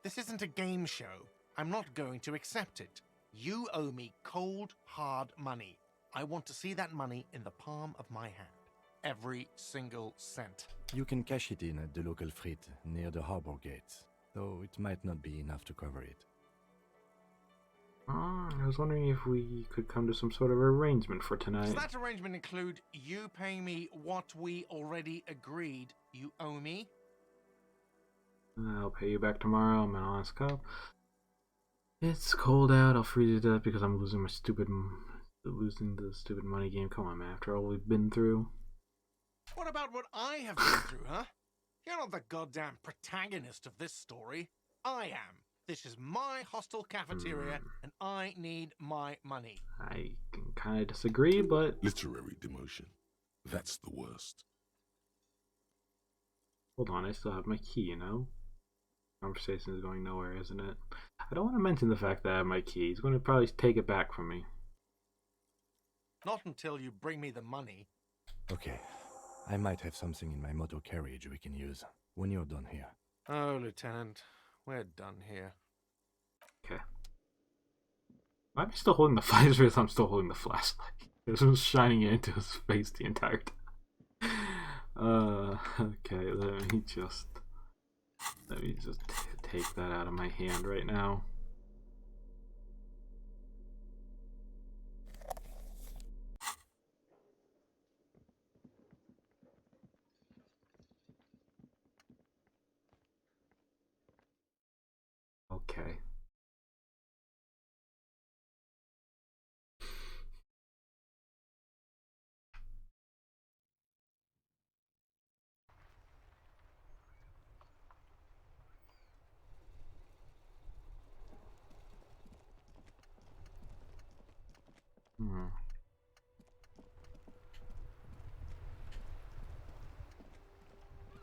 This isn't a game show. I'm not going to accept it. You owe me cold, hard money. I want to see that money in the palm of my hand. Every single cent. You can cash it in at the local frit near the harbor gates, though it might not be enough to cover it. I was wondering if we could come to some sort of arrangement for tonight. Does that arrangement include you paying me what we already agreed you owe me? I'll pay you back tomorrow. I'm an honest cop. It's cold out. I'll freeze to death because I'm losing the stupid money game. Come on, man. After all we've been through. What about what I have been through, huh? You're not the goddamn protagonist of this story. I am. This is my hostel cafeteria, and I need my money. I can kind of disagree, but... Literary demotion. That's the worst. Hold on, I still have my key, you know? Conversation is going nowhere, isn't it? I don't want to mention the fact that I have my key. He's going to probably take it back from me. Not until you bring me the money. Okay. I might have something in my motor carriage we can use when you're done here. Oh, Lieutenant, we're done here. Okay. Why am I still holding the flashlight? I'm still holding the flashlight. This was shining into his face the entire time. Okay, let me just take that out of my hand right now. Okay.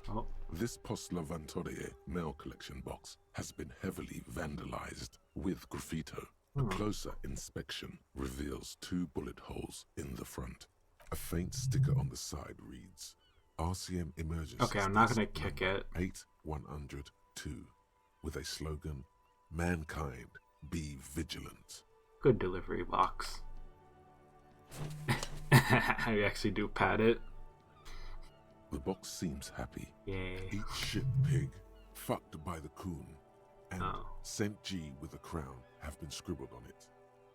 Oh. This Post Lavantorie mail collection box has been heavily vandalized with graffito. A closer inspection reveals 2 bullet holes in the front. A faint sticker on the side reads, RCM Emergency. Okay, I'm not gonna kick it. 8102 with a slogan, Mankind, be vigilant. Good delivery box. I actually do pat it. The box seems happy. Yay. Eat shit pig, fucked by the coon, and Saint G with a crown have been scribbled on it.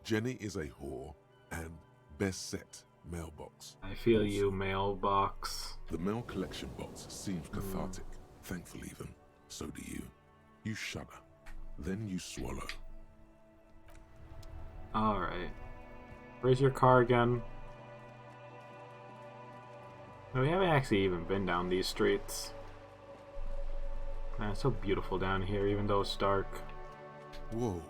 Jenny is a whore, and best set mailbox. I feel you, mailbox. The mail collection box seems cathartic, thankful even. So do you. You shudder, then you swallow. Alright. Where's your car again? No, we haven't actually even been down these streets. Man, it's so beautiful down here, even though it's dark. Whoa.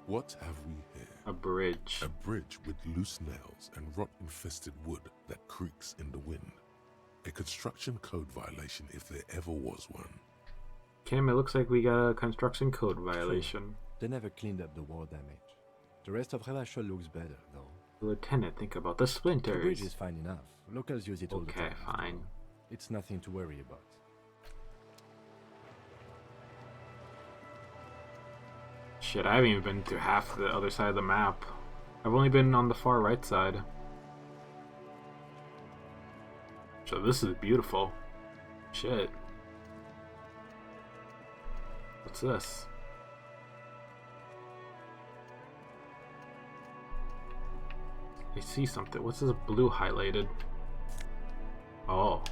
What have we here? A bridge. A bridge with loose nails and rot-infested wood that creaks in the wind. A construction code violation if there ever was one. Kim, it looks like we got a construction code violation. True. They never cleaned up the war damage. The rest of Revachol looks better, though. Lieutenant, think about the splinters. The bridge is fine enough. Locals use it all the time. Okay, fine. It's nothing to worry about. Shit, I haven't even been to half the other side of the map. I've only been on the far right side. So this is beautiful. Shit. What's this? I see something. What's this blue highlighted? Oh.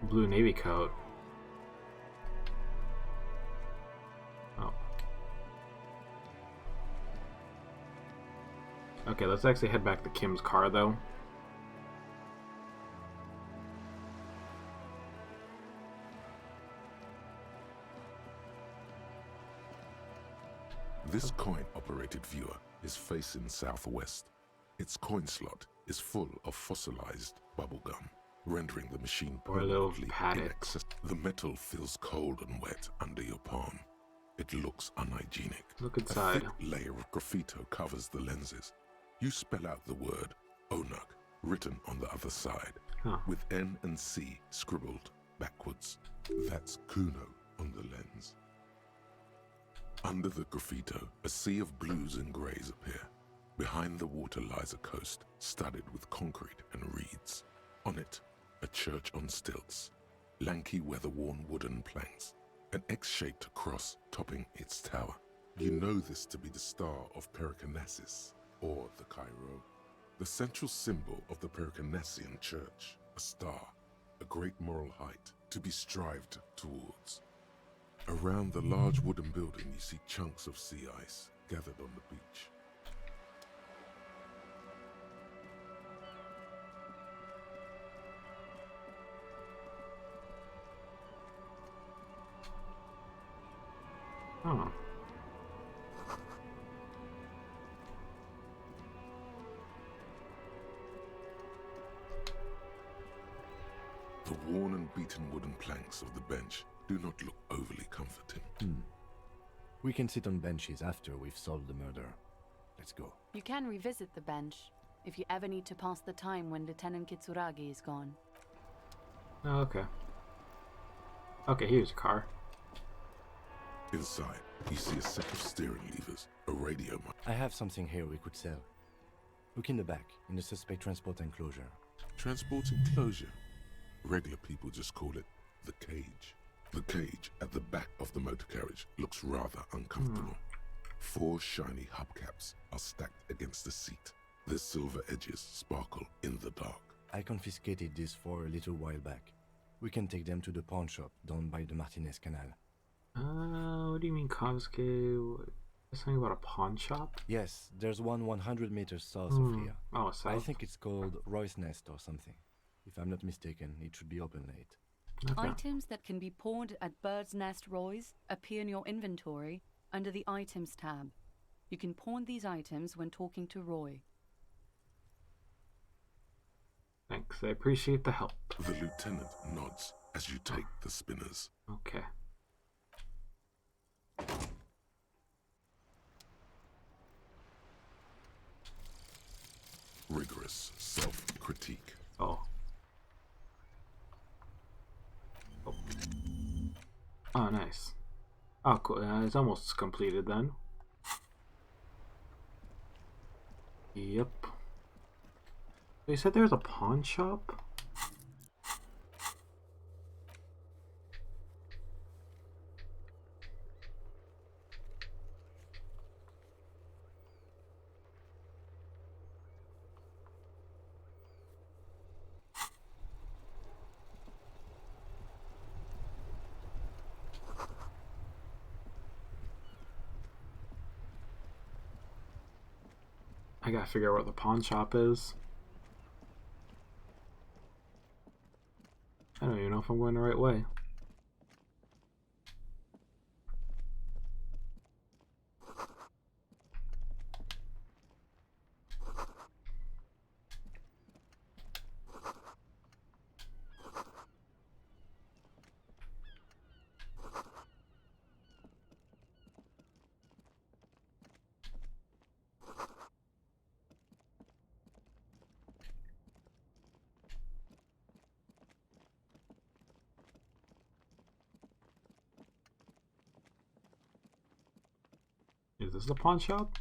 Blue navy coat. Oh. Okay, let's actually head back to Kim's car though. This coin-operated viewer is facing southwest. Its coin slot is full of fossilized bubblegum, rendering the machine permanently inaccessible. The metal feels cold and wet under your palm. It looks unhygienic. Look inside. A thick layer of graffito covers the lenses. You spell out the word Onuk written on the other side, with N and C scribbled backwards. That's Kuno on the lens. Under the graffito, a sea of blues and greys appear. Behind the water lies a coast, studded with concrete and reeds. On it, a church on stilts, lanky weather-worn wooden planks, an X-shaped cross topping its tower. You know this to be the Star of Pericarnassus, or the Cairo, the central symbol of the Pericarnassian Church, a star, a great moral height to be strived towards. Around the large wooden building, you see chunks of sea ice gathered on the beach. Oh. The worn and beaten wooden planks of the bench do not look overly comforting. We can sit on benches after we've solved the murder. Let's go. You can revisit the bench if you ever need to pass the time when Lieutenant Kitsuragi is gone. Oh, okay. Okay, here's your car. Inside, you see a set of steering levers, a radio mic. I have something here we could sell. Look in the back, in the suspect transport enclosure. Transport enclosure? Regular people just call it the cage. The cage at the back of the motor carriage looks rather uncomfortable. 4 shiny hubcaps are stacked against the seat. Their silver edges sparkle in the dark. I confiscated these 4 a little while back. We can take them to the pawn shop down by the Martinez Canal. What do you mean confiscate? Something about a pawn shop? Yes, there's one 100 meters south of here. Oh, south? I think it's called Roy's Nest or something. If I'm not mistaken, it should be open late. Okay. Items that can be pawned at Bird's Nest Roy's appear in your inventory under the Items tab. You can pawn these items when talking to Roy. Thanks, I appreciate the help. The lieutenant nods as you take the spinners. Okay. Rigorous self-critique. Oh. Oh, nice. Oh, cool. It's almost completed then. Yep. They said there's a pawn shop? I gotta figure out what the pawn shop is. I don't even know if I'm going the right way. Is this the pawn shop?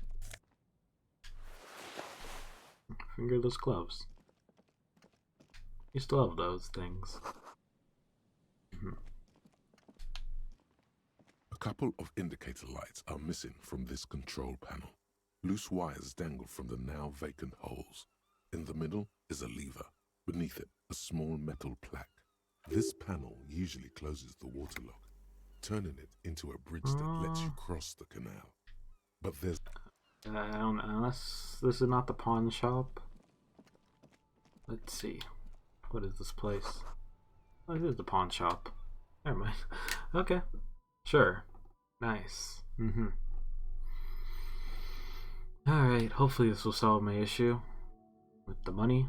Fingerless gloves. Used to love those things. A couple of indicator lights are missing from this control panel. Loose wires dangle from the now vacant holes. In the middle is a lever. Beneath it, a small metal plaque. This panel usually closes the water lock, turning it into a bridge that lets you cross the canal. But there's... I don't know, unless this is not the pawn shop. Let's see. What is this place? Oh, it is the pawn shop. Never mind. Okay. Sure. Nice. Alright, hopefully this will solve my issue with the money.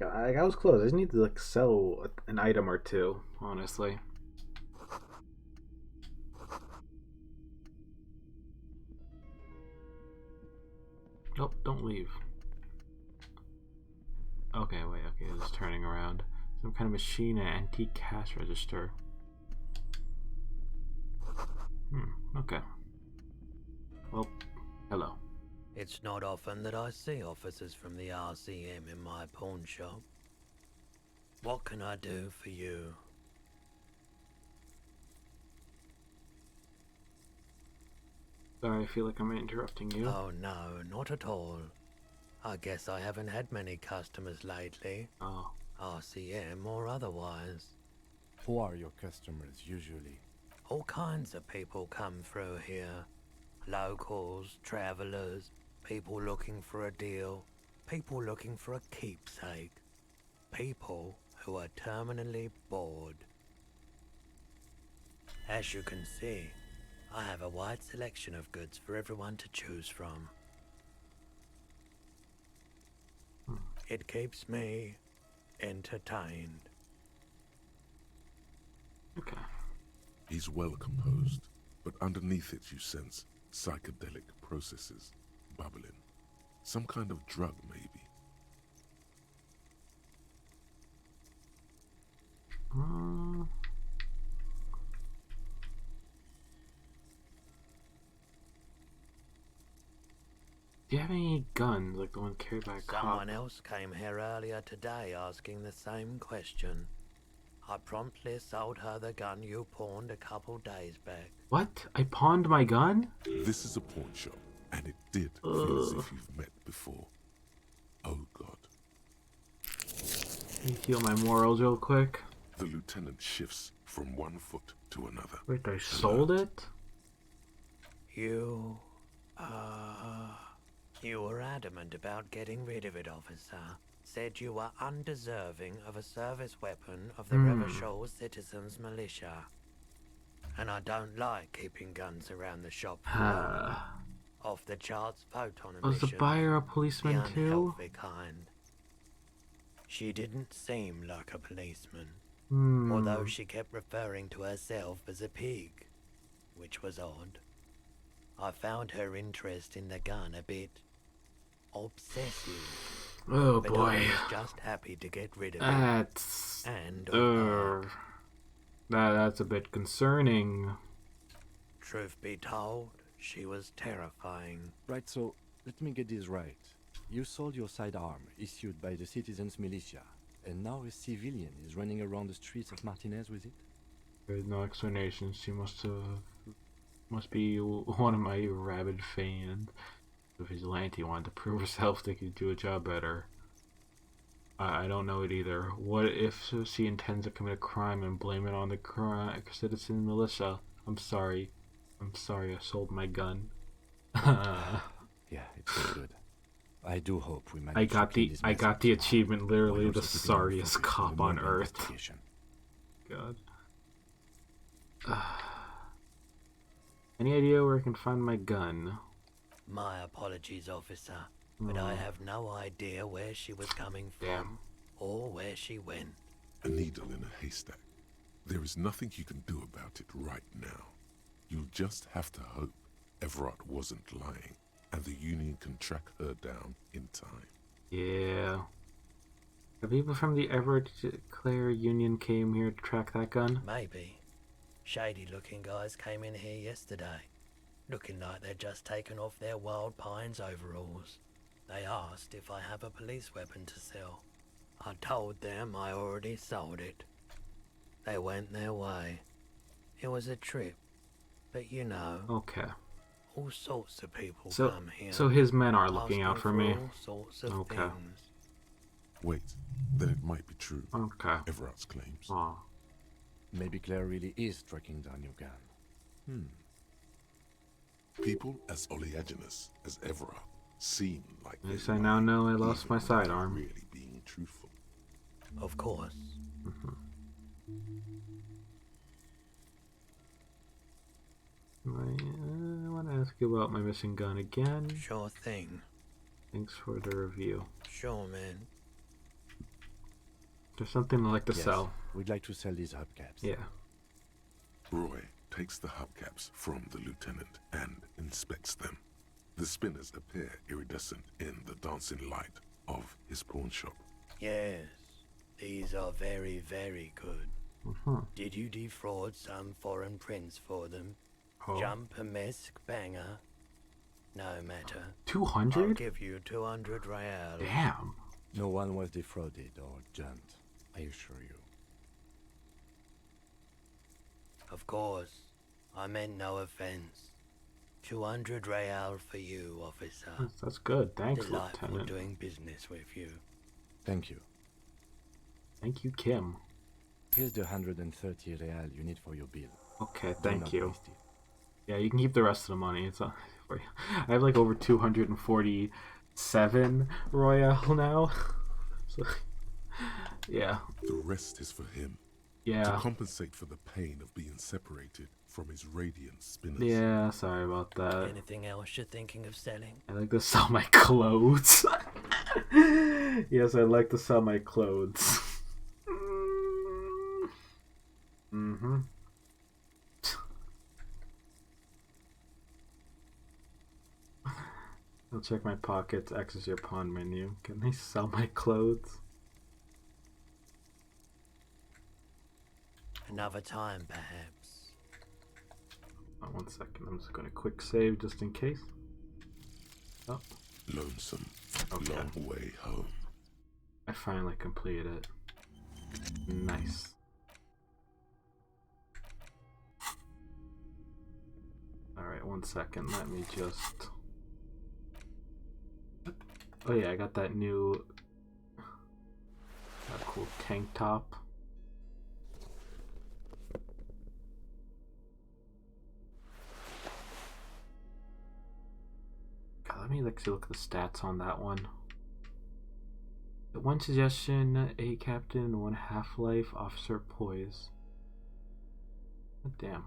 I was close. I just need to like sell an item or two, honestly. Nope, don't leave. Okay, wait, okay, just turning around. Some kind of machine and antique cash register. Okay. Well, hello. It's not often that I see officers from the RCM in my pawn shop. What can I do for you? Sorry, I feel like I'm interrupting you. Oh no, not at all. I guess I haven't had many customers lately. Oh. RCM or otherwise. Who are your customers usually? All kinds of people come through here. Locals, travelers, people looking for a deal, people looking for a keepsake, people who are terminally bored. As you can see, I have a wide selection of goods for everyone to choose from. It keeps me entertained. Okay. He's well composed, but underneath it you sense psychedelic processes bubbling. Some kind of drug, maybe. Do you have any guns, like the one carried by a cop? Someone else came here earlier today asking the same question. I promptly sold her the gun you pawned a couple days back. What? I pawned my gun? This is a pawn shop, and it did feel as if you've met before. Oh God. Let me heal my morals real quick. The lieutenant shifts from one foot to another. Wait, I sold it? You were adamant about getting rid of it, officer. Said you were undeserving of a service weapon of the Revachol Citizens Militia. And I don't like keeping guns around the shop. Off the charts photon emission. Was the buyer a policeman the too? unhealthy kind. She didn't seem like a policeman. Although she kept referring to herself as a pig, which was odd. I found her interest in the gun a bit obsessive. Oh but boy. I was just happy to get rid of That's... it. And that's a bit concerning. Truth be told, she was terrifying. Right, so let me get this right. You sold your sidearm, issued by the citizens' militia, and now a civilian is running around the streets of Martinez with it? There's no explanation. She must be one of my rabid fans. The vigilante wanted to prove herself they could do a job better. I don't know it either. What if she intends to commit a crime and blame it on the citizen militia? I'm sorry. I sold my gun. Yeah, it's so good. I do hope we manage I got the achievement, literally the sorriest cop on earth. God. Any idea where I can find my gun? My apologies, officer, but I have no idea where she was coming from or where she went. A needle in a haystack. There is nothing you can do about it right now. You'll just have to hope Everard wasn't lying, and the Union can track her down in time. Yeah. The people from the Everclear Union came here to track that gun? Maybe. Shady-looking guys came in here yesterday, looking like they'd just taken off their Wild Pines overalls. They asked if I have a police weapon to sell. I told them I already sold it. They went their way. It was a trip, but you know. Okay. All sorts of people So, come here. so his men are looking out for me. All sorts of things. Wait, then it might be true. Okay. Everard's claims. Oh. Maybe Claire really is tracking down your gun. People as oleaginous as Everard seem like At least I now know I lost my sidearm. Really being truthful. Of course. I want to ask you about my missing gun again. Sure thing. Thanks for the review. Sure, man. There's something I'd like to sell. We'd like to sell these hubcaps. Yeah. Roy takes the hubcaps from the lieutenant and inspects them. The spinners appear iridescent in the dancing light of his pawn shop. Yes, these are very, very good. Did you defraud some foreign prince for them? Jump-a-mesque banger? No matter. 200? I'll give you 200 real. Damn. No one was defrauded or jumped, I assure you. Of course, I meant no offense. 200 real for you, officer. That's good. Thanks, Delightful Lieutenant. doing business with you. Thank you. Thank you, Kim. Here's the 130 real you need for your bill. Okay, Do thank not you. waste it. Yeah, you can keep the rest of the money. It's for you. I have like over 247 Royale now. So, yeah. The rest is for him. Yeah. To compensate for the pain of being separated from his radiant spinners. Yeah, sorry about that. Anything else you're thinking of selling? I like to sell my clothes. Yes, I'd like to sell my clothes. I'll check my pockets, access your pawn menu. Can I sell my clothes? Another time, perhaps. Oh, 1 second, I'm just gonna quick save just in case. Oh. Lonesome, Okay. long way home. I finally completed it. Nice. Alright, 1 second, let me just... Oh yeah, I got that new... that cool tank top. God, let me actually look at the stats on that one. One suggestion, a captain, 1 half-life, officer poise. Oh, damn.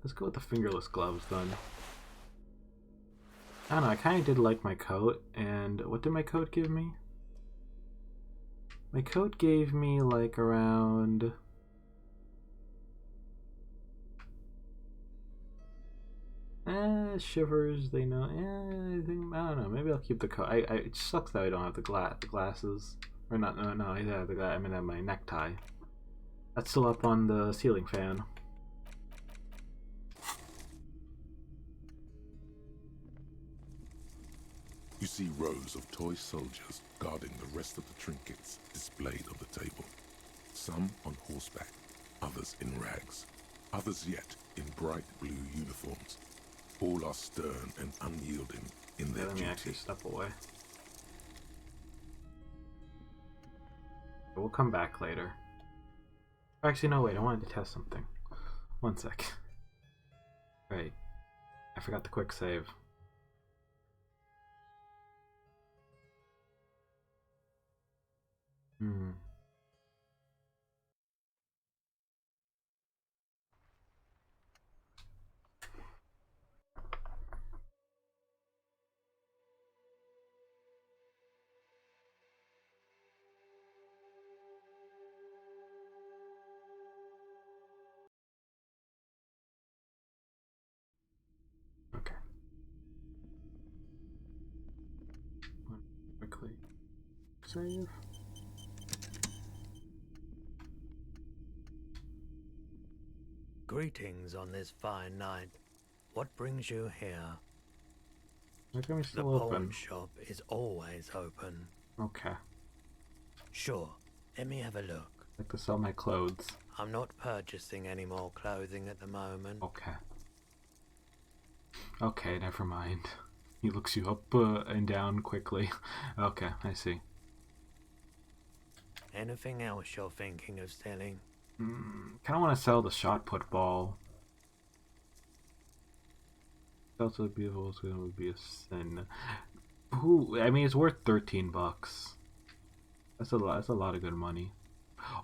Let's go with the fingerless gloves then. I don't know, I kind of did like my coat, and what did my coat give me? My coat gave me like around... shivers, they know. I think, I don't know, maybe I'll keep the coat. It sucks that I don't have the glasses. Or not, no, I have the I mean, I have my necktie. That's still up on the ceiling fan. You see rows of toy soldiers guarding the rest of the trinkets displayed on the table. Some on horseback, others in rags, others yet in bright blue uniforms. All are stern and unyielding in their Let me duty. actually step away. We'll come back later. Actually, no, wait, I wanted to test something. One sec. Right. I forgot the quick save. Okay. Quickly save. Greetings on this fine night. What brings you here? Why are we The still open? pawn shop is always open. Okay. Sure, let me have a look. I'd like to sell my clothes. I'm not purchasing any more clothing at the moment. Okay. Okay, never mind. He looks you up and down quickly. Okay, I see. Anything else you're thinking of selling? Kind of want to sell the shot put ball. Sell to the beautiful is going to be a sin. Ooh, I mean, it's worth $13. That's a lot. That's a lot of good money.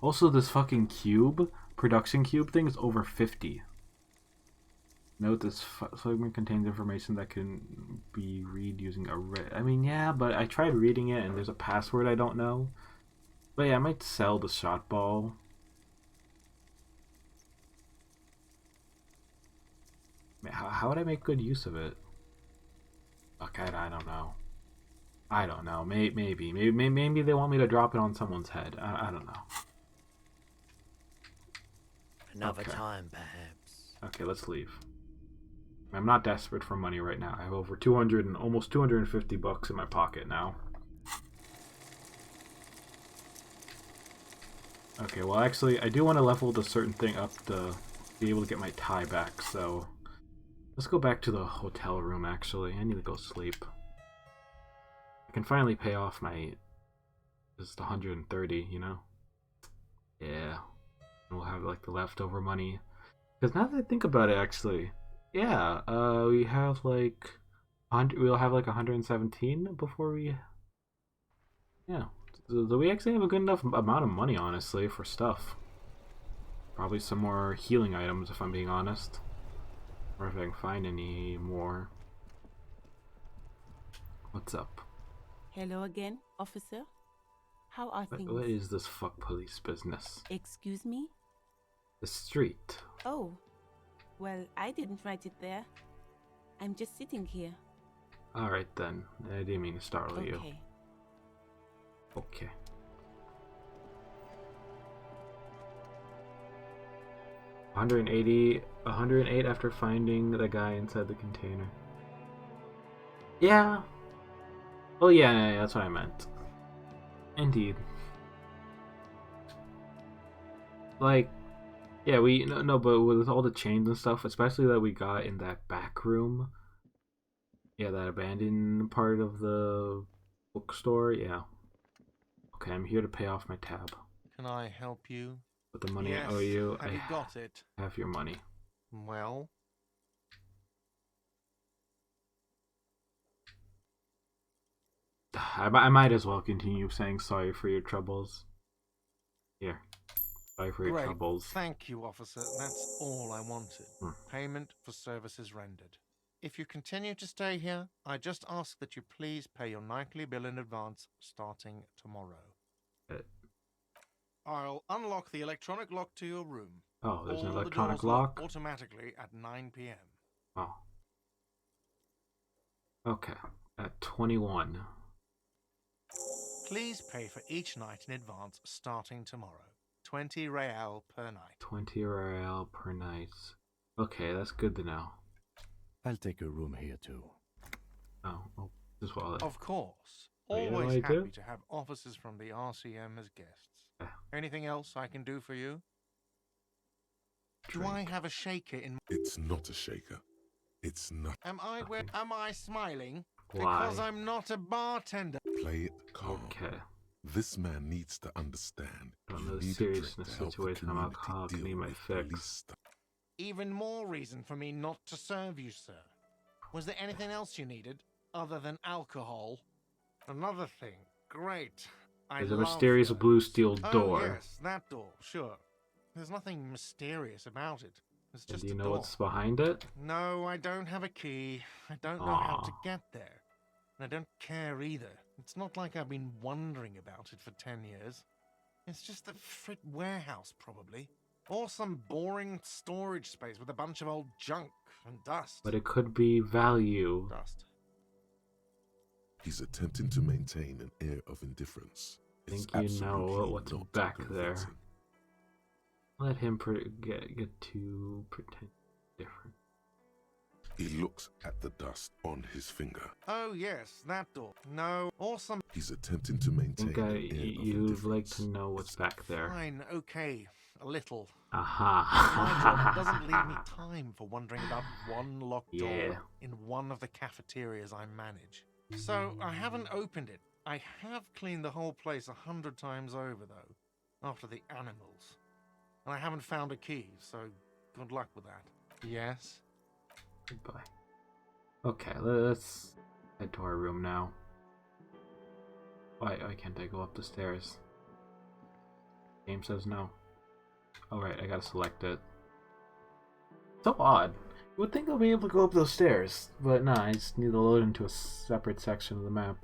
Also, this fucking cube, production cube thing is over 50. Note this fragment contains information that can be read using a I mean, yeah, but I tried reading it and there's a password I don't know. But yeah, I might sell the shot ball. How would I make good use of it? Okay, I don't know. I don't know. Maybe they want me to drop it on someone's head. I don't know. Another time, perhaps. Okay, let's leave. I'm not desperate for money right now. I have over 200 and almost 250 bucks in my pocket now. Okay, well actually, I do want to level the certain thing up to be able to get my tie back, so let's go back to the hotel room actually. I need to go sleep. I can finally pay off my just 130, you know? Yeah. And we'll have like the leftover money. Because now that I think about it actually, yeah, we have like we'll have like 117 before we. Yeah, so we actually have a good enough amount of money, honestly, for stuff. Probably some more healing items, if I'm being honest, or if I can find any more. What's up? Hello again, officer. How are things? What is this fuck police business? Excuse me? The street. Oh. Well, I didn't write it there. I'm just sitting here. Alright then. I didn't mean to startle you. Okay. Okay. $108 after finding the guy inside the container. Yeah. Oh yeah, that's what I meant. Indeed. Like, yeah, but with all the chains and stuff, especially that we got in that back room. Yeah, that abandoned part of the bookstore, yeah. Okay, I'm here to pay off my tab. Can I help you? With the money Yes. I owe you, Have you got it? Have your money. Well? I might as well continue saying sorry for your troubles. Here. Sorry for your Great. troubles. Thank you, officer. That's all I wanted. Payment for services rendered. If you continue to stay here, I just ask that you please pay your nightly bill in advance starting tomorrow. I'll unlock the electronic lock to your room. Oh, there's an All the electronic doors lock lock? automatically at 9 p.m. Oh. Okay. At 21. Please pay for each night in advance starting tomorrow. 20 real per night. 20 real per night. Okay, that's good to know. I'll take a room here too. Oh, As well. Of course. Oh, you know Always what I happy do? to have officers from the RCM as guests. Yeah. Anything else I can do for you? Drink. Do I have a shaker in? It's not a shaker. It's not. Am I smiling? Why? Because I'm not a bartender. Play it calm. Okay. This man needs to understand. I don't You know the need a drink seriousness to help the situation. I'm community alcoholic. I deal need my with fix. police stuff. Even more reason for me not to serve you, sir. Was there anything else you needed other than alcohol? Another thing. Great. There's a mysterious blue steel door. Oh, yes, that door, sure. There's nothing mysterious about it. It's just Do you a know door. what's behind it? No, I don't have a key. I don't know how to get there. And I don't care either. It's not like I've been wondering about it for 10 years. It's just a frit warehouse, probably. Or some boring storage space with a bunch of old junk and dust. But it could be value. Dust. He's attempting to maintain an air of indifference. I think you know what's back there. Let him get to pretend different. He looks at the dust on his finger. Oh, yes, that door. No, or some... He's attempting to maintain an air of You'd like to know what's back there. Fine, okay. A little. Aha. My job doesn't leave me time for wondering about one locked door in one of the cafeterias I manage. So, I haven't opened it. I have cleaned the whole place 100 times over, though, after the animals. And I haven't found a key, so good luck with that. Yes? Goodbye. Okay, let's head to our room now. Why can't I go up the stairs? Game says no. Alright, I gotta select it. So odd. You would think I'll be able to go up those stairs, but nah, I just need to load into a separate section of the map.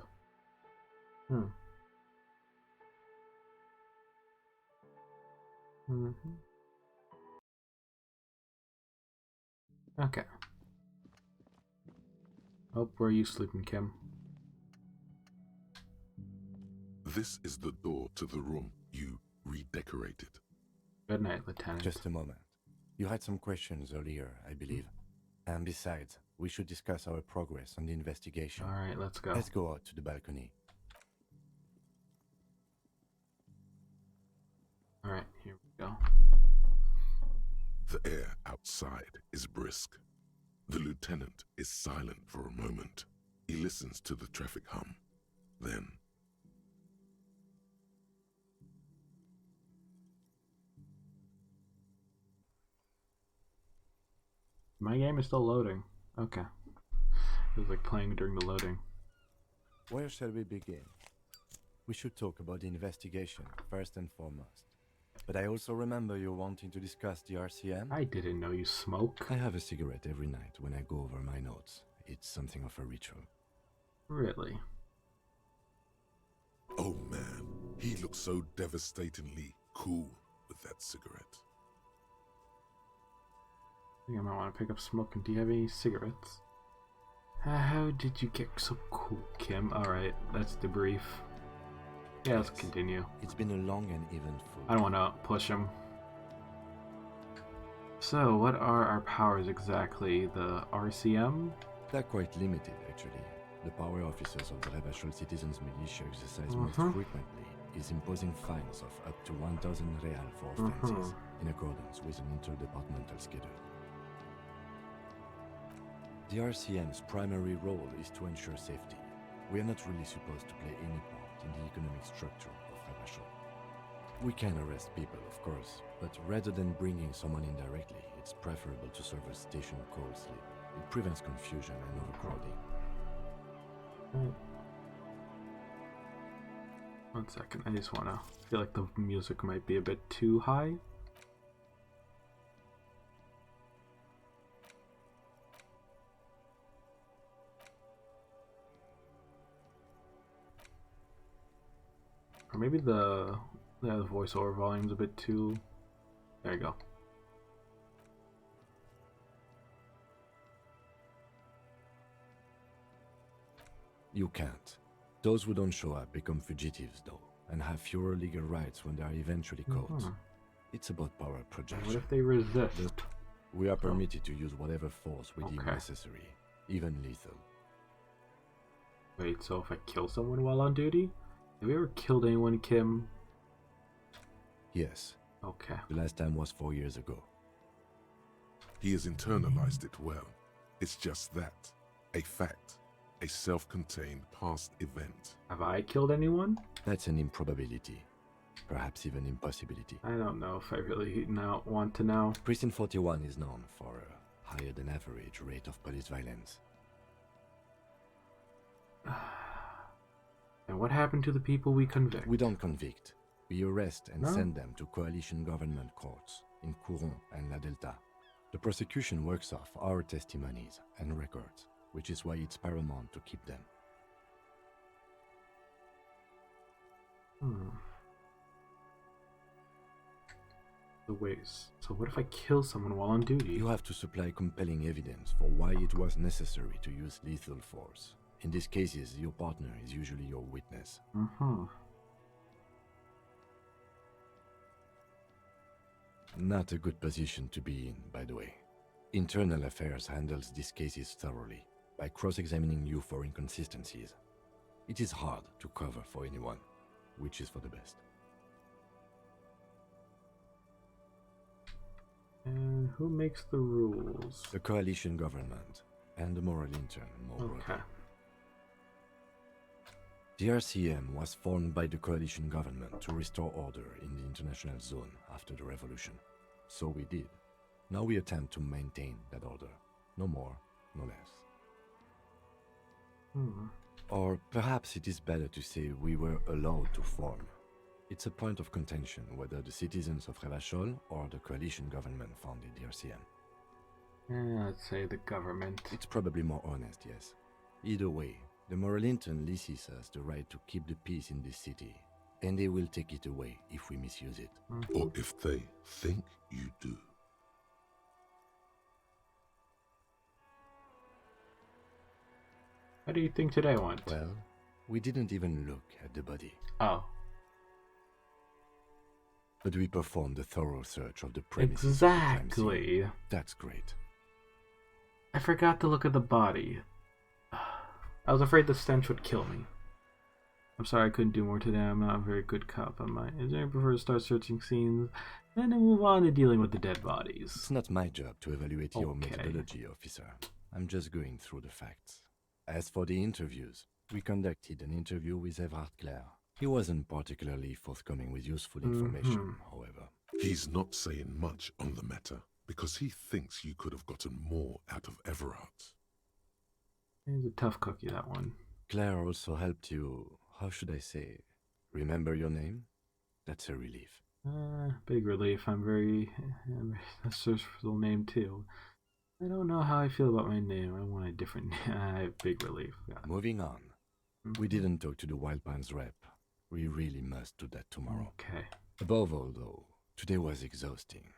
Okay. Oh, where are you sleeping, Kim? This is the door to the room you redecorated. Good night, Lieutenant. Just a moment. You had some questions earlier, I believe. And besides, we should discuss our progress on the investigation. Alright, let's go. Let's go out to the balcony. Alright, here we go. The air outside is brisk. The lieutenant is silent for a moment. He listens to the traffic hum. Then... My game is still loading. Okay. It was like playing during the loading. Where shall we begin? We should talk about the investigation, first and foremost. But I also remember you wanting to discuss the RCM. I didn't know you smoke. I have a cigarette every night when I go over my notes. It's something of a ritual. Really? Oh man, he looks so devastatingly cool with that cigarette. I think I might want to pick up smoking. Do you have any cigarettes? How did you get so cool, Kim? Alright, let's debrief. Yeah, let's continue. It's been a long and eventful. I don't want to push him. So, what are our powers exactly? The RCM? They're quite limited, actually. The power officers of the Rebel Citizens Militia exercise most frequently is imposing fines of up to 1,000 real for offenses, in accordance with an interdepartmental schedule. The RCM's primary role is to ensure safety. We are not really supposed to play any part in the economic structure of Rebel. We can arrest people, of course, but rather than bringing someone in directly, it's preferable to serve a station cold sleep. It prevents confusion and overcrowding. One second, I just wanna feel like the music might be a bit too high. Or maybe the voiceover volume's a bit too... There you go. You can't. Those who don't show up become fugitives, though, and have fewer legal rights when they are eventually caught. It's about power projection. What if they resist? We are permitted to use whatever force we deem necessary, even lethal. Wait, so if I kill someone while on duty? Have you ever killed anyone, Kim? Yes. Okay. The last time was 4 years ago. He has internalized it well. It's just that. A fact. A self-contained past event. Have I killed anyone? That's an improbability. Perhaps even impossibility. I don't know if I really want to know. Precinct 41 is known for a higher than average rate of police violence. And what happened to the people we convict? We don't convict. We arrest and No? send them to coalition government courts in Courant and La Delta. The prosecution works off our testimonies and records, which is why it's paramount to keep them. The ways. So what if I kill someone while on duty? You have to supply compelling evidence for why it was necessary to use lethal force. In these cases, your partner is usually your witness. Not a good position to be in, by the way. Internal Affairs handles these cases thoroughly, by cross-examining you for inconsistencies. It is hard to cover for anyone, which is for the best. And who makes the rules? The coalition government, and the moral intern, more broadly. Okay. The RCM was formed by the coalition government to restore order in the international zone after the revolution. So we did. Now we attempt to maintain that order. No more, no less. Or perhaps it is better to say we were allowed to form. It's a point of contention whether the citizens of Revachol or the coalition government founded the RCM. Let's say the government. It's probably more honest, yes. Either way, the moral intern leases us the right to keep the peace in this city, and they will take it away if we misuse it. Or if they think you do. How do you think today went? Well, we didn't even look at the body. Oh. But we performed a thorough search of the premises. Exactly. That's great. I forgot to look at the body. I was afraid the stench would kill me. I'm sorry I couldn't do more today. I'm not a very good cop, am I? Is there any prefer to start searching scenes and then move on to dealing with the dead bodies? It's not my job to evaluate your methodology, officer. I'm just going through the facts. As for the interviews, we conducted an interview with Everard Clare. He wasn't particularly forthcoming with useful information, however. He's not saying much on the matter, because he thinks you could have gotten more out of Everard. He's a tough cookie, that one. Claire also helped you, how should I say, remember your name? That's a relief. Big relief. That's a full name too. I don't know how I feel about my name. I want a different name. Big relief. Yeah. Moving on. We didn't talk to the Wild Pines rep. We really must do that tomorrow. Okay. Above all, though, today was exhausting.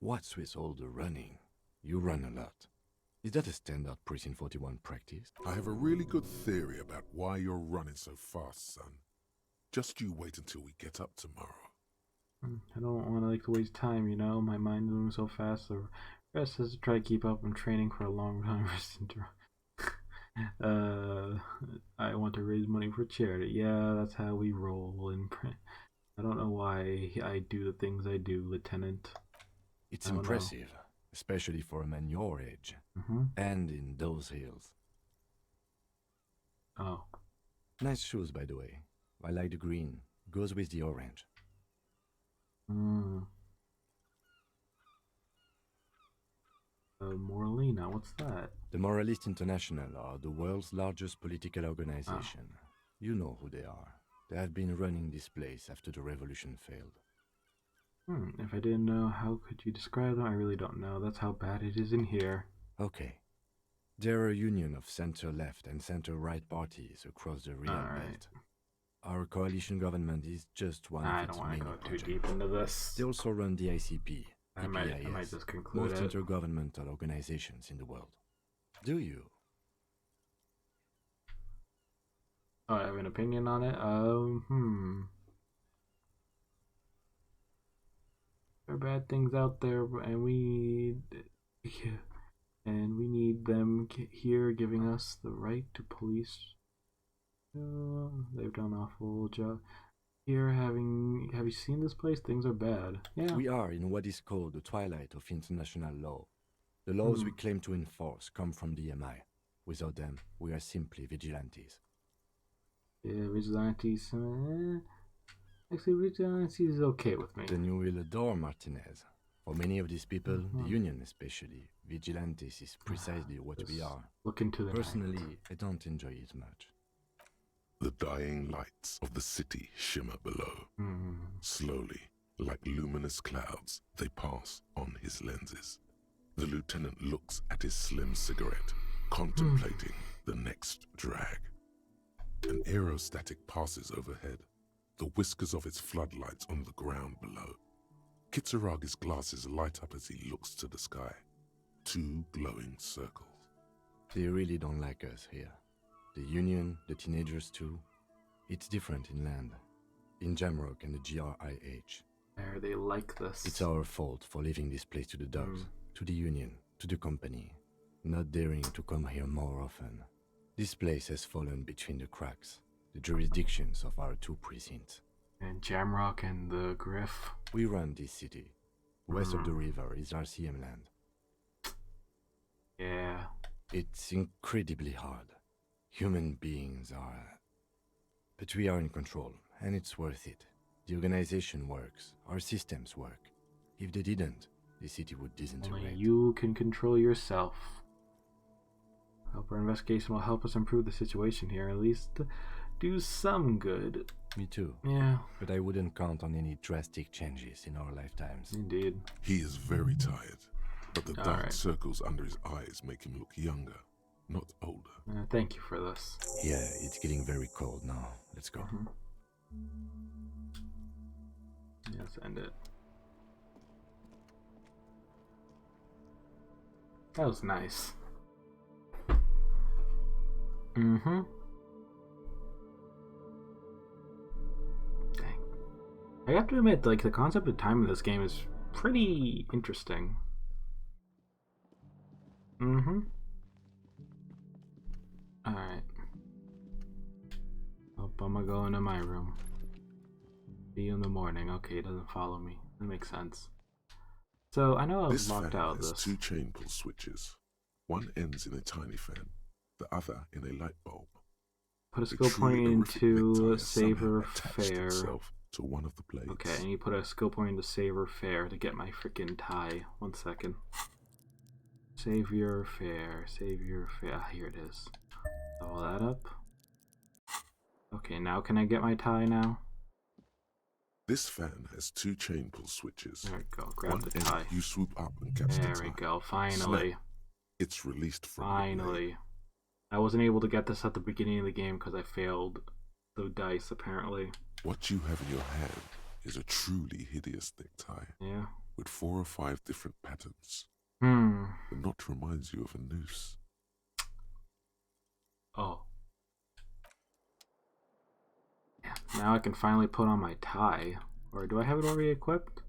What's with all the running? You run a lot. Is that a standard Precinct 41 practice? I have a really good theory about why you're running so fast, son. Just you wait until we get up tomorrow. I don't want to waste time, you know? My mind's moving so fast. The rest has to try to keep up. I'm training for a long time. I want to raise money for charity. Yeah, that's how we roll in print. I don't know why I do the things I do, Lieutenant. It's impressive, especially for a man your age. And in those hills. Oh. Nice shoes, by the way. I like the green. Goes with the orange. Moralina, what's that? The Moralist International are the world's largest political organization. You know who they are. They have been running this place after the revolution failed. If I didn't know, how could you describe them? I really don't know. That's how bad it is in here. Okay. They're a union of center-left and center-right parties across the real belt. Our coalition government is just one of its many projects. I don't want to go too deep into this. They also run the ICP, I might just conclude most it. intergovernmental organizations in the world. Do you? Oh, I have an opinion on it? There are bad things out there, and we need them here giving us the right to police They've done an awful job. Here, have you seen this place? Things are bad. Yeah. We are in what is called the twilight of international law. The laws we claim to enforce come from the MI. Without them, we are simply vigilantes. Yeah, vigilantes. Actually, vigilantes is okay with me. Then you will adore Martinez. For many of these people, the Union especially, vigilantes is precisely what we are. Look into the Personally, night. I don't enjoy it much. The dying lights of the city shimmer below. Slowly, like luminous clouds, they pass on his lenses. The lieutenant looks at his slim cigarette, contemplating the next drag. An aerostatic passes overhead, the whiskers of its floodlights on the ground below. Kitsuragi's glasses light up as he looks to the sky. 2 glowing circles. They really don't like us here. The Union, the teenagers too. It's different in land. In Jamrock and the GRIH. There, they like this. It's our fault for leaving this place to the dogs, to the Union, to the company. Not daring to come here more often. This place has fallen between the cracks, the jurisdictions of our 2 precincts. And Jamrock and the Griff. We run this city. West of the river is RCM land. Yeah. It's incredibly hard. Human beings are... But we are in control, and it's worth it. The organization works. Our systems work. If they didn't, the city would disintegrate. Only you can control yourself. Hope our investigation will help us improve the situation here, at least do some good. Me too. Yeah. But I wouldn't count on any drastic changes in our lifetimes. Indeed. He is very tired, but the dark circles under his eyes make him look younger, not older. Thank you for this. Yeah, it's getting very cold now. Let's go. Let's end it. That was nice. Dang. I have to admit, like, the concept of time in this game is pretty interesting. Alright. Hope I'm gonna go into my room. See you in the morning. Okay, it doesn't follow me. That makes sense. So, I know I was locked out of this. This fan has 2 chain pull switches. One ends in a tiny fan, the other in a light bulb. Put a skill point into Saver Fair. To one of the blades. Okay, I need to put a skill point into Saver Fair to get my freaking tie. 1 second. Savior Fair. Savior Fair. Ah, here it is. Level that up. Okay, now can I get my tie now? This fan has 2 chain pull switches. There we go. Grab One the end, tie. you swoop up and catch the tie. There we go. Finally. Snap. It's released from Finally. I wasn't able to get this at the beginning of the game because I failed the dice, apparently. What you have in your hand is a truly hideous necktie. Yeah. With 4 or 5 different patterns. The knot reminds you of a noose. Oh. Yeah. Now I can finally put on my tie. Or do I have it already equipped?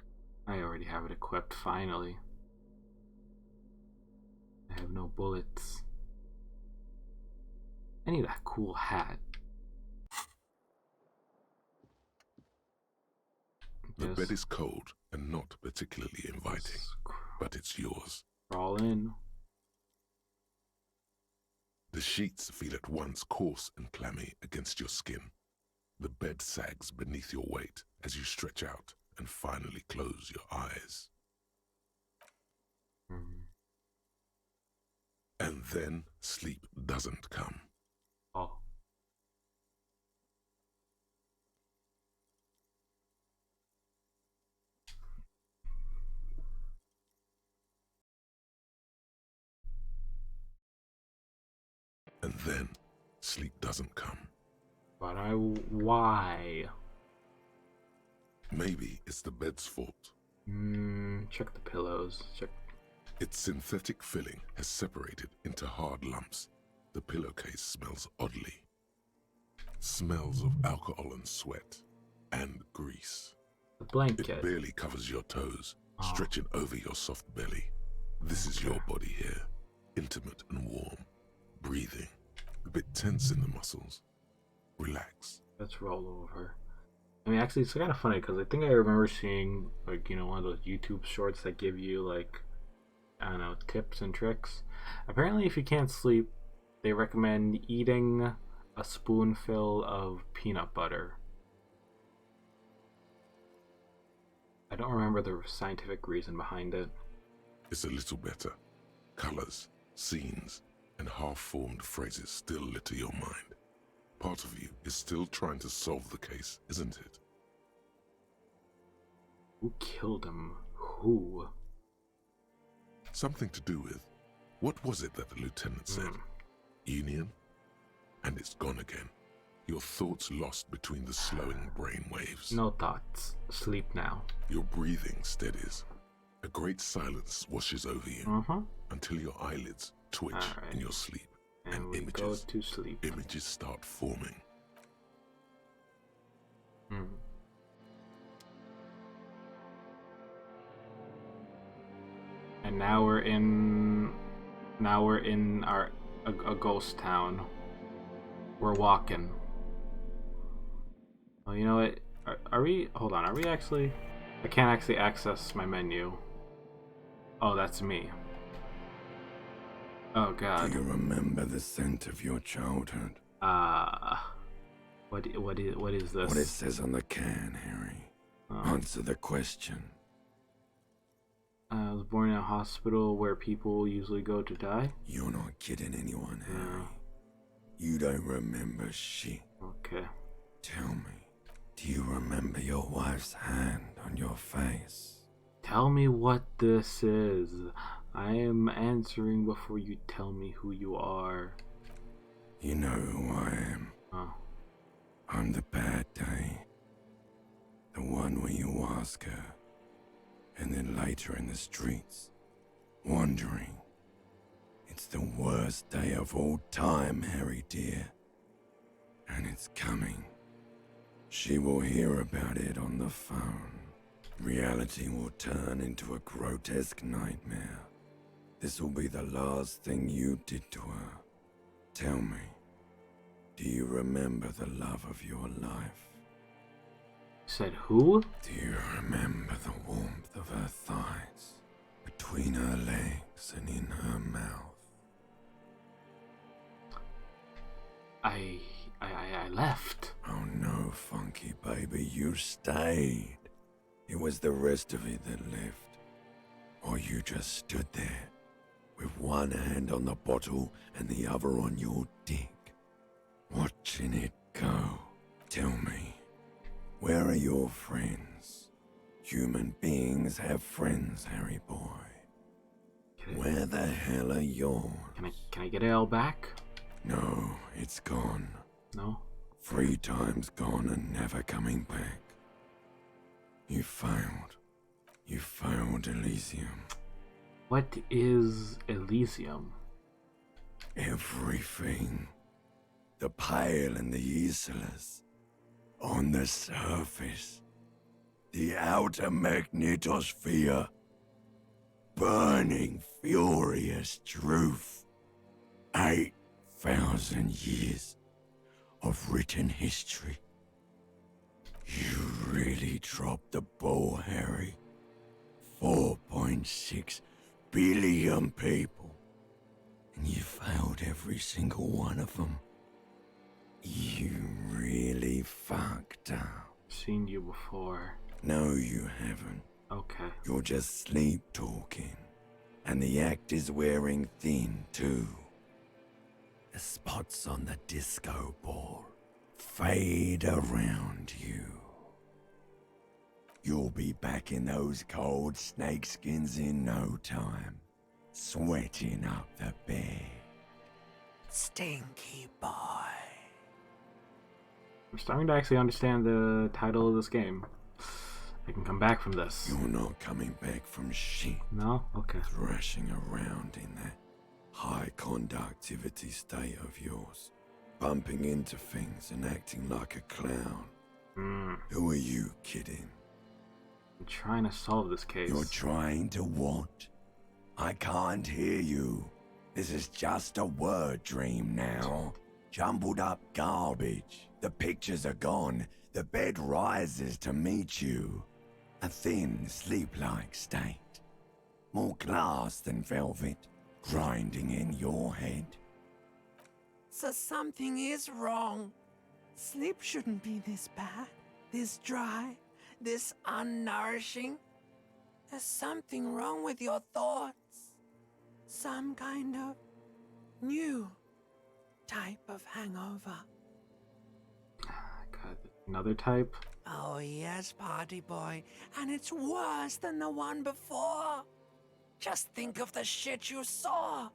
I already have it equipped, finally. I have no bullets. I need that cool hat. The bed is cold and not particularly inviting, but it's yours. Crawl in. The sheets feel at once coarse and clammy against your skin. The bed sags beneath your weight as you stretch out and finally close your eyes. And then sleep doesn't come. Oh. And then sleep doesn't come. But why? Maybe it's the bed's fault. Check the pillows. Check. Its synthetic filling has separated into hard lumps. The pillowcase smells oddly. Smells of alcohol and sweat. And grease. The blanket. It barely covers your toes, stretching over your soft belly. This is your body here. Intimate and warm. Breathing. A bit tense in the muscles. Relax. Let's roll over. I mean, actually, it's kind of funny because I think I remember seeing, like, you know, one of those YouTube shorts that give you, like, I don't know, tips and tricks. Apparently, if you can't sleep, they recommend eating a spoonful of peanut butter. I don't remember the scientific reason behind it. It's a little better. Colors, scenes, and half-formed phrases still litter your mind. Part of you is still trying to solve the case, isn't it? Who killed him? Who? Something to do with... What was it that the lieutenant said? Union? And it's gone again. Your thoughts lost between the slowing brain waves. No thoughts. Sleep now. Your breathing steadies. A great silence washes over you until your eyelids twitch in your sleep. And we images, go to sleep. Images start forming. And now we're in a ghost town. We're walking. Well, you know what? Are we? Hold on. Are we actually? I can't actually access my menu. Oh, that's me. Oh God. Do you remember the scent of your childhood? What is this? What it says on the can, Harry. Answer the question. I was born in a hospital where people usually go to die. You're not kidding anyone, Harry. You don't remember shit. Okay. Tell me, do you remember your wife's hand on your face? Tell me what this is. I am answering before you tell me who you are. You know who I am. I'm the bad day. The one where you ask her, and then later in the streets, wandering. It's the worst day of all time, Harry dear. And it's coming. She will hear about it on the phone. Reality will turn into a grotesque nightmare. This will be the last thing you did to her. Tell me, do you remember the love of your life? Said who? Do you remember the warmth of her thighs, between her legs and in her mouth? I left. Oh no, Funky baby, you stayed. It was the rest of it that left. Or you just stood there, with one hand on the bottle and the other on your dick, watching it go. Tell me, where are your friends? Human beings have friends, Harry boy. Where the hell are yours? Can I get it all back? No, it's gone. No? 3 times gone and never coming back. You failed. You failed Elysium. What is Elysium? Everything. The Pale and the Islas. On the surface. The outer magnetosphere. Burning, furious truth. 8,000 years of written history. You really dropped the ball, Harry. 4.6 billion people. And you failed every single one of them. You really fucked up. Seen you before. No, you haven't. Okay. You're just sleep talking. And the act is wearing thin, too. The spots on the disco ball fade around you. You'll be back in those cold snakeskins in no time, sweating up the bed. Stinky boy. I'm starting to actually understand the title of this game. I can come back from this. You're not coming back from shit. No? Okay. Thrashing around in that high conductivity state of yours. Bumping into things and acting like a clown. Who are you kidding? I'm trying to solve this case. You're trying to what? I can't hear you. This is just a word dream now. Jumbled up garbage. The pictures are gone. The bed rises to meet you. A thin, sleep-like state. More glass than velvet, grinding in your head. So something is wrong. Sleep shouldn't be this bad, this dry, this unnourishing. There's something wrong with your thoughts. Some kind of new type of hangover. God, another type? Oh yes, party boy, and it's worse than the one before. Just think of the shit you saw.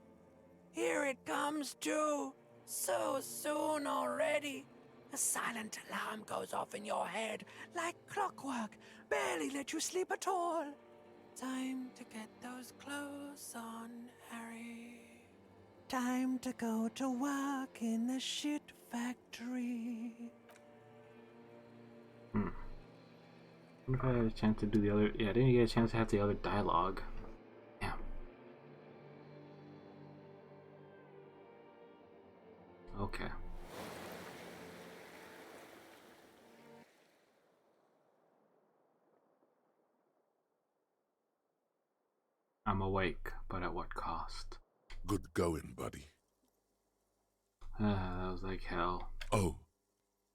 Here it comes too. So soon already. A silent alarm goes off in your head like clockwork. Barely let you sleep at all. Time to get those clothes on, Harry. Time to go to work in the shit factory. What if I had a chance to do the other? Yeah, I didn't get a chance to have the other dialogue. Damn. Okay. I'm awake, but at what cost? Good going, buddy. That was like hell. Oh,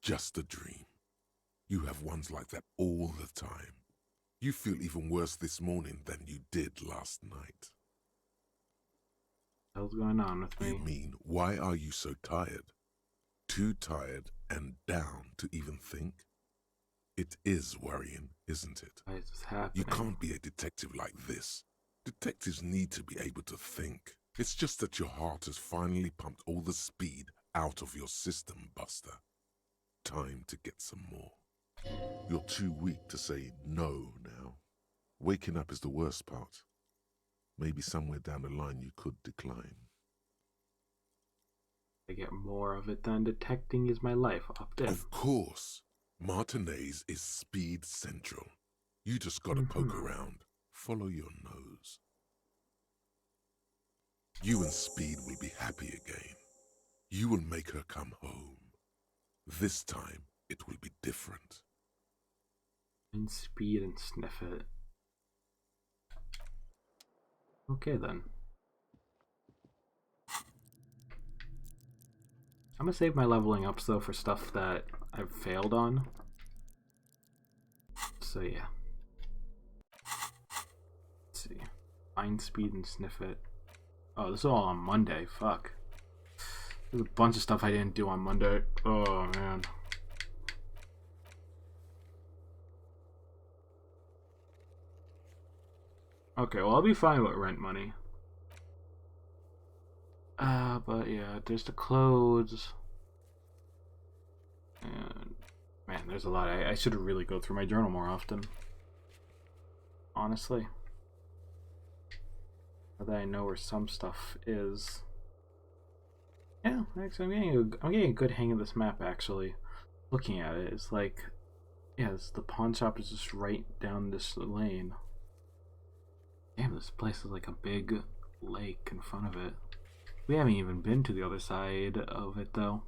just a dream. You have ones like that all the time. You feel even worse this morning than you did last night. What's going on with me? You mean, why are you so tired? Too tired and down to even think? It is worrying, isn't it? Why is this happening? You can't be a detective like this. Detectives need to be able to think. It's just that your heart has finally pumped all the speed out of your system, Buster. Time to get some more. You're too weak to say no now. Waking up is the worst part. Maybe somewhere down the line you could decline. I get more of it than detecting is my life. Opt in. Of course. Martinez is speed central. You just gotta poke around. Follow your nose. You and Speed will be happy again. You will make her come home. This time, it will be different. And Speed and sniff it. Okay then. I'm gonna save my leveling ups though for stuff that I've failed on. So yeah. Let's see. Find Speed and sniff it. Oh, this is all on Monday. Fuck. There's a bunch of stuff I didn't do on Monday. Oh man. Okay, well I'll be fine with rent money. But yeah, there's the clothes. And man, there's a lot. I should really go through my journal more often. Honestly. Now that I know where some stuff is. Yeah, actually I'm getting a good hang of this map actually. Looking at it, it's like, yeah, the pawn shop is just right down this lane. Damn, this place is like a big lake in front of it. We haven't even been to the other side of it though.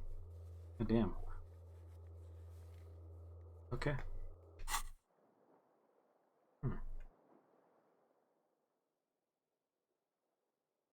God damn. Okay.